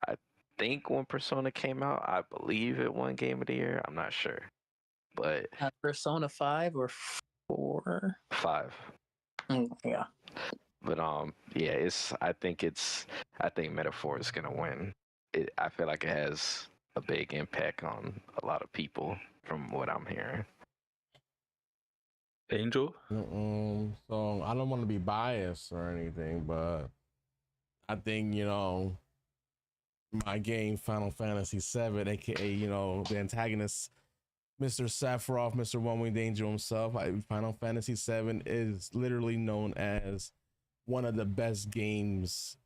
I think when Persona came out, I believe it won Game of the Year. I'm not sure, but Persona 5 or 4. 5. Yeah. But yeah, I think Metaphor is gonna win. I feel like it has a big impact on a lot of people from what I'm hearing. Angel? So I don't want to be biased or anything, but I think, my game Final Fantasy VII, aka, the antagonist, Mr. Sephiroth, Mr. OneWingedAngel himself, Final Fantasy VII is literally known as one of the best games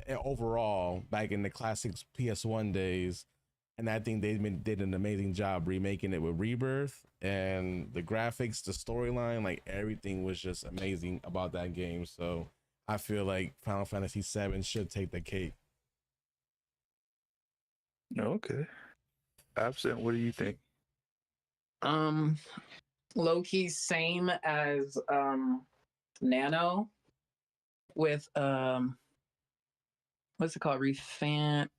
overall back in the classic PS1 days. And I think they did an amazing job remaking it with Rebirth, and the graphics, the storyline, like everything was just amazing about that game. So I feel like Final Fantasy VII should take the cake. Okay. Absent, what do you think? Low key, same as Nano with what's it called?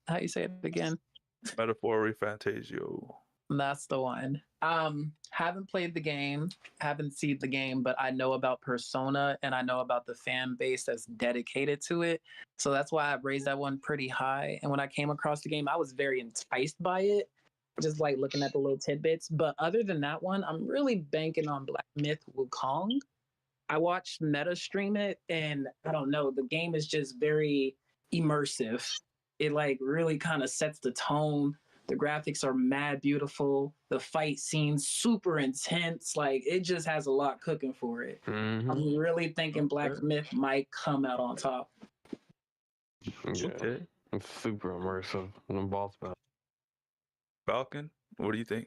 How you say it again? Metaphor Fantasio. That's the one. Haven't played the game, haven't seen the game, but I know about Persona and I know about the fan base that's dedicated to it. So that's why I raised that one pretty high. And when I came across the game, I was very enticed by it, just like looking at the little tidbits. But other than that one, I'm really banking on Black Myth Wukong. I watched Meta stream it, and I don't know, the game is just very immersive. It like really kind of sets the tone. The graphics are mad beautiful. The fight scenes super intense. Like it just has a lot cooking for it. mm-hmm. I'm really thinking Black Myth might come out on top. Yeah, Okay. it's super immersive in the boss battle. Falcon, what do you think?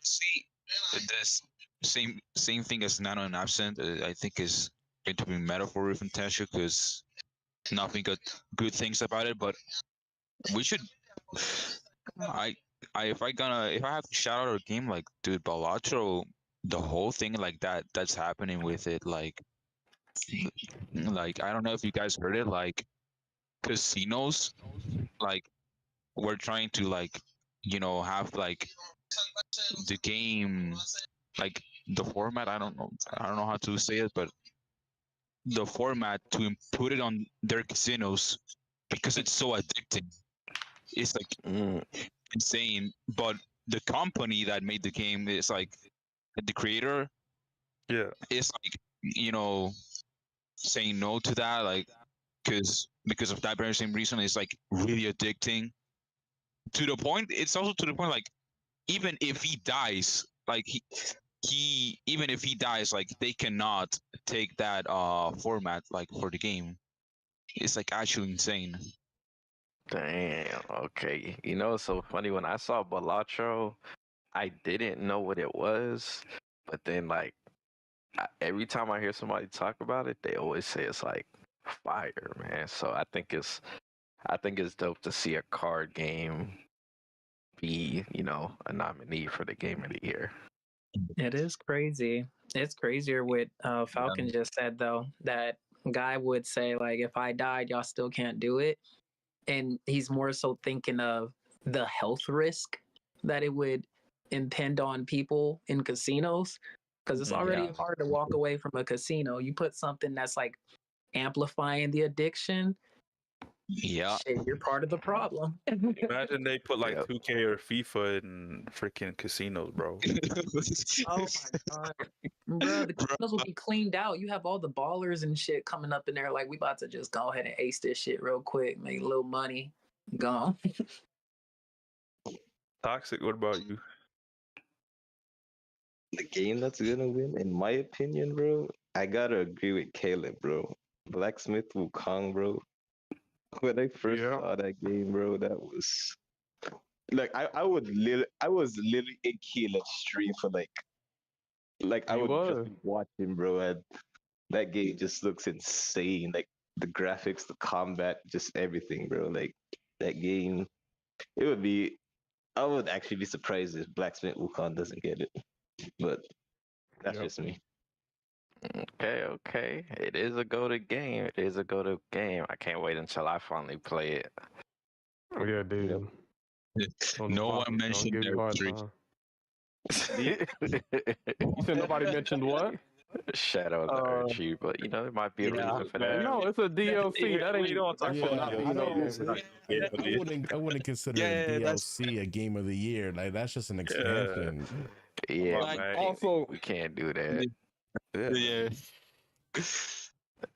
See, this same thing as Nano and Absent. I think is going to be Metaphor Fantasio because nothing good things about it. But we should. if I have to shout out a game, like, dude, Balatro, the whole thing like that's happening with it, like I don't know if you guys heard it, like casinos, like we're trying to like have like the game, like the format. I don't know how to say it, but the format to put it on their casinos because it's so addicting. It's like insane. But the company that made the game is like the creator Yeah. is like saying no to that, like because of that very same reason. It's like really addicting to the point. It's also to the point like even if he dies, like he even if he dies, like they cannot take that format like for the game. It's like actually insane. Damn. Okay. You know, it's so funny. When I saw Balatro, I didn't know what it was, but then like every time I hear somebody talk about it, they always say it's like fire, man. So I think it's dope to see a card game be, a nominee for the game of the year. It is crazy. It's crazier what Falcon just said though. That guy would say like, if I died, y'all still can't do it, and he's more so thinking of the health risk that it would impend on people in casinos, because it's already hard to walk away from a casino. You put something that's like amplifying the addiction. Yeah. Shit, you're part of the problem. Imagine they put like 2K or FIFA in freaking casinos, bro. Oh my god, bro, the casinos will be cleaned out. You have all the ballers and shit coming up in there. Like, we about to just go ahead and ace this shit real quick, make a little money, gone. Toxic, what about you? The game that's gonna win, in my opinion, bro, I gotta agree with Caleb, bro. Blacksmith Wukong, bro. When I first saw that game, bro, that was like I was literally in Caleb's stream for like I would just be watching, bro, and that game just looks insane. Like the graphics, the combat, just everything, bro. Like that game, it would be. I would actually be surprised if Blacksmith Wukong doesn't get it, but that's just me. Okay. It is a go-to game. It is a go-to game. I can't wait until I finally play it. Oh, yeah, dude. No one mentioned Nerd 3. You said nobody mentioned what? Shadow of the Archie, but there might be a reason for that. No, it's a DLC. That ain't. We don't talk about I wouldn't consider a DLC a game of the year. Like that's just an expansion. Yeah, like, also we can't do that. Yeah.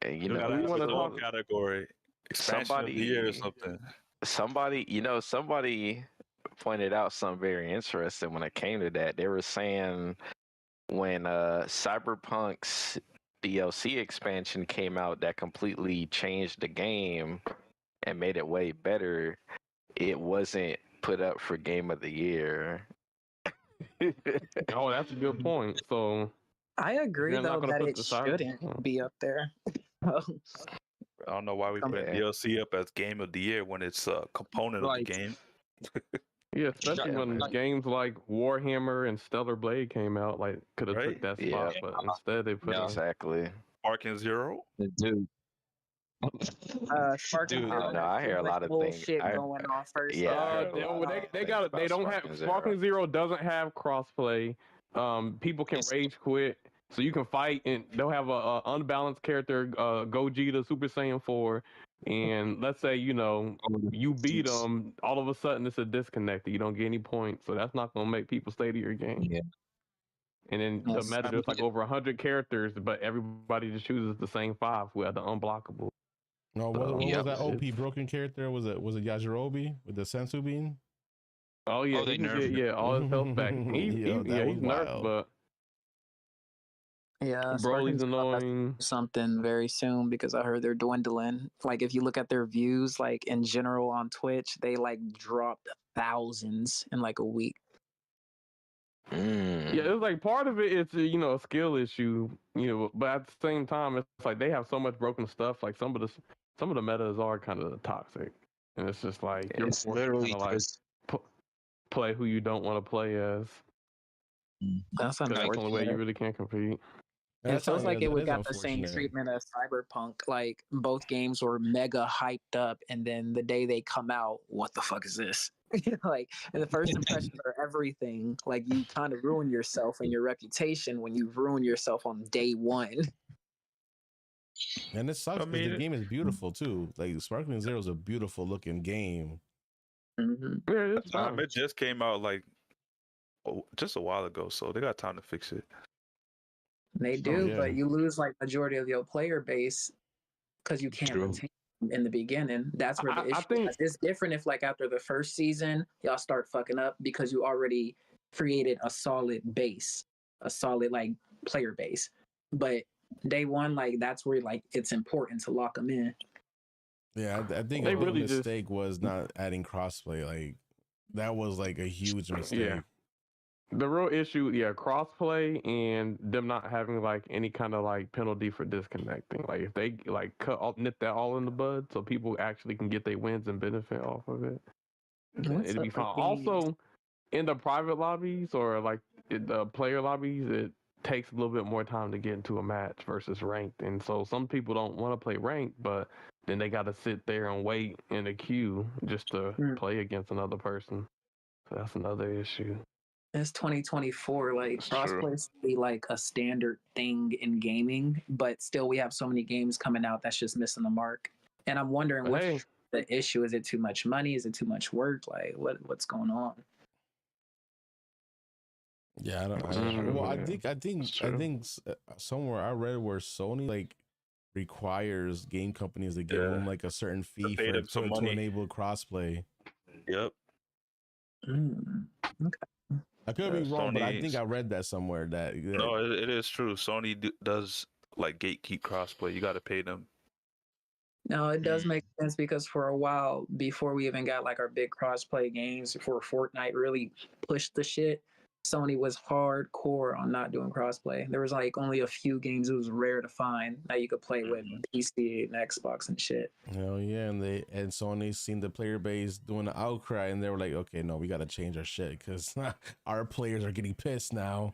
And we want to talk category. expansion of the year or something. Somebody pointed out something very interesting when it came to that. They were saying when Cyberpunk's DLC expansion came out that completely changed the game and made it way better, it wasn't put up for Game of the Year. Oh, that's a good point. So I agree though that it shouldn't be up there. I don't know why we put DLC up as Game of the Year when it's a component of the game. Yeah, especially when games like Warhammer and Stellar Blade came out, like could have took that spot, but instead they put exactly Sparking Zero. Dude. Sparking Zero. No, I hear a lot of things going on first. Yeah, they don't have Sparking Zero doesn't have crossplay. People can rage quit, so you can fight, and they'll have a unbalanced character, Gogeta Super Saiyan 4. And let's say, you beat them, all of a sudden it's a disconnect. You don't get any points. So that's not going to make people stay to your game. Yeah. And then the meta, there's like over 100 characters, but everybody just chooses the same 5 who have the unblockable. No, what was that OP broken character? Was it Yajirobe with the Sensu bean? Oh, yeah. He can get, all his health back. He's nerfed, but... Yeah, Broly's annoying. Something very soon because I heard they're dwindling. Like if you look at their views, like in general on Twitch, they like dropped thousands in like a week. Yeah, it's like part of it is a skill issue, but at the same time, it's like they have so much broken stuff. Like some of the metas are kind of toxic, and it's just like it's literally play who you don't want to play as. That's 'Cause that's the only way you unfortunate. really can compete. It feels like it that would is got the same unfortunate. treatment as Cyberpunk. Like both games were mega hyped up, and then the day they come out, what the fuck is this? Like, and the first impressions are everything. Like you kind of ruin yourself and your reputation when you ruin yourself on day one. And it sucks I because the mean, game is beautiful too. Like Sparkling Zero is a beautiful looking game. Hmm. Yeah, it's fine. it just came out like just a while ago, so they got time to fix it. They do, yeah. but you lose like majority of your player base because you can't True. retain them in the beginning. That's where the I issue think- is. It's different if like after the first season y'all start fucking up because you already created a solid base, a solid like player base. But day one, like that's where like it's important to lock them in. Yeah, I think They a big really just- mistake was not adding crossplay. Like that was like a huge mistake. Yeah. The real issue, crossplay and them not having like any kind of like penalty for disconnecting. Like if they like nip that all in the bud, so people actually can get their wins and benefit off of it, What's it'd be up fine. with these? Also, in the private lobbies or like the player lobbies, it takes a little bit more time to get into a match versus ranked, and so some people don't want to play ranked, but then they got to sit there and wait in a queue just to play against another person. So that's another issue. It's 2024. Like That's true. crossplay should be like a standard thing in gaming, but still we have so many games coming out that's just missing the mark. And I'm wondering But hey, what's the issue. Is it too much money? Is it too much work? Like what's going on? Yeah, I think somewhere I read where Sony like requires game companies to give Yeah. them like a certain fee pay for them some to money. enable crossplay. Yep. Mm. I could be wrong, but I Sony- think I read that somewhere that No, it is true. Sony does like gatekeep crossplay. You got to pay them. No, it does make sense because for a while before we even got like our big crossplay games, before Fortnite really pushed the shit, Sony was hardcore on not doing crossplay. There was like only a few games it was rare to find that you could play with PC and Xbox and shit. hell yeah, and Sony seen the player base doing the outcry, and they were like, okay, no, we got to change our shit because our players are getting pissed now.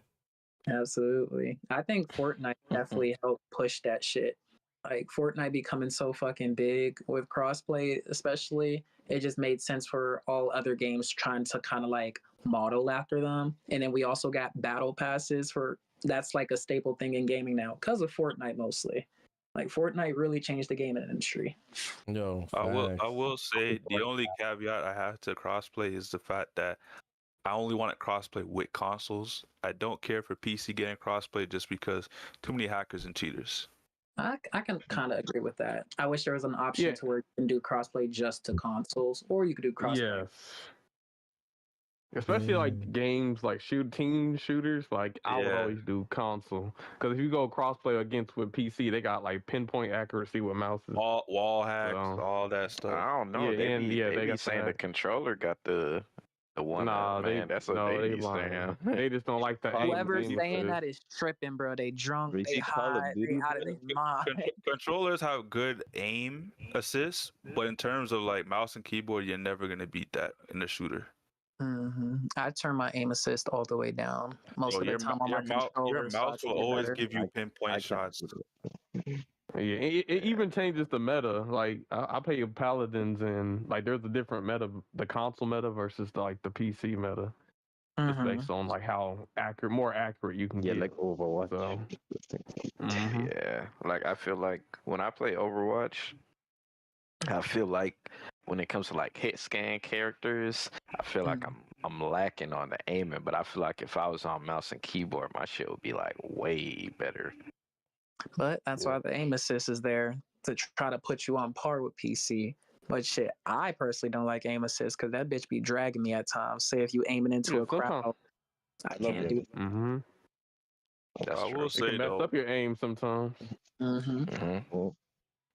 Absolutely. I think Fortnite definitely helped push that shit. Like Fortnite becoming so fucking big with crossplay, especially, it just made sense for all other games trying to kind of like model after them. And then we also got battle passes for that's like a staple thing in gaming now because of Fortnite mostly. Like Fortnite really changed the gaming industry. Yo, I facts. will say the only caveat I have to crossplay is the fact that I only want it crossplay with consoles. I don't care for PC getting crossplay just because too many hackers and cheaters. I can kind of agree with that. I wish there was an option Yeah. to where you can do crossplay just to consoles, or you could do crossplay. Yes. Especially like Mm. games like team shooters, like I would Yeah. always do console. Because if you go crossplay against with PC, they got like pinpoint accuracy with mouses. Wall hacks, So- all that stuff. I don't know. Yeah, they and, be, yeah, they they be got saying the that. controller got the one. Nah, Man, that's what they they be lying. saying. They just don't like the aim Whoever's thing saying with that is tripping, bro. They drunk, We they see Call of high, they Duty, out of their mind. Controllers have good aim assists, but in terms of like mouse and keyboard, you're never gonna beat that in a shooter. I turn my aim assist all the way down most So of the your time on my mouse controller. So I will can get always better. give you I pinpoint shots. Yeah, it even changes the meta. Like I play Paladins, and like there's a different meta, the console meta versus the PC meta. Just based on like how more accurate you can Yeah, get. like Overwatch. So, mhm. Yeah, like I feel like when I play Overwatch, I feel like when it comes to like hit scan characters, I feel like I'm lacking on the aiming. But I feel like if I was on mouse and keyboard, my shit would be like way better. But that's why the aim assist is there to try to put you on par with PC. But shit, I personally don't like aim assist because that bitch be dragging me at times. Say if you aiming into Yeah, a crowd, sometimes- I can't do. Mm-hmm. That's I true. will It say can mess though, up your aim sometimes. Mhm.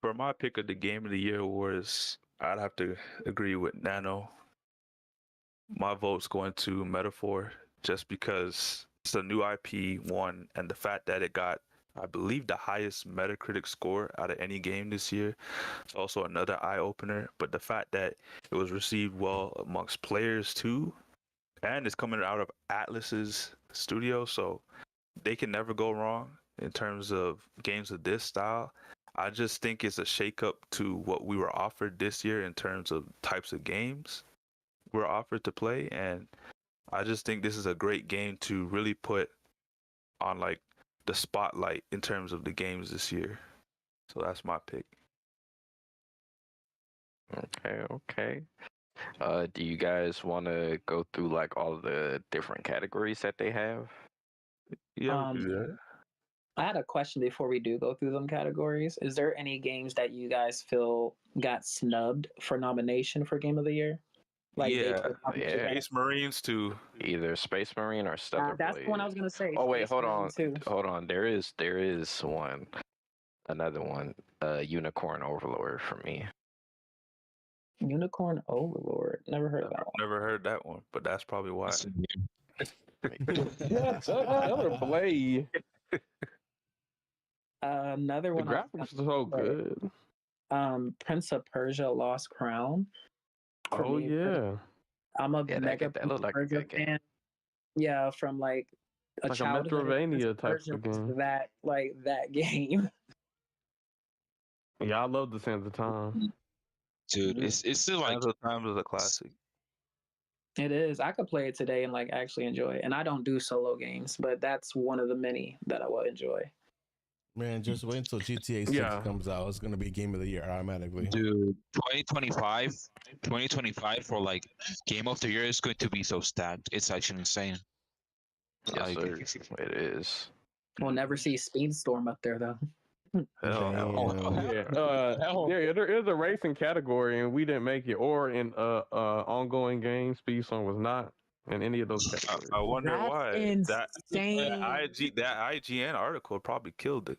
for my pick of the game of the year awards, I'd have to agree with Nano. My vote's going to Metaphor just because it's a new IP one, and the fact that it got, I believe, the highest Metacritic score out of any game this year. It's also another eye opener. But the fact that it was received well amongst players too, and it's coming out of Atlas's studio, so they can never go wrong in terms of games of this style. I just think it's a shakeup to what we were offered this year in terms of types of games we're offered to play, and I just think this is a great game to really put on like the spotlight in terms of the games this year. So that's my pick. Okay. Do you guys want to go through like all the different categories that they have? Yeah, we can do that. I had a question before we do go through them categories. Is there any games that you guys feel got snubbed for nomination for Game of the Year? Like they Yeah, could probably yeah. do better? Space Marines too. Either Space Marine or Stellar That's the one I was Blade. gonna say. Oh wait, Space hold Marine on, too. hold on. There is one, another one. Unicorn Overlord for me. Unicorn Overlord. Never heard of that one. Never heard that one, but that's probably why. Stellar Blade. Another The one. graphics are so good. Prince of Persia: Lost Crown. For Oh me, yeah. I'm a Yeah, mega that Prince looked of like a Persia good game. fan. Yeah, from like a Like a childhood. Prince Metroidvania of type Persia of was game. that game. Yeah, I love the Sands of Time. Dude, it's still like Sands of Time is a classic. It is. I could play it today and like actually enjoy it. And I don't do solo games, but that's one of the many that I will enjoy. Man, just wait until GTA 6 Yeah. comes out. It's gonna be Game of the Year automatically. dude 2025 for like Game of the Year is going to be so stacked. It's actually insane. Yes, Like, sir. It is. We'll never see Speedstorm up there though. Hell no. Damn. Yeah, there is a racing category, and we didn't make it. Or in ongoing game, Speedstorm was not in any of those categories. I wonder That's why. That insane. IGN article probably killed it.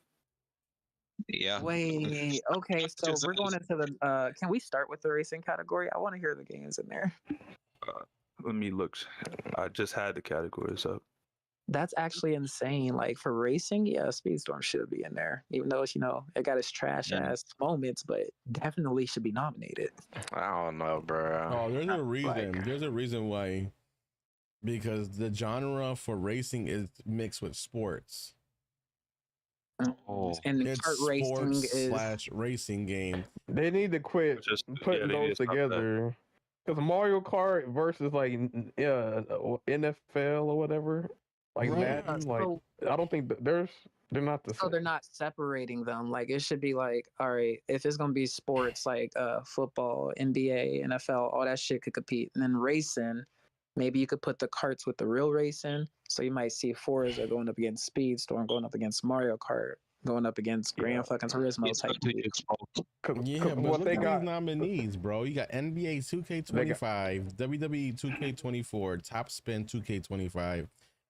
yeah. Wait, okay, so Just- we're going into the can we start with the racing category? I want to hear the games in there. Let me look. I just had the categories up. That's actually insane. Like for racing, yeah, Speedstorm should be in there. Even though it's, it got its trash ass moments, but definitely should be nominated. I don't know, bro. Oh, there's a reason. Like- There's a reason why. Because the genre for racing is mixed with sports. Oh. And It's kart racing sports / is racing game. They need to quit Just putting they need those to stop that. together. Because Mario Kart versus like NFL or whatever, like Yeah, Madden, like so- I don't think they're not the so same. they're not separating them. Like it should be like, all right, if it's gonna be sports like football, NBA, NFL, all that shit could compete. And then racing, maybe you could put the karts with the real racing. So you might see Forza going up against Speedstorm, going up against Mario Kart, going up against Grand fucking Turismo It's type. going to be exposed. Yeah, but what look they at got, these nominees, bro. You got NBA 2K25, WWE 2K24, Top Spin 2K25,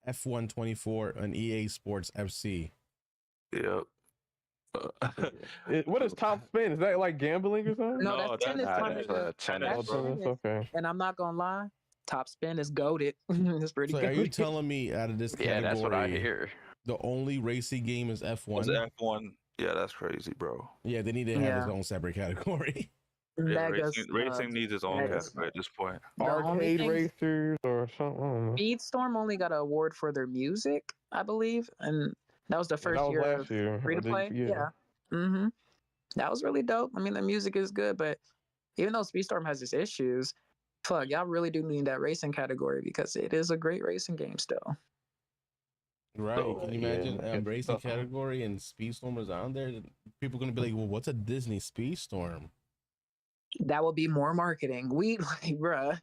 F1 24, and EA Sports FC. Yep. what is top spin? Is that like gambling or something? No, No, that's tennis. that's- my that's, nigga. tennis, Oh, That's bro. tennis, tennis. okay. And I'm not gonna lie, Top Spin is goated. It's pretty So good. are you telling me out of this category, Yeah, that's what I hear. the only racing game is F1? Was F1? Yeah, that's crazy, bro. Yeah, they need to have its Yeah. own separate category. Yeah, Mega racing needs its own Mega category at this point. The only Arcade thing- racers or something. I don't know. Speedstorm only got an award for their music, I believe, and that was the Yeah, first that was year last of year. free to play. Yeah. Mm-hmm. That was really dope. I mean, the music is good, but even though Speedstorm has its issues, fuck, y'all really do need that racing category because it is a great racing game still. Right? So, Can you yeah, imagine a it's racing tough. category and Speedstorm is on there? People gonna be like, "Well, what's a Disney Speedstorm?" That would be more marketing. We like, bruh.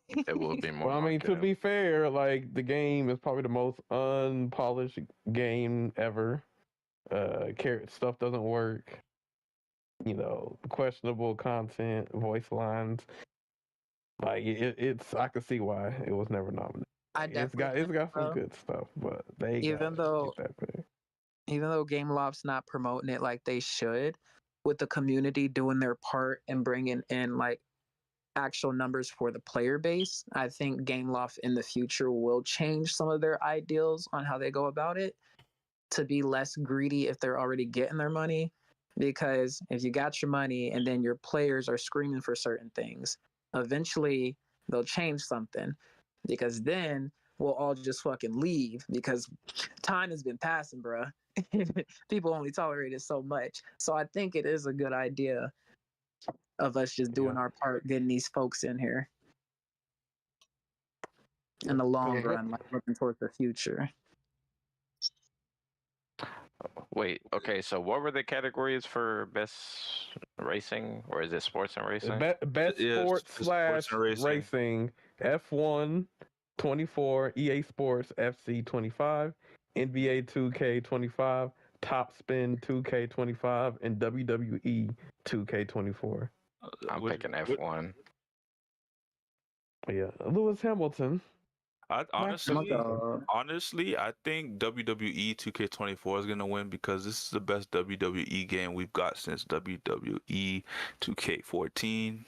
It will be more. Well, I mean, to marketing. be fair, like the game is probably the most unpolished game ever. Stuff doesn't work. Questionable content, voice lines. Like it's, I can see why it was never nominated. I It's definitely got think, some bro, good stuff, but they Even gotta though- get that big. even though GameLoft's not promoting it like they should, with the community doing their part and bringing in like actual numbers for the player base, I think GameLoft in the future will change some of their ideals on how they go about it to be less greedy if they're already getting their money. Because if you got your money and then your players are screaming for certain things, eventually they'll change something. because then we'll all just fucking leave because time has been passing, bruh. People only tolerate it so much. So I think it is a good idea of us just doing our part, getting these folks in here in the long run, like looking towards the future. Wait, okay, so what were the categories for best racing, or is it sports and racing? Best Yeah, sports it's slash sports and racing. racing, F1 24, EA Sports FC 25, NBA 2K 25, Top Spin 2K 25, and WWE 2K 24. I'm picking F1. Yeah, Lewis Hamilton. Honestly, I think WWE 2K24 is gonna win because this is the best WWE game we've got since WWE 2K14.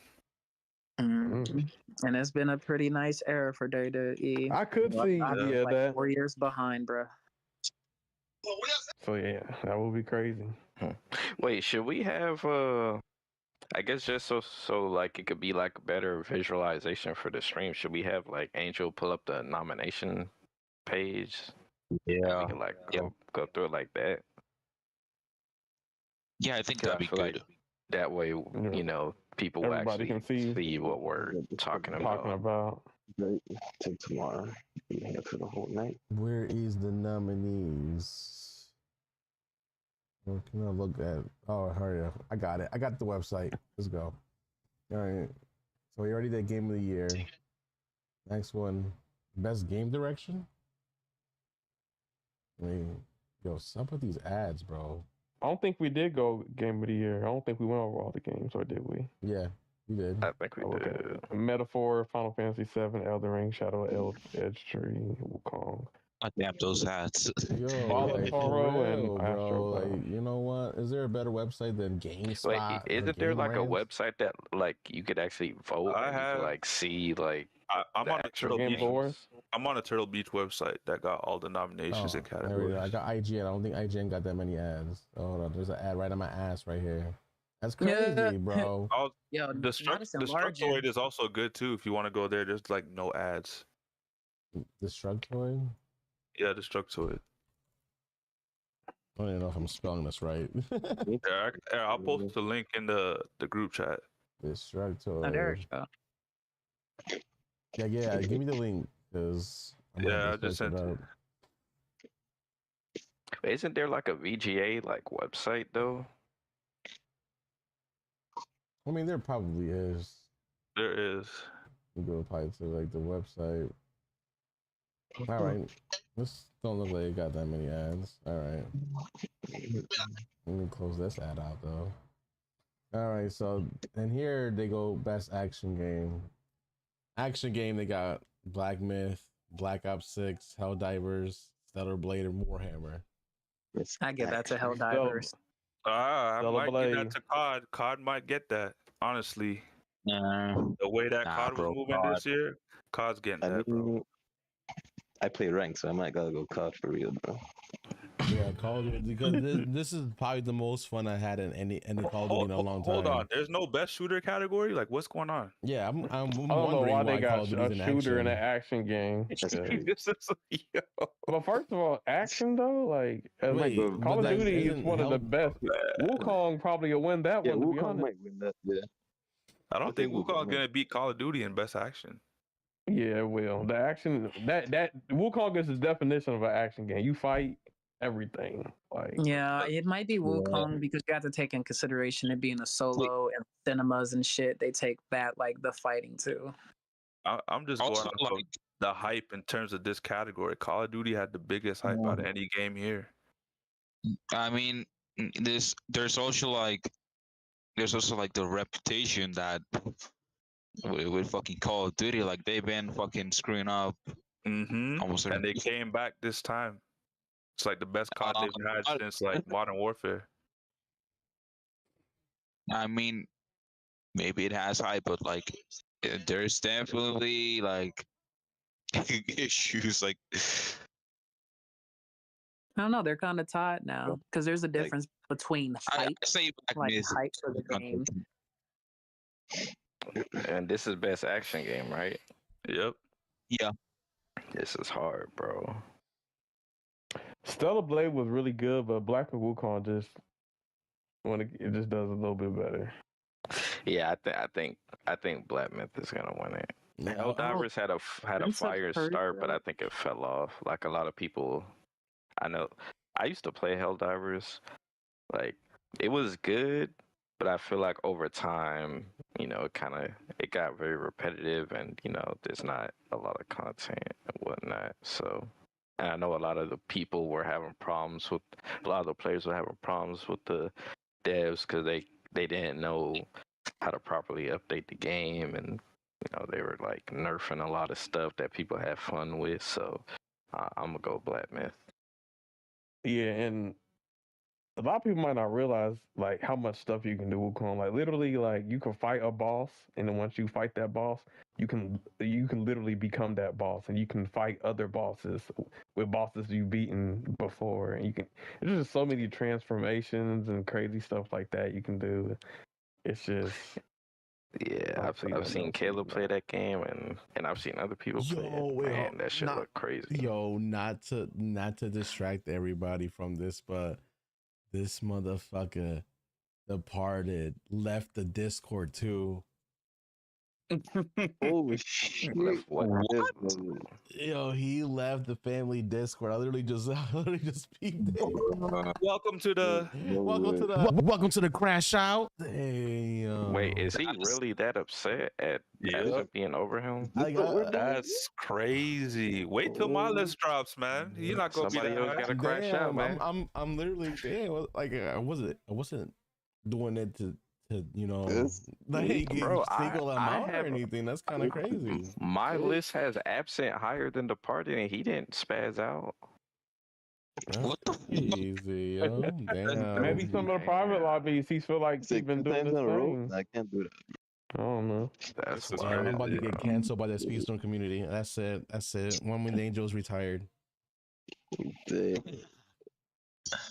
And it's been a pretty nice era for WWE. I could see that 4 years behind, bro. So yeah, that would be crazy. Wait, should we have I guess just so like it could be like a better visualization for the stream, should we have like Angel pull up the nomination page? Yeah. We can like go through it like that. Yeah, I think that'd be good. Like that way, you know, people will Everybody actually can see what we're talking about. Great. Till tomorrow. Be here for the whole night. Where is the nominees? What can I look at? Oh, hurry up. I got it. I got the website. Let's go. All right. So we already did Game of the Year. Next one, Best Game Direction. I mean, yo, stop with these ads, bro. I don't think we did go Game of the Year. I don't think we went over all the games, or did we? Yeah, we did. I think we did. Metaphor, Final Fantasy VII, Elden Ring, Shadow of Edge Tree, Wukong. God damn those hats. Yo, Ball like, Toro for and real, bro. Astro Ball. Like, you know what? Is there a better website than GameSpot? Wait, isn't there like a website that like you could actually vote? I and you have- could, like see like I'm the on the actual Turtle Game Beach. Boy? I'm on a Turtle Beach website that got all the nominations and There we categories. go. I got IGN. I don't think IGN got that many ads. Oh, hold on. There's an ad right on my ass right here. That's crazy, bro. Yo, Destructoid is also good too. If you want to go there, there's like no ads. Destructoid? Yeah, Destructoid. I don't even know if I'm spelling this right. I'll post the link in the group chat. Destructoid. Oh, there we go. Yeah. Give me the link because Yeah, I just sent it. Isn't there like a VGA like website though? I mean, there probably is. There is. You go probably to like the website. All right. This don't look like it got that many ads. All right. Let me close this ad out though. All right. So, and here they go best action game. Action game, they got Black Myth, Black Ops 6, Helldivers, Stellar Blade, and Warhammer. I give that to Helldivers. I Stellar might Blade. get that to COD. COD might get that, honestly. No. The way that Nah, COD bro, was moving this year, COD's getting that, bro. I play rank, so I might gotta go COD for real, bro. Yeah, Call of Duty, because this is probably the most fun I had in any Call of Duty in a long time. Hold on, there's no best shooter category. Like, what's going on? Yeah, I'm I don't know wondering why they Call got of a Duty's shooter in an action. action game. This is, yo. But first of all, action though, like Wait, Call of but Duty is isn't one of the best. Wukong probably will win that Yeah, one. To be Wukong honest. might win that. Yeah. I don't think Wukong's gonna beat Call of Duty in best action. Yeah, it will. The action that Wukong is his definition of an action game. You fight everything. Like Yeah, it might be Wukong because you have to take in consideration it being a solo and cinemas and shit. They take that like the fighting too. I'm just Also, going off of the hype in terms of this category. Call of Duty had the biggest hype out of any game here. I mean, there's also like the reputation that with fucking Call of Duty, like they've been fucking screwing up. Almost And they came back this time. It's like the best COD they've had since like Modern Warfare. I mean, maybe it has hype, but like there's definitely like issues. Like I don't know. They're kind of tied now because there's a difference between I hype, say Black like Myth. hype for the game. And this is best action game, right? Yep. Yeah. This is hard, bro. Stellar Blade was really good, but Black and Wukong it just does a little bit better. Yeah, I think Black Myth is gonna win it. Yeah, Helldivers had a Prince of fire start, but Persia. I think it fell off. Like a lot of people, I know. I used to play Helldivers. Like it was good, but I feel like over time, it got very repetitive, and there's not a lot of content and whatnot. So, and I know a lot of the people were having problems with a lot of the players were having problems with the devs because they didn't know how to properly update the game, and they were like nerfing a lot of stuff that people had fun with. So I'm gonna go Black Myth. Yeah, and a lot of people might not realize like how much stuff you can do with Wukong. Like literally, like you can fight a boss, and then once you fight that boss, you can literally become that boss, and you can fight other bosses with bosses you've beaten before, and there's just so many transformations and crazy stuff like that you can do. It's just Yeah, I've seen Caleb play that game, and I've seen other people play it. Man, that shit look crazy. Not to distract everybody from this, but this motherfucker departed, left the Discord too. Oh shit! What? Yo, he left the family Discord. I literally just peeped it. Welcome to the Welcome to the crash out. Damn. Wait, is he really that upset at Asher being over him? That's crazy. Wait till my list drops, man. You're not gonna Somebody be else that gotta high. crash out, man. I'm literally damn. Like I wasn't doing it to like Bro, single him I out or have anything. That's kind of crazy. My list has absent higher than departed, and he didn't spaz out. What the Easy, yo. Damn. maybe some of the private lobbies he feel like he's Like been 2 doing times this in a row. thing. I can't do that. I don't know. That's This is wild. I'm about to get canceled by the Speedstorm community. That's it. OneWingedAngel is retired. Damn.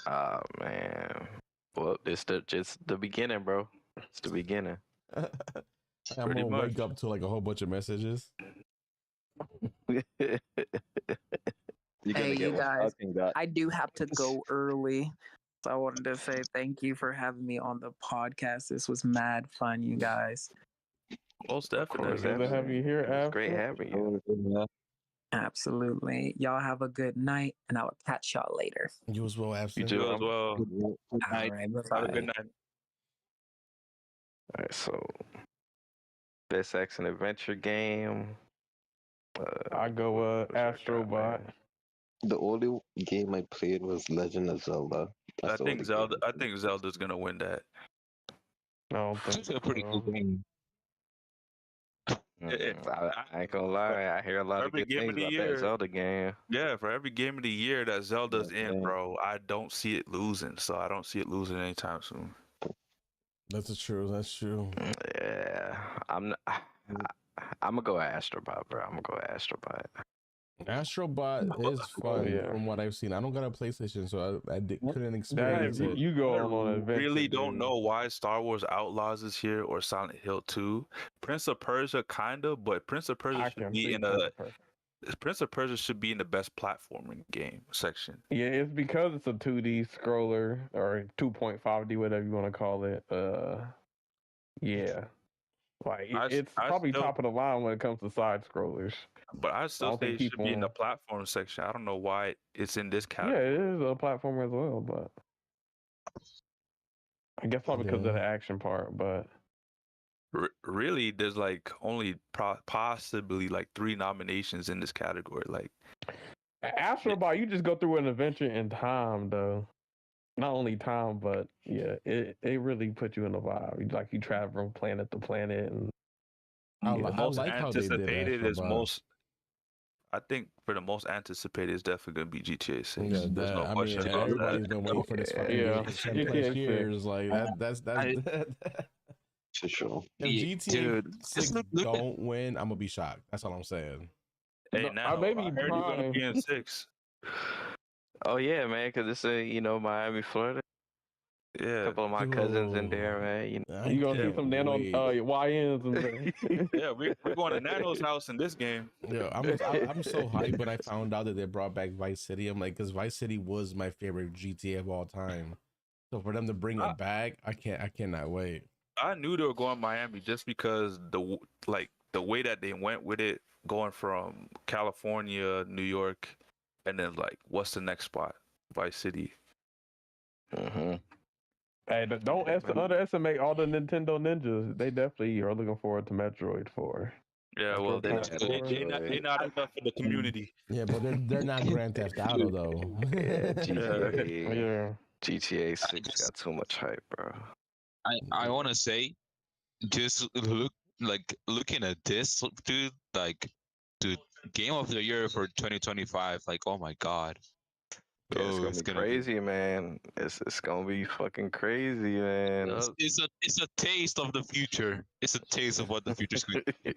Oh man. Well, it's just the beginning, bro. It's the beginning. I'm Pretty gonna wake much. up to like a whole bunch of messages. You're gonna Hey, get you what guys, Falcon got. I do have to go early. So I wanted to say thank you for having me on the podcast. This was mad fun, you guys. Most Of course, definitely. Good to have you here, it was great Absent. having you. Absolutely. Y'all have a good night, and I will catch y'all later. You as well, You absent. too. You as well. All right, Have a bye-bye. good night. All right, so best action adventure game. I go what's our Astrobot. man? The only game I played was Legend of Zelda. I think Zelda's gonna win that. I don't think It's a pretty so. cool game. I ain't gonna lie, I hear a lot of Every good game things of the about year. that Zelda game. Yeah, for every game of the year that Zelda's in, Okay. bro, I don't see it losing. So I don't see it losing anytime soon. That's true. That's true. Yeah, I'm gonna go Astrobot, bro. I'm gonna go Astrobot. Astrobot is fun Yeah. from what I've seen. I don't got a PlayStation, so I couldn't experience That, it. you go I on an adventure. really don't dude. know why Star Wars Outlaws is here or Silent Hill 2. Prince of Persia, kinda, but Prince of Persia I should can be see in Prince of Persia should be in the best platforming game section. Yeah, it's because it's a 2D scroller or 2.5D, whatever you want to call it. Yeah, like it's I probably still- top of the line when it comes to side scrollers. But I still don't say think it should be in the people- platform section. I don't know why it's in this Yeah, category. it is a platform as well, but I guess probably because of Yeah. the action part. But Really, there's like only possibly like 3 nominations in this category. Like, Astrobot, you just go through an adventure in time, though. Not only time, but yeah, it really puts you in the vibe. Like you travel from planet to planet, and I Yeah, the li- I most like how they did anticipated is Astrobot. I think for the most anticipated is definitely gonna be GTA 6. Yeah, There's no I mean, question about everybody's that. been waiting for this fucking Yeah. game for 10 plus GTA 6. years. Like that's For sure. if Yeah, GTA dude, 6 look at- don't win, I'm gonna be shocked. That's all I'm saying. Hey, No, now maybe I heard you're gonna Prime. be in 6. Oh yeah, man, because it's in Miami, Florida. A Yeah, couple of my cousins in there, man. You know. I You gonna see can't some nano wait. YNs and things. yeah, we're going to Nano's house in this game. Yeah, I'm so hyped when I found out that they brought back Vice City. I'm like, because Vice City was my favorite GTA of all time. So for them to bring I, it back, I cannot wait. I knew they were going Miami just because the way that they went with it, going from California, New York, and then like what's the next spot? Vice City. Mm-hmm. Hey, don't underestimate all the Nintendo ninjas. They definitely are looking forward to Metroid 4. Yeah, well, Metroid Prime 4. they not enough for the community. Yeah, but they're not Grand Theft Auto though. Yeah, GTA. Yeah. GTA 6 got too much hype, bro. I want to say, just looking at this, dude. Like, dude, Game of the Year for 2025. Like, oh my god. Yeah, it's Oh, gonna be crazy, man. It's gonna be fucking crazy, man. It's a taste of the future. It's a taste of what the future's going to be.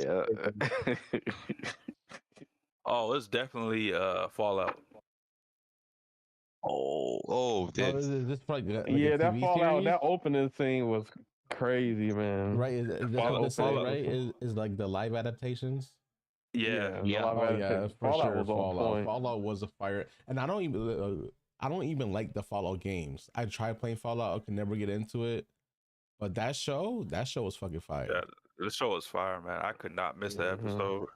Yeah. Oh, it's definitely Fallout. Oh, Is this like a Yeah, that TV Fallout, series? that opening scene was crazy, man. Right? Is that's what they say, right? Is like the live adaptations? Yeah. the live Oh yeah, adaptation. for Fallout sure. was on point. Fallout was a fire, and I don't even like the Fallout games. I tried playing Fallout, I could never get into it. But that show was fucking fire. Yeah, the show was fire, man. I could not miss the episode.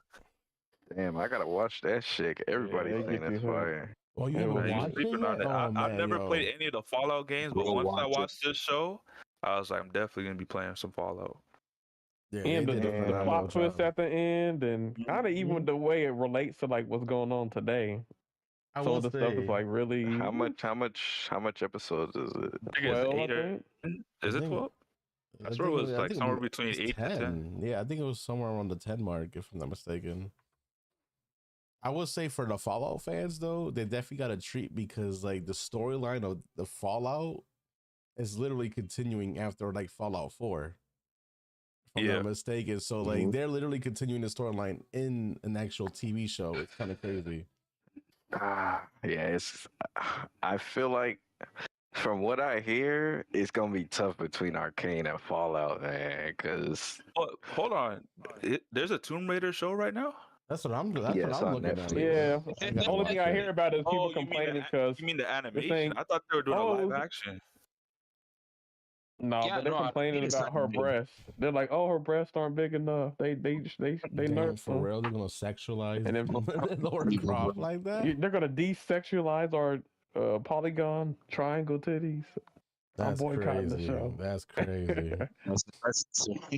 Damn, I gotta watch that shit. Everybody's they saying get it's you hooked. fire. Oh, you It haven't was- Man, you watched it sleeping on yet? it. Oh I've man, never yo. played any of the Fallout games, but Go once I watch it. watched this show, I was like, I'm definitely gonna be playing some Fallout. Yeah, And they the did a the phenomenal plot twist job. at the end, and kind of even the way it relates to like what's going on today. I Some will of the stuff is say, like really How much episodes is it? I think it's 12, I 8 or think. is I it think- 12? I I swear it think was I like think somewhere between it's 8 to 10. Yeah, I think it was somewhere around the 10 mark, if I'm not mistaken. I will say for the Fallout fans though, they definitely got a treat because like the storyline of the Fallout is literally continuing after like Fallout 4. If I'm Yeah. not mistaken. So like they're literally continuing the storyline in an actual TV show. It's kind of crazy. Yeah, I feel like from what I hear, it's gonna be tough between Arcane and Fallout, man. Cause Oh, hold on. There's a Tomb Raider show right now? That's what I'm Yeah, it's on looking at. Netflix. Yeah. I The gotta only thing watch I it. hear about is people Oh, complaining because you mean the animation? saying, I thought they were doing a live "Oh, action. no, Yeah, but they're no, I complaining think it's about her not good. breasts. They're like, "Oh, her breasts aren't big enough." They Damn, nerfed for them. real, they're gonna sexualize And then Laura Croft like that. they're gonna desexualize our polygon triangle titties. That's I'm boycotting the crazy. show. That's crazy.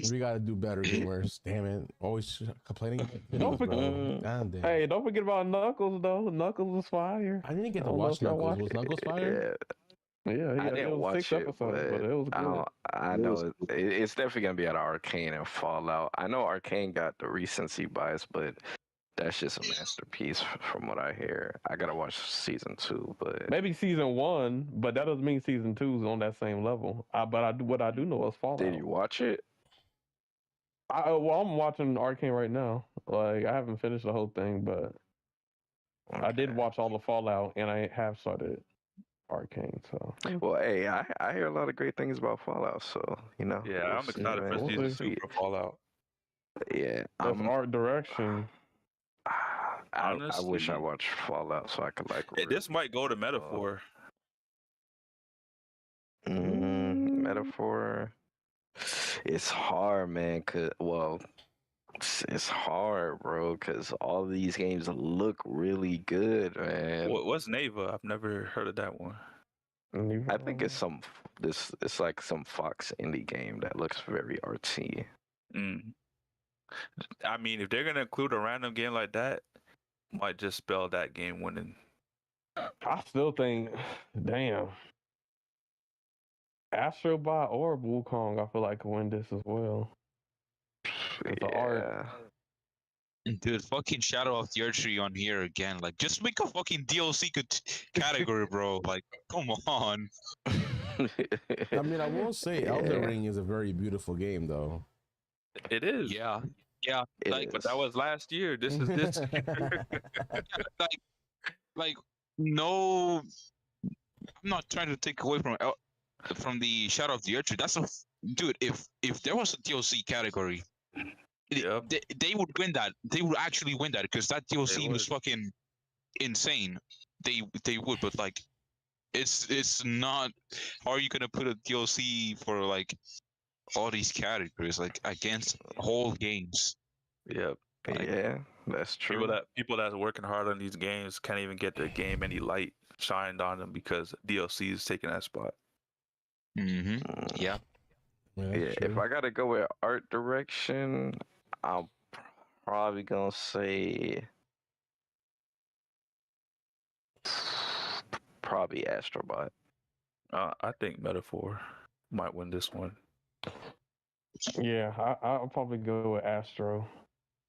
We gotta do better, gamers. Damn it, always complaining. About Don't videos, bro. God damn. Hey, don't forget about Knuckles though. Knuckles was fire. I didn't get I to don't know watch if y'all Knuckles. watched Was it. Knuckles fire? Yeah, I it didn't was watch 6 it, episodes, but it was good. I know it's definitely gonna be out of Arcane and Fallout. I know Arcane got the recency bias, but that's just a masterpiece from what I hear. I gotta watch season 2, but Maybe season 1, but that doesn't mean season 2 is on that same level. What I do know is Fallout. did you watch it? Well, I'm watching Arcane right now. Like I haven't finished the whole thing, but I did Okay. watch all the Fallout, and I have started Arcane. So Well, hey, I hear a lot of great things about Fallout, so you know. Yeah, we'll I'm see, excited man. for We'll season 2 for Fallout. Yeah, that's art direction. I wish I Honestly- watched Fallout so I could like. This might go to metaphor. Metaphor. It's hard, man. It's hard, bro. Cause all these games look really good, man. What's Neva? I've never heard of that one. I think it's it's like some Fox indie game that looks very artsy. Mm. I mean, if they're gonna include a random game like that, might just spell that game winning. I still think, damn, Astrobot or Wukong, I feel like could win this as well. It's the art. Dude, fucking Shadow of the Earth Tree on here again. Like, just make a fucking DLC category, bro. Like, come on. I mean, I will say, Elden Ring is a very beautiful game, though. It is. Yeah. It Like, But that was last year. This is this year. like no I'm not trying to take away from the Shadow of the Earth Tree. That's a dude. If there was a DLC category, Yep. they would win that. They would actually win that because that DLC was would. fucking insane. They would, but like, it's not. How are you gonna put a DLC for like all these categories like against whole games? Yep. Like- Yeah, that's true. People that's working hard on these games can't even get their game any light shined on them because DLC is taking that spot. Mm-hmm. Yeah. Yeah, Yeah, if I gotta go with art direction, I'm probably gonna say probably Astrobot. I think Metaphor might win this one. Yeah, I'll probably go with Astro.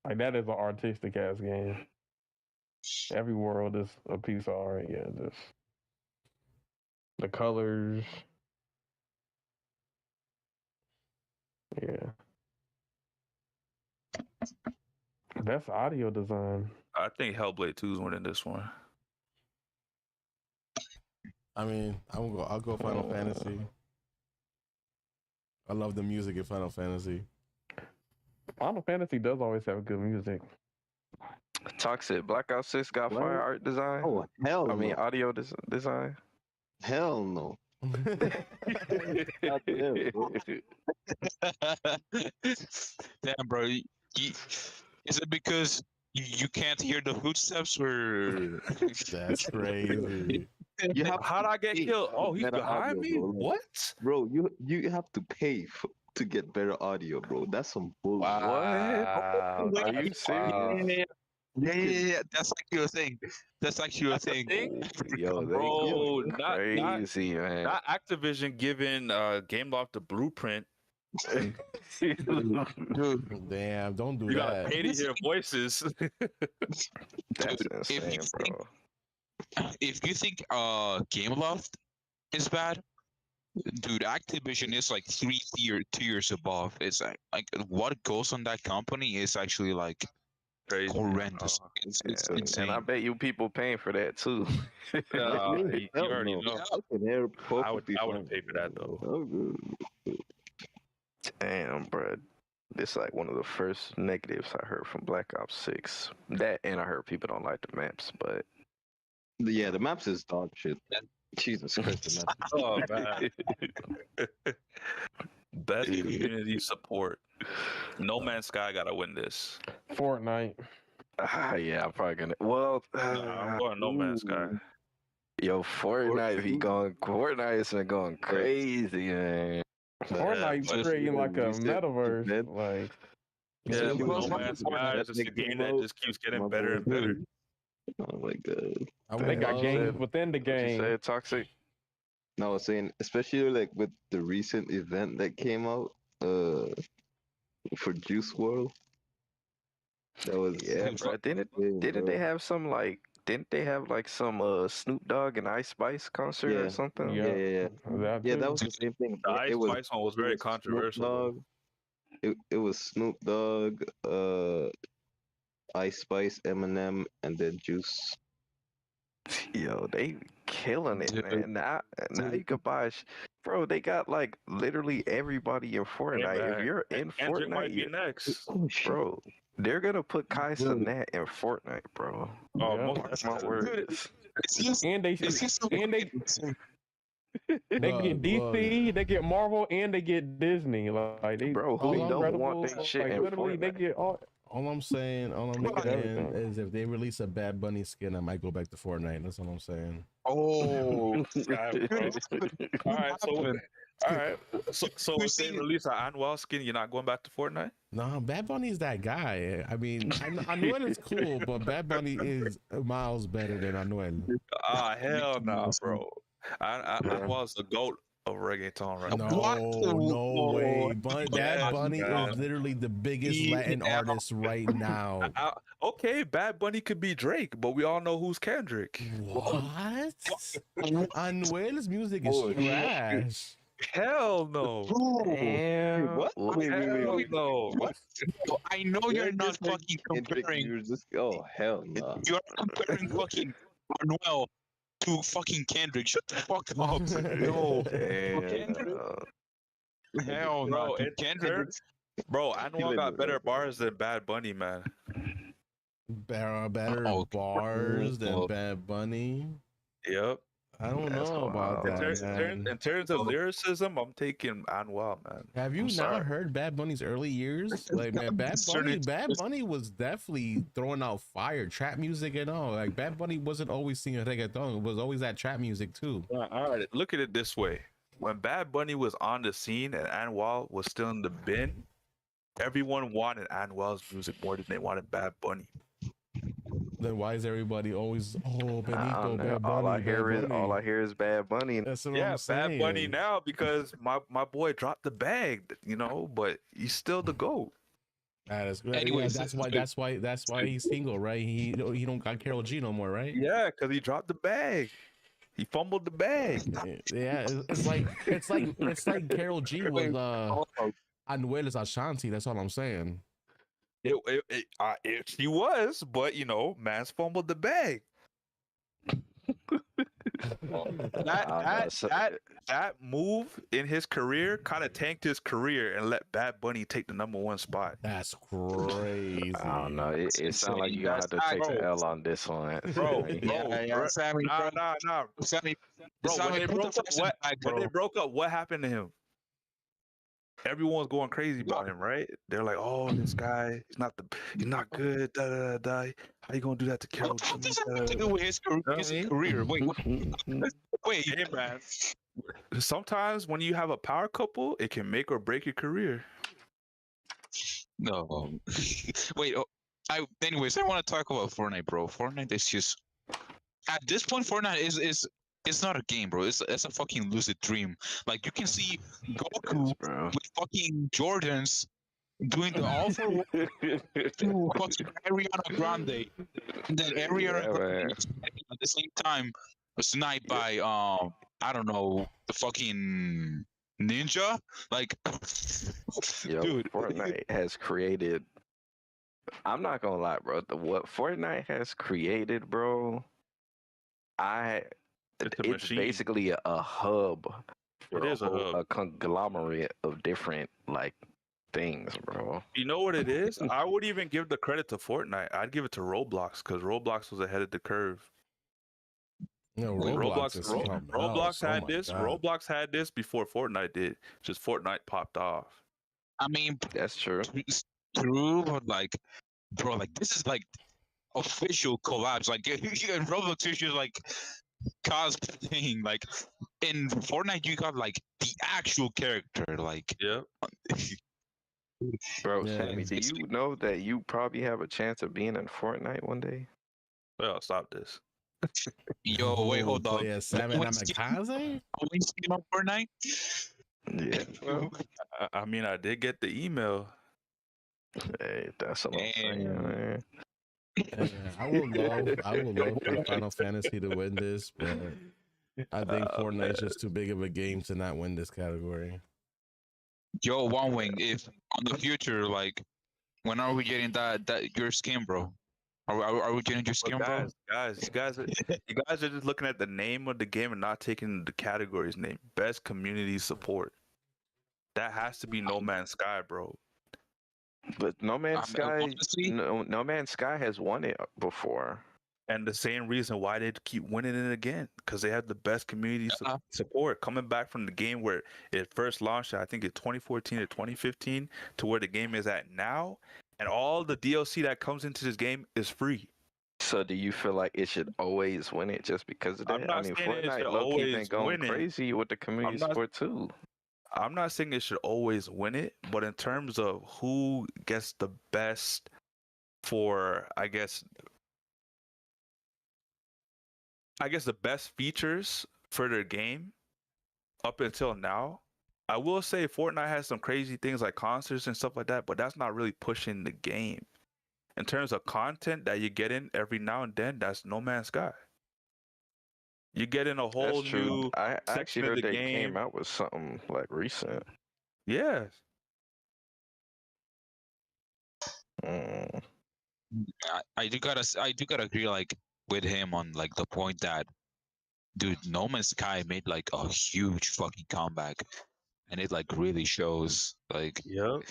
Like that is an artistic ass game. Every world is a piece of art. Yeah, just the colors. Yeah, that's audio design. I think Hellblade 2 is winning this one. I mean, I'll go Final Fantasy. I love the music in Final Fantasy. Final Fantasy does always have good music. Toxik, Black Ops 6 got What? fire art design. Oh hell I mean no! audio design. Hell no! God damn, bro. Damn, bro. Is it because you can't hear the footsteps, or That's crazy. You have How'd I get pay killed? for Oh, he's better behind audio, me? bro. Like, What? bro, you have to pay to get better audio, bro. That's some bullshit. Wow. Are you serious? Yeah. That's like you were saying. That's like you were saying. Yo, they Bro, not crazy, man. not Activision giving Gameloft the blueprint. Damn, don't do You gotta that. pay to hear voices. That's Dude, if you insane, think- bro. If you think Gameloft is bad, dude, Activision is like tiers above. It's like what goes on that company is actually like Crazy. horrendous. Oh, It's and insane. I bet you people paying for that too. You Hell already no. know. I can hear I would perfectly pay for that though. fine. Damn, bro. This like one of the first negatives I heard from Black Ops 6. That and I heard people don't like the maps, but Yeah, the maps is dog shit. Jesus Christ, the maps. Oh man. Best community support. No Man's Sky gotta win this. Fortnite. yeah, I'm probably gonna. Well, Nah, I'm going No Man's Sky. yo, Fortnite be going. Fortnite has been going crazy, man. Fortnite's but- creating like a You said- metaverse. said- Like Yeah, Yeah, but but No Man's Sky is just a game that just keeps getting My better and boy. better. Oh my god. I they would got love- games within the What you game. said, Toxic? No, I was saying, especially like with the recent event that came out, for Juice World. That was Yeah, bro. Didn't they have some like? Didn't they have like some Snoop Dogg and Ice Spice concert or Yeah. something? Yeah. Yeah. That Yeah, too. that was the same thing. The Ice It was Spice one was it very was Snoop controversial. though. Dogg. It was Snoop Dogg, Ice Spice, Eminem, and then Juice. Yo, they killing it, Dude. man. Now you can buy, bro. They got like literally everybody in Fortnite. If man. you're in Kendrick might Fortnite, be next. Oh shit. bro, they're gonna put Kai Dude. Cenat in Fortnite, bro. Oh, Yeah. most Mark my words. And they they Look, get DC, they get Marvel, and they get Disney. Like they, Bro, who don't want Incredibles, that shit like, in literally, they Fortnite? get all. All I'm saying everything. is if they release a Bad Bunny skin, I might go back to Fortnite. That's all I'm saying. Oh, All right, so Who if they seen- release an Anwell skin, you're not going back to Fortnite? No, Bad Bunny's that guy. I mean, Anuel is cool, but Bad Bunny is miles better than Anuel. Ah, hell no, bro. Anwell's the goat of reggaeton right No, now. What? no way. Bad Yes, Bunny man. is literally the biggest Yeah. Latin artist right now. Okay, Bad Bunny could be Drake, but we all know who's Kendrick. What? Anuel's music is Oh, trash. Hell no. Damn. What? Hell no. I know you're You're not just like fucking Kendrick, comparing. you're just oh hell no. You're comparing fucking Manuel to fucking Kendrick. Shut the fuck up. No. Damn. Hell no, Bro, to it Kendrick. bro, Anwar got better bars than Bad Bunny, man. Better Oh, bars than oh. Bad Bunny. Yep. I don't That's know about wild. that, man. In terms of lyricism, I'm taking Anwar, man. Have you I'm not sorry. heard Bad Bunny's early years? Like, man, Bad Bunny was definitely throwing out fire, trap music and all. Like, Bad Bunny wasn't always singing reggaeton; it was always that trap music too. All right, look at it this way: when Bad Bunny was on the scene and Anwar was still in the bin, everyone wanted Anwar's music more than they wanted Bad Bunny. Then why is everybody always Benito, I don't know. Bad Bunny? All I hear is Bad Bunny. That's what Yeah, I'm saying. Bad Bunny now because my boy dropped the bag, you know, but he's still the GOAT. That is good. Anyways, that's why he's single, right? He don't got Carol G no more, right? Yeah, because he dropped the bag. He fumbled the bag. Yeah, it's like Carol G was Anuel's Ashanti. That's all I'm saying. She was, but you know, man's fumbled the bag. That move in his career kind of tanked his career and let Bad Bunny take the #1 spot. That's crazy. I don't know. It sounds like you gotta have to take the L on this one, bro. Sammy, Nah. Sammy, Bro, when they broke up, when they bro. broke up, what happened to him? Everyone's going crazy about him, right? They're like, "Oh, this guy, he's not good." Da, da, da, da. How you gonna do that to Carol What the fuck G? does that have to do with his career? Wait, Hey, man. Sometimes when you have a power couple, it can make or break your career. no. Wait. Anyways, I want to talk about Fortnite, bro. Fortnite is just at this point, Fortnite is it's not a game, bro. It's a fucking lucid dream. Like you can see Goku with fucking Jordans doing the all for one to fucking Ariana Grande, and then Ariana Grande is at the same time sniped by I don't know, the fucking ninja. Like, Yo, dude, Fortnite has created. I'm not gonna lie, bro. What Fortnite has created, bro. It's basically a hub. It is a hub. A conglomerate of different like things, bro. You know what it is? I would even give the credit to Fortnite. I'd give it to Roblox because Roblox was ahead of the curve. No, Roblox had Oh this. my God. Roblox had this before Fortnite did. Just Fortnite popped off. I mean, That's true. it's true, but like, bro, like this is like official collabs. Like, in Roblox, it's just like cosplaying. Like, in Fortnite, you got like the actual character. Like, Yeah. Bro, Yeah. Sammy, do you know that you probably have a chance of being in Fortnite one day? Well, stop this. yo, wait, hold on. Yeah, Sam and Kamikaze? We skin on Fortnite. Yeah. Well, I mean, I did get the email. hey, that's what I'm saying, man. Yeah, I would love for Final Fantasy to win this, but I think Fortnite's just too big of a game to not win this category. Yo, One Wing, if on the future, like, when are we getting that your skin, bro? Are we getting your skin, bro? You guys are just looking at the name of the game and not taking the category's name. Best community support. That has to be No Man's Sky, bro. But No Man's Sky, honestly, No Man's Sky has won it before. And the same reason why they keep winning it again, because they have the best community support. Coming back from the game where it first launched, I think in 2014 or 2015, to where the game is at now, and all the DLC that comes into this game is free. So do you feel like it should always win it just because of that? I'm not I mean, saying it should Fortnite low-key been always going win it. crazy with the community support too. I'm not saying it should always win it, but in terms of who gets the best for, I guess the best features for their game up until now, I will say Fortnite has some crazy things like concerts and stuff like that, but that's not really pushing the game. In terms of content that you get in every now and then, that's No Man's Sky. You get in a whole new I actually section of heard the they game. came out with something like recent. Yes. I do gotta agree, like, with him on like the point that dude, No Man's Sky made like a huge fucking comeback, and it like really shows. Like, Yep.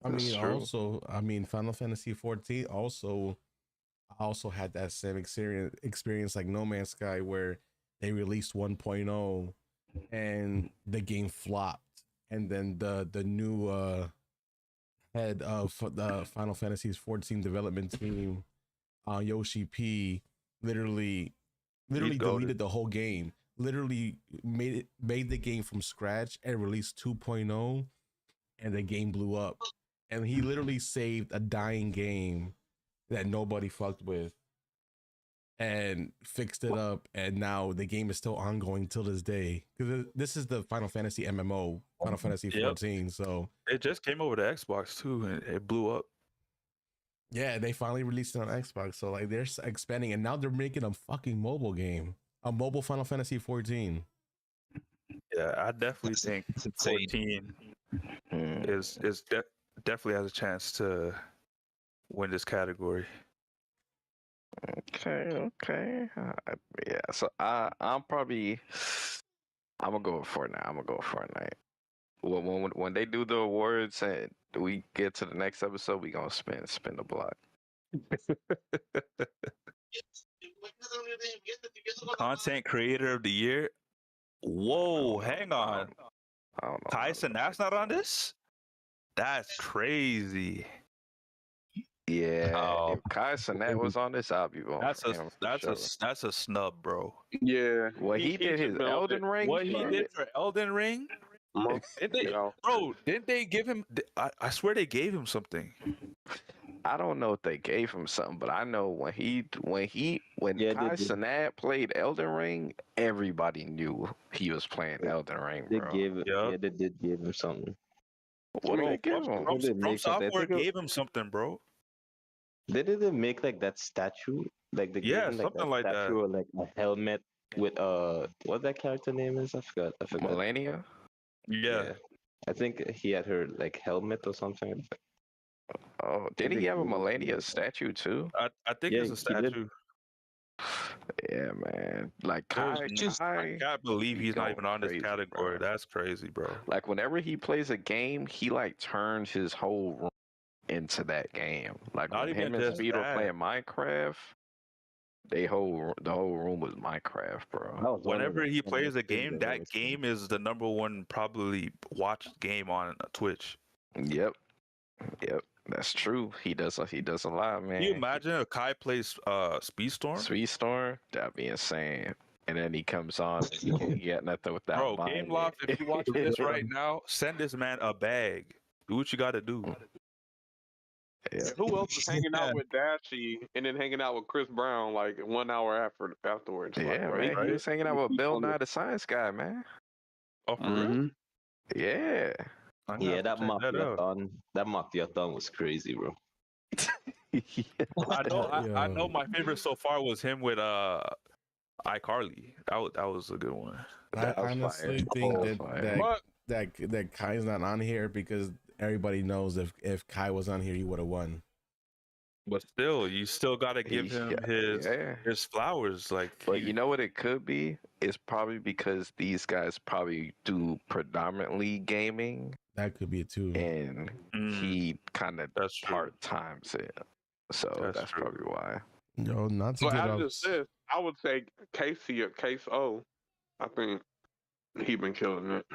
I That's mean, true. also, I mean, Final Fantasy 14 also had that same experience like No Man's Sky, where they released 1.0 and the game flopped, and then the new head of the Final Fantasy 14 development team, Yoshi P, literally goated. deleted the whole game. Literally made the game from scratch and released 2.0, and the game blew up. And he literally saved a dying game that nobody fucked with and fixed it up, and now the game is still ongoing till this day, because this is the Final Fantasy MMO, Final Fantasy 14. So It just came over to Xbox too, and it blew up. yeah, they finally released it on Xbox. So like they're expanding, and now they're making a fucking mobile game, a mobile Final Fantasy 14. Yeah, I definitely think it's insane. 14 Mm. is definitely has a chance to win this category. Okay. Yeah, so I'm gonna go with Fortnite. I'm gonna go with Fortnite. When they do the awards and we get to the next episode, we gonna spin the block. Content creator of the year. Whoa, hang on. I don't know. Tyson, that's not on this? That's crazy. Yeah, Oh. if Kai Cenat was on this, I'll be voting That's for a him. for sure. that's a snub, bro. Yeah. What he did his should know Elden that. Ring. What he shit? did for Elden Ring? Didn't they, You know. bro, didn't they give him I swear they gave him something. I don't know if they gave him something, but I know when Yeah, Kai they did. Cenat played Elden Ring, everybody knew he was playing Elden Ring, They bro. gave Yup. yeah, they did give him something. What did Bro, they give him? What did they From make something? I Software think gave him something, bro. they didn't make like that statue, like they gave Yeah, him like something that like statue that. or like a helmet with what that character name is? I forgot. Melania? Yeah. I think he had her like helmet or something. Oh, They did he did have a give him something Melania like that. statue too? I think Yeah, it's a he did. statue. Yeah, man. Like There's Kai, I can't believe he he's not going even on this crazy, category. bro. That's crazy, bro. like whenever he plays a game, he like turns his whole room into that game. Like Not when even him and just Speed were that. playing Minecraft, the whole room was Minecraft, bro. That was one of Whenever the he funniest plays a things game, I've that ever seen. game is the number one probably watched game on Twitch. Yep, that's true. He does a lot, man. Can you imagine if Kai plays Speedstorm? Sweet Storm, that'd be insane. And then he comes on, he got nothing without Bro, buying Game Loft, it. if you watching this right now, send this man a bag. Do what you gotta do. Yeah. Who else is hanging out with Dashy and then hanging out with Chris Brown like 1 hour afterwards? Yeah, like, bro, man. He was hanging out with Bill on the- Nye the Science Guy, man. Oh, for real? Mhm. Yeah. I'm gonna Yeah, have that to check that out. Mafia-thon was crazy, bro. I know my favorite so far was him with iCarly. That was a good one. I That was honestly fire. think That was fire. that Kai's not on here because everybody knows if Kai was on here, he would have won. But still, you still gotta give him his flowers. Like, But you know what it could be? It's probably because these guys probably do predominantly gaming, That could be it too. and he kind of that's true. part times it. So that's true. probably why. Yo, not to So get out off. of this, I would say Casey or Case O. I think he been killing it.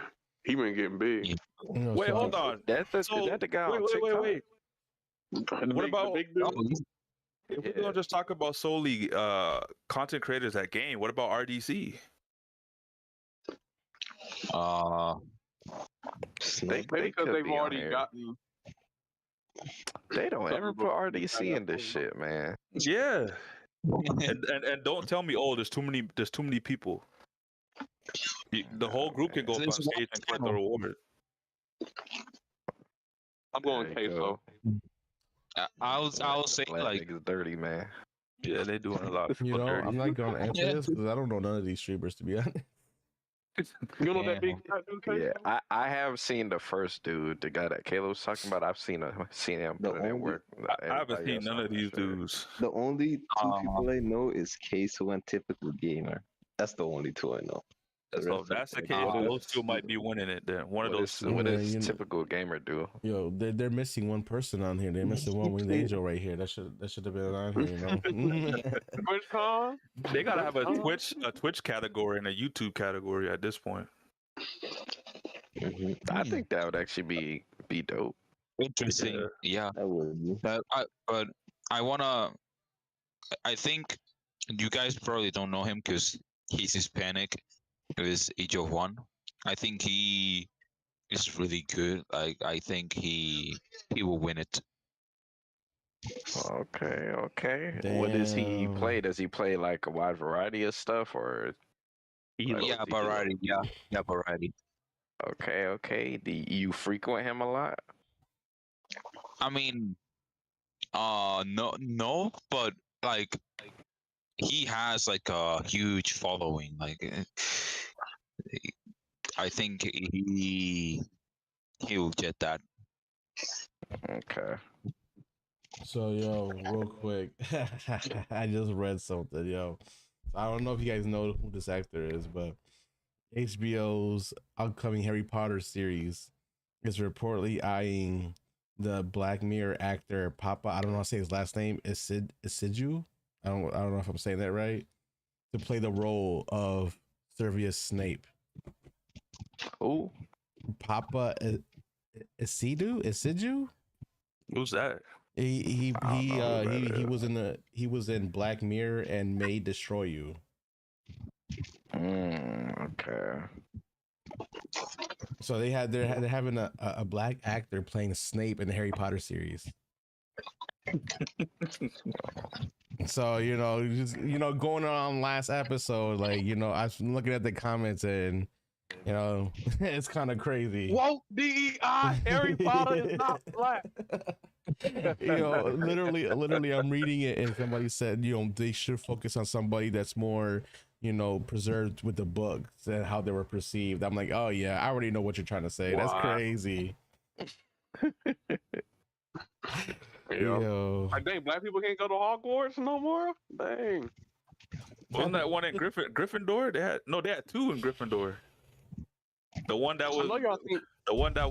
He been getting big. You know, Wait, so- hold on. That's the, So, is that the guy on wait. TikTok? What about- big dude? If we're gonna just talk about solely content creators that game, what about RDC? They Maybe because could they've be on already here. gotten. They don't Something ever put before RDC in this shit, man. Yeah. and don't tell me, oh, there's too many people. The whole group can go up on stage and get the reward. I'm going There you Queso. I'll say Glad like niggas dirty, man. Yeah, they doing a lot of You know, dirty. I'm not gonna answer this because I don't know none of these streamers, to be honest. You know Yeah. that big fat dude, Queso? Yeah, I have seen the first dude, the guy that Caleb was talking about. I've seen him The put in only- work. I haven't Everybody seen else none on of that these shit. dudes. The only two people I know is Queso and Typical Gamer. That's the only two I know. The So if rest that's the are- case, What is- those two might be winning it. Then one of What those is two. what Yeah, does you know- typical gamer do? Yo, they're missing one person on here. They're missing one winged angel right here. That should have been on here, you know. TwitchCon? They gotta have a Twitch category and a YouTube category at this point. Mhm. I think that would actually be dope. Interesting. Yeah. I would. But I wanna. I think you guys probably don't know him because he's Hispanic. It is Age of One. I think he is really good. I think he will win it. Okay. What does he Damn. play? Does he play like a wide variety of stuff, or like, what Yeah, does he do? variety. Yeah, variety. Okay. Do you frequent him a lot? I mean, no, but like he has like a huge following. Like, I think he'll get that. Okay. So yo, real quick, I just read something, yo. I don't know if you guys know who this actor is, but HBO's upcoming Harry Potter series is reportedly eyeing the Black Mirror actor Papa. I don't know how to say his last name. Isidu. I don't know if I'm saying that right. To play the role of Severus Snape. Who? Papa Isidu. Who's that? He I don't know who that is. he was in Black Mirror and May Destroy You. Okay. So they're having a black actor playing Snape in the Harry Potter series. So going on last episode, like I was looking at the comments and it's kind of crazy. Woke DEI, Harry Potter is not black. Literally, I'm reading it and somebody said they should focus on somebody that's more preserved with the books and how they were perceived. I'm like, oh yeah, I already know what you're trying to say. That's Wow. crazy. Yo. Like, dang, black people can't go to Hogwarts no more? Dang. Wasn't that one in Gryffindor? They had two in Gryffindor. The one that I know y'all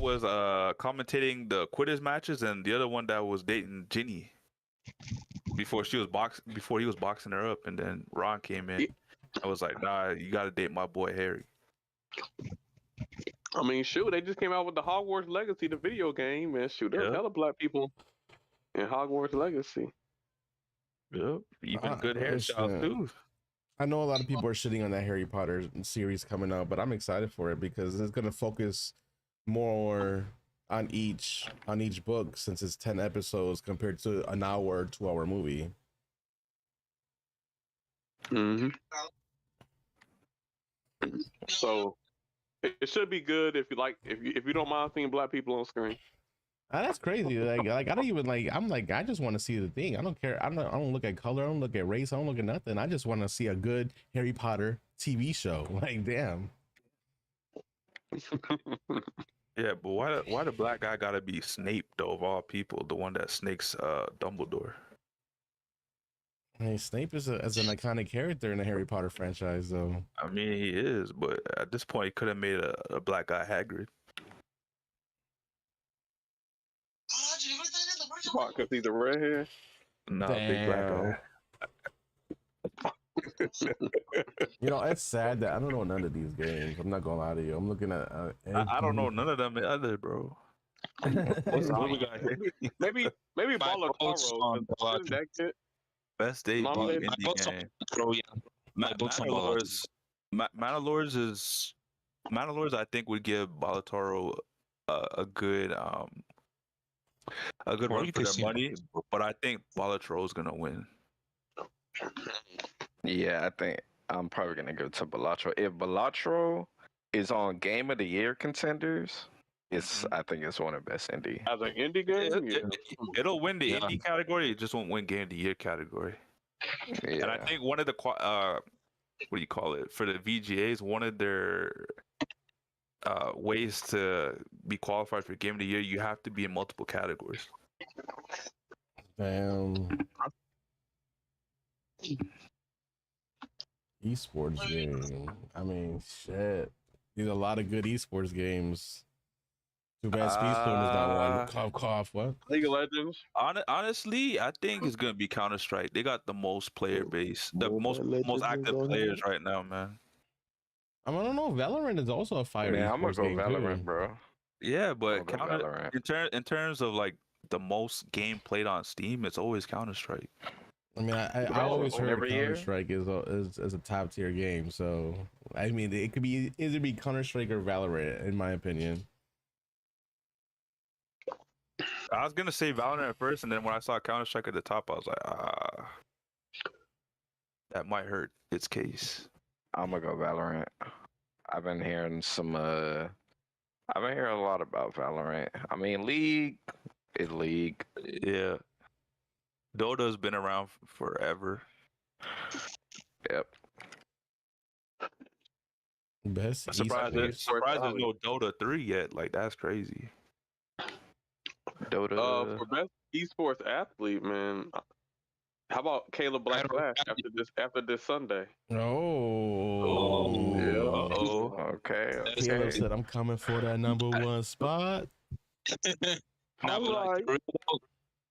was think commentating the Quidditch matches, and the other one that was dating Ginny before he was boxing her up, and then Ron came in. I was like, nah, you gotta date my boy Harry. I mean, shoot, they just came out with the Hogwarts Legacy, the video game, and shoot, there's Yeah. hella black people in Hogwarts Legacy. Yep, even good it's, hairstyles too. I know a lot of people are shitting on that Harry Potter series coming out, but I'm excited for it because it's going to focus more on each book since it's 10 episodes compared to an hour, 2-hour movie. Mm-hmm. So it should be good if you don't mind seeing black people on screen. That's crazy. Like I don't even I just want to see the thing. I don't care. I don't look at color. I don't look at race. I don't look at nothing. I just want to see a good Harry Potter TV show. Like, damn. Yeah, but why the black guy gotta be Snape though, of all people, the one that snakes Dumbledore? I mean, Snape is an iconic character in the Harry Potter franchise, though. I mean, he is, but at this point, he could have made a black guy Hagrid. Why? Because he's a redhead. Nah, big black guy. It's sad that I don't know none of these games. I'm not gonna lie to you. I'm looking at. I don't know none of them either, bro. What's What we got here? Maybe My votes on Ballataro. Balatro. That kid. Best debut Nominated- My indie votes on game. Balatro, yeah. My votes on Balatro. Mandalores I think would give Balataro a good Or run you for could their see- money, but I think Balataro is gonna win. Yeah, I think I'm probably gonna give it to Balatro. If Balatro is on Game of the Year contenders, I think it's one of the best indie. As an indie game, yeah. It'll win the Yeah. indie category. It just won't win Game of the Year category. Yeah. And I think one of the what do you call it, for the VGAs, one of their ways to be qualified for Game of the Year, you have to be in multiple categories. Damn. Esports game. I mean, shit. There's a lot of good esports games. Too bad Speedstorm is not one. Cough, cough. What? League of Legends. Honestly, I think it's gonna be Counter Strike. They got the most player base, the Mobile most Legends active on players here? right now, man. I don't know. Valorant is also a fire Man, I'm gonna esports go game Valorant, too. bro. Yeah, I'm but gonna go Counter Valorant. in terms of like the most game played on Steam, it's always Counter Strike. I mean, I Valorant always heard every year? Counter Strike is a top tier game. So I mean, it could be either be Counter Strike or Valorant, in my opinion. I was gonna say Valorant at first, and then when I saw Counter Strike at the top, I was like, that might hurt its case. I'm gonna go Valorant. I've been hearing I've been hearing a lot about Valorant. I mean, League is League. Yeah, Dota's been around forever. Yep. Best I'm surprised, esports. surprised there's no Dota 3 yet. Like that's crazy. Dota. For best esports athlete, man. How about Caleb Black Flash after this Sunday? Oh, Okay. Caleb Okay. said, "I'm coming for that #1 spot." Nah, but like,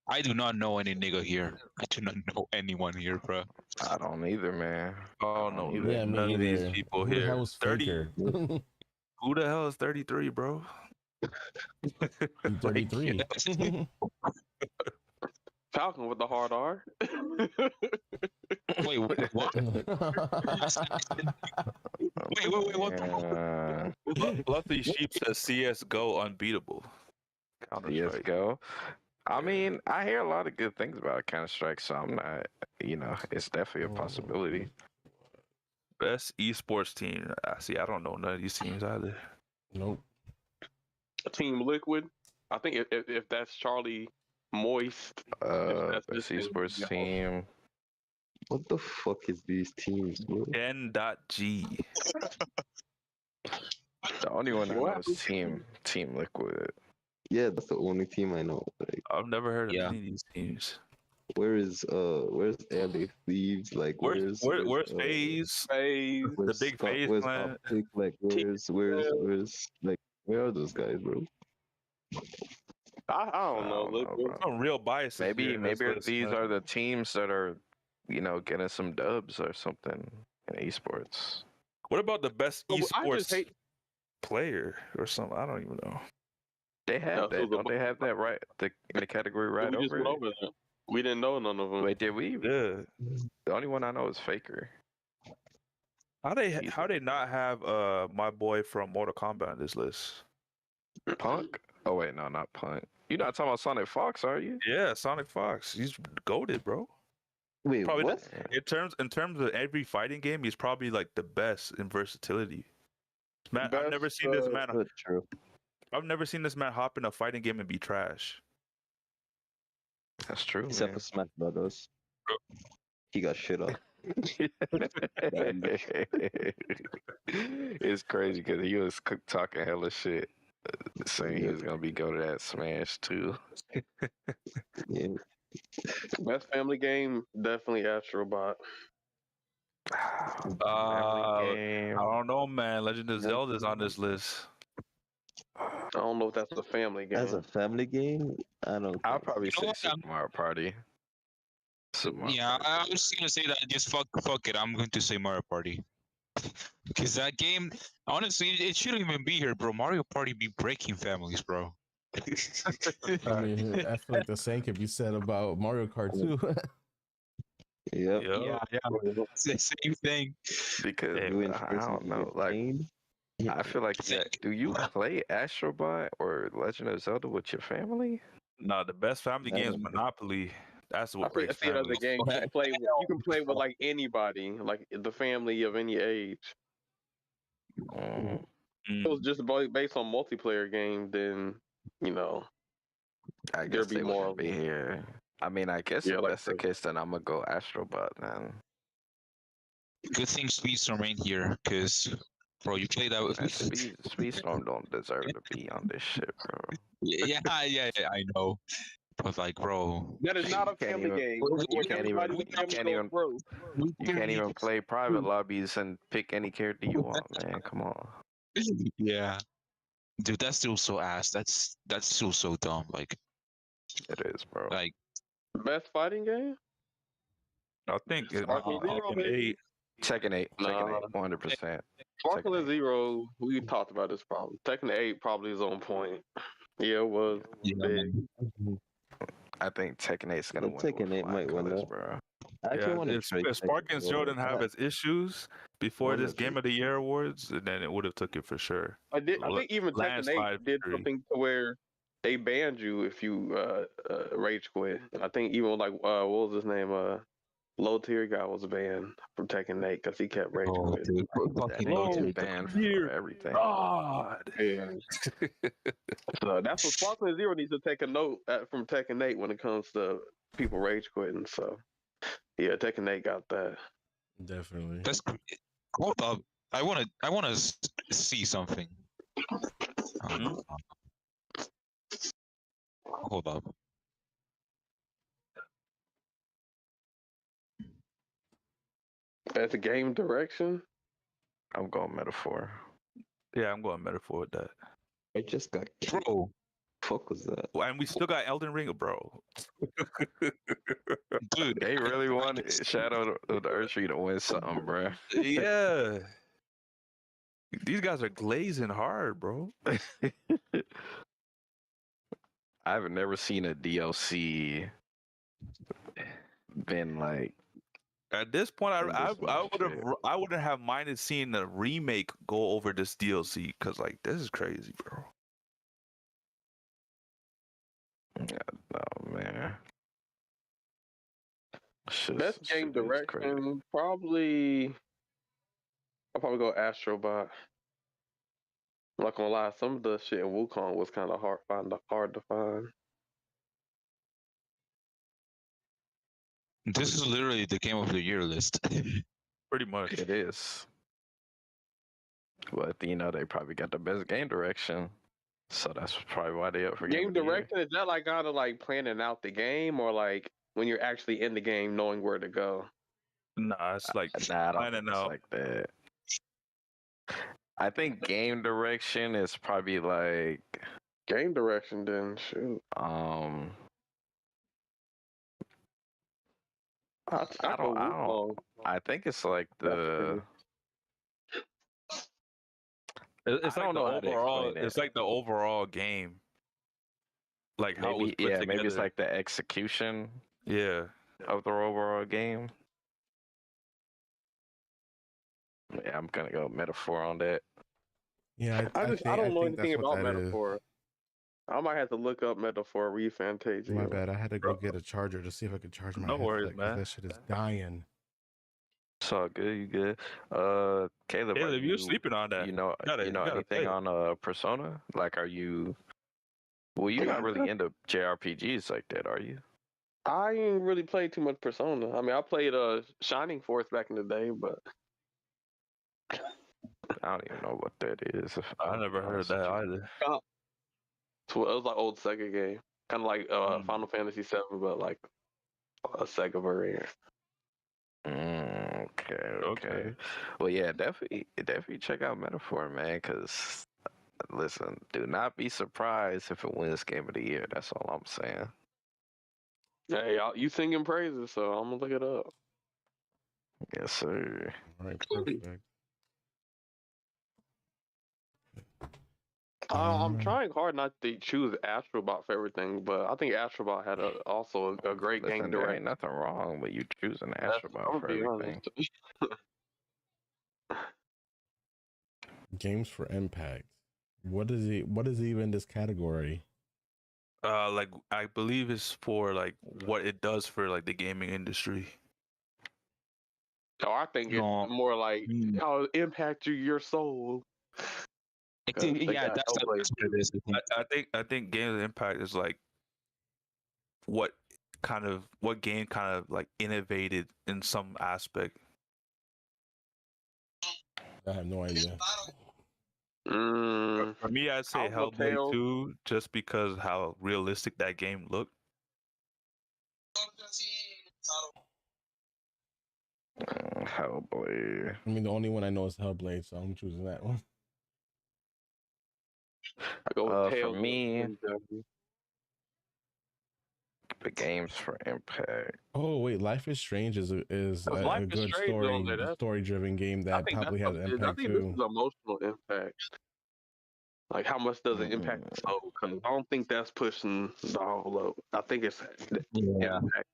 I do not know any nigga here. I do not know anyone here, bro. I don't either, man. Oh I no, don't either. Yeah, me none of these either. people Who the here. hell is 30. Faker? Who the hell is 33, bro? I'm 33. Falcon with the hard R. Wait, what? Wait, what? Lucky Sheep says CS:GO unbeatable. Counter-Strike. CS:GO. I mean, I hear a lot of good things about Counter Strike, so I'm not. It's definitely a possibility. Best esports team. See, I don't know none of these teams either. Nope. Team Liquid. I think if that's Charlie Moist. Best esports team. What the fuck is these teams, bro? N.G. The only one I know is Team Liquid. Yeah, that's the only team I know. Like, I've never heard of any of these teams. where's LA Thieves? Like, Where's FaZe? The big FaZe where's clan? Optic? Like, where's like, where are those guys, bro? I don't know. bro. Some real bias. Maybe these are the teams that are, getting some dubs or something in esports. What about the best I just esports hate- player or something? I don't even know. They have so that. Don't they have that right in the category right we just over went it? over that. We didn't know none of them. Wait, did we? Yeah. The only one I know is Faker. How they not have my boy from Mortal Kombat on this list? Punk? Oh wait, no, not Punk. You're not talking about Sonic Fox, are you? Yeah, Sonic Fox. He's goated, bro. Wait, Probably what? in terms of every fighting game, he's probably like the best in versatility. Man, I've never seen this man. That's true. I've never seen this man hop in a fighting game and be trash. That's true, Except man. for Smash Brothers. He got shit up. It's crazy because he was talking hella shit, saying he was gonna be go to that Smash too. Yeah. Best family game, definitely Astrobot. I don't know, man. Legend of Zelda is on this list. I don't know if that's a family game. As a family game, I don't. I'll think- probably say what? Super Mario Party. Super Mario Yeah, Party. I was gonna say that. Just fuck it. I'm going to say Mario Party. Because that game, honestly, it shouldn't even be here, bro. Mario Party be breaking families, bro. I mean, I feel like the same could be said about Mario Kart too. Yep. Yeah. It's the same thing. Because Doing I don't know, like I feel like do you play Astrobot or Legend of Zelda with your family? No, the best family game is Monopoly. That's what breaks I see it as a families. game you can play with like anybody, like the family of any age. Mm. If it was just based on multiplayer game, then I guess There'd be they more wouldn't be here. I mean, I guess Yeah, if like that's the case, then I'm gonna go Astrobot then. Good thing Speedstorm ain't here, because, bro, you play that with And Speedstorm don't deserve to be on this shit, bro. yeah, I know. But like, bro, That is not a Can't family even- game. you You want can't everybody even- to family can't go even- bro. You can't even play private lobbies and pick any character you want, man. Come on. Yeah, dude, that's still so ass. That's still so dumb. Like, It is, bro. like Best fighting game? I think it, Sparkle Zero, Tekken baby. 8. Tekken 8. Nah. Tekken 8. 100%. Sparkle Tekken and 8. Zero, we talked about this problem. Tekken 8 probably is on point. Yeah, it was yeah, big. man. I think Tekken 8 is going to win. Tekken with 8 might flying win colors, that. bro. I actually Yeah, want to if, try if Spark Tekken and as Zero well. didn't have its issues before this Honestly. Game of the Year awards, then it would have took it for sure. I think even Tekken Landslide 8 did victory. something to where they banned you if you rage quit. I think even like what was his name? Low tier guy was banned from Tekken 8 because he kept rage Oh, quit. dude, That fucking nigga low get tier. banned Here. for everything. God. Yeah. So that's what Sparkle and Zero needs to take a note from Tekken 8 when it comes to people rage quitting. So yeah, Tekken 8 got that. Definitely. That's hold up. I wanna see something. Hold up. As a game direction, I'm going metaphor. Yeah, I'm going metaphor with that. I just got killed. Bro, Fuck was that? And we still got Elden Ring, bro. dude, They really wanted Shadow of the Earthtree to win something, bro. Yeah. These guys are glazing hard, bro. I've never seen a DLC been like At this point, And this I wouldn't have minded seeing the remake go over this DLC because like this is crazy, bro. oh man. best game direction probably. I'll probably go Astrobot. I'm not gonna lie, some of the shit in Wukong was kind of hard to find. this is literally the game of the year list. Pretty much. It is. But you know they probably got the best game direction. So that's probably why they up for Game of the year. direction, is that like kind of like planning out the game, or like when you're actually in the game knowing where to go? Nah, it's like Nah, I don't planning think it's out. like that. I think game direction is probably like Game direction, then shoot. I I don't I think it's like the It's I like don't the know how to overall. explain it. It's like the overall game. Like how it was maybe put together. maybe it's like the execution yeah. of the overall game. Yeah, I'm gonna go metaphor on that. Yeah, I don't know think anything that's what about that is. Metaphor. I might have to look up Metaphor, read Fantasia. My bad. I had to go get a charger to see if I could charge my No headset worries, 'cause man. that shit is dying. It's all good. You good? Caleb, are Caleb, you're sleeping on that. You know, gotta anything play it. on Persona? Like, are you? Well, you're not really into JRPGs like that, are you? I ain't really played too much Persona. I mean, I played Shining Force back in the day, but I don't even know what that is. I never heard of that either. so it was like old Sega game, kind of like Final Fantasy VII, but like a Sega variant. Okay. Well, yeah, definitely check out Metaphor, man. Because listen, do not be surprised if it wins Game of the Year. That's all I'm saying. Hey, you singing praises, so I'm gonna look it up. Yes, sir. All right, perfect. I'm trying hard not to choose Astrobot for everything, but I think Astrobot had also a great Listen, game there direction. ain't nothing wrong with you choosing Astrobot for everything. Games for impact. What is even this category? Like I believe it's for like what it does for like the gaming industry. Oh, I think No. it's more like how it impacts your soul. Yeah, that's what it is. I think Games Impact is like what game kind of like innovated in some aspect. I have no idea. Mm, For me, I'd say House of Hellblade Tales. 2 just because how realistic that game looked. Hellblade. I mean, the only one I know is Hellblade, so I'm choosing that one. I go with For Tales of me, Wisdom. the games for Impact. Oh wait, Life is Strange is Life a is good Strange on there. That's, story driven game I that think that's probably has I impact think this too. is emotional impact. Like how much does it impact the soul? Because I don't think that's pushing the whole up. I think it's Yeah. impact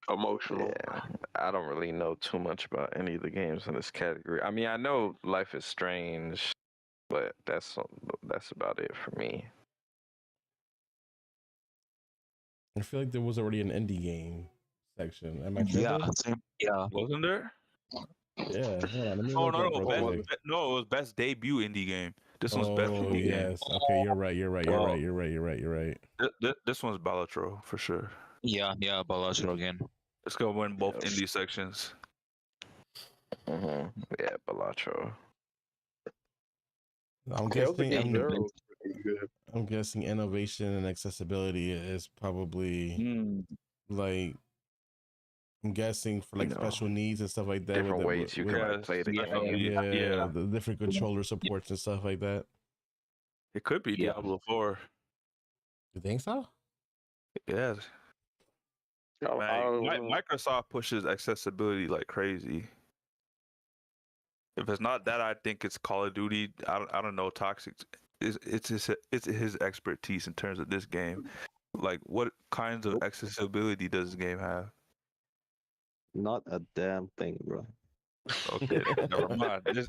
emotional. Yeah, I don't really know too much about any of the games in this category. I mean, I know Life is Strange, but that's about it for me. I feel like there was already an indie game section. Am I Yeah. tripping? Yeah. Wasn't there? Yeah. Hold on, let me Oh look no, up no, real quick. no, it was best debut indie game. This one's best Oh indie game. yes. Okay, you're right. You're right. You're Oh. right. You're right. You're right. You're right. This one's Balatro for sure. Yeah. Biological again. It's gonna win both indie sections. Yeah, Balatro. I'm Tales of guessing. Zero was pretty good. I'm guessing innovation and accessibility is probably like. I'm guessing for like special needs and stuff like that. Different with ways you with, can play the game. yeah, the different controller supports and stuff like that. It could be Diablo 4. You think so? Yes. Microsoft pushes accessibility like crazy. If it's not that, I think it's Call of Duty. I don't know. Toxik. It's his expertise in terms of this game. Like, what kinds of accessibility does this game have? Not a damn thing, bro. Okay, never mind. This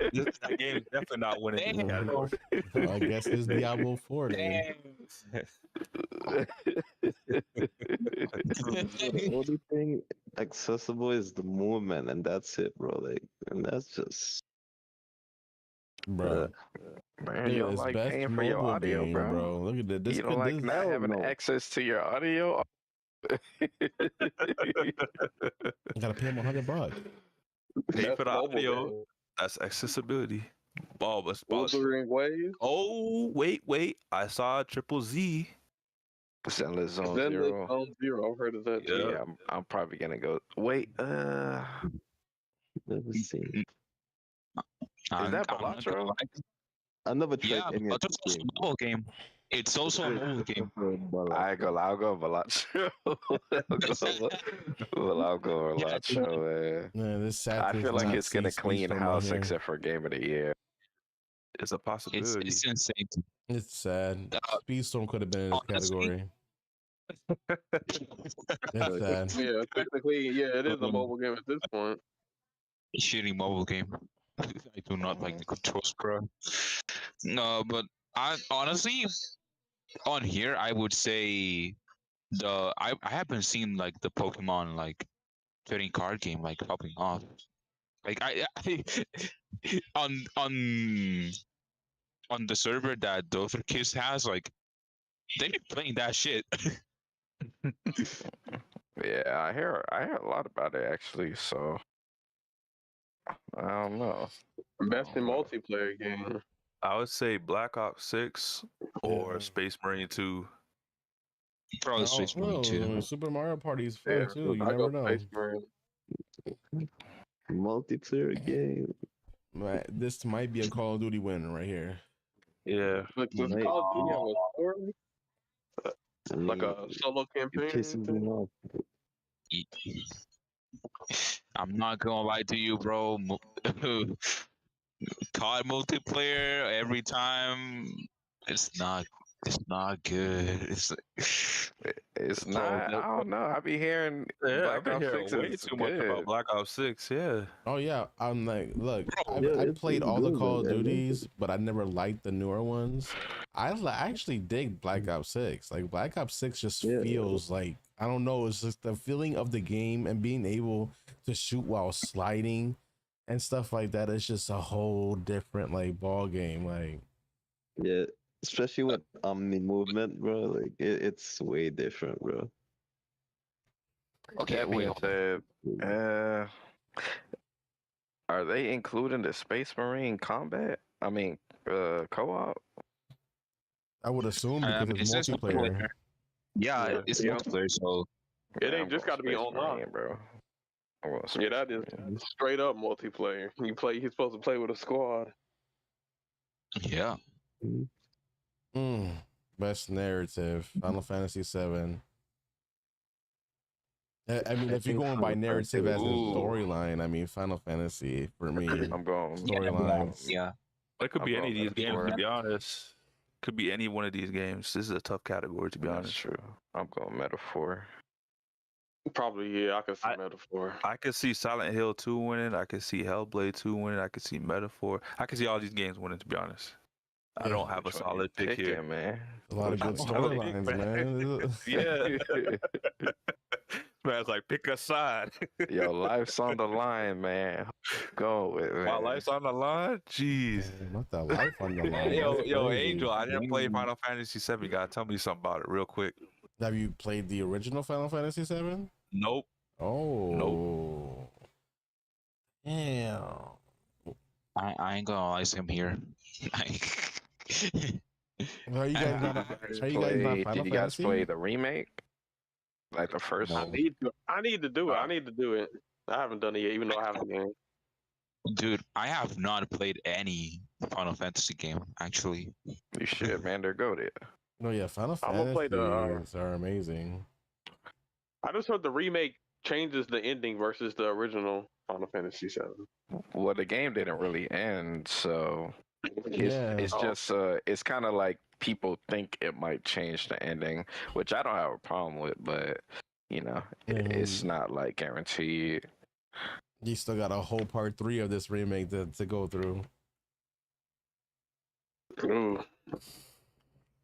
game is definitely not winning this category. I guess it's Diablo 4 then. The only thing accessible is the movement, and that's it, bro. Like, and that's just, bro. Man, you don't like paying for your audio, game, bro. Look at that. You don't like not having access to your audio. I gotta pay him $100. Pay for the audio. That's accessibility. Wuthering Waves. Oh, wait. I saw Triple Z. Zenless Zone Zenless Zone Zero. I've heard of that too. Yeah, I'm probably gonna go. Wait, never seen. Is that Balatro? I never tried Yeah, any but of it's also a mobile game. It's also a mobile game. I'll go Balatro. I'll go Balatro, man. Man, this I feel like it's gonna clean house except for Game of the Year. It's a possibility. It's insane. It's sad. Speedstorm could have been in this category. It's sad. Yeah, technically, yeah, it is a mobile game at this point. Shitty mobile game. I do not like the controls, bro. No, but I honestly, on here, I would say I haven't seen like the Pokemon like trading card game like popping off. Like I on the server that Dother Kiss has, like they be playing that shit. Yeah, I hear a lot about it actually. So I don't know. Best in multiplayer game. I would say Black Ops 6 or Space Marine 2. Probably Space Marine 2. Super Mario Party is fun too. You I never go know. Space Marine. Multiplayer game. This might be a Call of Duty winner right here. Yeah. Like, does Call of Duty have a story? Like a solo campaign? Pissing me off. I'm not gonna lie to you, bro. COD multiplayer every time, it's not good. It's not. I don't know. I be hearing I've Black been Ops hearing 6 way is too much good. about Black Ops 6. Yeah. Oh yeah, I'm like, look, I it's played pretty all the good, Call of man. Duties, but I never liked the newer ones. I actually dig Black Ops 6. Like Black Ops 6 just feels like, I don't know, it's just the feeling of the game and being able to shoot while sliding and stuff like that. It's just a whole different like ball game. Like, Yeah, especially with Omni movement, bro. Like it's way different, bro. Okay, with are they including the Space Marine combat? I mean, co-op? I would assume because it's just multiplayer. Yeah, it's multiplayer, so It ain't just got to be online, bro. Well, Yeah, that is straight up multiplayer. He's supposed to play with a squad. Yeah. Best narrative, Final Fantasy VII. I mean, if you're going by narrative as a storyline, I mean, Final Fantasy for me. I'm going storylines. Yeah. It could I'm be any of going these games, metaphor. to be honest. Could be any one of these games. This is a tough category, to be That's honest. true. I'm going metaphor. Probably, yeah, I can see metaphor. I could see Silent Hill 2 winning. I could see Hellblade 2 winning. I could see Metaphor. I could see all these games winning, to be honest. I don't have a solid pick here. Man. A lot of good I don't have a pick, storylines, man. Yeah. Man's like, pick a side. Yo, life's on the line, man. Go with it, man. My life's on the line? Jeez. Man, not the life on the line. Yo, That's yo, crazy. Angel, I didn't play Final Fantasy 7. You gotta tell me something about it real quick. Have you played the original Final Fantasy VII? Nope. Oh. Damn. I ain't gonna lie, him here. Are you guys not? Are you guys not Final Did you guys Fantasy? play the remake? Like the first I one? need to do it. I need to do it. I haven't done it yet, even though I have the game. Dude, I have not played any Final Fantasy game, actually. You should, man. They're goated. No, yeah, Final I'm gonna play Fantasies are amazing. I just heard the remake changes the ending versus the original Final Fantasy VII. Well, the game didn't really end, so Yeah. it's just it's kind of like people think it might change the ending, which I don't have a problem with, but you know, it's not like guaranteed. You still got a whole part 3 of this remake to go through. Ooh.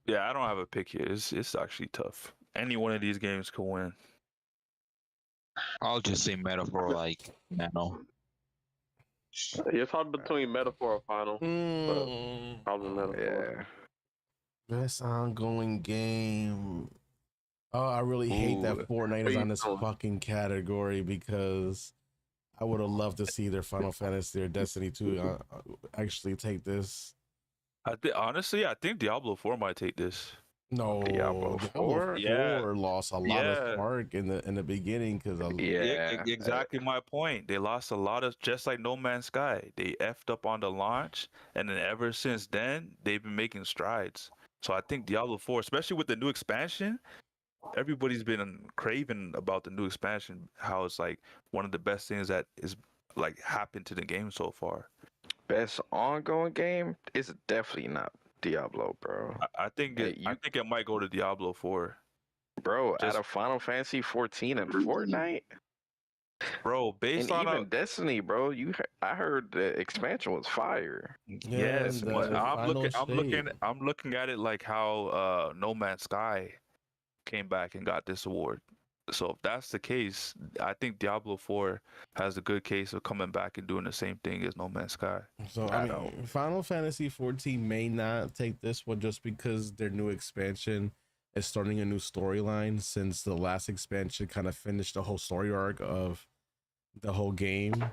Yeah, I don't have a pick here. It's actually tough. Any one of these games could win. I'll just say metaphor like Nano. It's hard between metaphor and final. But probably metaphor. Yeah. Best ongoing game. Oh, I really hate that Fortnite is on this fucking category because I would have loved to see their Final Fantasy or Destiny 2 actually take this. Honestly, I think Diablo 4 might take this. No, Diablo 4? 4 Yeah. lost a lot of spark in the beginning because Exactly my point. They lost a lot of, just like No Man's Sky. They effed up on the launch, and then ever since then, they've been making strides. So I think Diablo 4, especially with the new expansion, everybody's been craving about the new expansion, how it's like one of the best things that is like happened to the game so far. Best ongoing game is definitely not Diablo, bro. I think I think it might go to Diablo 4. Bro, out of Final Fantasy 14 and Fortnite, bro, based and on even Destiny, bro. I heard the expansion was fire. Yes, but I'm looking at it like how No Man's Sky came back and got this award. So if that's the case, I think Diablo 4 has a good case of coming back and doing the same thing as No Man's Sky. So I mean, Final Fantasy 14 may not take this one just because their new expansion is starting a new storyline, since the last expansion kind of finished the whole story arc of the whole game.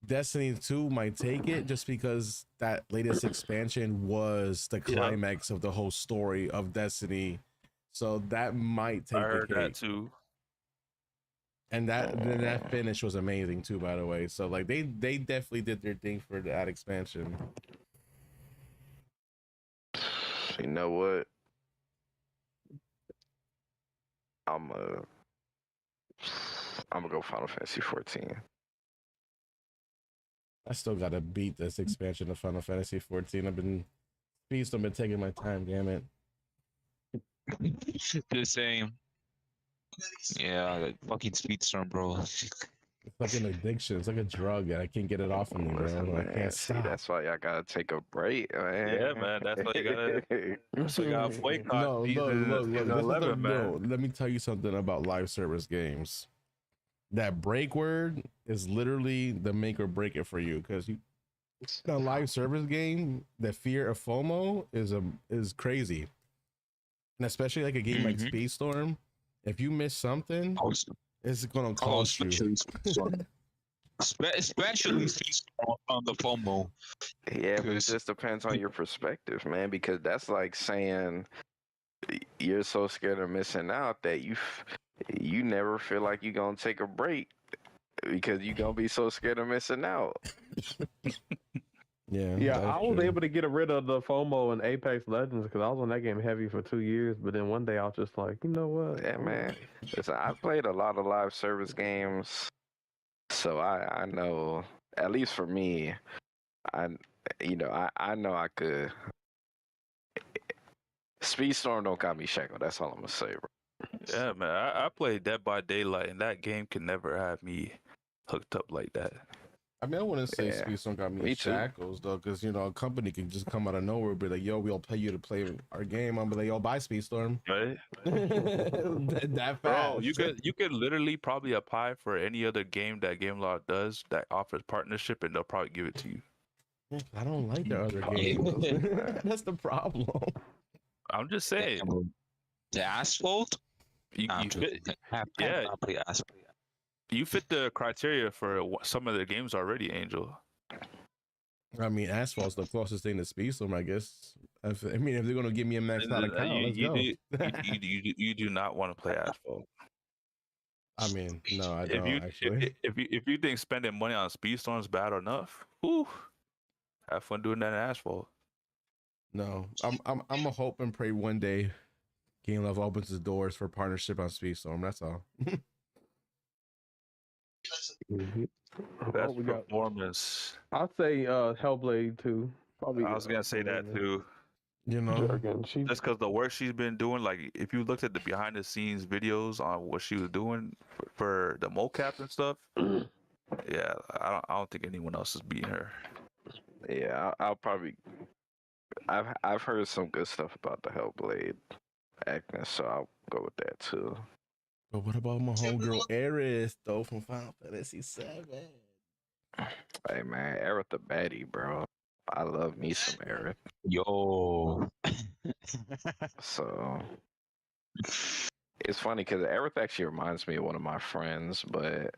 Destiny 2 might take it just because that latest expansion was the climax of the whole story of Destiny. So that might take I heard the cake. that too. And that finish was amazing too, by the way. So like they definitely did their thing for that expansion. You know what? I'm gonna go Final Fantasy 14. I still gotta beat this expansion of Final Fantasy 14. I've been taking my time, damn it. The same. Yeah, like fucking Speedstorm, bro. It's like an addiction. It's like a drug. I can't get it off of me, bro. I can't stop. That's why y'all gotta take a break, man. Yeah, man. That's why you gotta boycott. No, look. This is 11, man. no, let me tell you something about live service games. That break word is literally the make or break it for you, because a live service game, the fear of FOMO is crazy, and especially like a game like Speedstorm. If you miss something, it's gonna cost you. Especially on the FOMO. Yeah, but it just depends on your perspective, man. Because that's like saying you're so scared of missing out that you never feel like you're gonna take a break because you're gonna be so scared of missing out. Yeah, Yeah, that's I was true. able to get rid of the FOMO in Apex Legends because I was on that game heavy for 2 years. But then one day I was just like, you know what? Yeah, man. Listen, I played a lot of live service games, so I know, at least for me, I know I could. Speedstorm don't got me shackled. That's all I'm gonna say, bro. Yeah, man. I played Dead by Daylight, and that game can never have me hooked up like that. I mean, I wouldn't say Yeah, Speedstone got me in me too. shackles though, because a company can just come out of nowhere, be like, "Yo, we'll pay you to play our game." I'm be like, "Yo, buy Speedstorm." Right? that fast, Bro, you could literally probably apply for any other game that GameLaw does that offers partnership, and they'll probably give it to you. I don't like their other Yeah. games. That's the problem. I'm just saying. The Asphalt? You fit, yeah, Probably Asphalt. you fit the criteria for some of the games already, Angel. I mean, Asphalt's the closest thing to Speedstorm, I guess. If they're gonna give me a maxed out account, let's go. You do not want to play Asphalt. I mean, no, I don't actually. If you think spending money on Speedstorm is bad enough, whew, have fun doing that in Asphalt. No, I'm a hope and pray one day Game Love opens its doors for partnership on Speedstorm. That's all. Best we got- performance. I'd say Hellblade too. Probably. I was gonna say that too. Again, Just because the work she's been doing, like if you looked at the behind the scenes videos on what she was doing for the mocap and stuff, yeah, I don't think anyone else is beating her. Yeah, I'll probably. I've heard some good stuff about the Hellblade Agnes, so I'll go with that too. But what about my homegirl Eris though from Final Fantasy VII? Hey man, Aerith the baddie, bro. I love me some Aerith. Yo. So it's funny because Aerith actually reminds me of one of my friends, but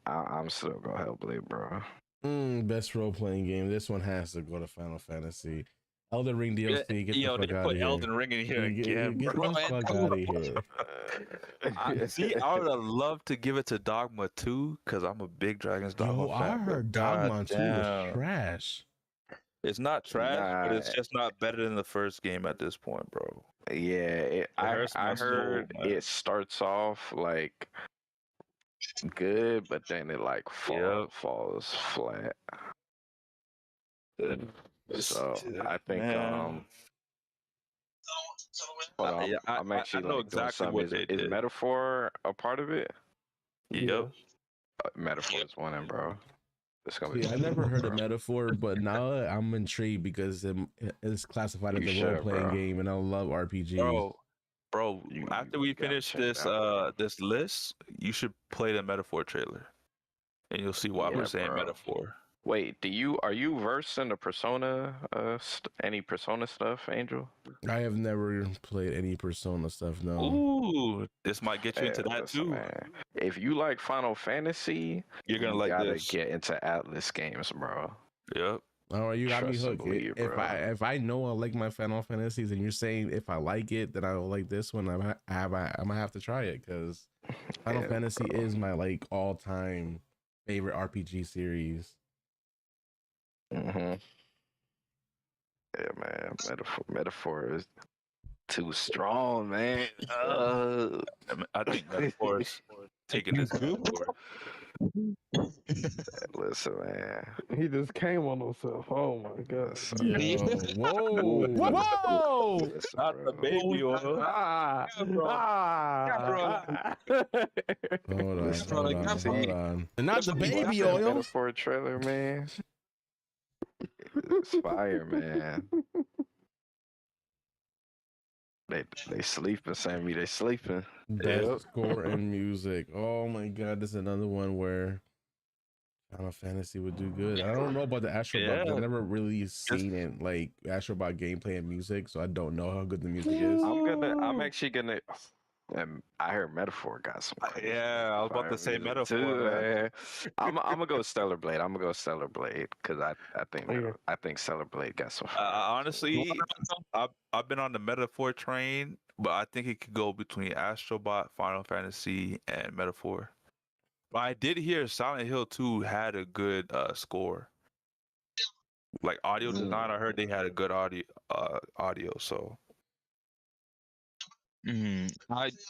I'm still gonna Hellblade, bro. Best role playing game. This one has to go to Final Fantasy. Elden Ring DLC. Get the Yo, fuck they out put of here. Elden Ring in here again, Get bro. the fuck out of here. See, I would have loved to give it to Dogma 2 because I'm a big Dragon's Dogma Yo, fan. I heard Dogma 2 was trash. It's not trash, but it's Nah. just not better than the first game at this point, bro. Yeah, I hurts my heard soul, man. it starts off like good, but then it like falls flat. So I think Man. hold on, Yeah, I'm actually I know like doing exactly something. what they Is did. Metaphor a part of it? Yep. Metaphor is winning, bro. It's gonna be. See, I never heard of bro. Metaphor, but now I'm intrigued because it's classified as You a role should, playing bro. game, and I love RPGs. You After we gotta finish check it this out. this list, you should play the Metaphor trailer, and you'll see why Yeah, we're saying bro. Metaphor. Wait, are you versed in the Persona any Persona stuff, Angel? I have never played any Persona stuff. No. Ooh, this might get you into Hey, that listen, too. man. If you like Final Fantasy, You're gonna you like gotta this. get into Atlas games, bro. Yep. All right, you got me Trust and hooked. believe, If bro. I know I like my Final Fantasies, and you're saying if I like it, then I will like this one. I'm gonna have to try it because Final Yeah, Fantasy bro. is my like all time favorite RPG series. Yeah, man. Metaphor is too strong, man. I think Metaphor is taking this Metaphor. Listen, man. He just came on himself. Oh my god. Whoa, whoa! Listen, Not bro. the baby oil. Hold on. And not the You watch baby that oil. Metaphor trailer, man. It's fire, man. They sleeping, Sammy. They sleeping. Best score and music. Oh my god, this is another one where Final Fantasy would do good. I don't know about the Astrobot. Yeah. I've never really seen it like Astrobot gameplay and music, so I don't know how good the music is. I'm actually gonna. I heard Metaphor got some. Yeah, I was about to say music Metaphor, too, man. I'm gonna go Stellar Blade. I'm gonna go Stellar Blade because I think Yeah. I think Stellar Blade got some. Honestly, I've been on the Metaphor train, but I think it could go between Astrobot, Final Fantasy, and Metaphor. But I did hear Silent Hill 2 had a good score. Like audio design, I heard they had a good audio. So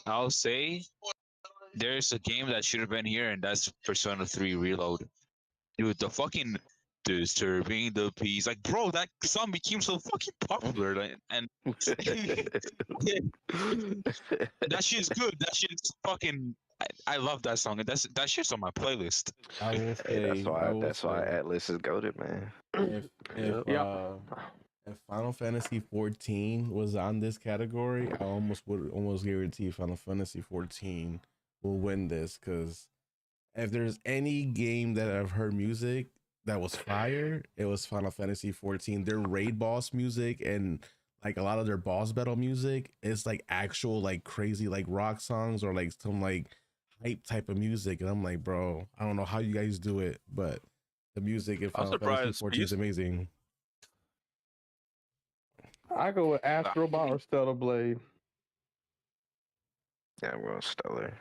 I'll say there's a game that should have been here, and that's Persona 3 Reload. Dude, the fucking disturbing the peace, like, bro, that song became so fucking popular, like, and that shit's good. That shit's fucking. I love that song, and that shit's on my playlist. I will Hey, say, that's why Atlas is goated, man. if Yep. if Final Fantasy 14 was on this category, I would almost guarantee Final Fantasy 14 will win this, because if there's any game that I've heard music that was fire, it was Final Fantasy 14. Their raid boss music and like a lot of their boss battle music is like actual like crazy like rock songs or like some like hype type of music, and I'm like, bro, I don't know how you guys do it, but the music in Final Fantasy 14 is amazing. I go with Astrobot or Stellar Blade. Yeah, I'm going Stellar.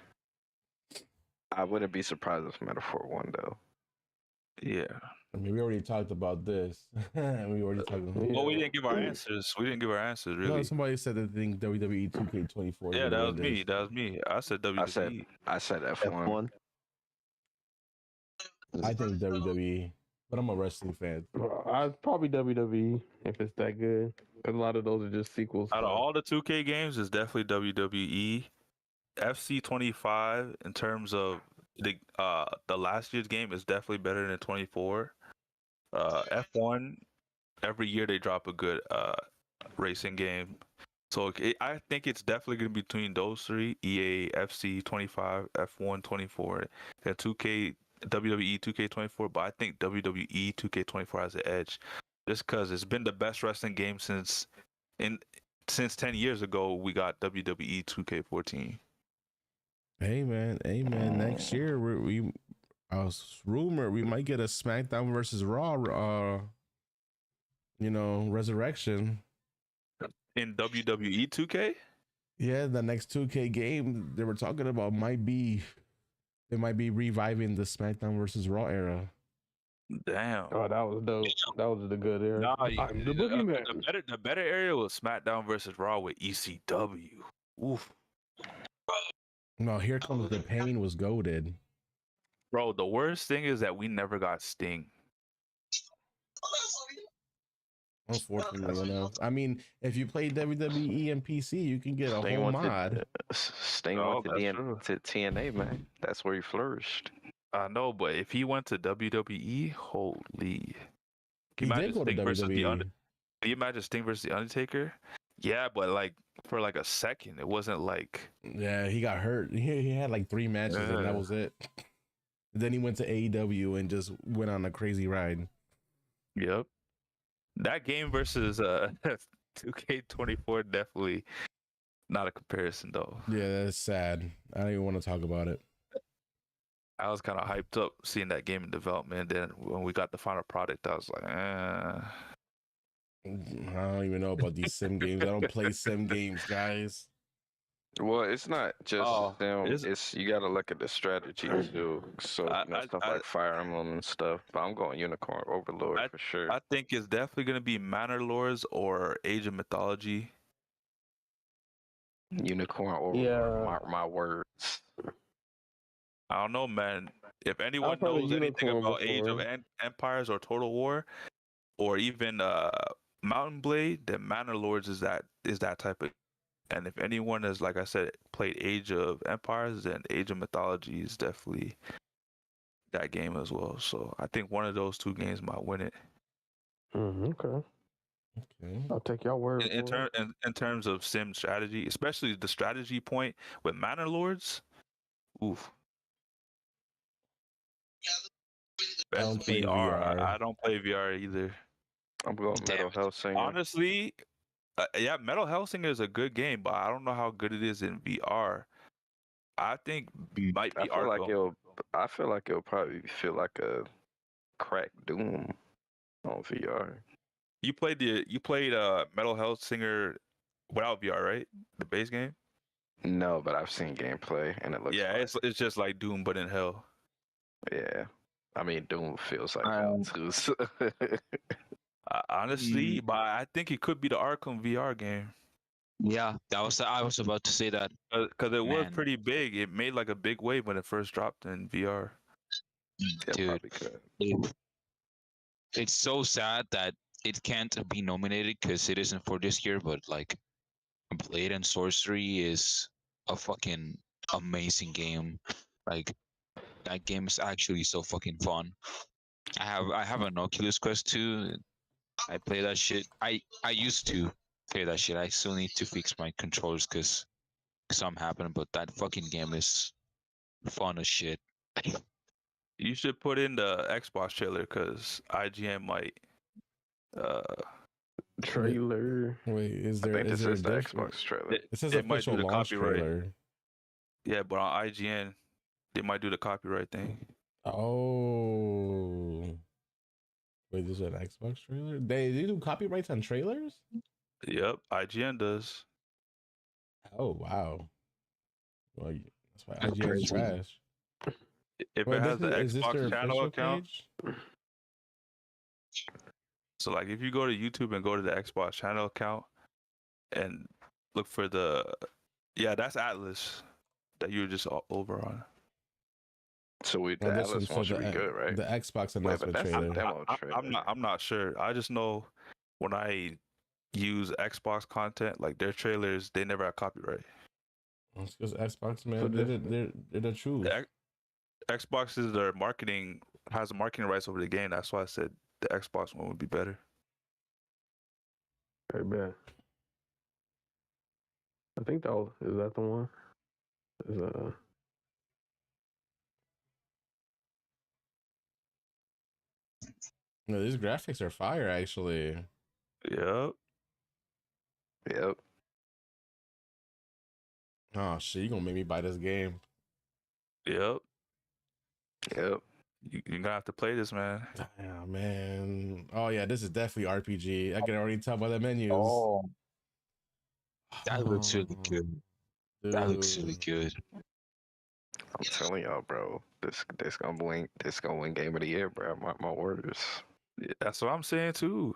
I wouldn't be surprised if Metaphor won, though. yeah. I mean, we already talked about this. We already talked about Well, we didn't give our answers. We didn't give our answers, really. No, somebody said they think WWE 2K24. Yeah, that was me. That was me. I said WWE. I said F1. I think WWE, but I'm a wrestling fan. I'd probably WWE if it's that good. Because a lot of those are just sequels. Out of all the 2K games, it's definitely WWE. FC 25 in terms of the last year's game is definitely better than 24. F1, every year they drop a good racing game. So I think it's definitely going to be between those three: EA, FC 25, F1 24, and 2K, WWE 2K24. But I think WWE 2K24 has the edge, just because it's been the best wrestling game since 10 years ago. We got WWE 2K14. Amen. Next year, I was rumored we might get a SmackDown versus Raw, resurrection in WWE 2K. Yeah, the next 2K game they were talking about might be reviving the SmackDown versus Raw era. Damn. Oh, that was dope. That was the good era. Nah, I'm the boogeyman. The better area was SmackDown versus Raw with ECW. Oof. No, Here Comes the Pain was goated. Bro, the worst thing is that we never got Sting. Unfortunately enough. I mean, if you play WWE and PC, you can get a whole mod. Sting went to TNA, man. That's where he flourished. I know, but if he went to WWE, holy. He did go to WWE. Can you imagine Sting versus The Undertaker? Yeah, but like for like a second, it wasn't like. Yeah, he got hurt. He had like 3 matches and that was it. Then he went to AEW and just went on a crazy ride. Yep. That game versus 2K24 definitely not a comparison though. Yeah, that's sad. I don't even want to talk about it. I was kind of hyped up seeing that game in development. Then when we got the final product, I was like, I don't even know about these sim games. I don't play sim games, guys. Well, it's not just them. It's you got to look at the strategy too. So stuff like Fire Emblem and stuff. But I'm going Unicorn Overlord for sure. I think it's definitely going to be Manor Lords or Age of Mythology. Unicorn Overlord. Mark my words. I don't know, man. If anyone knows anything about Age of Empires or Total War, or even Mountain Blade, then Manor Lords is that type of. And if anyone has, like I said, played Age of Empires, then Age of Mythology is definitely that game as well. So I think one of those 2 games might win it. Okay. I'll take your word. In terms of sim strategy, especially the strategy point with Manor Lords, oof. Best VR. I don't play VR either. I'm going Metal Hellsinger. Honestly, Metal Hellsinger is a good game, but I don't know how good it is in VR. I think might be I feel like it'll probably feel like a crack Doom on VR. You played Metal Hellsinger without VR, right? The base game? No, but I've seen gameplay and it looks it's just like Doom but in hell. Yeah. I mean, Doom feels like hell too. So. Honestly, but I think it could be the Arkham VR game Yeah, I was about to say that. because it was Man, pretty big. It made like a big wave when it first dropped in VR. Yeah, dude, probably could. it's so sad that it can't be nominated because it isn't for this year. But like, Blade and Sorcery is a fucking amazing game. Like, that game is actually so fucking fun. I have an Oculus Quest 2. I play that shit. I used to play that shit. I still need to fix my controllers because something happened. But that fucking game is fun as shit. You should put in the Xbox trailer because IGN might. Uh, Trailer. Wait, is I there think is this there a is the different? Xbox trailer. it, It says it might official do the launch copyright. trailer. Yeah, but on IGN, they might do the copyright thing. Oh, wait, this is an Xbox trailer? They do copyrights on trailers? Yep, IGN does. Oh wow. Well, that's why That's IGN is crazy. trash. If Wait, it has the is this their Xbox channel official account, page? so like if you go to YouTube and go to the Xbox channel account and look for yeah, that's Atlas that you were just over on. So Oh, the this one, Atlas so one should be good, right? the Xbox Wait, but announcement that's the trailer. demo trailer. I'm not sure. I just know when I use Xbox content, like their trailers, they never have copyright. It's because Xbox, So man, this- they're the truth. The Xbox is their marketing has the marketing rights over the game. That's why I said the Xbox one would be better. Okay, bet. I think is that the one? Is No, these graphics are fire, actually. Yep. Yep. Oh shit, you gonna make me buy this game? Yep. Yep. You're gonna have to play this, man. Yeah, man. Oh yeah, this is definitely RPG. I can already tell by the menus. Oh, that looks really good. That looks really Dude. good. I'm telling y'all, bro. This gonna win game of the year, bro. My orders. Yeah, that's what I'm saying too.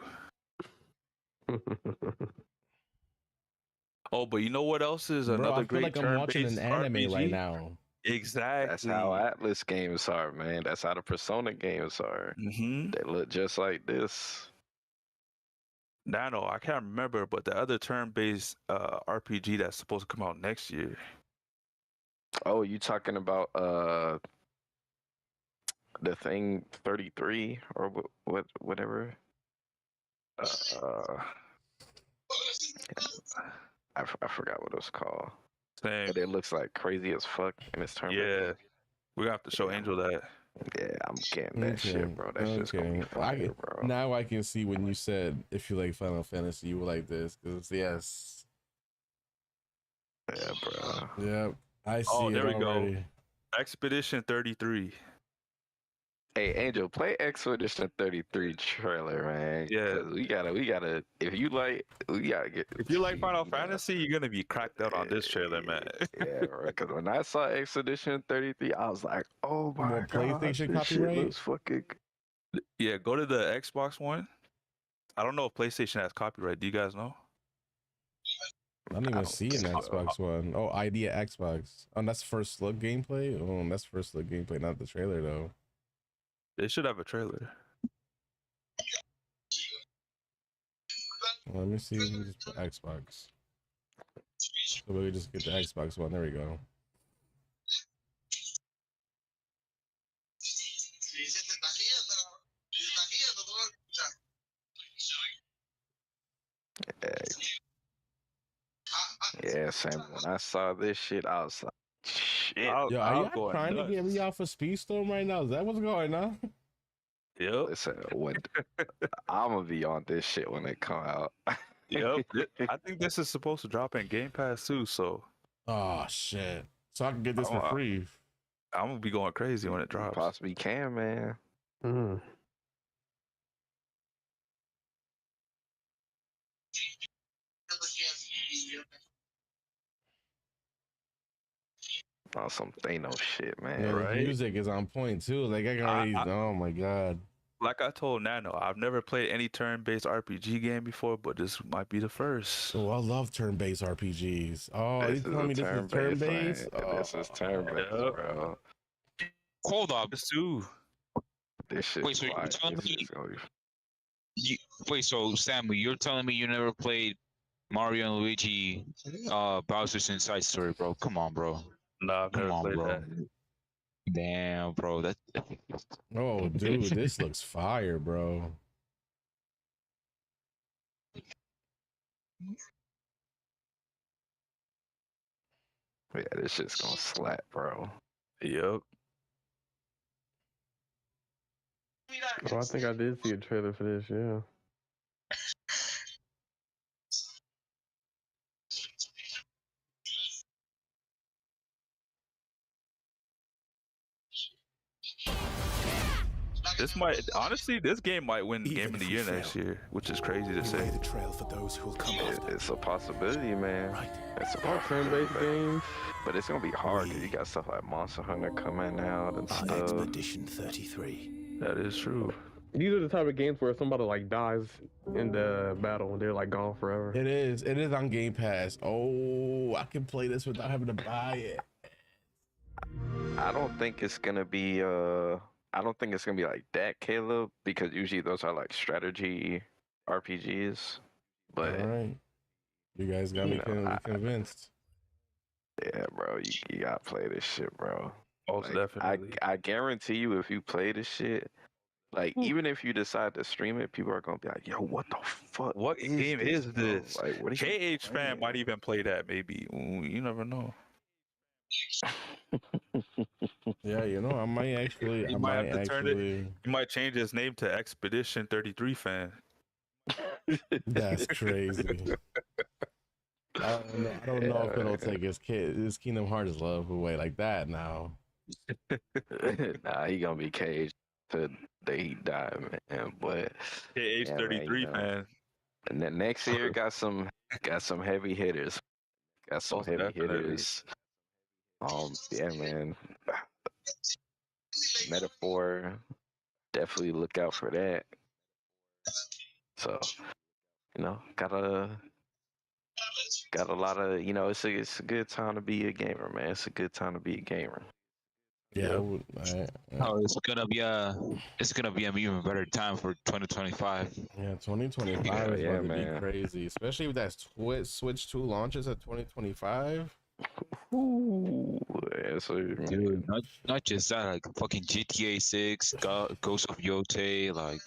Oh, but you know what else is Bro, another I feel great like I'm watching an turn-based anime RPG? right now. Exactly. That's how Atlas games are, man. That's how the Persona games are. Mm-hmm. They look just like this. Nano, I can't remember, but the other turn-based RPG that's supposed to come out next year. Oh, you talking about the thing 33 or whatever? I forgot what it was called. Same. But it looks like crazy as fuck in its turn. Yeah. We're gonna have to show Yeah. Angel that. Yeah, I'm getting that shit, bro. That's just gonna be fire, bro. Now I can see when you said if you like Final Fantasy, you were like this. Because yes. Yeah, bro. Yep. I see Oh, it there we already. go. Expedition 33. Hey, Angel, play Expedition 33 trailer, man. Yeah. 'Cause we gotta. If you like, we gotta get. If you like Final you know, Fantasy, you're gonna be cracked out on this trailer, man. Yeah, bro. Because when I saw Expedition 33, I was like, oh my Well, god, PlayStation this shit copyright? looks fucking. Yeah, go to the Xbox one. I don't know if PlayStation has copyright. Do you guys know? I don't even see an think so. Xbox One. Oh, idea Xbox. Oh, that's first look gameplay. Oh, that's first look gameplay, not the trailer though. They should have a trailer. Let me see. We just put Xbox. So we just get the Xbox One. There we go. Yeah, Sam. When I saw this shit, I was like, shit. Yo, are I was y'all going trying to nuts. get me out for Speedstorm right now? Is that what's going on? Yep. Listen, when I'm gonna be on this shit when it come out. Yep. I think this is supposed to drop in Game Pass too, so Oh shit! So I can get this for Oh, free. I'm gonna be going crazy when it drops. Possibly can, man. mm. on some Thanos shit, man. Yeah, the right? music is on point too. Like I can already. Oh my god. Like I told Nano, I've never played any turn-based RPG game before, but this might be the first. Oh, I love turn-based RPGs. Oh, you This is telling a me this is turn-based, turn-based? man. This is turn-based, Yep. bro. Hold up. This too. This shit. Wait, so you're This telling me shit's gonna be wait, so Sammy, you're telling me you never played Mario and Luigi Bowser's Inside Story, bro? Come on, bro. Nah, I've Come never on, played bro. that. Damn, bro. That Oh, dude, this looks fire, bro. yeah, this shit's gonna slap, bro. Yep. Oh, I think I did see a trailer for this. Yeah. This might honestly, this game might win Game of the Year next year, which is crazy to say. the trail for those who will come after. It's a possibility, man. Right. It's a All turn-based possibility. games. But it's gonna be hard because you got stuff like Monster Hunter coming out and Our stuff. Expedition 33. That is true. These are the type of games where somebody like dies in the battle and they're like gone forever. It is. It is on Game Pass. Oh, I can play this without having to buy it. I don't think it's gonna be I don't think it's gonna be like that, Caleb, because usually those are like strategy RPGs. But All right, you guys got me convinced. yeah, bro, you gotta play this shit, bro. Most Like, definitely. I guarantee you, if you play this shit, like even if you decide to stream it, people are gonna be like, "Yo, what the fuck? What game is bro? this? Like, what are you KH fan might even play that, maybe. Ooh, you never know. Yeah, you know, I might actually. You might have to turn it. You might change his name to Expedition 33 fan. That's crazy. I don't know if it'll take his Kingdom Hearts love away like that now. Nah, he gonna be caged till they die, man. But KH yeah, 33 man, you know. fan. And then next year got some heavy hitters. Got some Most heavy definitely. hitters. Yeah, man. Metaphor. Definitely look out for that. So, you know, got a lot of, you know, it's a good time to be a gamer, man. It's a good time to be a gamer. Yeah, oh, it's gonna be an even better time for 2025. Yeah, 2025 is Yeah, about to man. be crazy, especially with that Switch 2 launches at 2025. Ooh, yeah, so, Dude, not just that, like fucking GTA 6, Ghost of Yote, like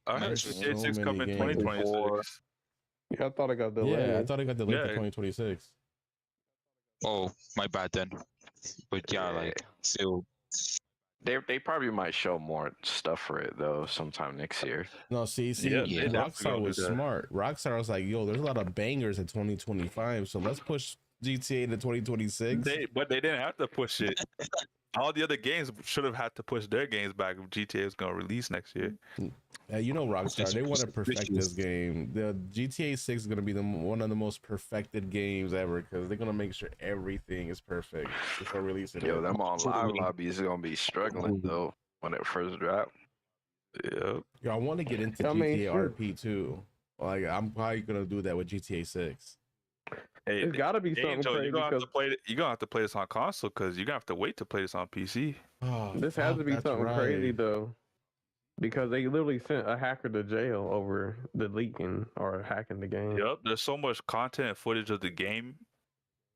I heard There's GTA so 6 many coming games. 2026. Yeah, I thought it got delayed. Yeah, I thought it got delayed Yeah. for 2026. oh my bad then. But yeah, like still they probably might show more stuff for it though sometime next year. No, see, Yeah, they definitely Rockstar gonna was do that. smart. Rockstar was like, "Yo, there's a lot of bangers in 2025, so let's push GTA to 2026." But they didn't have to push it. All the other games should have had to push their games back if GTA is gonna release next year. You know, Rockstar, they want to perfect this suspicious. game. The GTA 6 is gonna be one of the most perfected games ever because they're gonna make sure everything is perfect before releasing Yo, it. them online lobbies are gonna be struggling though when it first dropped. Yeah. Yo, I want to get into I mean, GTA sure. RP too. Like, I'm probably gonna do that with GTA 6. Hey, It's got to be something Angel, crazy you're gonna have because to play. You're gonna have to play this on console because you're gonna have to wait to play this on PC. Oh, this has to fuck, be that's something crazy right. though, because they literally sent a hacker to jail over the leaking or hacking the game. Yep. There's so much content and footage of the game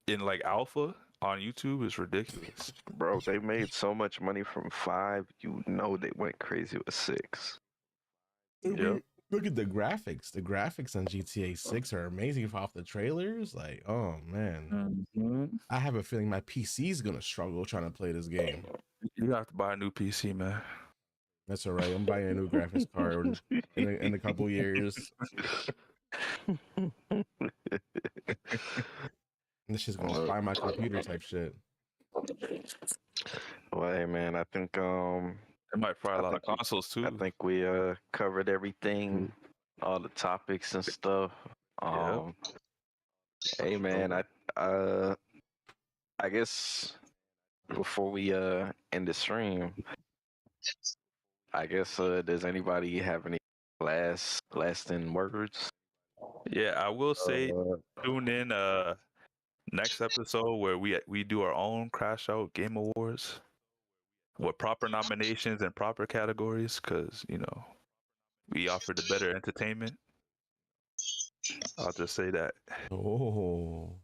in like alpha on YouTube. It's ridiculous. Bro, they made so much money from 5. You know they went crazy with 6. Yep. Look at the graphics. The graphics on GTA 6 are amazing off the trailers. Like, oh man. I have a feeling my PC is gonna struggle trying to play this game. You have to buy a new PC, man. That's all right. I'm buying a new graphics card in a couple years. This shit's gonna fly my computer type shit. Well, hey man, I think It might fry a lot of consoles too. I think we covered everything, all the topics and stuff. Hey man, I guess before we end the stream, I guess does anybody have any lasting words? Yeah, I will say Uh, tune in next episode where we do our own Crash Out Game Awards with proper nominations and proper categories, because we offer the better entertainment. I'll just say that. Oh,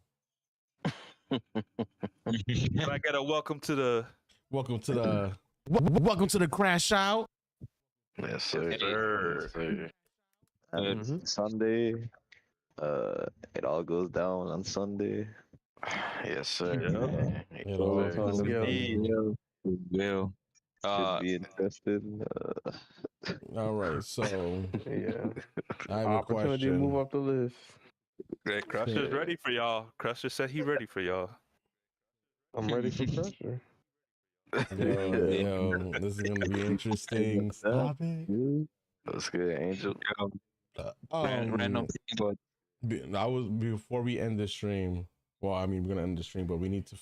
Can I get a welcome to the welcome to the Crash Out. Yes, sir. sir. Yes, sir. and Sunday, it all goes down on Sunday. Yes, sir. Yeah. Man. It Yes, all sir. goes together. down. Will. Should be interested. All right, so Yeah. I have a Opportunity to move question. up the list. Hey, Crusher's ready for y'all. Crusher said he ready for y'all. I'm ready for pressure. Yo, this is gonna be interesting. Stop it. That's good, Angel. Random thing, but Before we end the stream. Well, I mean, we're gonna end the stream, but we need to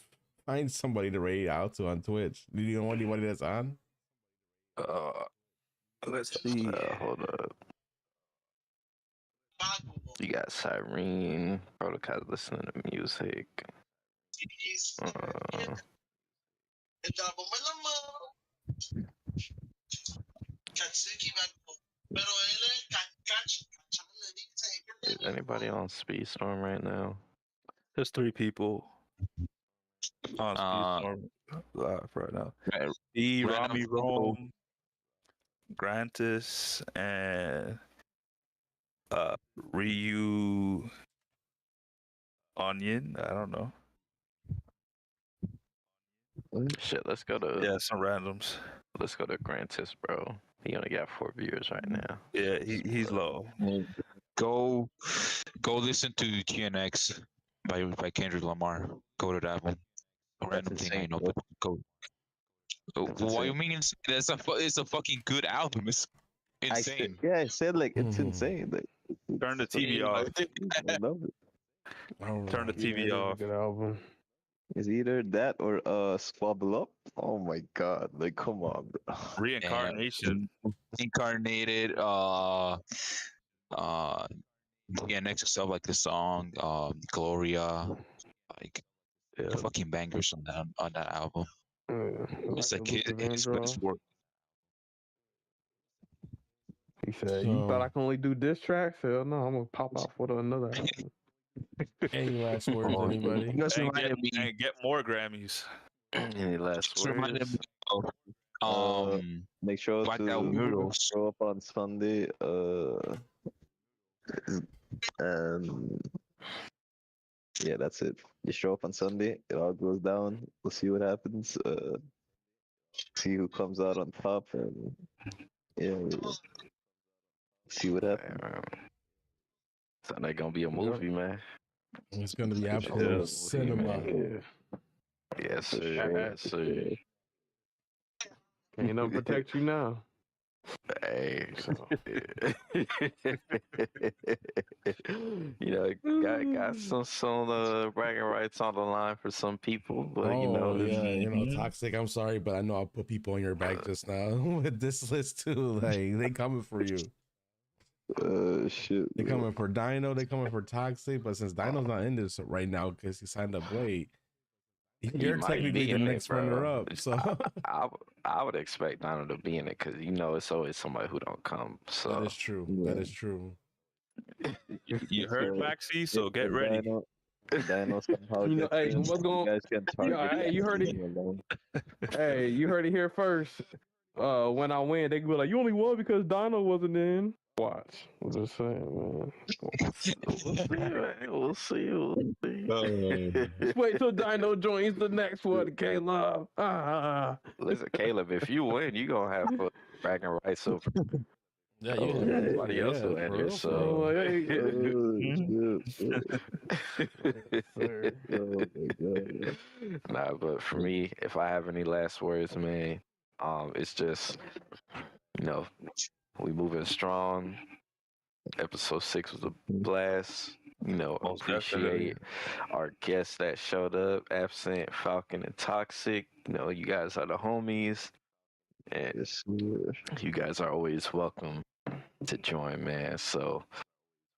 find somebody to rate out to on Twitch. Do you know anybody that's on? Let's see. Hold up. You got Cyrene. Protocol listening to music. Is anybody on Speedstorm right now? There's 3 people on Speedstorm live right now. E, random Rami people. Rome, Grantis, and Ryu Onion. I don't know. Shit, let's go to Yeah, some randoms. let's go to Grantis, bro. He only got 4 viewers right now. Yeah, he's low. Go listen to GNX by Kendrick Lamar. Go to that one. A random thing I know, but go. What you mean insane? It's a fucking good album. It's insane. I said like it's insane. Like, Turn the TV off. I love it. Turn the TV off. Good album. It's either that or Squabble Up. Oh my god! Like, come on, bro. Reincarnation. Incarnated. GNX itself, like the song, Gloria, like fucking bangers on that album. It's like his best work. He said, "You thought I can only do diss tracks? Hell no, I'm gonna pop out for another album." Any last words, anybody? And get more Grammys. Any last Just reminded words? me of Make sure Black to Out Weirdos. show up on Sunday. And yeah, that's it. You show up on Sunday. It all goes down. We'll see what happens. See who comes out on top, and yeah, we'll see what happens. So that gonna be a movie, man. It's gonna be absolute Yeah. cinema. Yes, sir. Yes, sir. Ain't nothing protect you now. Hey, got some bragging rights on the line for some people, but Toxic. I'm sorry, but I know I'll put people on your back just now with this list too. Like they coming for you. Shit. They coming for Dino. They coming for Toxic. But since Dino's not in this right now because he signed up late, you're technically the next runner up. So I would expect Dino to be in it because it's always somebody who don't come. So that is true. That is true. You heard Maxi, so get ready. Dino somehow hey, what's going? You guys can target. Hey, you heard it. Hey, you heard it here first. When I win, they can be like, "You only won because Dino wasn't in." Watch. I'm just saying, man. We'll see. Just wait till Dino joins the next one, Caleb. Listen, Caleb, if you win, you gonna have bragging rights over. Yeah, everybody else will enter. So, nah, but for me, if I have any last words, man, it's just, we moving strong. Episode 6 was a blast. Most appreciate our guests that showed up, absent Falcon and Toxik. You guys are the homies, and Yes, sir. you guys are always welcome to join, man. So,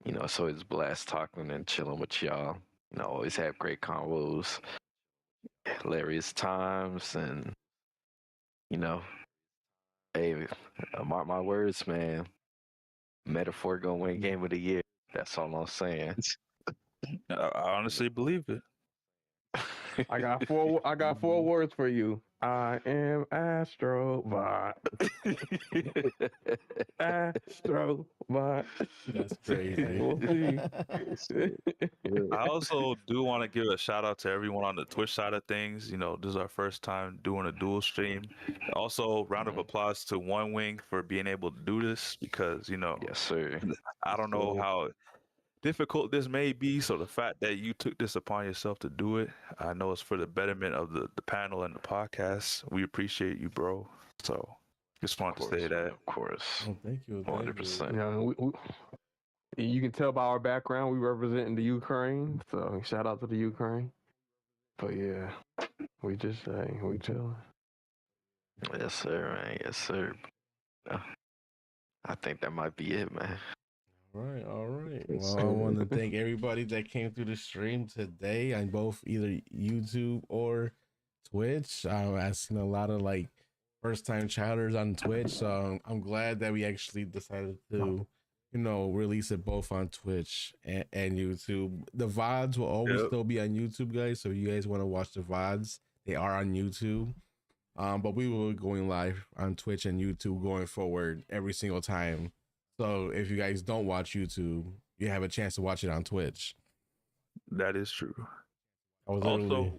it's always a blast talking and chilling with y'all. Always have great convos, hilarious times, and, hey, mark my words, man. Metaphor gonna win game of the year. That's all I'm saying. I honestly believe it. I got four words for you. I am Astrobot. Astrobot. That's crazy. We'll see. I also do want to give a shout out to everyone on the Twitch side of things. This is our first time doing a dual stream. Also, round of applause to One Wing for being able to do this because, Yes, sir. I don't know how difficult this may be. So the fact that you took this upon yourself to do it, I know it's for the betterment of the panel and the podcast. We appreciate you, bro. So just wanted to say that. Of course. Oh, thank you. 100%. You can tell by our background we representing the Ukraine. So shout out to the Ukraine. But yeah, we chilling. Yes, sir, man. Yes, sir. I think that might be it, man. All right. Yes, Well, I sir. want to thank everybody that came through the stream today on both either YouTube or Twitch. I've seen a lot of first-time chatters on Twitch, so I'm glad that we actually decided to, release it both on Twitch and YouTube. The VODs will always still be on YouTube, guys. So if you guys want to watch the VODs, they are on YouTube. But we will be going live on Twitch and YouTube going forward every single time. So if you guys don't watch YouTube, you have a chance to watch it on Twitch. That is true. Also,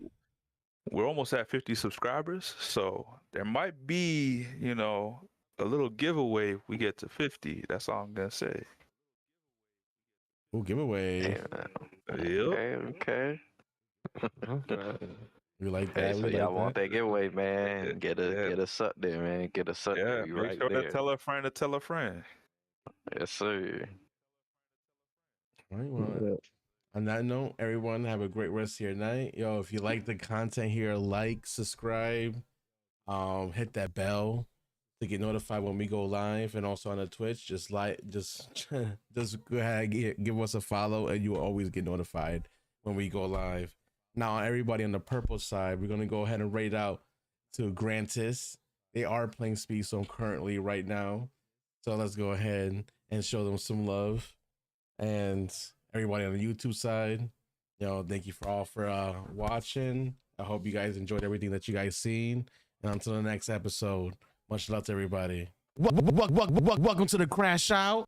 We're almost at 50 subscribers, so there might be, a little giveaway if we get to 50. That's all I'm gonna say. Ooh, giveaway. Okay. We like Hey, that. so We y'all like want that. that giveaway, man? Get us up there, man. Get us up Yeah, there. We make right sure there. to tell a friend to tell a friend. Yes, sir. All right, well, on that note, everyone have a great rest of your night. Yo, if you like the content here, subscribe, hit that bell to get notified when we go live, and also on the Twitch, just go ahead and give us a follow, and you will always get notified when we go live. Now, everybody on the purple side, we're gonna go ahead and raid out to Grantis. They are playing Speedstorm currently right now, so let's go ahead and show them some love. And everybody on the YouTube side, thank you for watching. I hope you guys enjoyed everything that you guys seen. And until the next episode, much love to everybody. Welcome to the Crash Out.